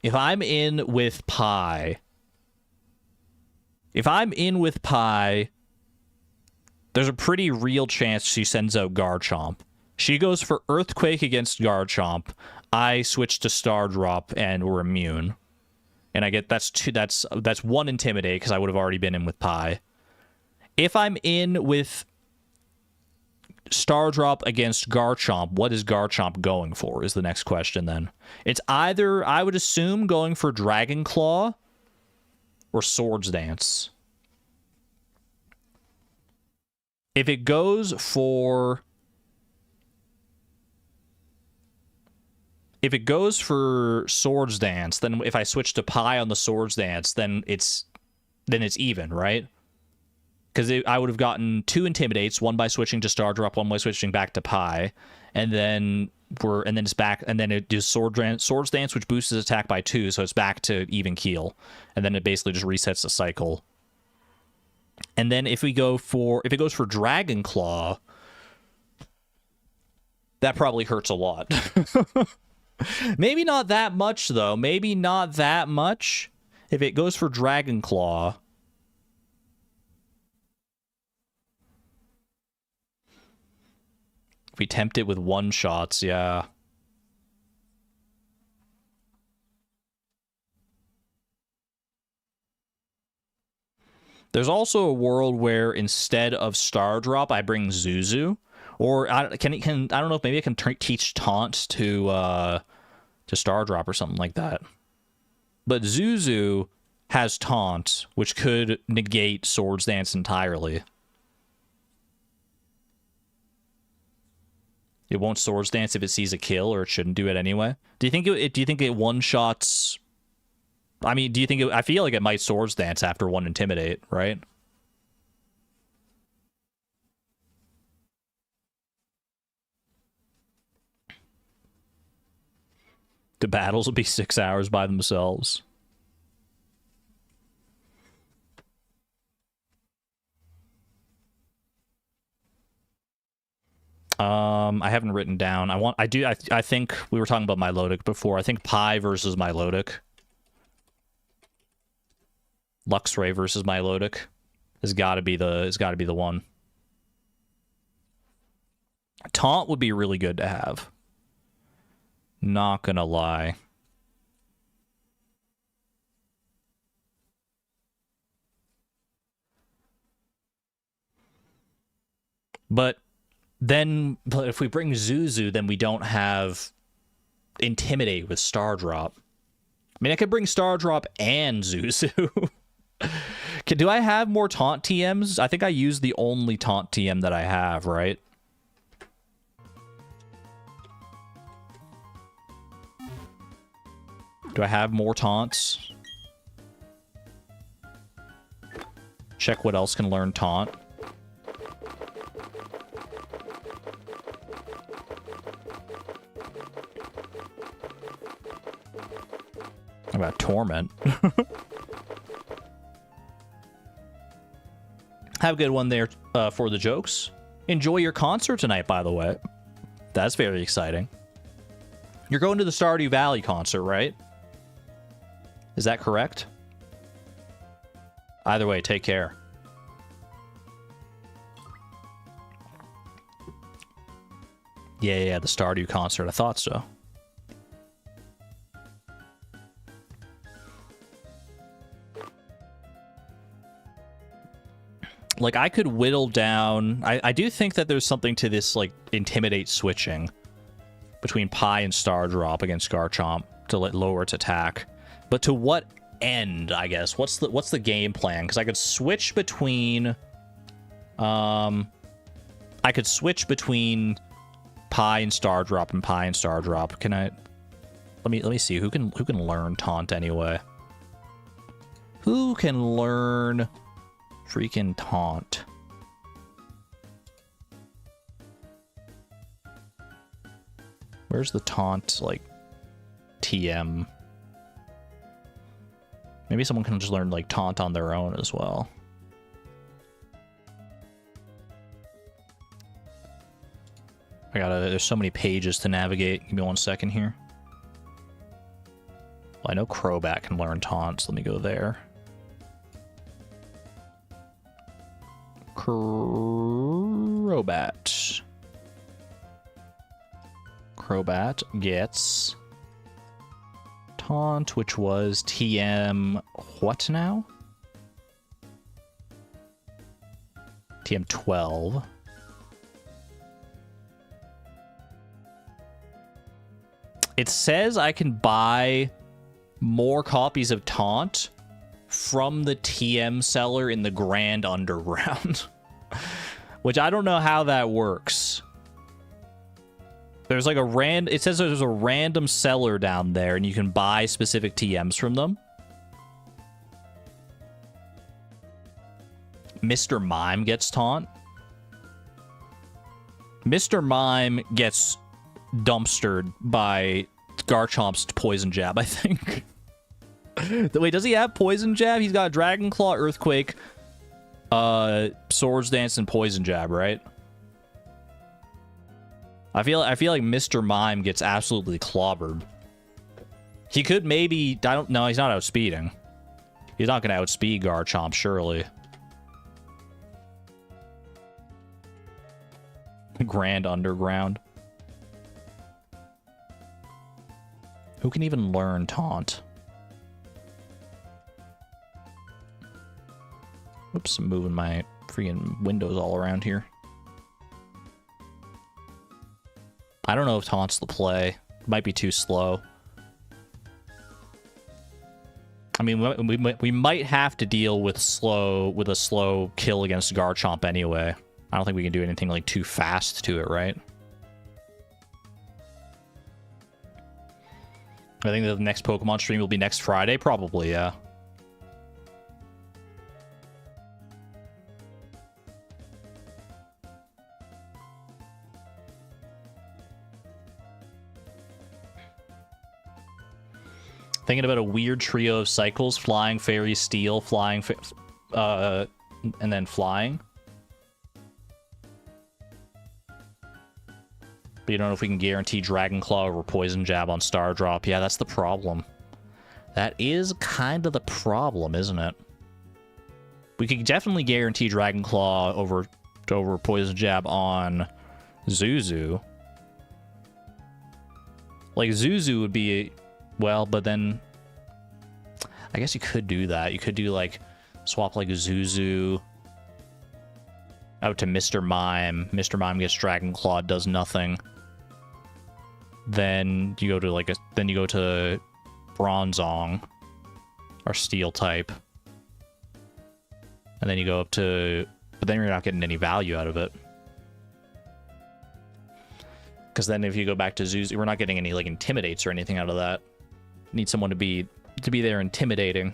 If I'm in with Pi... If I'm in with Pi, there's a pretty real chance she sends out Garchomp. She goes for Earthquake against Garchomp. I switch to Star Drop and we're immune. And I get that's one Intimidate because I would have already been in with Pi. If I'm in with Star Drop against Garchomp, what is Garchomp going for is the next question then. It's either, I would assume, going for Dragon Claw or Swords Dance. If it goes for Swords Dance, then if I switch to Pi on the Swords Dance, then it's even, right? Because I would have gotten 2 Intimidates, one by switching to Star Drop, one by switching back to Pi, and then it's back, and then it does Swords Dance, which boosts his attack by 2, so it's back to even keel, and then it basically just resets the cycle. And then if it goes for Dragon Claw, that probably hurts a lot. Maybe not that much though. Maybe not that much. If it goes for Dragon Claw. If we tempt it with one-shots, yeah. There's also a world where instead of Star Drop, I bring Zuzu. Or I don't know if maybe I can teach Taunt to Star Drop or something like that. But Zuzu has Taunt, which could negate Swords Dance entirely. It won't Swords Dance if it sees a kill, or it shouldn't do it anyway. Do you think it one-shots I mean, do you think I feel like it might Swords Dance after one Intimidate, right? The battles will be 6 hours by themselves. I haven't written down. I think we were talking about Milotic before. I think Pi versus Milotic. Luxray versus Milotic has got to be the one. Taunt would be really good to have. Not gonna lie. But if we bring Zuzu, then we don't have Intimidate with Star Drop. I mean, I could bring Star Drop and Zuzu. Do I have more taunt TMs? I think I used the only taunt TM that I have, right? Do I have more taunts? Check what else can learn taunt. How about Torment? Have a good one there for the jokes. Enjoy your concert tonight, by the way. That's very exciting. You're going to the Stardew Valley concert, right? Is that correct? Either way, take care. Yeah, the Stardew concert. I thought so. Like, I could whittle down... I do think that there's something to this, like, Intimidate switching between Pi and Star Drop against Garchomp to lower its attack. But to what end, I guess? What's the game plan? Because I could switch between... I could switch between Pi and Star Drop and Pi and Star Drop. Can I... Let me see. Who can learn Taunt anyway? Who can learn... freaking Taunt? Where's the Taunt, like, TM? Maybe someone can just learn, like, Taunt on their own as well. There's so many pages to navigate. Give me 1 second here. Well, I know Crobat can learn Taunt, so let me go there. Crobat. Crobat gets Taunt, which was TM... what now? TM 12. It says I can buy more copies of Taunt from the TM seller in the Grand Underground. Which I don't know how that works. There's like it says there's a random seller down there and you can buy specific TMs from them. Mr. Mime gets Taunt. Mr. Mime gets dumpstered by Garchomp's Poison Jab, I think. Wait, does he have Poison Jab? He's got Dragon Claw, Earthquake, Swords Dance, and Poison Jab, right? I feel like Mr. Mime gets absolutely clobbered. He could maybe... I don't know. He's not outspeeding. He's not going to outspeed Garchomp, surely. Grand Underground. Who can even learn Taunt? Oops, I'm moving my freaking windows all around here. I don't know if Taunt's the play. It might be too slow. I mean, we might have to deal with a slow kill against Garchomp anyway. I don't think we can do anything like too fast to it, right? I think the next Pokemon stream will be next Friday, probably, yeah. Thinking about a weird trio of cycles: flying, fairy, steel, flying, and then flying. But you don't know if we can guarantee Dragon Claw over Poison Jab on Star Drop. Yeah, that's the problem. That is kind of the problem, isn't it? We could definitely guarantee Dragon Claw over Poison Jab on Zuzu. Like, Zuzu would be... Well, but then... I guess you could do that. You could do, like, swap, like, Zuzu out to Mr. Mime. Mr. Mime gets Dragon Claw, does nothing. Then you go to, like, then you go to Bronzong, or Steel type. And then you go up to... But then you're not getting any value out of it. Because then if you go back to Zuzu, we're not getting any, like, Intimidates or anything out of that. Need someone to be there intimidating.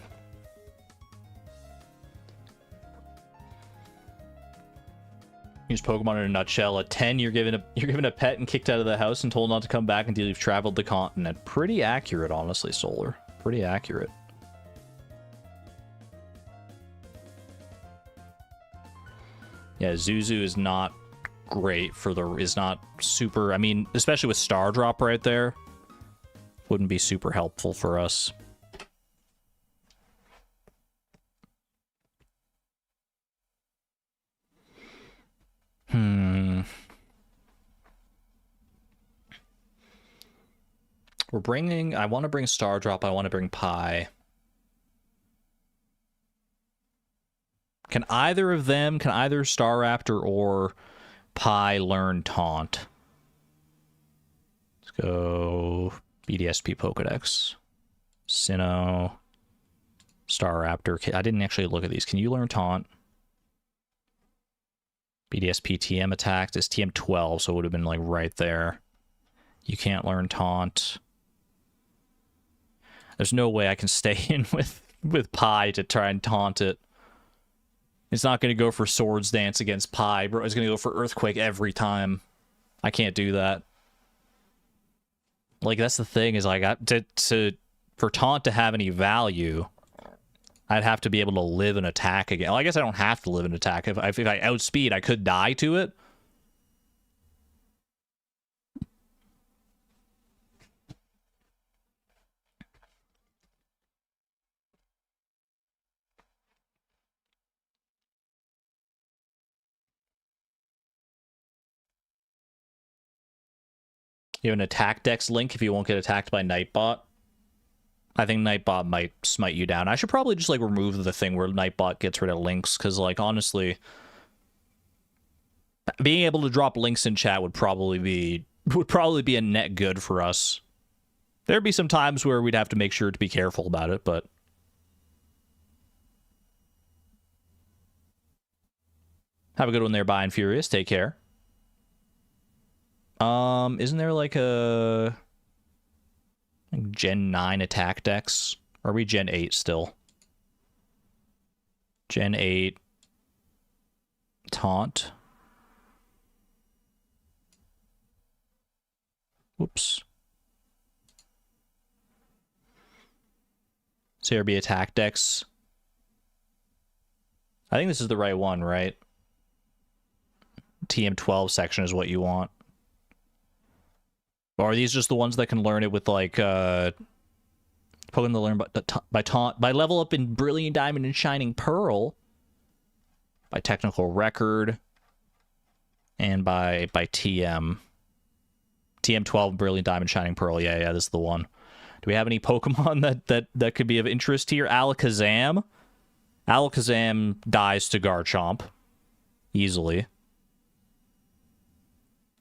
Use Pokemon in a nutshell. At 10, you're given a pet and kicked out of the house and told not to come back until you've traveled the continent. Pretty accurate, honestly, Solar. Pretty accurate. Yeah, Zuzu is not great for the... Is not super... I mean, especially with Star Drop right there. Wouldn't be super helpful for us. We're bringing... I want to bring Star Drop. I want to bring Pie. Can either of them... Can either Staraptor or Pie learn Taunt? Let's go... BDSP Pokedex. Sinnoh. Staraptor. I didn't actually look at these. Can you learn Taunt? BDSP TM attacked is TM 12, so it would have been like right there. You can't learn Taunt. There's no way I can stay in with Pie to try and taunt it. It's not going to go for Swords Dance against Pie, bro. It's going to go for Earthquake every time. I can't do that. Like, that's the thing, is like, for Taunt to have any value, I'd have to be able to live an attack again. Well, I guess I don't have to live an attack. If I outspeed, I could die to it. You have an attack dex link if you won't get attacked by Nightbot. I think Nightbot might smite you down. I should probably just, like, remove the thing where Nightbot gets rid of links, because, like, honestly, being able to drop links in chat would probably be a net good for us. There'd be some times where we'd have to make sure to be careful about it, but... Have a good one there, Buying Furious. Take care. Isn't there like a Gen 9 attack dex? Or are we Gen 8 still? Gen 8 Taunt. Whoops. CRB attack dex. I think this is the right one, right? TM12 section is what you want. Or are these just the ones that can learn it with, like, Pokemon to learn by taunt, by level up in Brilliant Diamond and Shining Pearl, by Technical Record, and by TM. TM12, Brilliant Diamond, Shining Pearl. Yeah, this is the one. Do we have any Pokemon that could be of interest here? Alakazam. Alakazam dies to Garchomp. Easily.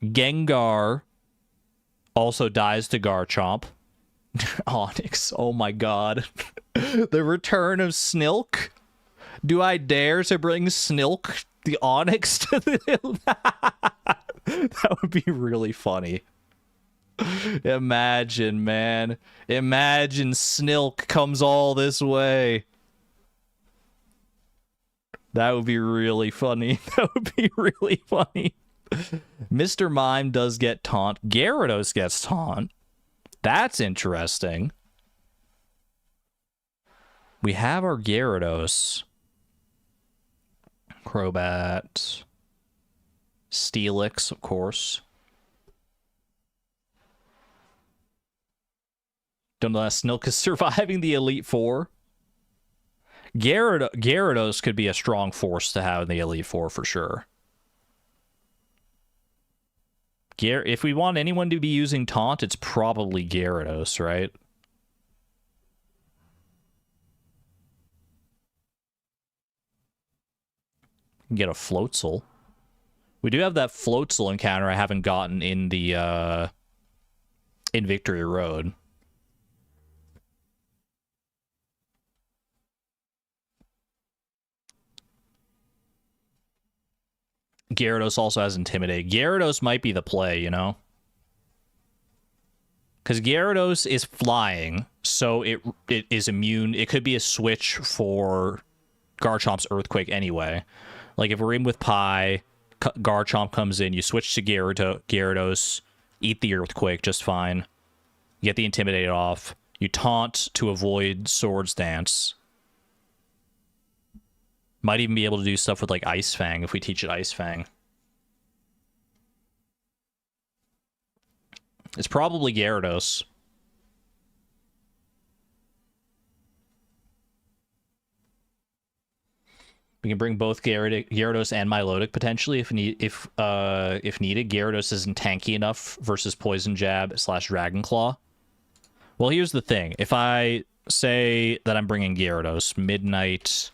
Gengar also dies to Garchomp. Onix, oh my god. The return of Snilk? Do I dare to bring Snilk, the Onix, to the... That would be really funny. Imagine, man. Imagine Snilk comes all this way. That would be really funny. That would be really funny. Mr. Mime does get taunt. Gyarados gets taunt. That's interesting. We have our Gyarados. Crobat. Steelix, of course. Don't know that Snilk is surviving the Elite Four. Gyarados could be a strong force to have in the Elite Four for sure. If we want anyone to be using taunt, it's probably Gyarados, right? Get a Floatzel. We do have that Floatzel encounter I haven't gotten in the in Victory Road. Gyarados also has Intimidate. Gyarados might be the play, you know? Because Gyarados is flying, so it is immune. It could be a switch for Garchomp's Earthquake anyway. Like, if we're in with Pi, Garchomp comes in, you switch to Gyarados, eat the Earthquake just fine. You get the Intimidate off. You taunt to avoid Swords Dance. Might even be able to do stuff with, like, Ice Fang if we teach it Ice Fang. It's probably Gyarados. We can bring both Gyarados and Milotic potentially if needed. Gyarados isn't tanky enough versus Poison Jab / Dragon Claw. Well, here's the thing. If I say that I'm bringing Gyarados, Midnight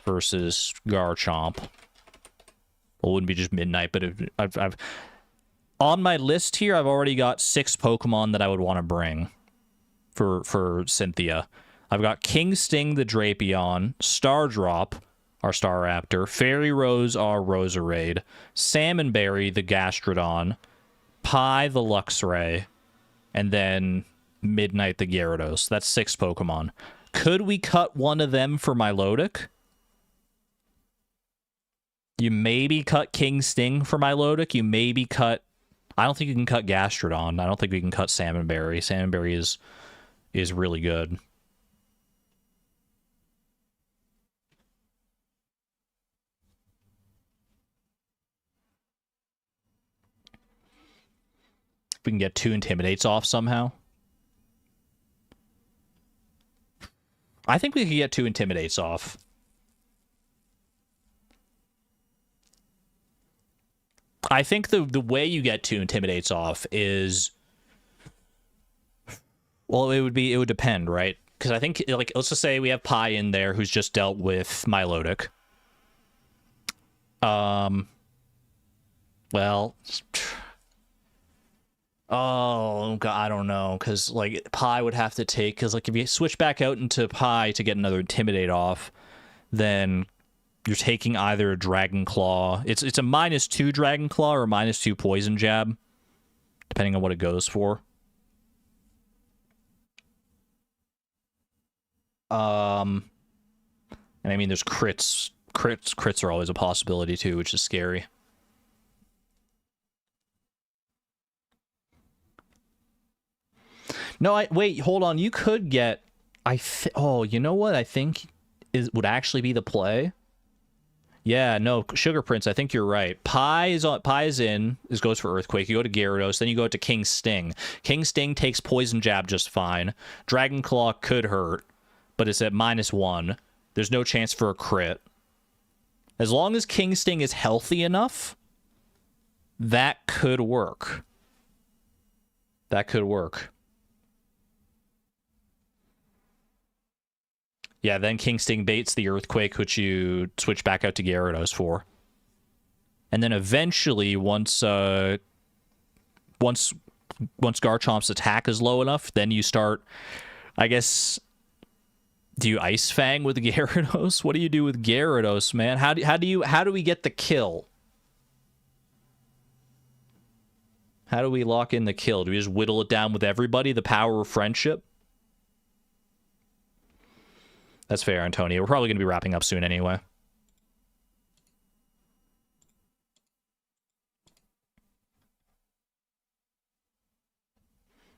versus Garchomp. Well, it wouldn't be just Midnight, but I've on my list here, I've already got 6 Pokemon that I would want to bring for Cynthia. I've got King Sting the Drapion, Stardrop, our Staraptor, Fairy Rose, our Roserade, Salmonberry the Gastrodon, Pi the Luxray, and then Midnight the Gyarados. That's 6 Pokemon. Could we cut one of them for Milotic? You maybe cut King Sting for Milotic. You maybe cut... I don't think you can cut Gastrodon. I don't think we can cut Salmonberry. Salmonberry is really good. If we can get 2 Intimidates off somehow. I think we could get 2 Intimidates off. I think the way you get 2 Intimidates off is... Well, it would depend, right? Because I think, like, let's just say we have Pi in there who's just dealt with Milotic. Well... Oh, God, I don't know, because, like, Pi would have to take... Because, like, if you switch back out into Pi to get another Intimidate off, then... You're taking either a Dragon Claw. It's a -2 Dragon Claw or a -2 Poison Jab, depending on what it goes for. And I mean, there's crits. Crits are always a possibility too, which is scary. No, wait, hold on. You could get. Oh, you know what? I think would actually be the play. Yeah, no, Sugar Prince, I think you're right. Pi is in. This goes for Earthquake. You go to Gyarados, then you go to King Sting. King Sting takes Poison Jab just fine. Dragon Claw could hurt, but it's at -1. There's no chance for a crit. As long as King Sting is healthy enough, that could work. That could work. Yeah, then King Sting baits the Earthquake, which you switch back out to Gyarados for. And then eventually, once Garchomp's attack is low enough, then you start, I guess, do you Ice Fang with Gyarados? What do you do with Gyarados, man? How do we get the kill? How do we lock in the kill? Do we just whittle it down with everybody? The power of friendship? That's fair, Antonio. We're probably going to be wrapping up soon anyway.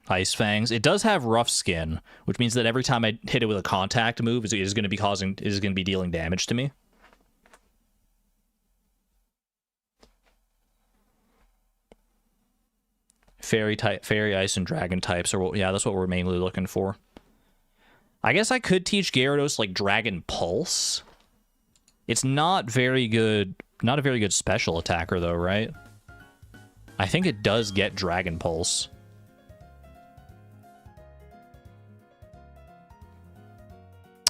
Ice Fangs. It does have rough skin, which means that every time I hit it with a contact move, it is going to be dealing damage to me. Fairy type, fairy, ice, and dragon types are what, yeah, that's what we're mainly looking for. I guess I could teach Gyarados like Dragon Pulse. It's not very good, not a very good special attacker though, right? I think it does get Dragon Pulse.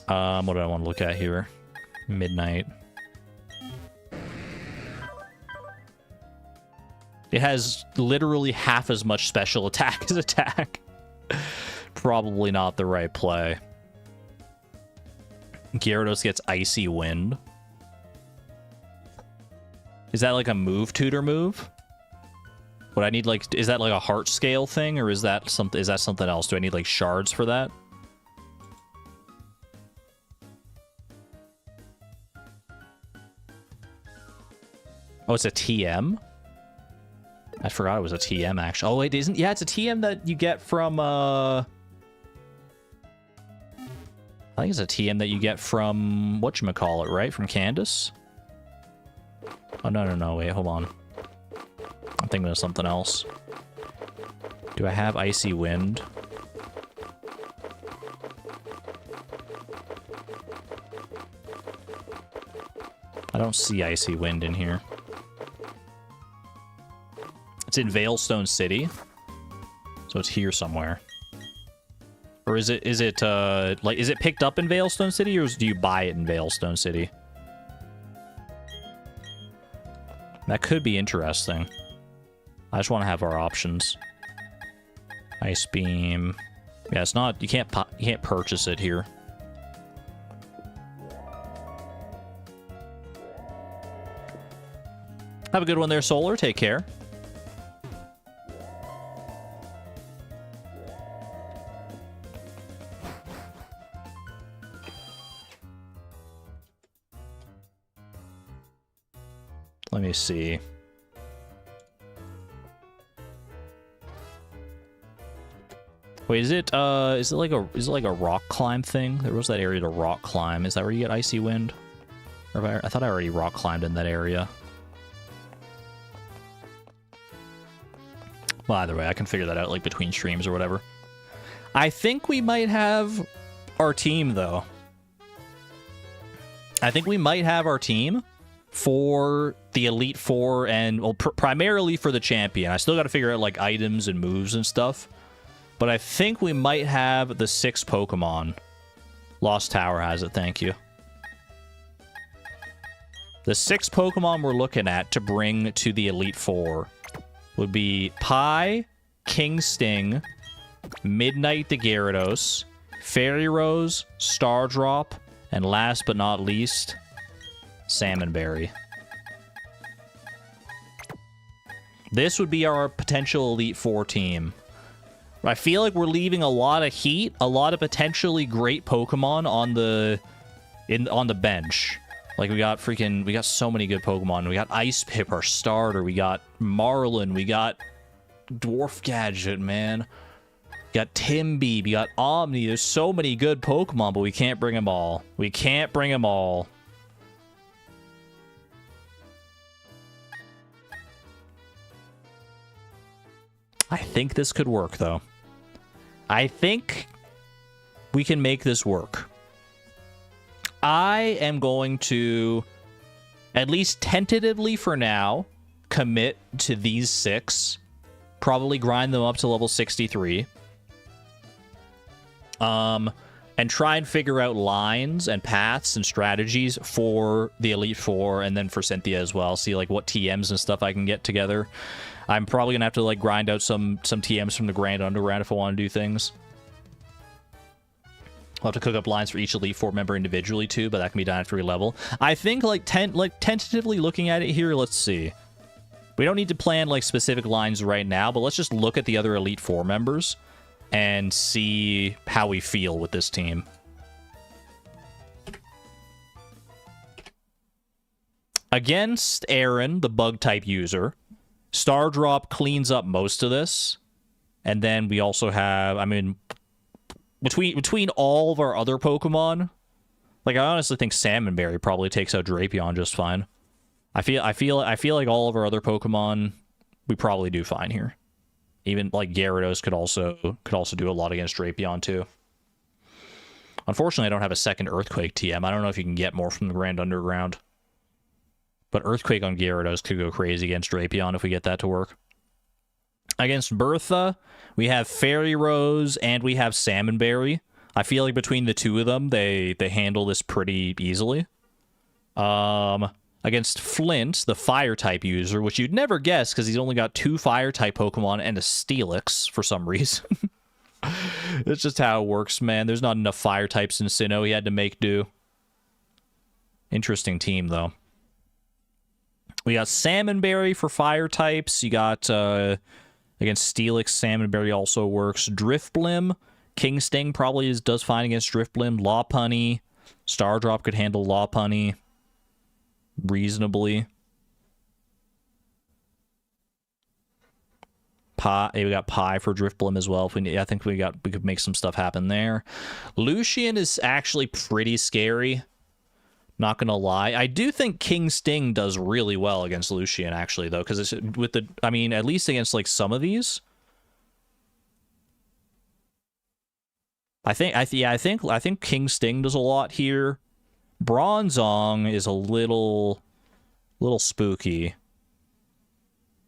What do I want to look at here? Midnight. It has literally half as much special attack as attack. Probably not the right play. Gyarados gets Icy Wind. Is that like a move tutor move? What I need, like, is that like a heart scale thing, or is that something? Is that something else? Do I need like shards for that? Oh, it's a TM? I forgot it was a TM, actually. Oh, wait, isn't... Yeah, it's a TM that you get from, I think it's a TM that you get from... Whatchamacallit, right? From Candace? Oh, no, wait, hold on. I'm thinking of something else. Do I have Icy Wind? I don't see Icy Wind in here. It's in Veilstone City. So it's here somewhere. Or is it picked up in Veilstone City, or do you buy it in Veilstone City? That could be interesting. I just want to have our options. Ice Beam. Yeah, it's not, you can't purchase it here. Have a good one there, Solar. Take care. Let me see. Wait, is it like a rock climb thing? There was that area to rock climb. Is that where you get Icy Wind? Or I thought I already rock climbed in that area. Well, either way, I can figure that out like between streams or whatever. I think we might have our team though. I think we might have our team for the Elite Four and, well, primarily for the champion. I still got to figure out like items and moves and stuff. But I think we might have the 6 Pokemon. Lost Tower has it, thank you. The 6 Pokemon we're looking at to bring to the Elite Four would be Pie, King Sting, Midnight the Gyarados, Fairy Rose, Stardrop, and last but not least, Salmon Berry. This would be our potential Elite Four team. I feel like we're leaving a lot of heat, a lot of potentially great Pokemon on the bench. Like we got so many good Pokemon. We got Ice Pip, our starter. We got Marlin. We got Dwarf Gadget, man. We got Timby. We got Omni. There's so many good Pokemon, but we can't bring them all. We can't bring them all. I think this could work, though. I think we can make this work. I am going to, at least tentatively for now, commit to these 6. Probably grind them up to level 63. And try and figure out lines and paths and strategies for the Elite Four, and then for Cynthia as well. See, like, what TMs and stuff I can get together. I'm probably going to have to, like, grind out some TMs from the Grand Underground if I want to do things. I'll have to cook up lines for each Elite Four member individually, too, but that can be done after we level. I think, like, tentatively looking at it here, let's see. We don't need to plan like specific lines right now, but let's just look at the other Elite Four members and see how we feel with this team. Against Aaron, the bug-type user, Stardrop cleans up most of this. And then we also have, I mean, between all of our other Pokemon, like, I honestly think Salmonberry probably takes out Drapion just fine. I feel like all of our other Pokemon, we probably do fine here. Even, like, Gyarados could also do a lot against Drapion, too. Unfortunately, I don't have a second Earthquake TM. I don't know if you can get more from the Grand Underground. But Earthquake on Gyarados could go crazy against Drapion if we get that to work. Against Bertha, we have Fairy Rose and we have Salmonberry. I feel like between the two of them, they handle this pretty easily. Against Flint, the Fire-type user, which you'd never guess because he's only got 2 Fire-type Pokemon and a Steelix for some reason. It's just how it works, man. There's not enough Fire-types in Sinnoh. He had to make do. Interesting team, though. We got Salmonberry for fire types. You got, against Steelix, Salmonberry also works. Drifblim. King Sting probably does fine against Drifblim. Lopunny. Stardrop could handle Lopunny reasonably. We got Pie for Drifblim as well. I think we could make some stuff happen there. Lucian is actually pretty scary. Not gonna lie. I do think King Sting does really well against Lucian, actually, though, because it's with the, I mean, at least against like some of these. I think King Sting does a lot here. Bronzong is a little spooky.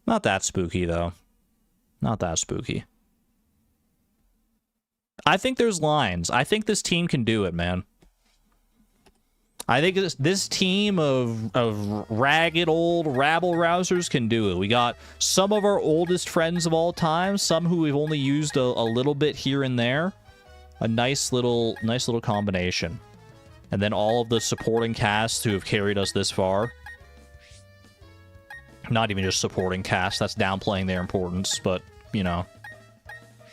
Not that spooky though. Not that spooky. I think there's lines. I think this team can do it, man. I think this team of ragged old rabble-rousers can do it. We got some of our oldest friends of all time, some who we've only used a little bit here and there. A nice little combination. And then all of the supporting cast who have carried us this far. Not even just supporting cast, that's downplaying their importance, but, you know,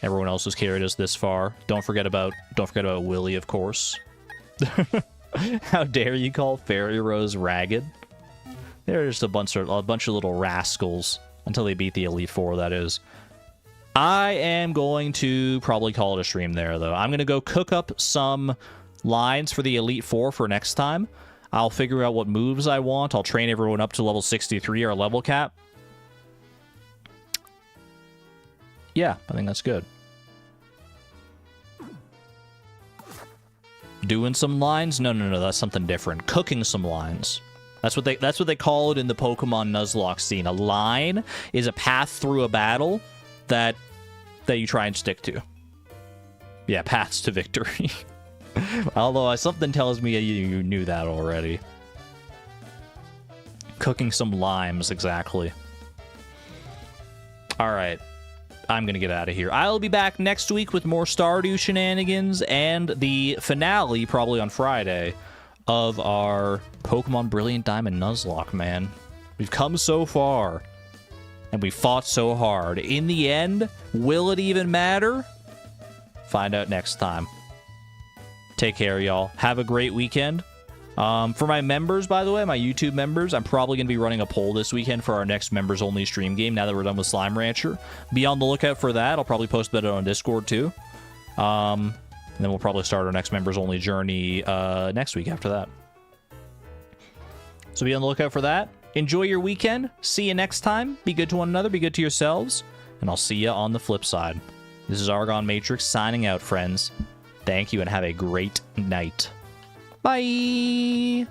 everyone else has carried us this far. Don't forget about Willy, of course. How dare you call Fairy Rose ragged? They're just a bunch of little rascals until they beat the Elite Four, that is. I am going to probably call it a stream there, though. I'm going to go cook up some lines for the Elite Four for next time. I'll figure out what moves I want. I'll train everyone up to level 63, our level cap. Yeah, I think that's good. Doing some lines? No, that's something different. Cooking some lines. That's what they call it in the Pokemon Nuzlocke scene. A line is a path through a battle that you try and stick to. Yeah, paths to victory. Although something tells me you knew that already. Cooking some limes, exactly. Alright. I'm going to get out of here. I'll be back next week with more Stardew shenanigans and the finale, probably on Friday, of our Pokemon Brilliant Diamond Nuzlocke, man. We've come so far, and we fought so hard. In the end, will it even matter? Find out next time. Take care, y'all. Have a great weekend. For my members, by the way, my YouTube members, I'm probably going to be running a poll this weekend for our next members-only stream game now that we're done with Slime Rancher. Be on the lookout for that. I'll probably post about it on Discord, too. And then we'll probably start our next members-only journey next week after that. So be on the lookout for that. Enjoy your weekend. See you next time. Be good to one another. Be good to yourselves. And I'll see you on the flip side. This is Argon Matrix signing out, friends. Thank you and have a great night. Bye!